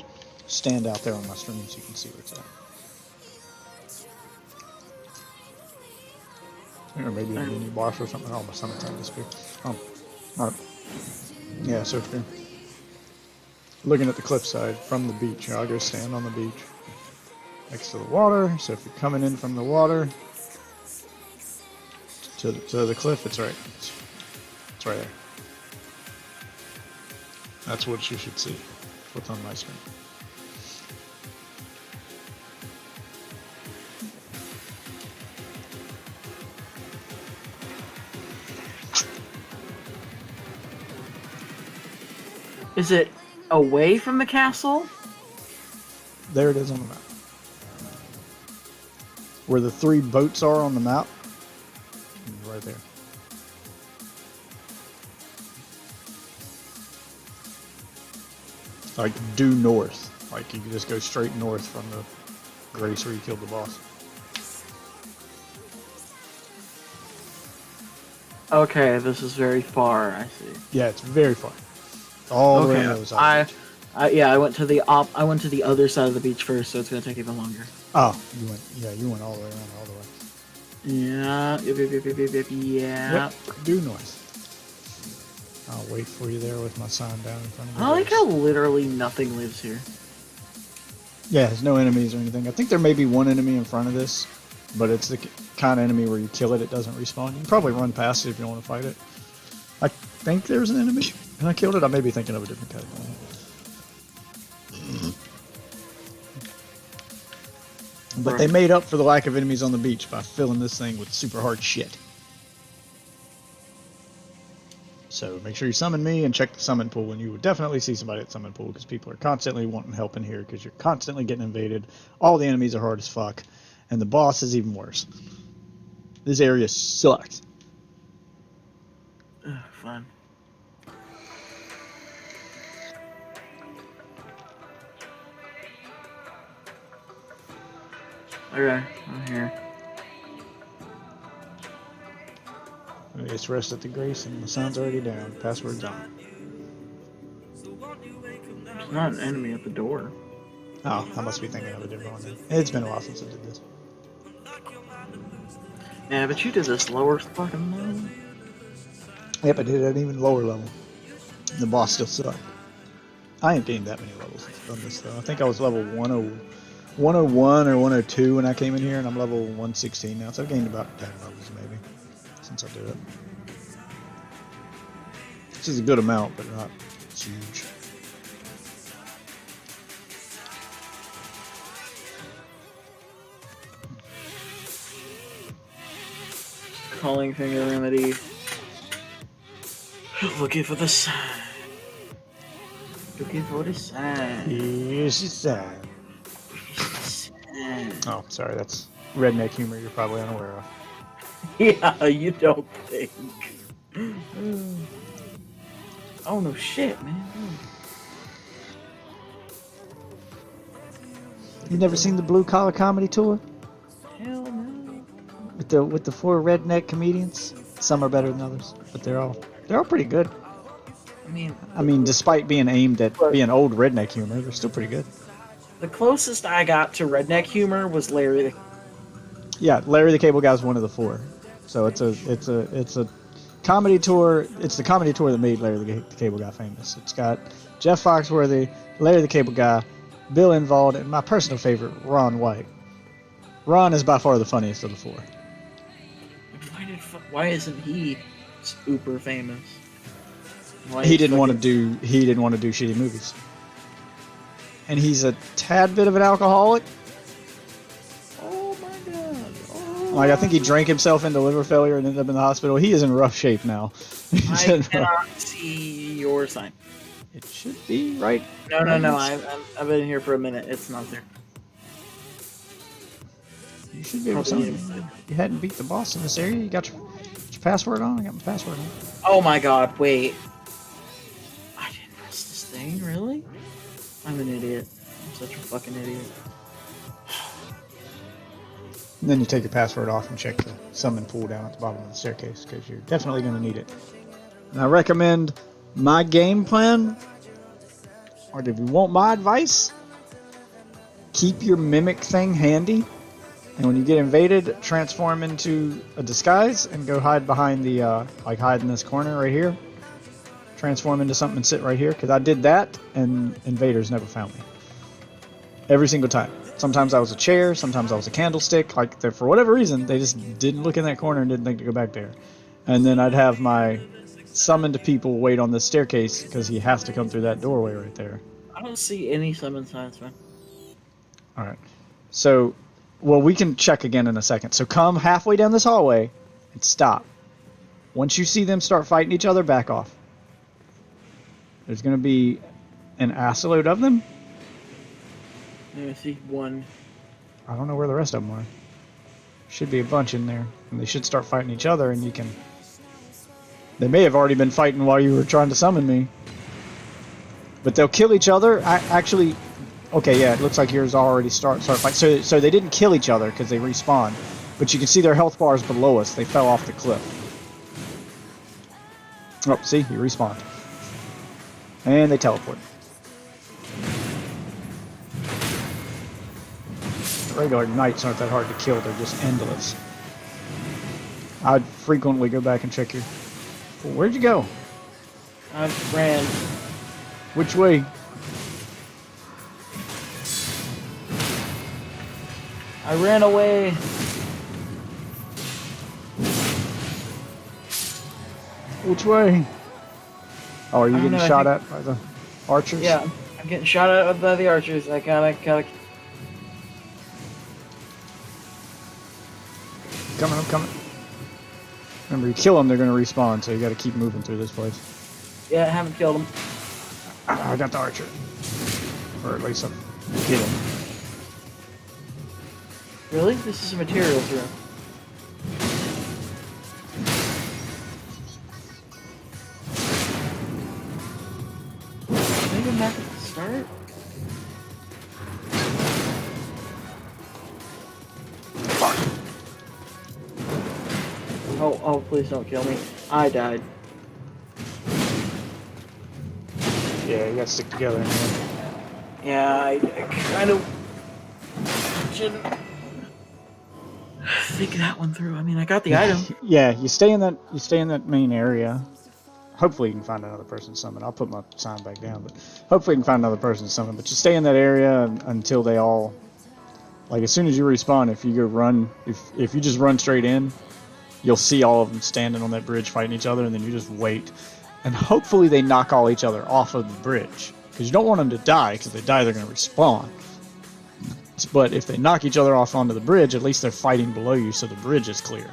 stand out there on my stream so you can see where it's at. Or maybe a mini boss or something. Oh, my summertime disappeared. Oh, alright. Yeah, so if you're looking at the cliffside from the beach, I'll go stand on the beach next to the water. So if you're coming in from the water to the cliff, it's right. It's right there. That's what you should see. What's on my screen. Is it away from the castle? There it is on the map. Where the 3 boats are on the map. Right there. Like, due north. Like, you can just go straight north from the Grace where you killed the boss. Okay, this is very far, I see. Yeah, it's very far. All the way on the other side. I went to the other side of the beach first, so it's gonna take even longer. Oh, you went all the way around, all the way. Yeah, yeah. Yep, due north. I'll wait for you there with my sign down in front of me. I like how literally nothing lives here. Yeah, there's no enemies or anything. I think there may be one enemy in front of this, but it's the kind of enemy where you kill it doesn't respawn. You can probably run past it if you don't want to fight it. I think there's an enemy, and I killed it. I may be thinking of a different category. But they made up for the lack of enemies on the beach by filling this thing with super hard shit. So make sure you summon me and check the summon pool, and you will definitely see somebody at summon pool because people are constantly wanting help in here because you're constantly getting invaded. All the enemies are hard as fuck, and the boss is even worse. This area sucks. Fun. Okay, I'm here. It's rest at the Grace, and the sun's already down. Password's on. There's not an enemy at the door. Oh, I must be thinking of a different one then. It's been a while since I did this. Yeah, but you did this lower fucking level. Yep, I did it at an even lower level. The boss still sucked. I ain't gained that many levels on this though. I think I was level 101 or 102 when I came in here, and I'm level 116 now, so I've gained about 10 levels maybe since I did it. Which is a good amount, but not huge. Calling finger remedy. Looking for the sign. Looking for the sign. Here's the sign. Oh, sorry, that's redneck humor you're probably unaware of. Yeah, you don't think. Oh no shit, man. You've never seen the Blue Collar Comedy Tour? Hell no. With the 4 redneck comedians? Some are better than others, but they're all pretty good. I mean, despite being aimed at being old redneck humor, they're still pretty good. The closest I got to redneck humor was Larry the... Yeah, Larry the Cable Guy is one of the 4. So it's a comedy tour. It's the comedy tour that made Larry the Cable Guy famous. It's got Jeff Foxworthy, Larry the Cable Guy, Bill Engvall, and my personal favorite, Ron White. Ron is by far the funniest of the 4. Why isn't he super famous? He didn't want to do shitty movies. And he's a tad bit of an alcoholic. Oh my god. Oh, Like, I think he drank himself into liver failure and ended up in the hospital. He is in rough shape now. I cannot see your sign. It should be right. No. I've been here for a minute. It's not there. You should be able to summon me. You hadn't beat the boss in this area. You got your password on? I got my password on. Oh my god, wait. I didn't press this thing, really? I'm an idiot. I'm such a fucking idiot. And then you take your password off and check the summon pool down at the bottom of the staircase, because you're definitely going to need it. And I recommend my game plan, or if you want my advice, keep your mimic thing handy. And when you get invaded, transform into a disguise and go hide behind the, hide in this corner right here. Transform into something and sit right here, because I did that, and invaders never found me. Every single time. Sometimes I was a chair, sometimes I was a candlestick. Like, for whatever reason, they just didn't look in that corner and didn't think to go back there. And then I'd have my summoned people wait on this staircase, because he has to come through that doorway right there. I don't see any summon signs, man. Alright. So, well, we can check again in a second. So come halfway down this hallway and stop. Once you see them start fighting each other, back off. There's going to be an assload of them. Yeah, I see one. I don't know where the rest of them are. Should be a bunch in there. And they should start fighting each other, and you can... They may have already been fighting while you were trying to summon me. But they'll kill each other. Actually... Okay, yeah, it looks like yours already start fight. So they didn't kill each other because they respawned. But you can see their health bars below us. They fell off the cliff. Oh, see? You respawned. And they teleport. The regular knights aren't that hard to kill. They're just endless. I'd frequently go back and check your... Where'd you go? I ran. Which way? I ran away. Which way? Oh, are you I don't getting know, I shot think- at by the archers? Yeah, I'm getting shot at by the archers. I gotta. Coming, I'm coming. Remember, you kill them, they're gonna respawn, so you gotta keep moving through this place. Yeah, I haven't killed him. I got the archer. Or at least I'm getting. Really? This is a materials room. Can I go back at the start? Oh, please don't kill me. I died. Yeah, you gotta stick together. Man. Yeah, I kind of shouldn't think that one through. I mean, I got the item. Yeah, you stay in that main area. Hopefully you can find another person to summon. I'll put my sign back down, but hopefully you can find another person to summon. But you stay in that area until they all, like, as soon as you respawn, if you go run, if you just run straight in, you'll see all of them standing on that bridge fighting each other, and then you just wait. And hopefully they knock all each other off of the bridge. Because you don't want them to die, because if they die, they're going to respawn. But if they knock each other off onto the bridge, at least they're fighting below you, so the bridge is clear.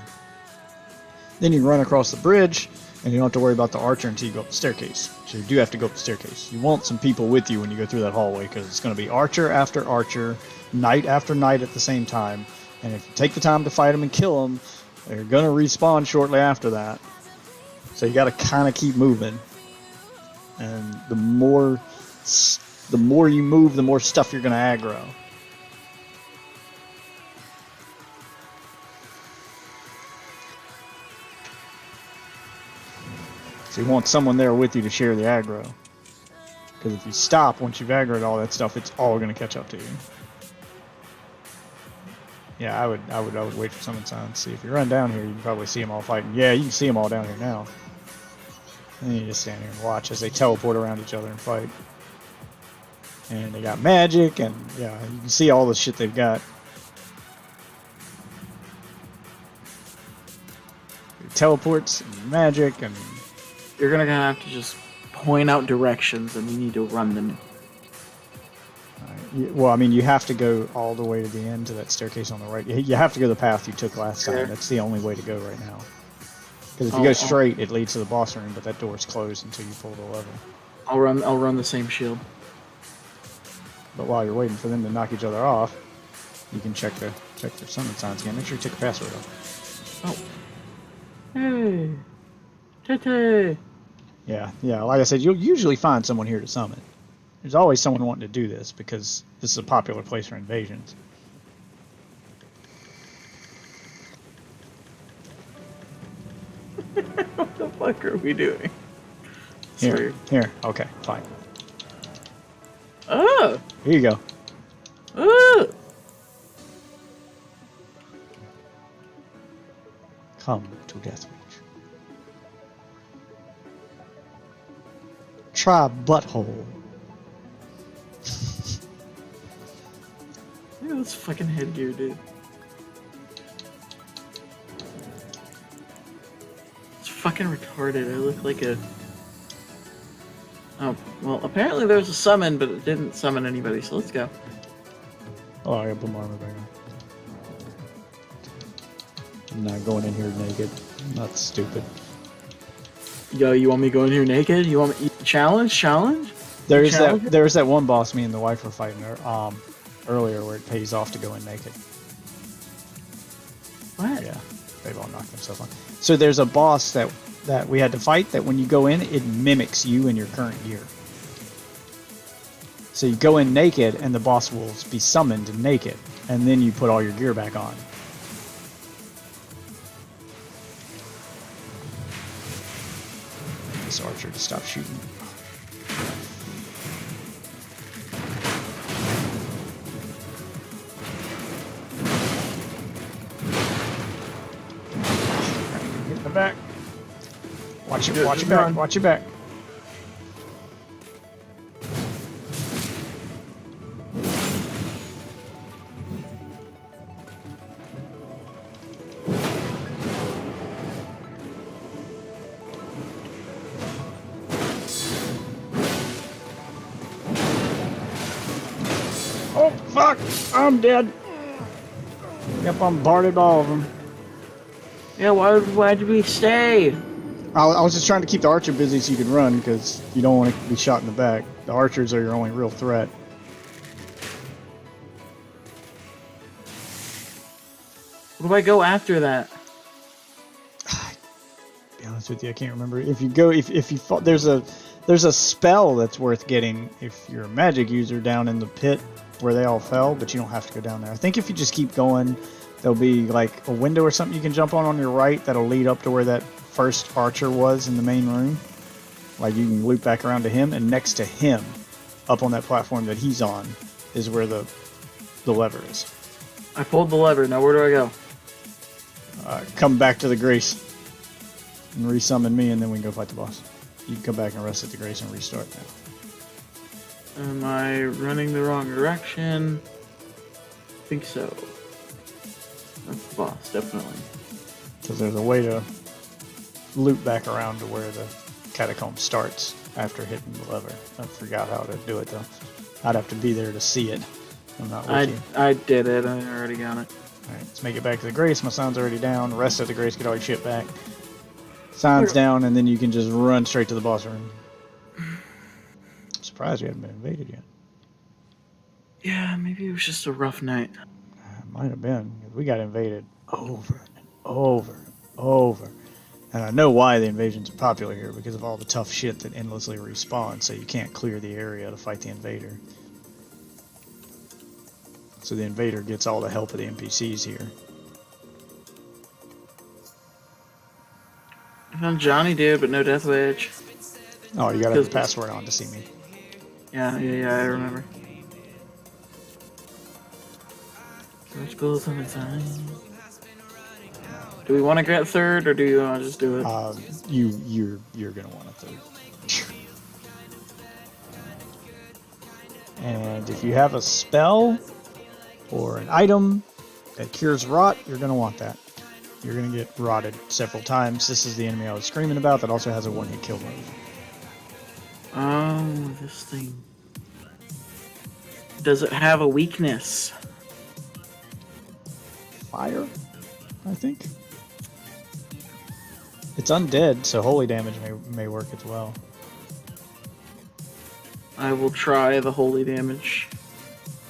Then you run across the bridge, and you don't have to worry about the archer until you go up the staircase. So you do have to go up the staircase. You want some people with you when you go through that hallway, because it's going to be archer after archer, knight after knight at the same time. And if you take the time to fight them and kill them, they're going to respawn shortly after that. So you got to kind of keep moving. And the more you move, the more stuff you're going to aggro. So you want someone there with you to share the aggro. Because if you stop, once you've aggroed all that stuff, it's all going to catch up to you. Yeah, I would wait for someone to see. If you run down here, you can probably see them all fighting. Yeah, you can see them all down here now. And you just stand here and watch as they teleport around each other and fight. And they got magic, and yeah, you can see all the shit they've got. Teleports and magic, and You're gonna have to just point out directions, and we need to run them. well, I mean, you have to go all the way to the end to that staircase on the right. You have to go the path you took last time. Sure. That's the only way to go right now. Because if you go straight, it leads to the boss room, but that door's closed until you pull the lever. I'll run the same shield. But while you're waiting for them to knock each other off, you can check their summon signs again. Make sure you take the password off. Oh. Hey. Tete. Yeah. Like I said, you'll usually find someone here to summon. There's always someone wanting to do this because this is a popular place for invasions. What the fuck are we doing? Here. Okay, fine. Oh. Here you go. Oh. Come to Deathreach. Try butthole. Look at this fucking headgear, dude. It's fucking retarded. I look like a... Oh, well, apparently there was a summon, but it didn't summon anybody, so let's go. Oh, I gotta put my armor back on. I'm not going in here naked. Not stupid. Yo, you want me to go in here naked? You want me challenge? There's Challenge? that one boss me and the wife were fighting earlier where it pays off to go in naked. What? Yeah, they've all knocked themselves on. So there's a boss that we had to fight that when you go in, it mimics you in your current gear. So you go in naked and the boss will be summoned naked, and then you put all your gear back on. This archer to stop shooting. Get in the back. Watch your back. Watch your back. Fuck! I'm dead. Got bombarded by all of them. Yeah, why did we stay? I was just trying to keep the archer busy so you could run, because you don't want to be shot in the back. The archers are your only real threat. Where do I go after that? To be honest with you, I can't remember. If you go, if you fall, there's a spell that's worth getting if you're a magic user down in the pit where they all fell, but you don't have to go down there. I think if you just keep going, there'll be like a window or something you can jump on your right that'll lead up to where that first archer was in the main room. Like you can loop back around to him, and next to him, up on that platform that he's on, is where the lever is. I pulled the lever. Now where do I go? Come back to the Grace and resummon me, and then we can go fight the boss. You can come back and rest at the Grace and restart now. Am I running the wrong direction? I think so. That's the boss, definitely. Because there's a way to loop back around to where the catacomb starts after hitting the lever. I forgot how to do it though. I'd have to be there to see it. I'm not with you. I did it. I already got it. Alright, let's make it back to the Grace. My sound's already down. Rest at the Grace, get all your shit back. Sound's down, and then you can just run straight to the boss room. I'm surprised we haven't been invaded yet. Yeah, maybe it was just a rough night. Might have been. We got invaded over and over and over. And I know why the invasions are popular here, because of all the tough shit that endlessly respawns, so you can't clear the area to fight the invader. So the invader gets all the help of the NPCs here. I found Johnny, dude, but no Death Witch. Oh, you gotta have the password on to see me. Yeah, I remember. Let's go some inside. Do we want to get third, or do you want to just do it? You're gonna want a third. And if you have a spell or an item that cures rot, you're gonna want that. You're gonna get rotted several times. This is the enemy I was screaming about that also has a one-hit kill move. Oh, this thing. Does it have a weakness? Fire, I think. It's undead, so holy damage may work as well. I will try the holy damage.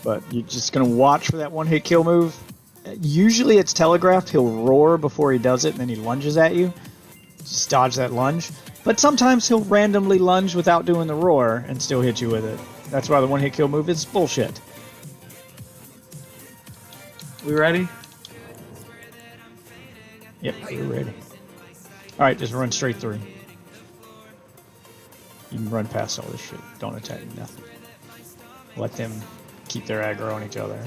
But you're just gonna watch for that one-hit kill move. Usually it's telegraphed. He'll roar before he does it, and then he lunges at you. Just dodge that lunge. But sometimes he'll randomly lunge without doing the roar and still hit you with it. That's why the one-hit kill move is bullshit. We ready? Yep, we're ready. Alright, just run straight through. You can run past all this shit. Don't attack nothing. Let them keep their aggro on each other.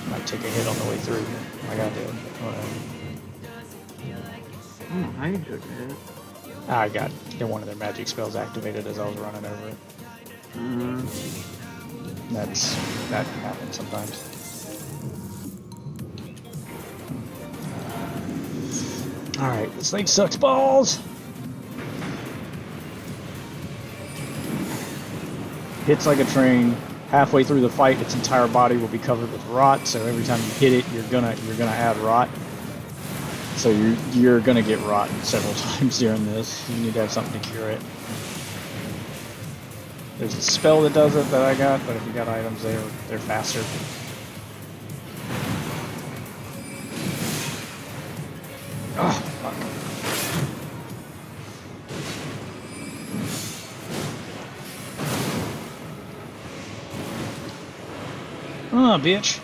Might take a hit on the way through. Like I did. I took it. I got one of their magic spells activated as I was running over it. That happens sometimes. Alright, this thing sucks balls! Hits like a train. Halfway through the fight, its entire body will be covered with rot, so every time you hit it, you're gonna add rot. So you're gonna get rot several times during this. You need to have something to cure it. There's a spell that does it that I got, but if you got items there, they're faster. Oh, fuck. Oh, bitch.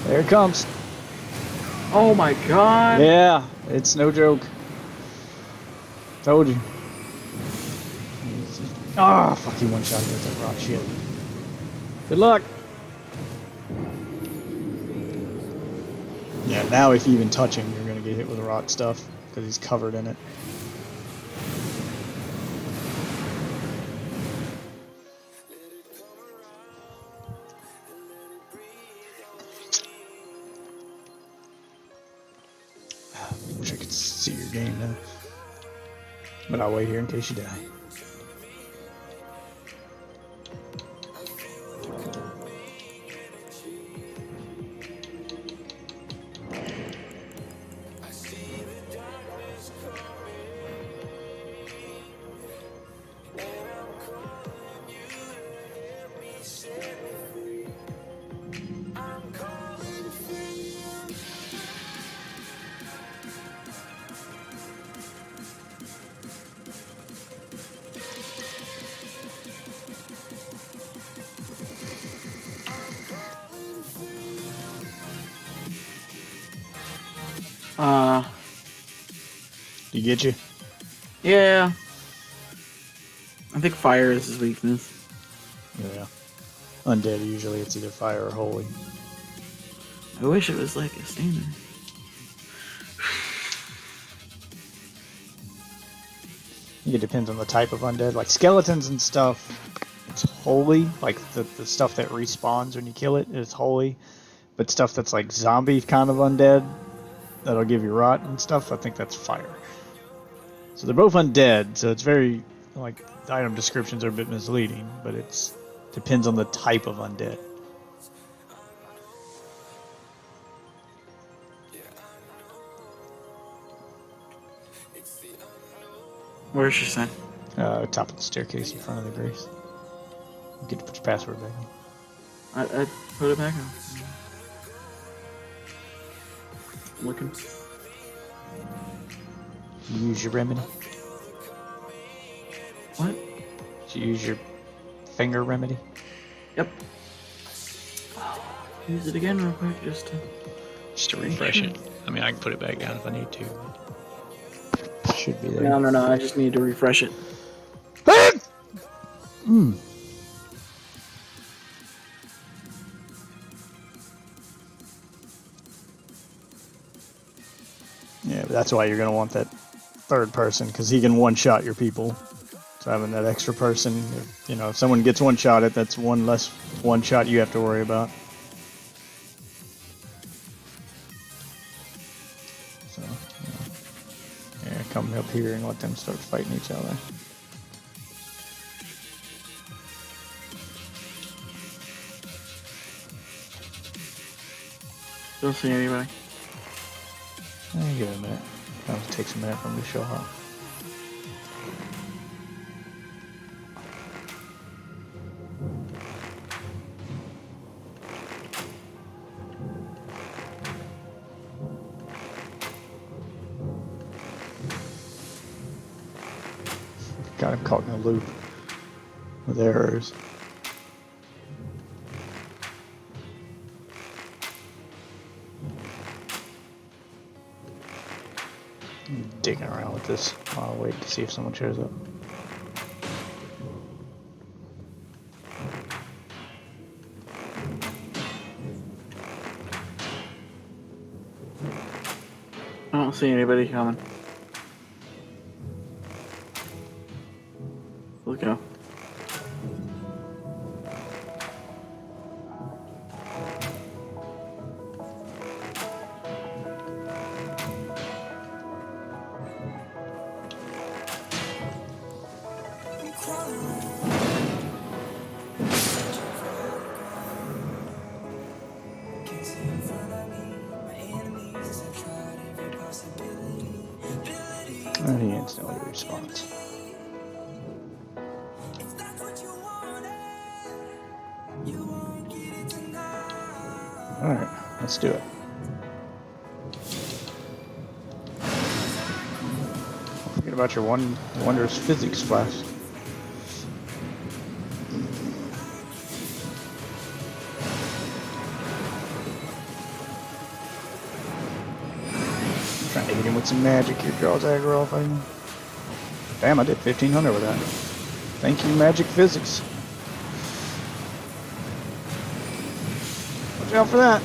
There it comes. Oh my god! Yeah, it's no joke. Told you. Ah, fuck, he one-shot with that rock shit. Good luck. Yeah, now if you even touch him, you're gonna get hit with rot stuff because he's covered in it. Wish I could see your game now. But I'll wait here in case you die. Did he get you? Yeah. I think fire is his weakness. Yeah. Undead, usually it's either fire or holy. I wish it was like a standard. I think it depends on the type of undead. Like skeletons and stuff, it's holy. Like the stuff that respawns when you kill it is holy. But stuff that's like zombie kind of undead, that'll give you rot and stuff, I think that's fire. So they're both undead, so it's very, like, the item descriptions are a bit misleading, but it depends on the type of undead. Where's your son? Top of the staircase in front of the Grace. You get to put your password back on. I put it back on. Looking. You use your remedy? What? Did you use your finger remedy? Yep. Use it again real quick Just to refresh it. I mean, I can put it back down if I need to. Should be there. No. I just need to refresh it. Yeah, but that's why you're going to want that third person, because he can one-shot your people. So having that extra person, if someone gets one-shotted, that's one less one-shot you have to worry about. So, yeah, come up here and let them start fighting each other. Don't see anybody. Give it a minute. It takes a minute for them to show up. Got him caught in a loop with errors. I'm digging around with this while I wait to see if someone shows up. I don't see anybody coming. Look out. And he instantly responds. Alright, let's do it. Don't forget about your wondrous physics class. Trying to hit him with some magic here, draws aggro off of him. Damn, I did 1500 with that. Thank you, magic physics. Watch out for that.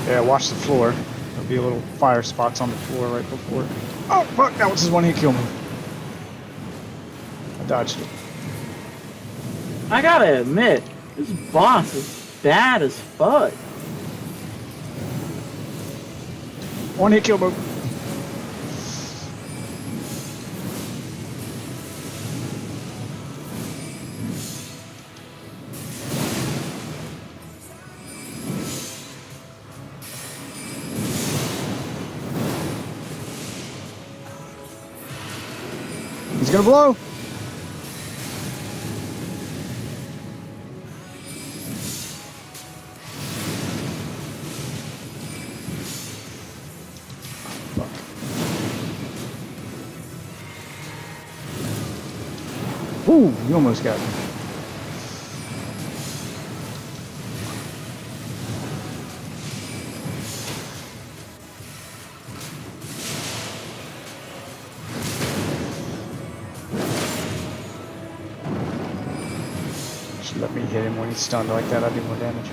Yeah, watch the floor. There'll be little fire spots on the floor right before. Oh, fuck, that was his one hit kill move. I dodged it. I gotta admit, this boss is bad as fuck. One hit kill move. He's gonna blow. Ooh, you almost got me. Should let me hit him when he's stunned like that. I do more damage.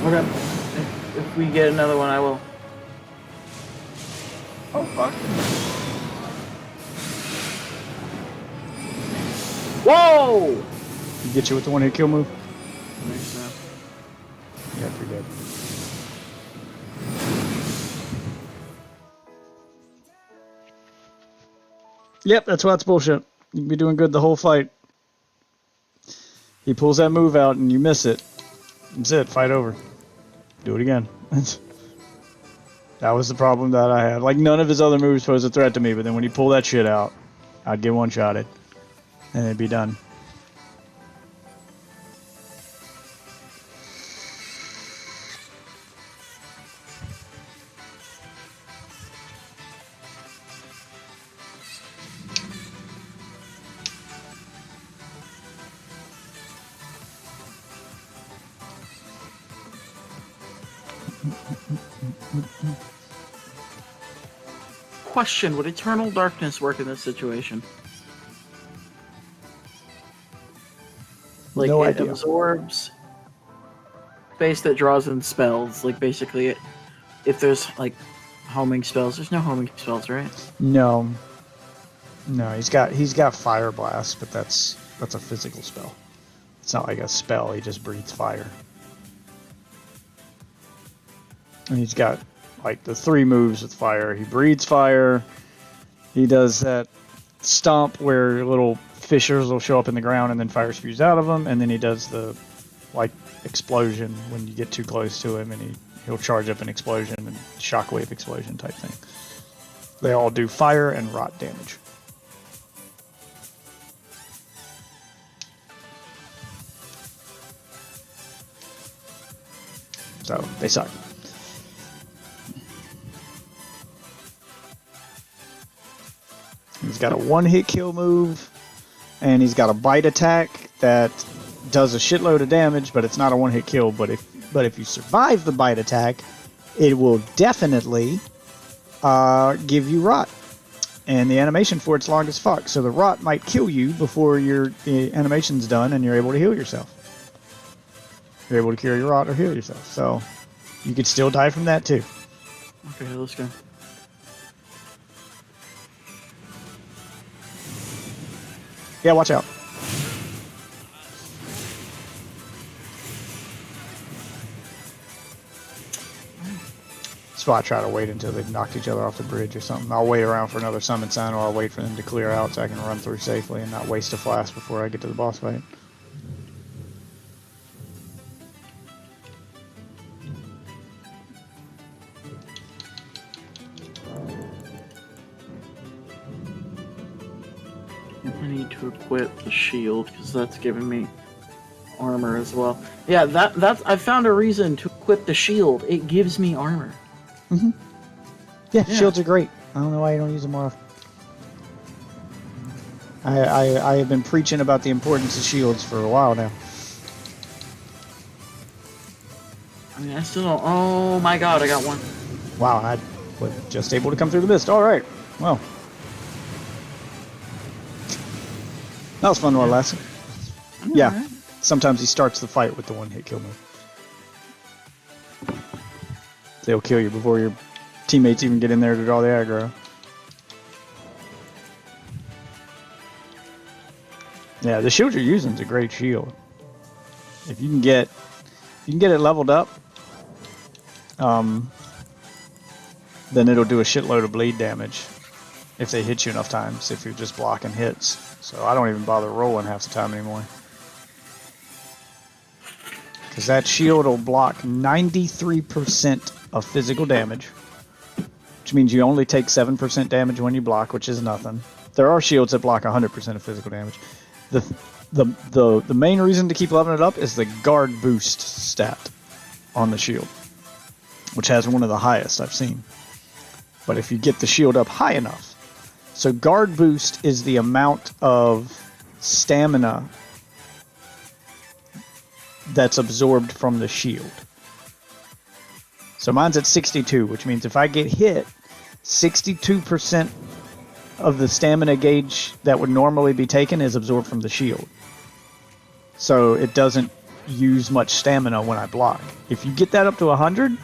Okay. If we get another one, I will. Oh fuck! Whoa! He get you with the one hit kill move? I think so. Yeah, pretty dead. Yep, that's why it's bullshit. You can be doing good the whole fight. He pulls that move out and you miss it. That's it, fight over. Do it again. That was the problem that I had. Like, none of his other moves pose a threat to me, but then when he pulled that shit out, I'd get one-shotted. And it'd be done. Question, would Eternal Darkness work in this situation? Like, No it idea. absorbs space that draws in spells. Like, basically, if there's, like, homing spells. There's no homing spells, right? No. No, he's got Fire Blast, but that's a physical spell. It's not like a spell, he just breathes fire. And he's got like the 3 moves with fire. He breathes fire. He does that stomp where little fissures will show up in the ground and then fire spews out of them. And then he does the like explosion when you get too close to him, and he'll charge up an explosion and shockwave explosion type thing. They all do fire and rot damage. So they suck. He's got a 1-hit kill move, and he's got a bite attack that does a shitload of damage, but it's not a 1-hit kill. But if you survive the bite attack, it will definitely give you rot. And the animation for it's long as fuck, so the rot might kill you before the animation's done, and you're able to heal yourself. You're able to cure your rot or heal yourself, so you could still die from that too. Okay, let's go. Yeah, watch out. That's why I try to wait until they've knocked each other off the bridge or something. I'll wait around for another summon sign, or I'll wait for them to clear out so I can run through safely and not waste a flask before I get to the boss fight. I need to equip the shield because that's giving me armor as well. Yeah, that's I found a reason to equip the shield. It gives me armor. Mm-hmm. Yeah, shields are great. I don't know why you don't use them more often. I have been preaching about the importance of shields for a while now. I mean, I still don't. Oh my god, I got one. Wow, I was just able to come through the mist. All right. Well, that was fun while it lasted. Yeah. Right. Sometimes he starts the fight with the 1-hit kill move. They'll kill you before your teammates even get in there to draw the aggro. Yeah, the shield you're using is a great shield. If you can get it leveled up, then it'll do a shitload of bleed damage if they hit you enough times, if you're just blocking hits. So I don't even bother rolling half the time anymore. Because that shield will block 93% of physical damage, which means you only take 7% damage when you block, which is nothing. There are shields that block 100% of physical damage. The main reason to keep leveling it up is the guard boost stat on the shield, which has one of the highest I've seen. But if you get the shield up high enough, so guard boost is the amount of stamina that's absorbed from the shield. So mine's at 62, which means if I get hit, 62% of the stamina gauge that would normally be taken is absorbed from the shield. So it doesn't use much stamina when I block. If you get that up to 100,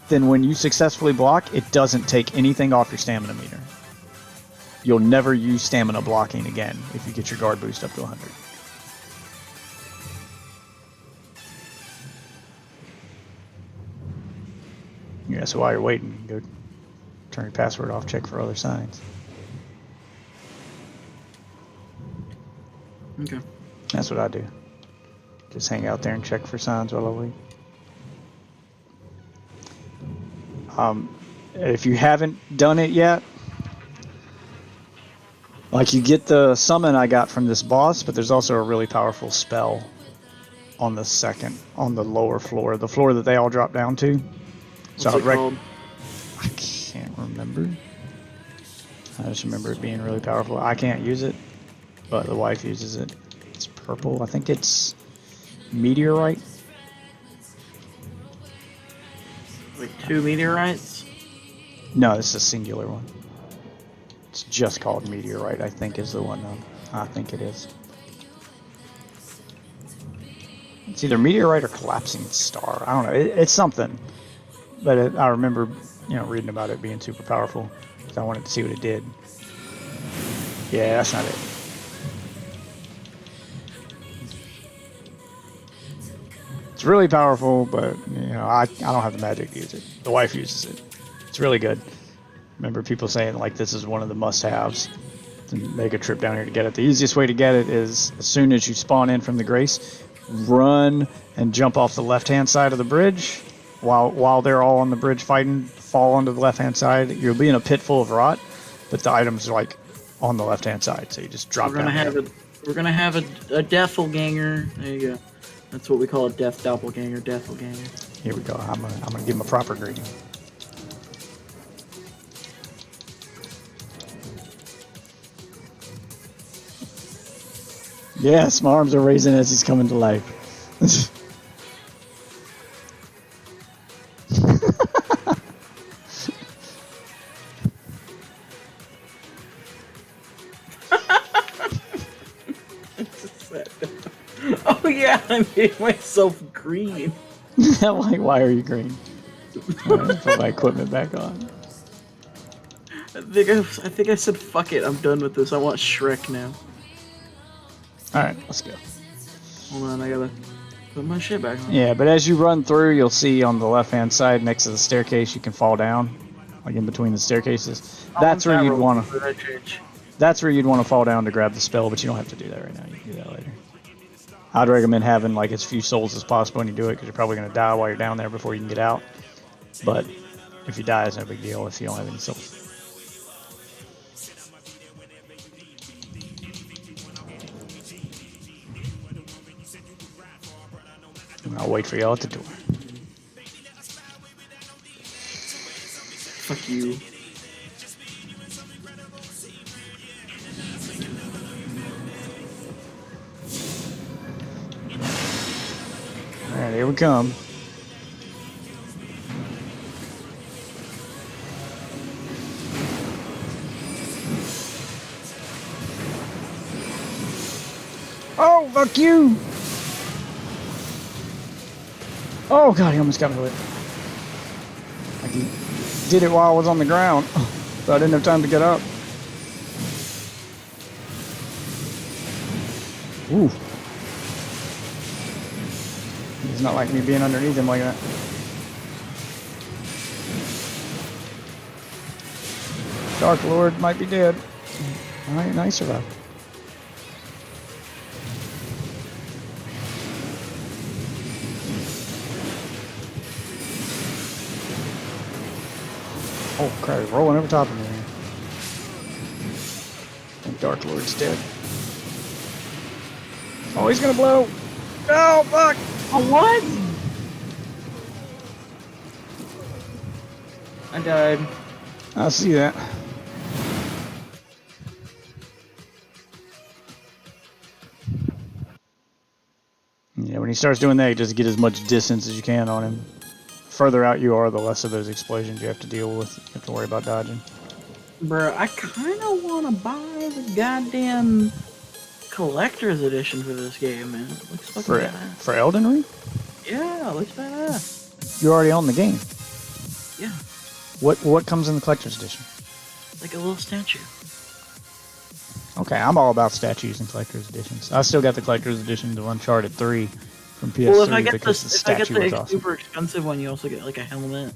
then when you successfully block, it doesn't take anything off your stamina meter. You'll never use stamina blocking again if you get your guard boost up to 100. Yeah, so while you're waiting, go turn your password off, check for other signs. Okay. That's what I do. Just hang out there and check for signs while I wait. If you haven't done it yet, like you get the summon I got from this boss, but there's also a really powerful spell on the lower floor, the floor that they all drop down to. What's it called? I can't remember. I just remember it being really powerful. I can't use it, but the wife uses it. It's purple. I think it's meteorite. Like 2 meteorites? No, this is a singular one. It's just called meteorite, I think is the one. I think it is. It's either meteorite or collapsing star. I don't know. It's something. But I remember, reading about it being super powerful. So I wanted to see what it did. Yeah, that's not it. It's really powerful, but I don't have the magic to use it. The wife uses it. It's really good. Remember people saying like this is one of the must-haves to make a trip down here to get it. The easiest way to get it is as soon as you spawn in from the Grace, run and jump off the left-hand side of the bridge. While they're all on the bridge fighting, fall onto the left-hand side. You'll be in a pit full of rot, but the items are like on the left-hand side, so you just drop down. We're gonna have a doppelganger. There you go. That's what we call a doppelganger. Here we go. I'm gonna give him a proper greeting. Yes, my arms are raising as he's coming to life. Oh yeah, I made myself green. Like, why are you green? Put my equipment back on. I think I said fuck it. I'm done with this. I want Shrek now. All right, let's go. Hold on, I gotta put my shit back on. Yeah, but as you run through, you'll see on the left-hand side next to the staircase, you can fall down, like in between the staircases. That's where you'd want to. That's where you'd want to fall down to grab the spell, but you don't have to do that right now. You can do that later. I'd recommend having like as few souls as possible when you do it, because you're probably going to die while you're down there before you can get out. But if you die, it's no big deal if you don't have any souls. And I'll wait for y'all at the door. Fuck you. Alright, here we come. Oh, fuck you! Oh god, he almost got me with it. I can did it while I was on the ground, so I didn't have time to get up. Ooh. He's not like me being underneath him like that. Dark Lord might be dead. Alright, nice survive. Oh crap, he's rolling over top of me. I think Dark Lord's dead. Oh, he's gonna blow! No, fuck! Oh, what? I died. I see that. Yeah, when he starts doing that, you just get as much distance as you can on him. Further out you are, the less of those explosions you have to deal with. You have to worry about dodging. Bro, I kind of want to buy the goddamn collector's edition for this game, man. It looks fucking badass. For Elden Ring? Yeah, it looks badass. You already own the game. Yeah. What comes in the collector's edition? Like a little statue. Okay, I'm all about statues and collector's editions. I still got the collector's edition of Uncharted 3 from PS3 Well, if I get because the statue was awesome. super expensive one, you also get like a helmet.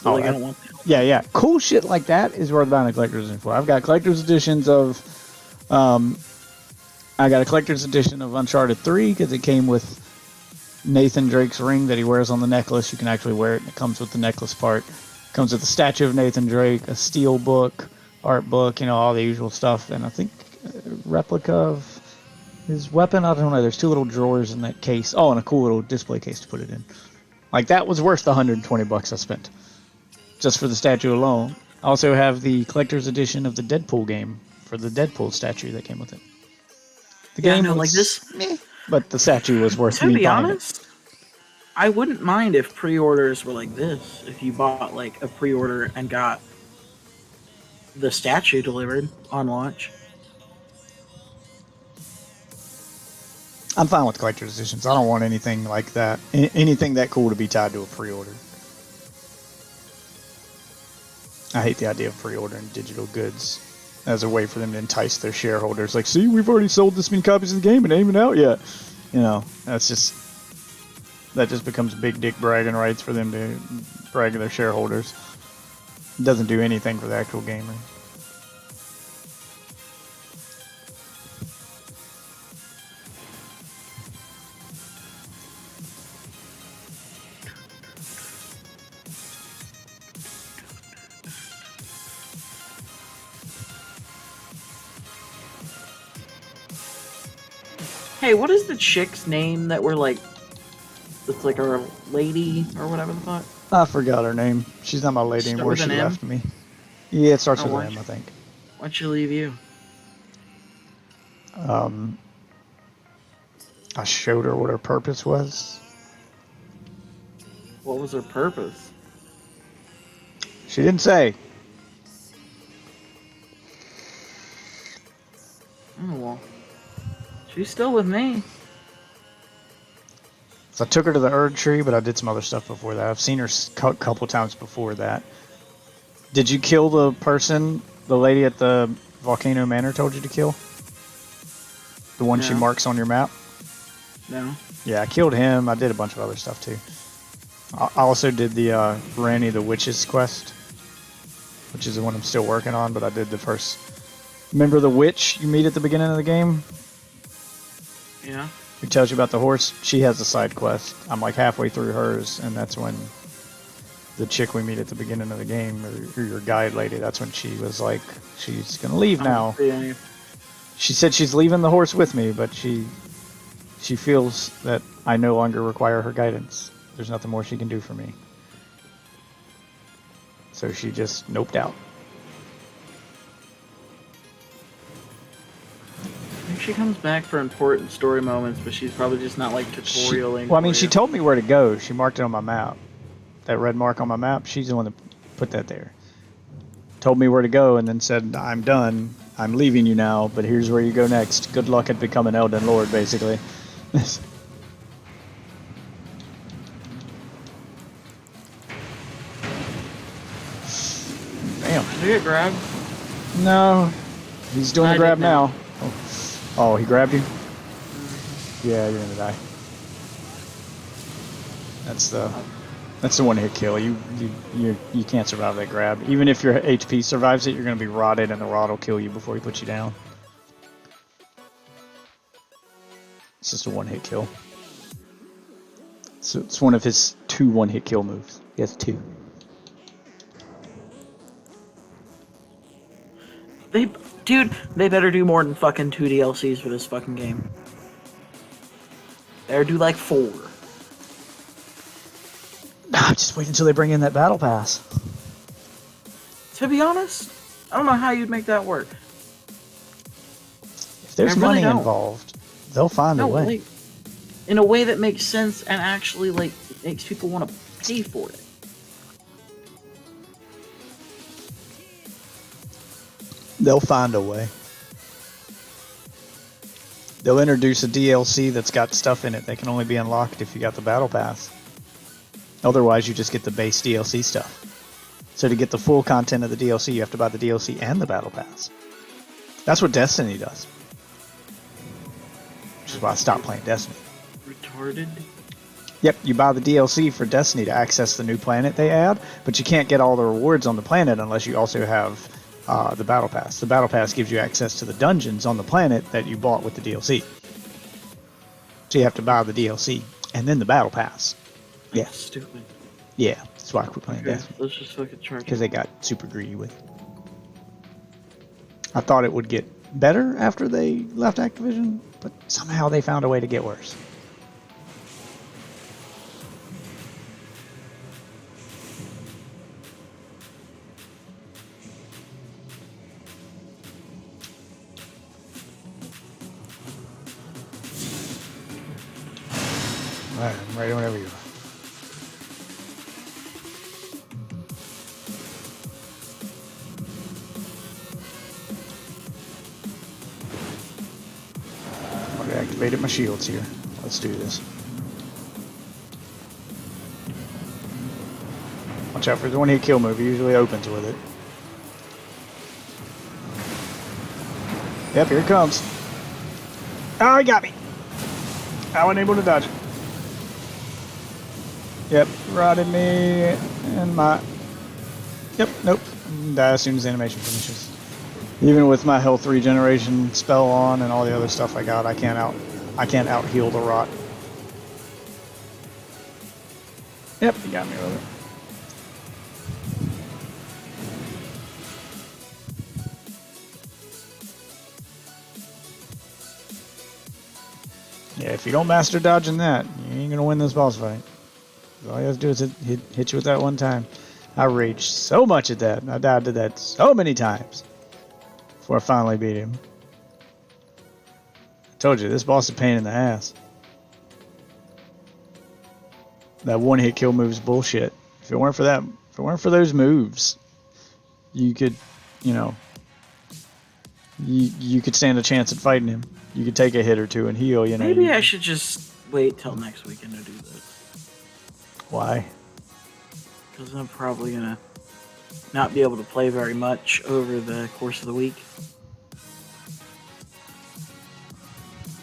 Oh, like, I don't want that. Yeah. Cool shit like that is worth buying a collector's edition for. I've got collector's editions of, I got a collector's edition of Uncharted 3 because it came with Nathan Drake's ring that he wears on the necklace. You can actually wear it, and it comes with the necklace part. It comes with a statue of Nathan Drake, a steel book, art book, all the usual stuff, and I think a replica of his weapon. I don't know. There's 2 little drawers in that case. Oh, and a cool little display case to put it in. Like, that was worth the $120 I spent just for the statue alone. I also have the collector's edition of the Deadpool game for the Deadpool statue that came with it. The game was like this. meh, but the statue was worth To me be buying honest, I wouldn't mind if pre-orders were like this. If you bought like a pre-order and got the statue delivered on launch. I'm fine with collector's editions. I don't want anything like that. Anything that cool to be tied to a pre-order. I hate the idea of pre-ordering digital goods as a way for them to entice their shareholders. Like, see, we've already sold this many copies of the game and it ain't even out yet. That just becomes big dick bragging rights for them to brag to their shareholders. It doesn't do anything for the actual gamer. Hey, what is the chick's name that we're like? It's like our lady or whatever the fuck. I forgot her name. She's not my lady Start anymore. with She an M? left me. Yeah, it starts Oh, with an M, I think. Why'd she leave you? I showed her what her purpose was. What was her purpose? She didn't say. Oh well. She's still with me. So I took her to the Erd tree, but I did some other stuff before that. I've seen her a couple times before that. Did you kill the person, the lady at the Volcano Manor told you to kill? The one she No. marks on your map? No. Yeah, I killed him. I did a bunch of other stuff too. I also did the Ranny the Witch's quest, which is the one I'm still working on, but I did the first. Remember the witch you meet at the beginning of the game? Yeah. Who tells you about the horse? She has a side quest. I'm like halfway through hers, and that's when the chick we meet at the beginning of the game, or your guide lady, that's when she was like, she's gonna leave now. She said she's leaving the horse with me, but she feels that I no longer require her guidance. There's nothing more she can do for me. So she just noped out. I think she comes back for important story moments, but she's probably just not like tutorialing. Well, I mean, for she you. told me where to go. She marked it on my map. That red mark on my map, she's the one that put that there. Told me where to go and then said, I'm done. I'm leaving you now, but here's where you go next. Good luck at becoming Elden Lord, basically. you get grabbed? No, he's doing I the grab didn't know. now. Oh, he grabbed you? Yeah, you're gonna die. That's the one hit kill. You can't survive that grab. Even if your HP survives it, you're gonna be rotted, and the rot will kill you before he puts you down. It's just a one hit kill. So it's one of his 2 one-hit kill moves. He has 2. Dude, they better do more than fucking 2 DLCs for this fucking game. Better do like 4. Nah, just wait until they bring in that battle pass. To be honest, I don't know how you'd make that work. If there's I really money don't. involved, they'll find a way. Like, in a way that makes sense and actually like makes people want to pay for it. They'll find a way. They'll introduce a DLC that's got stuff in it that can only be unlocked if you got the battle pass. Otherwise, you just get the base DLC stuff. So to get the full content of the DLC, you have to buy the DLC and the battle pass. That's what Destiny does. Which is why I stopped playing Destiny. Retarded. Yep, you buy the DLC for Destiny to access the new planet they add, but you can't get all the rewards on the planet unless you also have the Battle Pass. The Battle Pass gives you access to the dungeons on the planet that you bought with the DLC. So you have to buy the DLC and then the Battle Pass. Yeah. That's stupid. Yeah, that's why I quit playing Okay, Destiny. let's just fucking charge Because it. they got super greedy with it. I thought it would get better after they left Activision, but somehow they found a way to get worse. Alright, I'm ready whenever you are. Already activated my shields here. Let's do this. Watch out for the one hit kill move. He usually opens with it. Yep, here it comes. Oh, he got me. I wasn't able to dodge it. Yep, rotted me and my... Yep, nope. Die as soon as the animation finishes. Even with my health regeneration spell on and all the other stuff I got, I can't out heal the rot. Yep, he got me with it. Yeah, if you don't master dodging that, you ain't gonna win this boss fight. All you have to do is hit you with that one time. I raged so much at that. I died to that so many times before I finally beat him. I told you, this boss is a pain in the ass. That one hit kill move's bullshit. If it weren't for that, if it weren't for those moves, you could, you know, you could stand a chance at fighting him. You could take a hit or two and heal, you know. Maybe I should just wait till next weekend to do this. Why? Because I'm probably gonna not be able to play very much over the course of the week.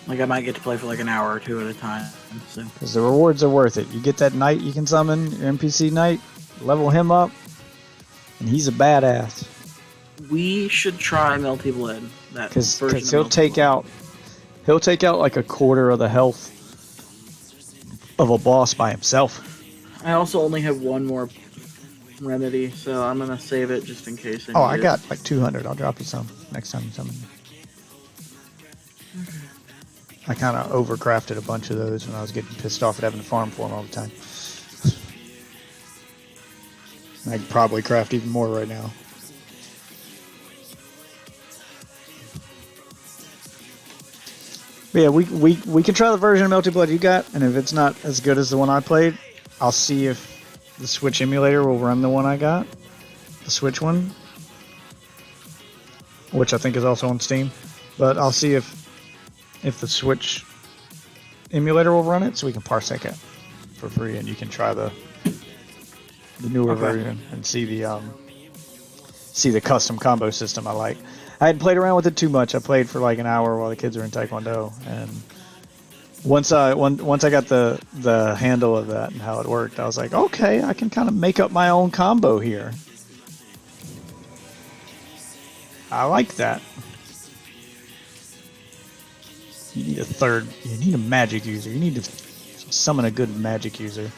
Like, I might get to play for like an hour or two at a time. So. Because the rewards are worth it. You get that knight you can summon, your NPC knight, level him up, and he's a badass. We should try Melty Blood. Because he'll take out like a quarter of the health of a boss by himself. I also only have one more remedy, so I'm gonna save it just in case. I got like 200. I'll drop you some next time you summon me. I kind of overcrafted a bunch of those when I was getting pissed off at having to farm for them all the time. I could probably craft even more right now. But yeah, we can try the version of Melty Blood you got, and if it's not as good as the one I played, I'll see if the Switch emulator will run the one I got, the Switch one, which I think is also on Steam. But I'll see if the Switch emulator will run it, so we can parsec it for free, and you can try the newer version and see see the custom combo system I like. I hadn't played around with it too much. I played for like an hour while the kids were in Taekwondo, and once I got the handle of that and how it worked, I was like, okay, I can kind of make up my own combo here. I like that. You need a magic user. You need to summon a good magic user.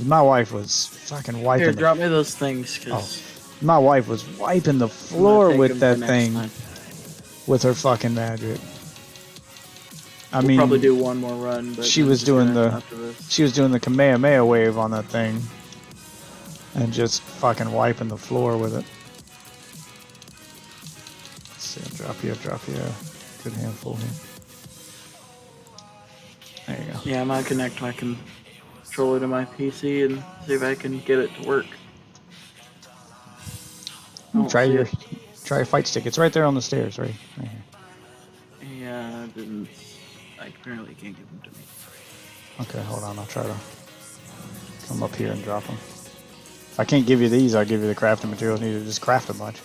My wife was fucking wiping. Here, drop me those things, cause my wife was wiping the floor with that thing time. with her fucking magic. We'll probably do one more run, but she was doing the Kamehameha wave on that thing, and just fucking wiping the floor with it. Let's see, I'll drop you a good handful here. There you go. Yeah, I might connect my controller to my PC and see if I can get it to work. Try your fight stick. It's right there on the stairs, right here. Yeah, I apparently can't give them to me. Okay, hold on. I'll try to come up here and drop them. If I can't give you these, I'll give you the crafting materials needed to just craft a bunch.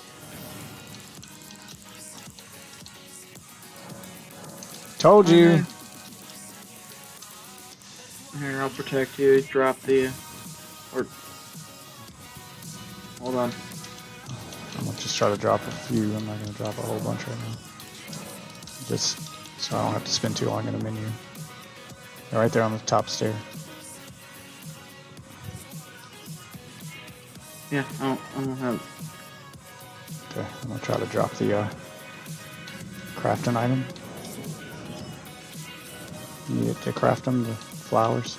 Told you. Here, I'll protect you. Drop the... Hold on. I'm going to just try to drop a few. I'm not going to drop a whole bunch right now. Just so I don't have to spend too long in a menu. They're right there on the top stair. Yeah, I don't have... Okay, I'm going to try to drop the crafting item. You need it to craft them, the flowers.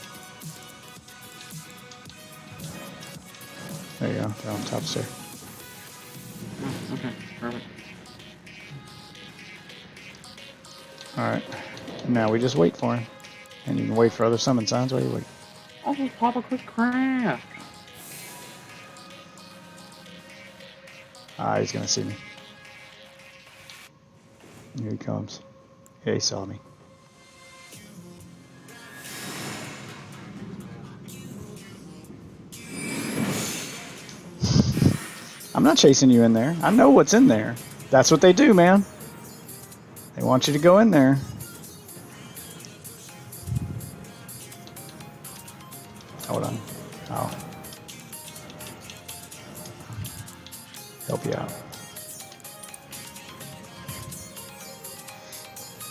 There you go, they're on top stair. Oh, okay, perfect. Alright, now we just wait for him. And you can wait for other summon signs while you wait. I'll just pop a quick craft. Ah, he's gonna see me. Here he comes. Yeah, he saw me. I'm not chasing you in there. I know what's in there. That's what they do, man. They want you to go in there. Hold on. I'll help you out.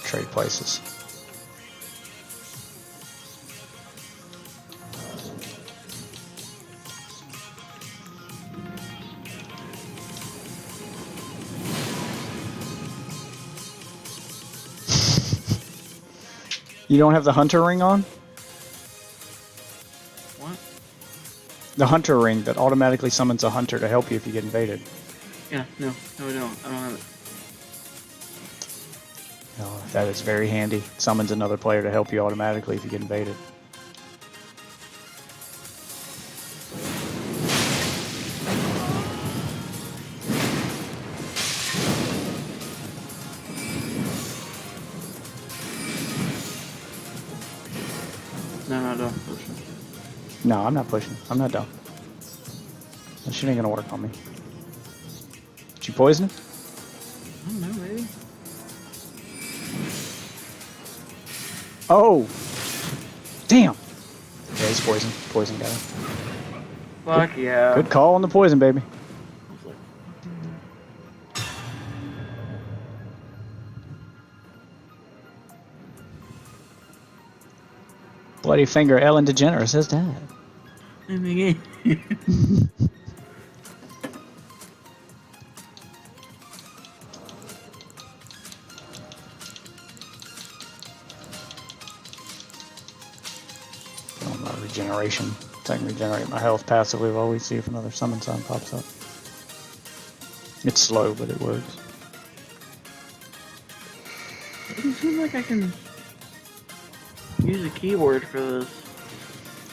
Trade places. You don't have the hunter ring on? What? The hunter ring that automatically summons a hunter to help you if you get invaded. Yeah, no, I don't. I don't have it. No, that is very handy. It summons another player to help you automatically if you get invaded. No, don't push it. No, I'm not pushing. I'm not done. That shit ain't gonna work on me. Did you poison it? I don't know, maybe. Oh! Damn! Yeah, he's poison. Poison guy. Fuck yeah. Good call on the poison, baby. Bloody finger, Ellen DeGeneres has died. In the game. Regeneration. So I can regenerate my health passively while we see if another summon sign pops up. It's slow, but it works. It doesn't seem like I can use a keyboard for this.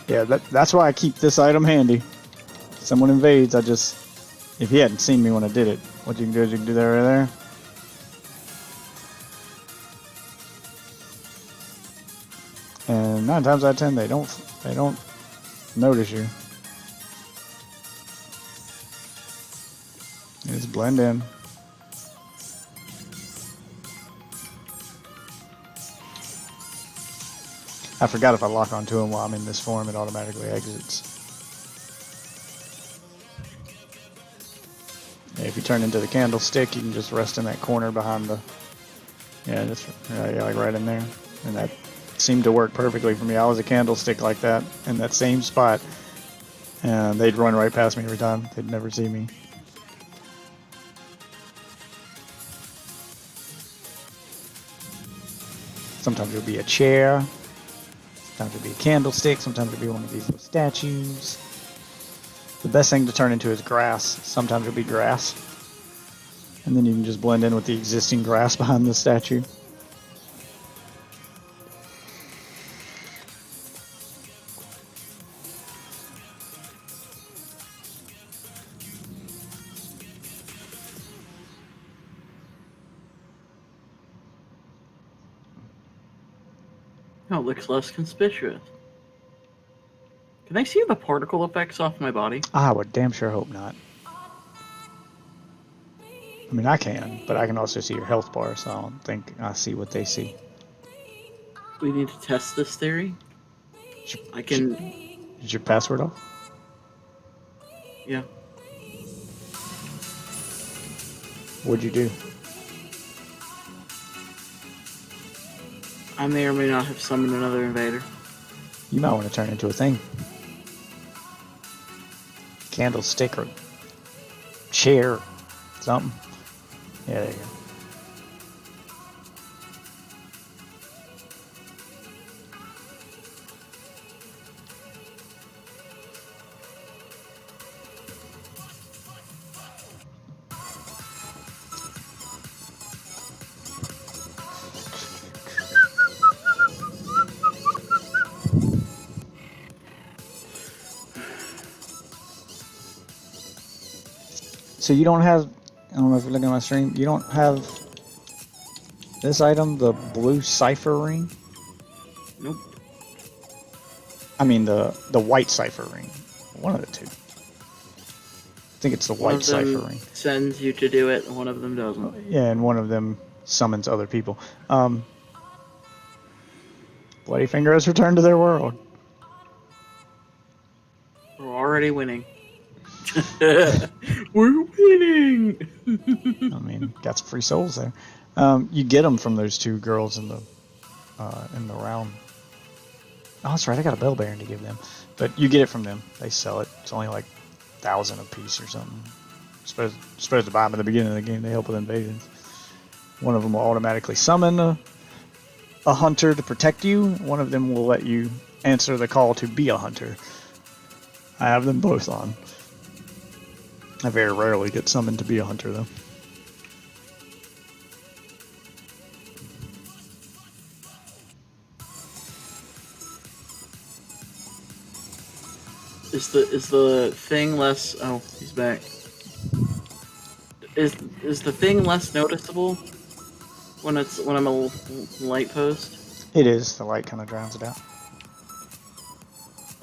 Yeah, that's why I keep this item handy. If someone invades, if he hadn't seen me when I did it, what you can do is you can do that right there. And 9 times out of 10, they don't notice you. It's Blend in. I forgot if I lock onto him while I'm in this form, it automatically exits. Yeah, if you turn into the candlestick, you can just rest in that corner behind the... Yeah, that's like right in there. And that seemed to work perfectly for me. I was a candlestick like that in that same spot. And they'd run right past me every time. They'd never see me. Sometimes it'll be a chair. Sometimes it'll be a candlestick. Sometimes it'll be one of these little statues. The best thing to turn into is grass. Sometimes it'll be grass. And then you can just blend in with the existing grass behind the statue. Oh, it looks less conspicuous. Can I see the particle effects off my body? I would damn sure hope not. I mean, I can, but I can also see your health bar, so I don't think I see what they see. We need to test this theory. I can... Is your password off? Yeah. What'd you do? I may or may not have summoned another invader. You might want to turn into a thing. Candlestick or chair, something. Yeah, there you go. So you don't have, I don't know if you're looking at my stream, you don't have this item, the blue cipher ring? Nope. I mean the white cipher ring. One of the two. I think it's the white cipher ring. Sends you to do it, and one of them doesn't. Yeah, and one of them summons other people. Bloody Finger has returned to their world. We're already winning. We're winning! I mean, got some free souls there. You get them from those two girls in the round. Oh, that's right. I got a bell bearing to give them, but you get it from them. They sell it. It's only like 1,000 a piece or something. Supposed to buy them at the beginning of the game. They help with invasions. One of them will automatically summon a hunter to protect you. One of them will let you answer the call to be a hunter. I have them both on. I very rarely get summoned to be a hunter, though. Is the thing less? Oh, he's back. Is the thing less noticeable when I'm a light post? It is. The light kind of drowns it out.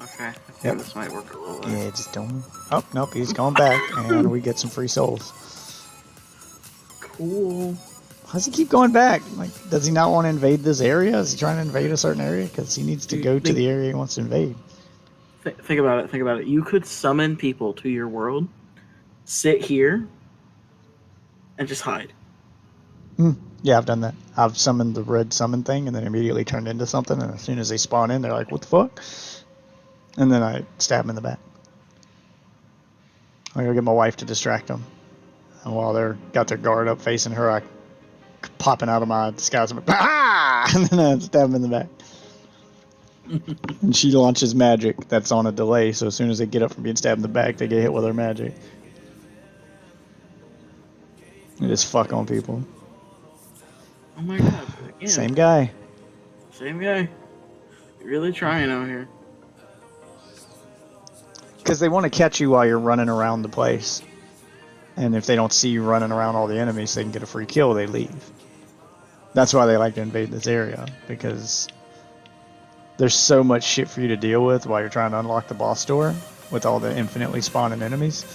Okay, I think this might work a little bit. Yeah, just don't. Oh nope, he's going back, and we get some free souls. Cool. How does he keep going back? Like, does he not want to invade this area? Is he trying to invade a certain area? Because he needs to go to the area he wants to invade. Think about it. Think about it. You could summon people to your world, sit here, and just hide. Yeah, I've done that. I've summoned the red summon thing, and then immediately turned into something. And as soon as they spawn in, they're like, "What the fuck?" And then I stab them in the back. I go get my wife to distract them. And while they're got their guard up facing her, I popping out of my disguise. I'm like, ah! And then I stab them in the back. And she launches magic that's on a delay, so as soon as they get up from being stabbed in the back, they get hit with her magic. They just fuck on people. Oh my god. Again. Same guy. Same guy. You're really trying out here. Because they want to catch you while you're running around the place. And if they don't see you running around all the enemies, they can get a free kill, they leave. That's why they like to invade this area, because there's so much shit for you to deal with while you're trying to unlock the boss door with all the infinitely spawning enemies.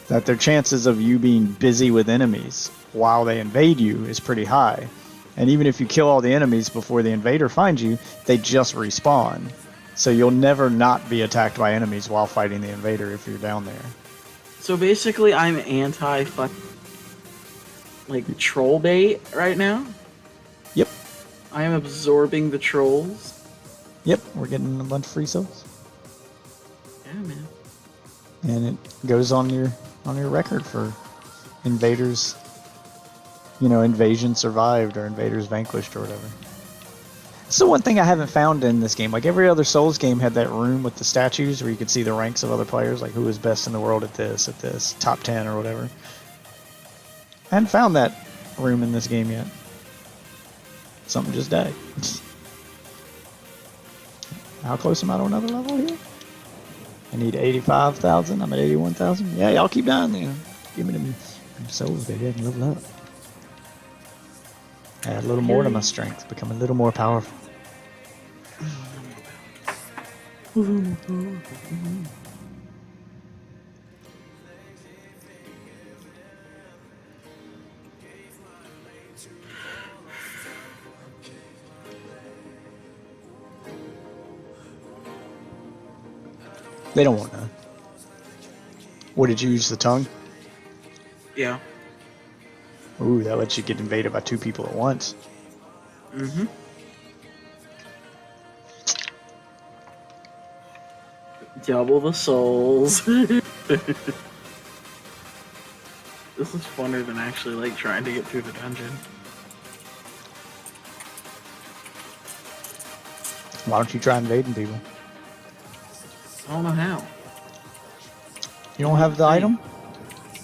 that their chances of you being busy with enemies while they invade you is pretty high. And even if you kill all the enemies before the invader finds you, they just respawn. So you'll never not be attacked by enemies while fighting the invader if you're down there. So basically, I'm anti like troll bait right now. Yep. I am absorbing the trolls. Yep, we're getting a bunch of free souls. Yeah, man. And it goes on your record for invaders, you know, invasion survived or invaders vanquished or whatever. It's the one thing I haven't found in this game. Like every other Souls game had that room with the statues where you could see the ranks of other players, like who was best in the world at this, top 10 or whatever. I hadn't found that room in this game yet. Something just died. How close am I to another level here? I need 85,000. I'm at 81,000. Yeah, y'all keep dying then. Give me them souls, baby. I can level up. Add a little more to my strength. Become a little more powerful. They don't want none. What, did you use the tongue? Yeah. Ooh, that lets you get invaded by 2 people at once. Mm-hmm. Double the souls. This is funner than actually like trying to get through the dungeon. Why don't you try invading people? I don't know how. You don't have the item?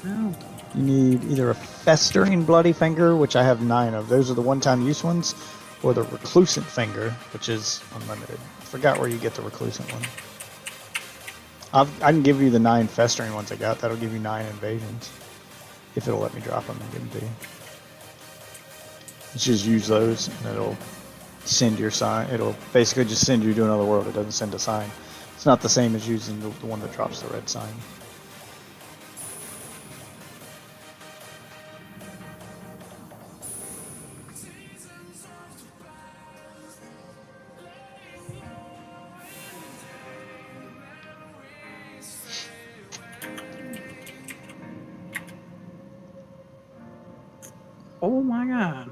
No. You need either a festering bloody finger, which I have 9 of. Those are the one-time use ones, or the reclusant finger, which is unlimited. I forgot where you get the reclusant one. I can give you the 9 festering ones I got. That'll give you 9 invasions. If it'll let me drop them and give them to you. Let's just use those, and it'll send your sign. It'll basically just send you to another world. It doesn't send a sign. It's not the same as using the one that drops the red sign. Oh my god.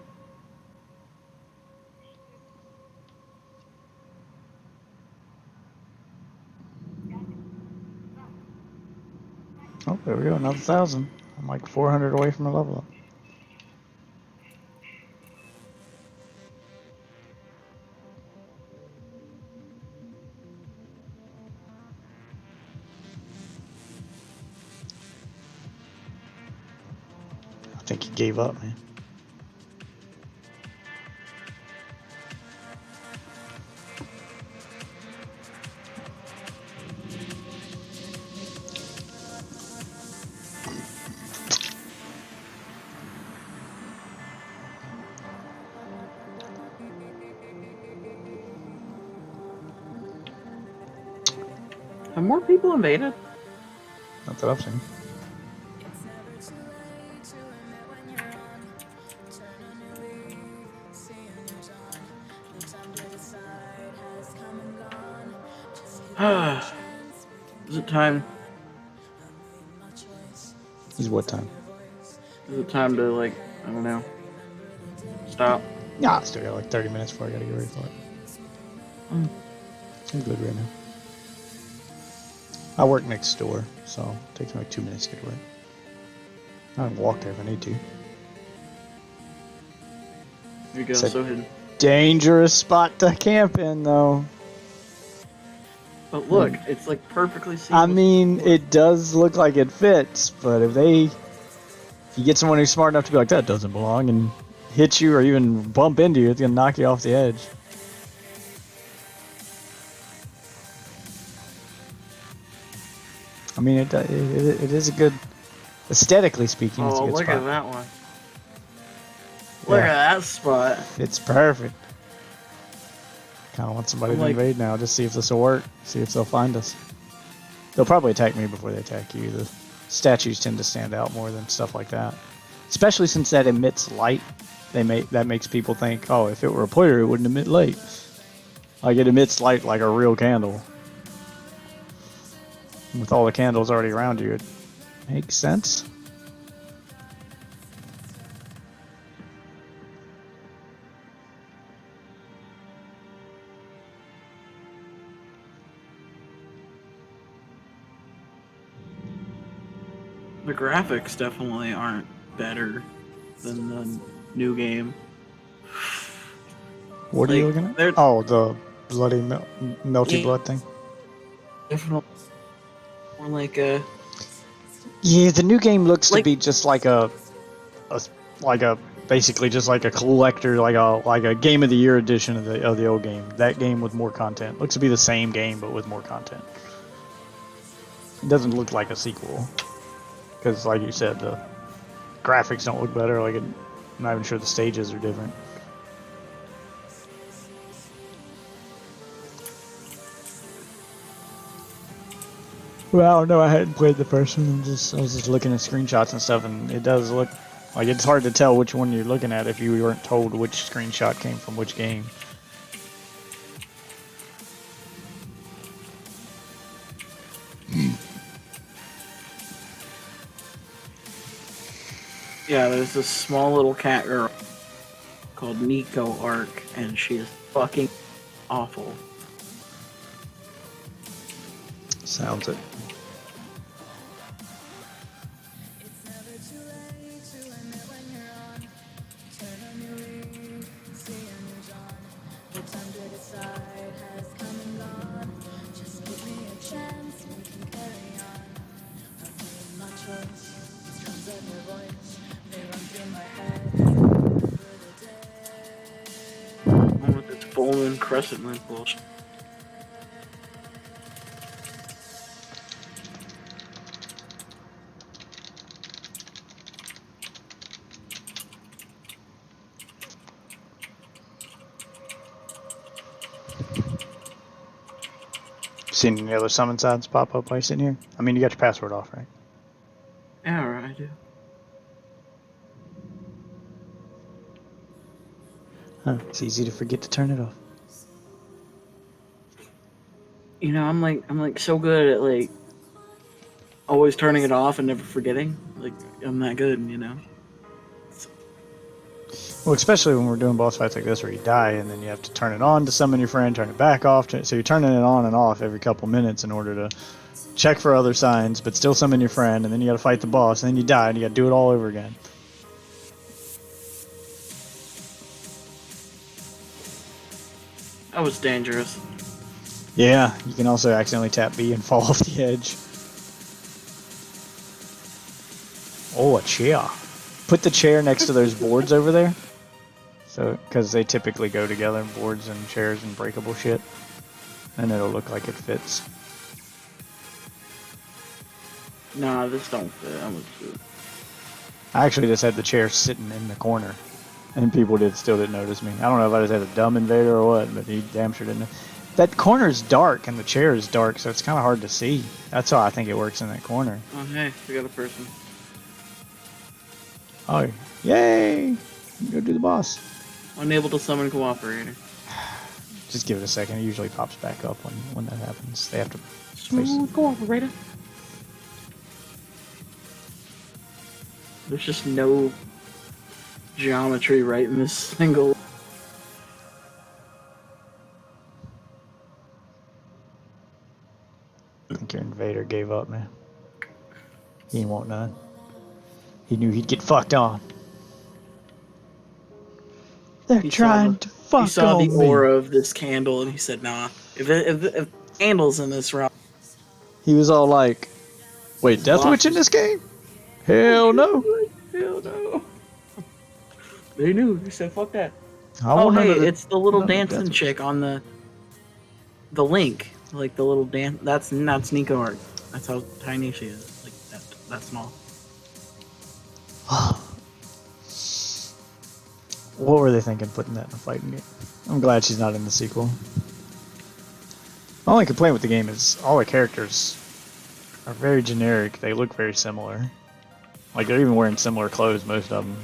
Oh, there we go, another 1,000. I'm like 400 away from a level up. I think he gave up, man. Have more people invaded? Not that I've seen. Is it time? Is what time? Is it time to like, I don't know, stop? Yeah, I still got like 30 minutes before I gotta get ready for it. I'm good right now. I work next door, so it takes me like 2 minutes to get to work. I can walk there if I need to. Here you go, It's a so hidden. dangerous spot to camp in, though. But look, it's like perfectly seamless. I mean, it does look like it fits, but if you get someone who's smart enough to be like, that doesn't belong, and hit you or even bump into you, it's gonna knock you off the edge. I mean, it is a good, aesthetically speaking, it's a Oh, good look spot. at that one. Look at that spot. It's perfect. Kind of want somebody to Like- invade now, just see if this will work, see if they'll find us. They'll probably attack me before they attack you. Statues tend to stand out more than stuff like that, especially since that emits light. That makes people think, oh, if it were a player, it wouldn't emit light. Like it emits light like a real candle. With all the candles already around you, it makes sense. The graphics definitely aren't better than the new game. What are you Like, looking at? they're Oh, the bloody melty Yeah. blood thing. definitely more like a Yeah, the new game looks to like be just like a basically just like a collector, like a game of the year edition of the old game. That game with more content looks to be the same game but with more content. It doesn't look like a sequel because, like you said, the graphics don't look better. Like I'm not even sure the stages are different. Well, I don't know. I hadn't played the first one. I was just looking at screenshots and stuff, and it does look like it's hard to tell which one you're looking at if you weren't told which screenshot came from which game. yeah. There's this small little cat girl called Nico Arc, and she is fucking awful. Sounds it. One with its full moon crescent moon bullshit. Seen any other summon signs pop up while you're sitting here? I mean, you got your password off, right? Yeah, right, I do. Huh, it's easy to forget to turn it off. You know, I'm like so good at like always turning it off and never forgetting. Like I'm that good, you know. Well, especially when we're doing boss fights like this where you die and then you have to turn it on to summon your friend, turn it back off. So you're turning it on and off every couple minutes in order to check for other signs, but still summon your friend, and then you gotta fight the boss, and then you die, and you gotta do it all over again. That was dangerous. Yeah, you can also accidentally tap B and fall off the edge. Oh, a chair. Put the chair next to those boards over there. So, because they typically go together, boards and chairs and breakable shit. And it'll look like it fits. Nah, this don't fit. I'm gonna I actually just had the chair sitting in the corner. And people still didn't notice me. I don't know if I just had a dumb invader or what, but he damn sure didn't. That corner is dark and the chair is dark, so it's kind of hard to see. That's why I think it works in that corner. Oh hey, we got a person. Oh, yay! Go do the boss. Unable to summon cooperator. Just give it a second. It usually pops back up when that happens. They have to place Smooth cooperator. There's just no geometry right in this single. I think your invader gave up, man. He didn't want none. He knew he'd get fucked on. They're trying to fuck on me. He saw the aura of this candle and he said, nah. If candles in this realm. He was all like, wait, Death Witch in this game? Hell no. Hell no. They knew. They said, fuck that. Oh, hey, it's the little dancing chick on the link. Like the little dance. That's Nico Art. That's how tiny she is. Like that small. What were they thinking putting that in a fighting game? I'm glad she's not in the sequel. My only complaint with the game is all the characters are very generic. They look very similar. Like they're even wearing similar clothes, most of them.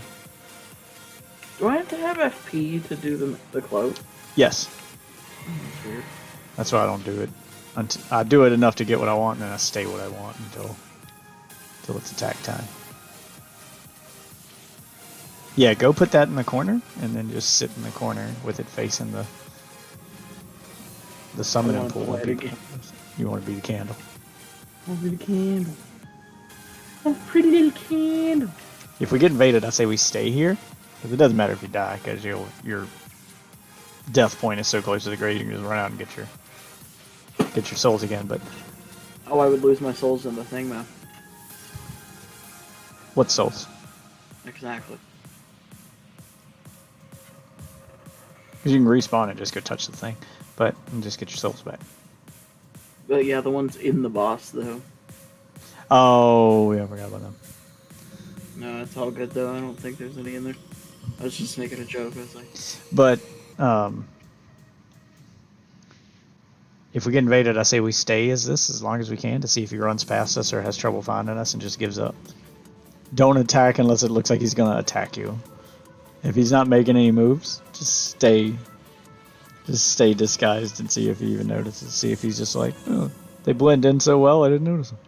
Do I have to have FP to do the cloak? Yes, That's weird. that's why I don't do it. I do it enough to get what I want, and then I stay what I want until it's attack time. Yeah, go put that in the corner, and then just sit in the corner with it facing the summoning pool. You want to be the candle. I want to be the candle. Oh, pretty little candle. If we get invaded, I say we stay here, because it doesn't matter if you die, because your death point is so close to the grave, you can just run out and get your souls again. But Oh, I would lose my souls in the thing, though. what souls? Exactly. Because you can respawn and just go touch the thing, and just get your souls back. But yeah, the ones in the boss, though. Oh, yeah, I forgot about them. No, it's all good, though. I don't think there's any in there. I was just making a joke. I was like... But if we get invaded, I say we stay as long as we can to see if he runs past us or has trouble finding us and just gives up. Don't attack unless it looks like he's going to attack you. If he's not making any moves, just stay disguised and see if he even notices. See if he's just like, oh, they blend in so well, I didn't notice them.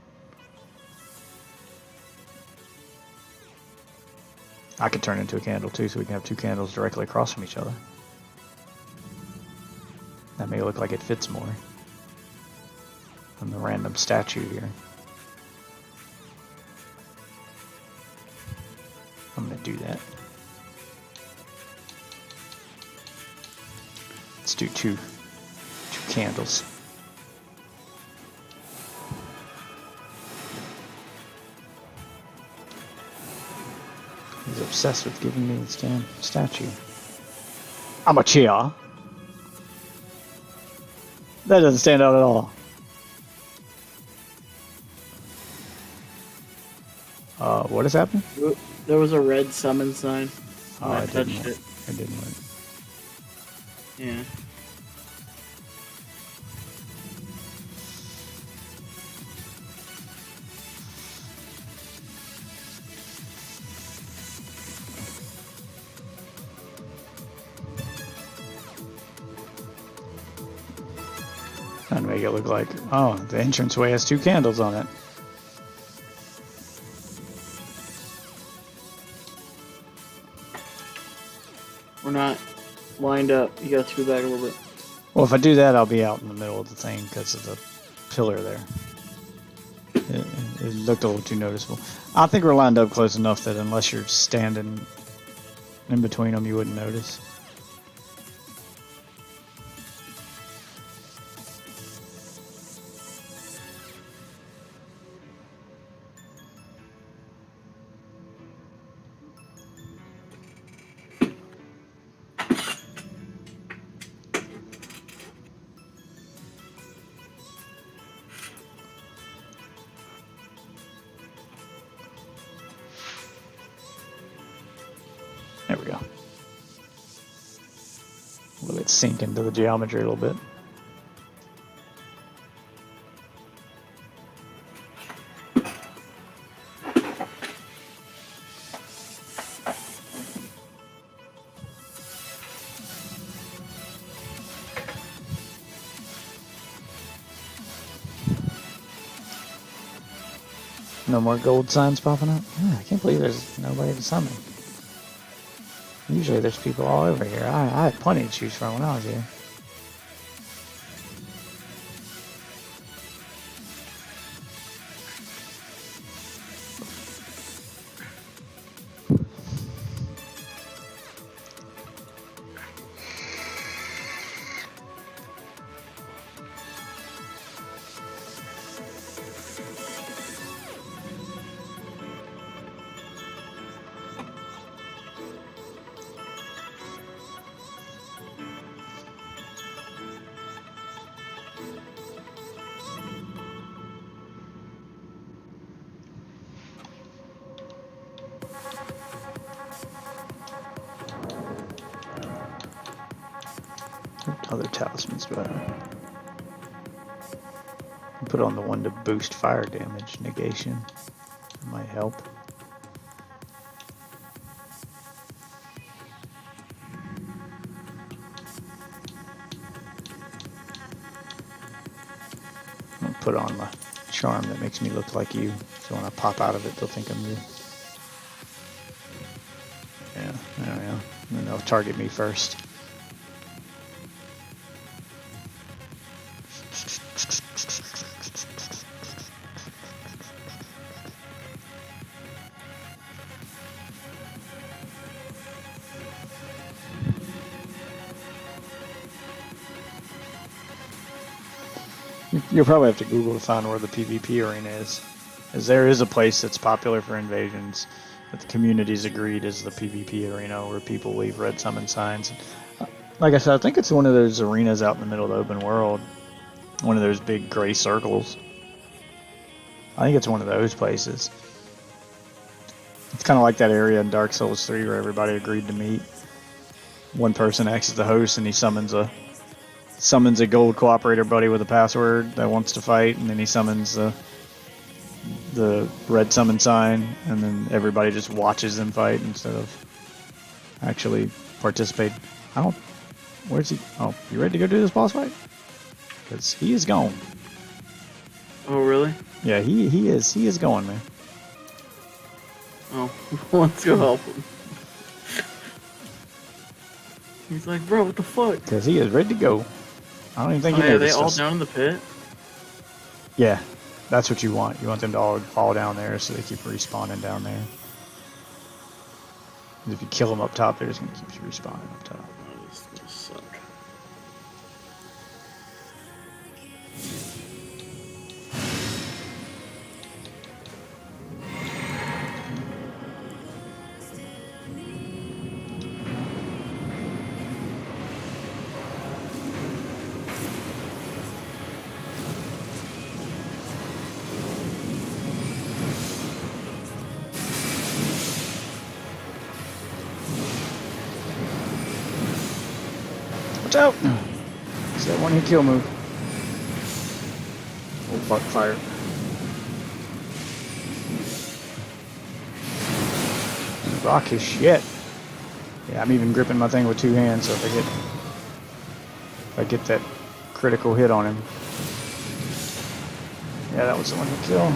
I could turn into a candle too, so we can have two candles directly across from each other. That may look like it fits more than the random statue here. I'm gonna do that. Let's do two candles. He's obsessed with giving me this damn statue. I'm a cheer. That doesn't stand out at all. What is happening? There was a red summon sign. Oh, I touched it. It didn't work. Yeah. Trying to make it look like, oh, the entranceway has two candles on it. We're not lined up. You gotta screw back a little bit. Well, if I do that, I'll be out in the middle of the thing because of the pillar there. It looked a little too noticeable. I think we're lined up close enough that unless you're standing in between them, you wouldn't notice. There we go. Let it sink into the geometry a little bit. No more gold signs popping up? Yeah, I can't believe there's nobody to summon. Usually there's people all over here. I had plenty to choose from when I was here. What other talismans do I have? Put on the one to boost fire damage negation. That might help. I'll put on my charm that makes me look like you, so when I pop out of it, they'll think I'm you. Yeah, there we go. And then they'll target me first. You'll probably have to Google to find where the PvP arena is. As there is a place that's popular for invasions that the community's agreed is the PvP arena where people leave red summon signs. Like I said, I think it's one of those arenas out in the middle of the open world. One of those big gray circles. I think it's one of those places. It's kind of like that area in Dark Souls 3 where everybody agreed to meet. One person acts as the host and he summons a gold cooperator buddy with a password that wants to fight, and then he summons the red summon sign, and then everybody just watches them fight instead of actually participate. Where's he? Oh, you ready to go do this boss fight? Because he is gone. Oh, really? Yeah, he is going, man. Oh, let's go help him. He's like, bro, what the fuck? Because he is ready to go. I don't even think he Are they noticed all us. down in the pit? Yeah, that's what you want. You want them to all fall down there so they keep respawning down there. If you kill them up top, they're just going to keep respawning up top. Oh, this is gonna suck. Watch out! It's that one hit kill move. Oh fuck, fire. Rock his shit. Yeah, I'm even gripping my thing with two hands, so if I get that critical hit on him. Yeah, that was the one hit kill.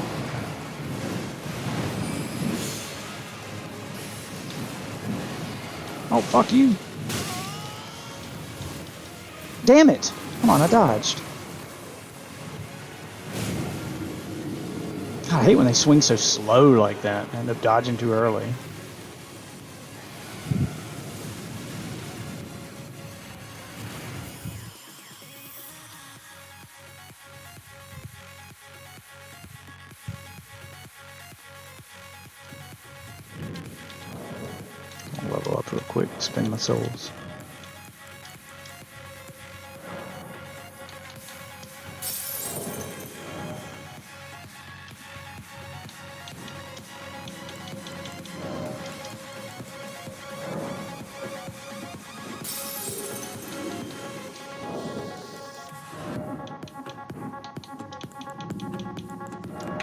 Oh, fuck you. Damn it! Come on, I dodged. God, I hate when they swing so slow like that. I end up dodging too early. I'll level up real quick, spend my souls.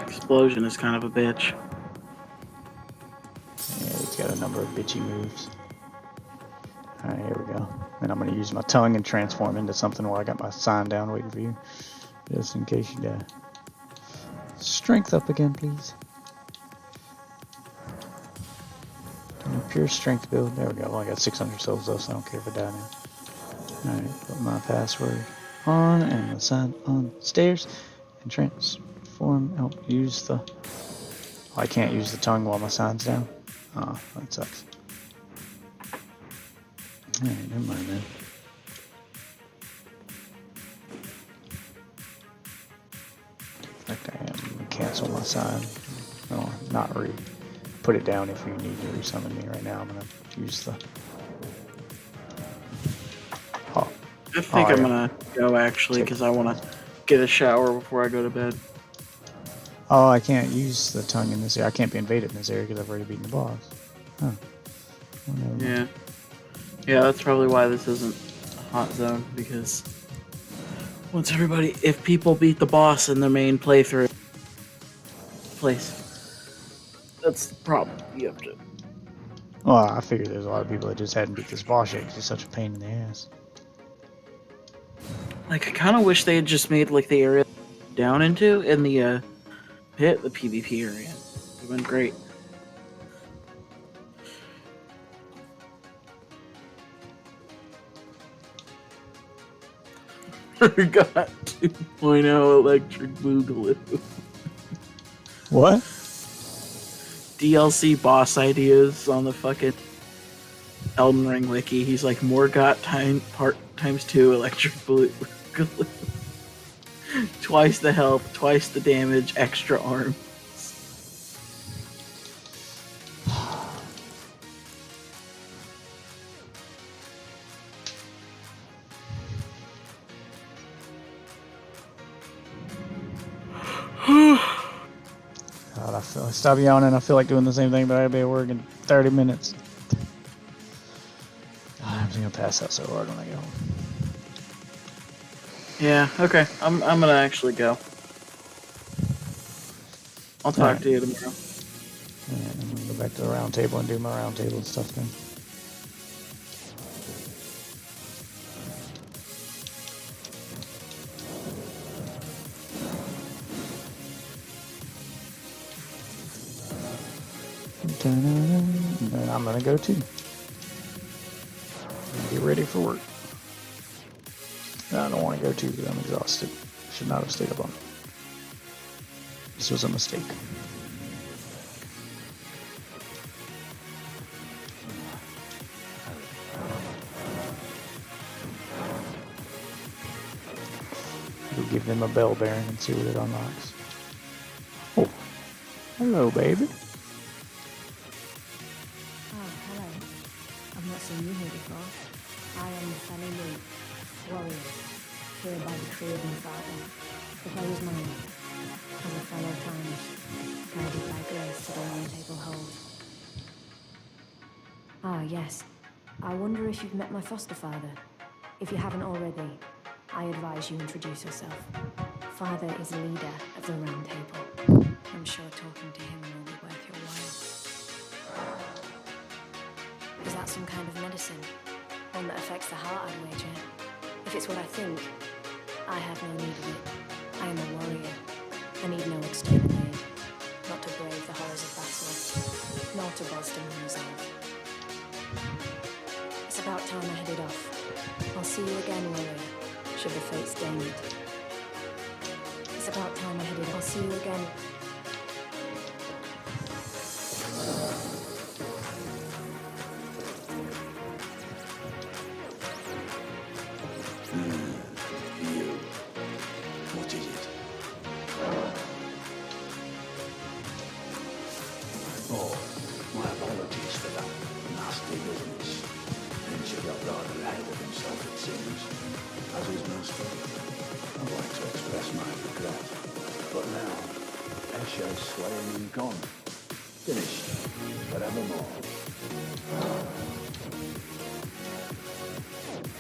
Explosion is kind of a bitch. Yeah, he's got a number of bitchy moves. Alright, here we go. And I'm going to use my tongue and transform into something where I got my sign down waiting for you. Just in case you die. Strength up again, please. Pure strength build. There we go. Well, I got 600 souls though, so I don't care if I die now. Alright, put my password on and the sign on stairs. And transform. Oh, use the... Oh, I can't use the tongue while my sign's down. Oh, that sucks. Alright, never mind then. In fact, I am going to cancel my sign. No, not put it down if you need to resummon me right now. I'm going to use the... Oh. I think Oh, I'm yeah. gonna go actually because I want to get a shower before I go to bed. Oh, I can't use the tongue in this area. I can't be invaded in this area because I've already beaten the boss. Huh. Well, never mind. Yeah. Yeah, that's probably why this isn't a hot zone, because Once everybody, if people beat the boss in the main playthrough, place. That's the problem. You have to. Well, I figure there's a lot of people that just hadn't beat this boss yet because it's such a pain in the ass. Like, I kind of wish they had just made like the area down into in the pit, the PvP area. It would have been great. Forgot 2.0 electric boogaloo. What? DLC boss ideas on the fucking Elden Ring wiki. He's like Morgott times 2 electric boogaloo. Twice the health, twice the damage, extra arm. God, stop yawning. I feel like doing the same thing, but I gotta be at work in 30 minutes. I'm just gonna pass out so hard when I get home. Yeah, okay. I'm gonna actually go. I'll talk Alright. to you tomorrow. Yeah, I'm gonna go back to the round table and do my round table stuff then. And then I'm gonna go too. Get ready for work. I don't want to go too because I'm exhausted. Should not have stayed up on it. This was a mistake. We'll give them a bell bearing and see what it unlocks. Oh, hello, baby. Oh, hello. I've not seen you here before. I am the fellow Luke, warrior, here by the tree of my father. The player's mine, as a fellow times, guided by grace to the round table hold. Ah, yes. I wonder if you've met my foster father. If you haven't already, I advise you introduce yourself. Father is leader of the round table. I'm sure talking to him will be worth your while. Is that some kind of medicine? One that affects the heart, I'd wager. If it's what I think, I have no need of it. I am a warrior. I need no external aid. Not to brave the horrors of battle, nor to bolster my resolve. It's about time I headed off. I'll see you again, warrior, should the fates deign it. It's about time I headed off. I'll see you again. What is it? Oh, my apologies for that nasty business. Venture got rather ahead of himself, it seems. As is most people, I'd like to express my regret. But now, Esha's slain and gone. Finished, forevermore.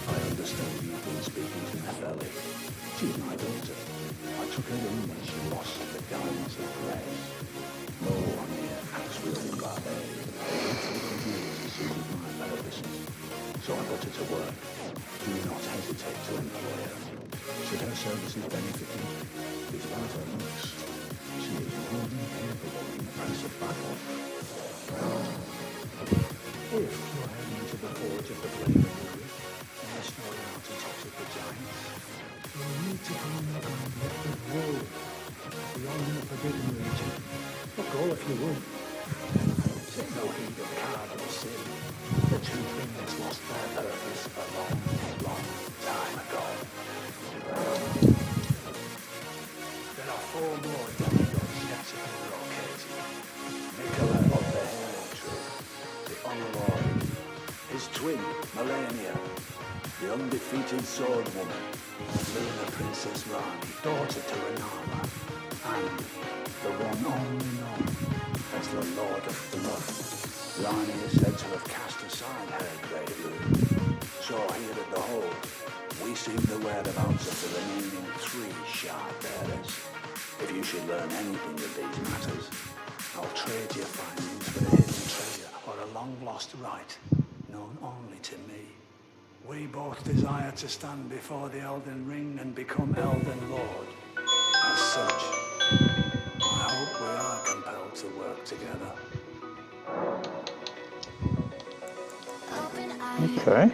I understand you've been speaking to Nepheli. She's my daughter. I took her in when she lost the guidance of grace. No one here acts within my aid. It took years to suit my purposes. So I put her to work. Do not hesitate to employ her. Should her services benefit you, despite her looks, she is more than capable in the press of battle. If you're heading to the forge of the flame of the Greek, and the snow mountaintops of the giants, you'll need to go on the uplifted road beyond the forbidden region. But go if you would. Take no heed of card or sin. The two things lost their purpose a long, long time ago. There are 4 more demigods yet to be located. Nicola of the Hailing Tree, the Honorary, his twin, Melania, the undefeated sword woman, Luna Princess Rani, daughter to Renala, and the one only known as the Lord of Blood. Rani is said to have cast aside her grey rune, saw here at the Hall, we seem the whereabouts of the remaining 3 shard bearers. If you should learn anything of these matters, I'll trade your findings for a hidden treasure or a long-lost right, known only to me. We both desire to stand before the Elden Ring and become Elden Lord. As such, I hope we are compelled to work together. Okay.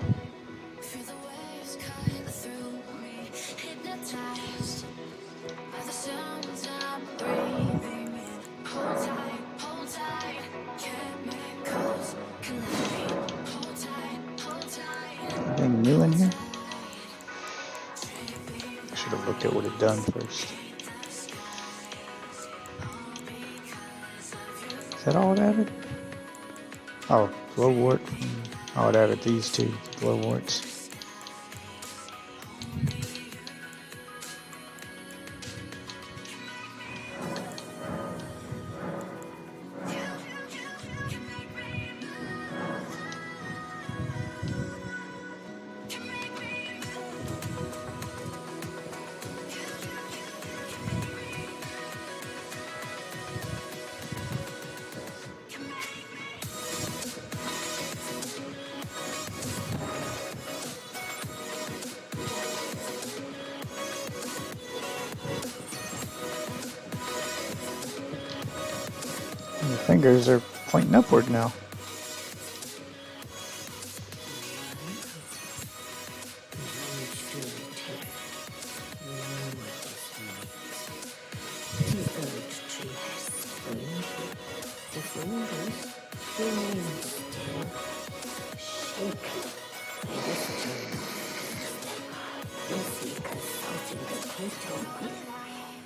Anything new in here? I should have looked at what it done first. Is that all it added? Oh, glowwort. Oh, it added these 2 glowworts. And the fingers are pointing upward now.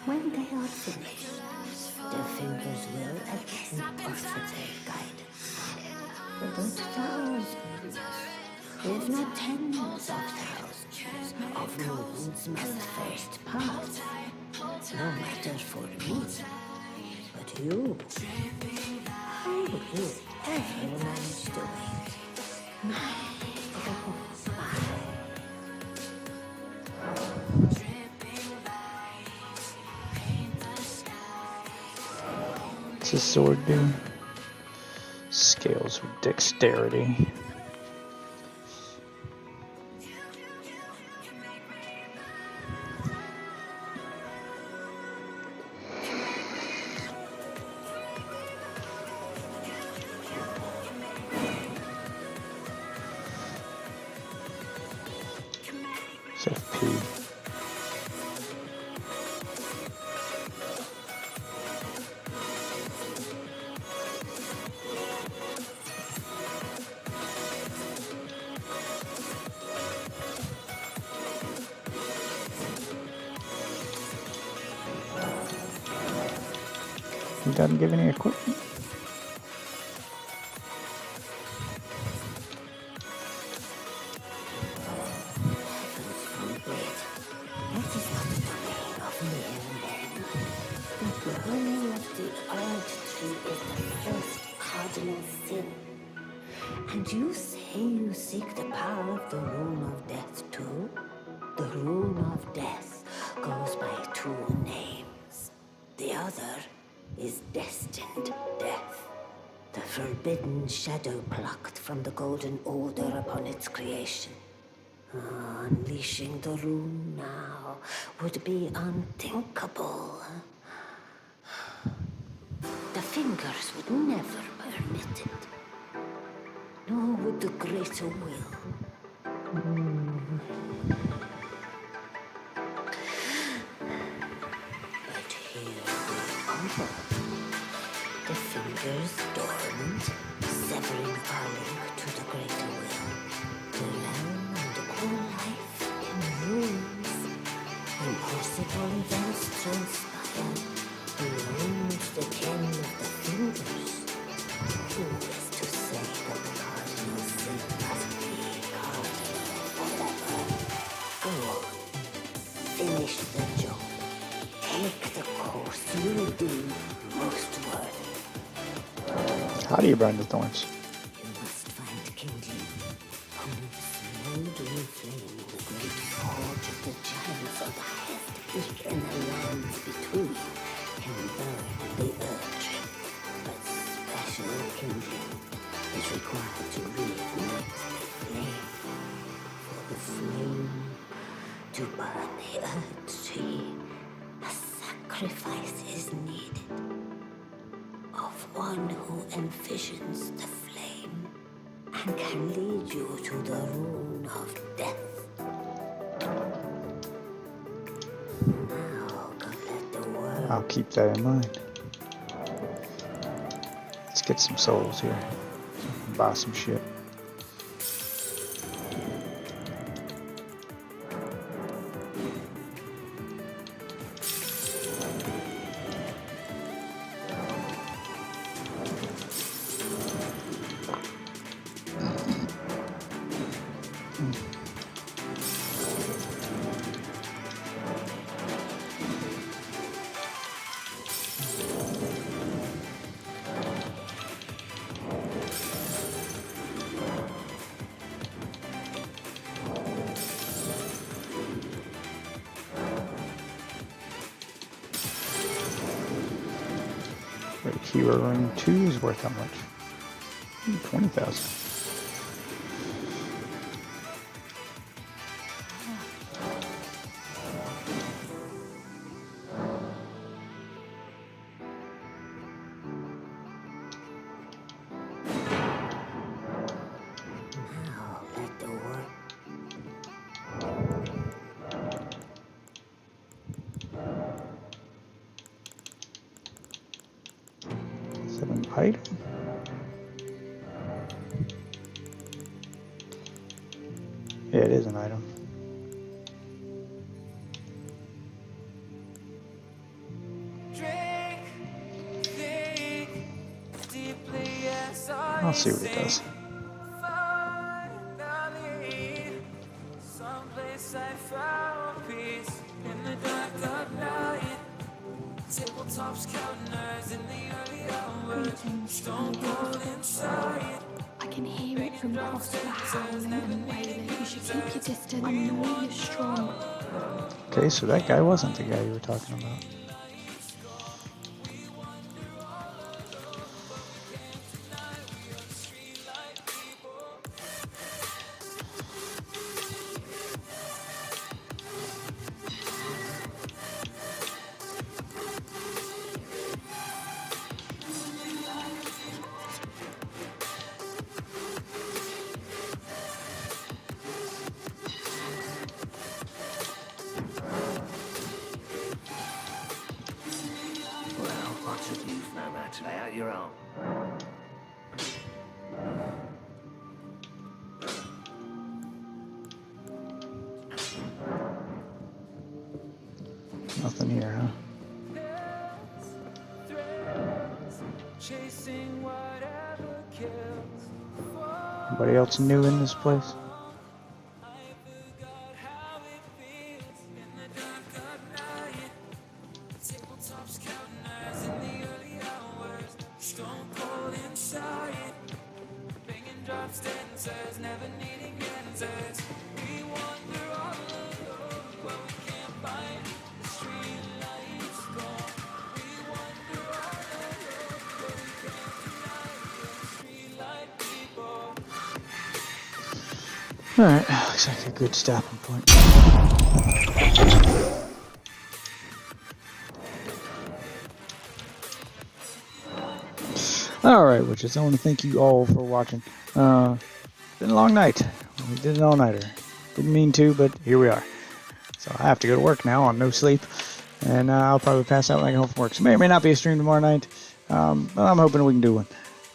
When they are finished, the fingers will again offer their guidance. But thousands, if not tens of thousands, of moons must first pass. No matter for me, but you, how will you ever manage to wait? My, oh my. What's this sword do? Scales with dexterity. It's FP. He doesn't give any equipment. And you say you seek the power of the rune of death too? The rune of death goes by 2 names. The other is destined death. The forbidden shadow plucked from the golden order upon its creation. Unleashing the rune now would be unthinkable. The fingers would never permit it. Nor would the greater will. But here we are. The fingers dormant, severing our link to the greater will. The realm and the core life in ruins. Impossible events transpire. Beyond the ken of the fingers. Who is to say that the cardinal sin must be cardinal forever? Go on. Finish the job. Take the course you deem most worthy. How do you burn the thorns? You must find kindling. Only slowly The strength that runs between can burn the urge, but special kindling is required to reignite the flame. For the flame to burn the earth tree, a sacrifice is needed of one who envisions the flame and can lead you to the rune of death. Now collect the word. I'll keep that in mind. Let's get some souls here. Buy some shit. Wait, Hero Ring 2 is worth how much? 20,000. Now let the word. 7 item. Yeah, it is an item. Drink, think deeply as I'll see what it does. Finally, someplace I found peace in the dark of night. Tabletops, counters in the early hours. Stone cold inside. I can hear it from across the howling and wailing. You should keep your distance. I know you're strong. Okay, so that guy wasn't the guy you were talking about. Well, lots of youth know how to lay out your own. Nothing here, huh? Chasing whatever kills. Anybody else new in this place? I forgot how it feels in the dark of night. Tabletops, counters in the early hours. Stone cold inside. Banging drops, dancers, never needing answers. We wander all alone where we can't find the street lights gone. We wander all alone where we can't deny the street light people. Alright, looks like a good stopping point. Alright, witches, I want to thank you all for watching. Been a long night. We did an all-nighter. Didn't mean to, but here we are. So I have to go to work now on no sleep. And I'll probably pass out when I get home from work. So may or may not be a stream tomorrow night. But I'm hoping we can do one.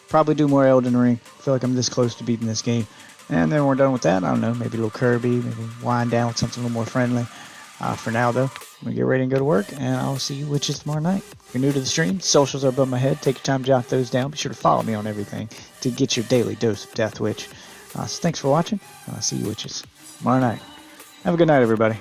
Probably do more Elden Ring. I feel like I'm this close to beating this game. And then we're done with that. I don't know, maybe a little Kirby, maybe wind down with something a little more friendly. For now, though, I'm going to get ready and go to work, and I'll see you witches tomorrow night. If you're new to the stream, socials are above my head. Take your time to jot those down. Be sure to follow me on everything to get your daily dose of Death Witch. So thanks for watching. I'll see you witches tomorrow night. Have a good night, everybody.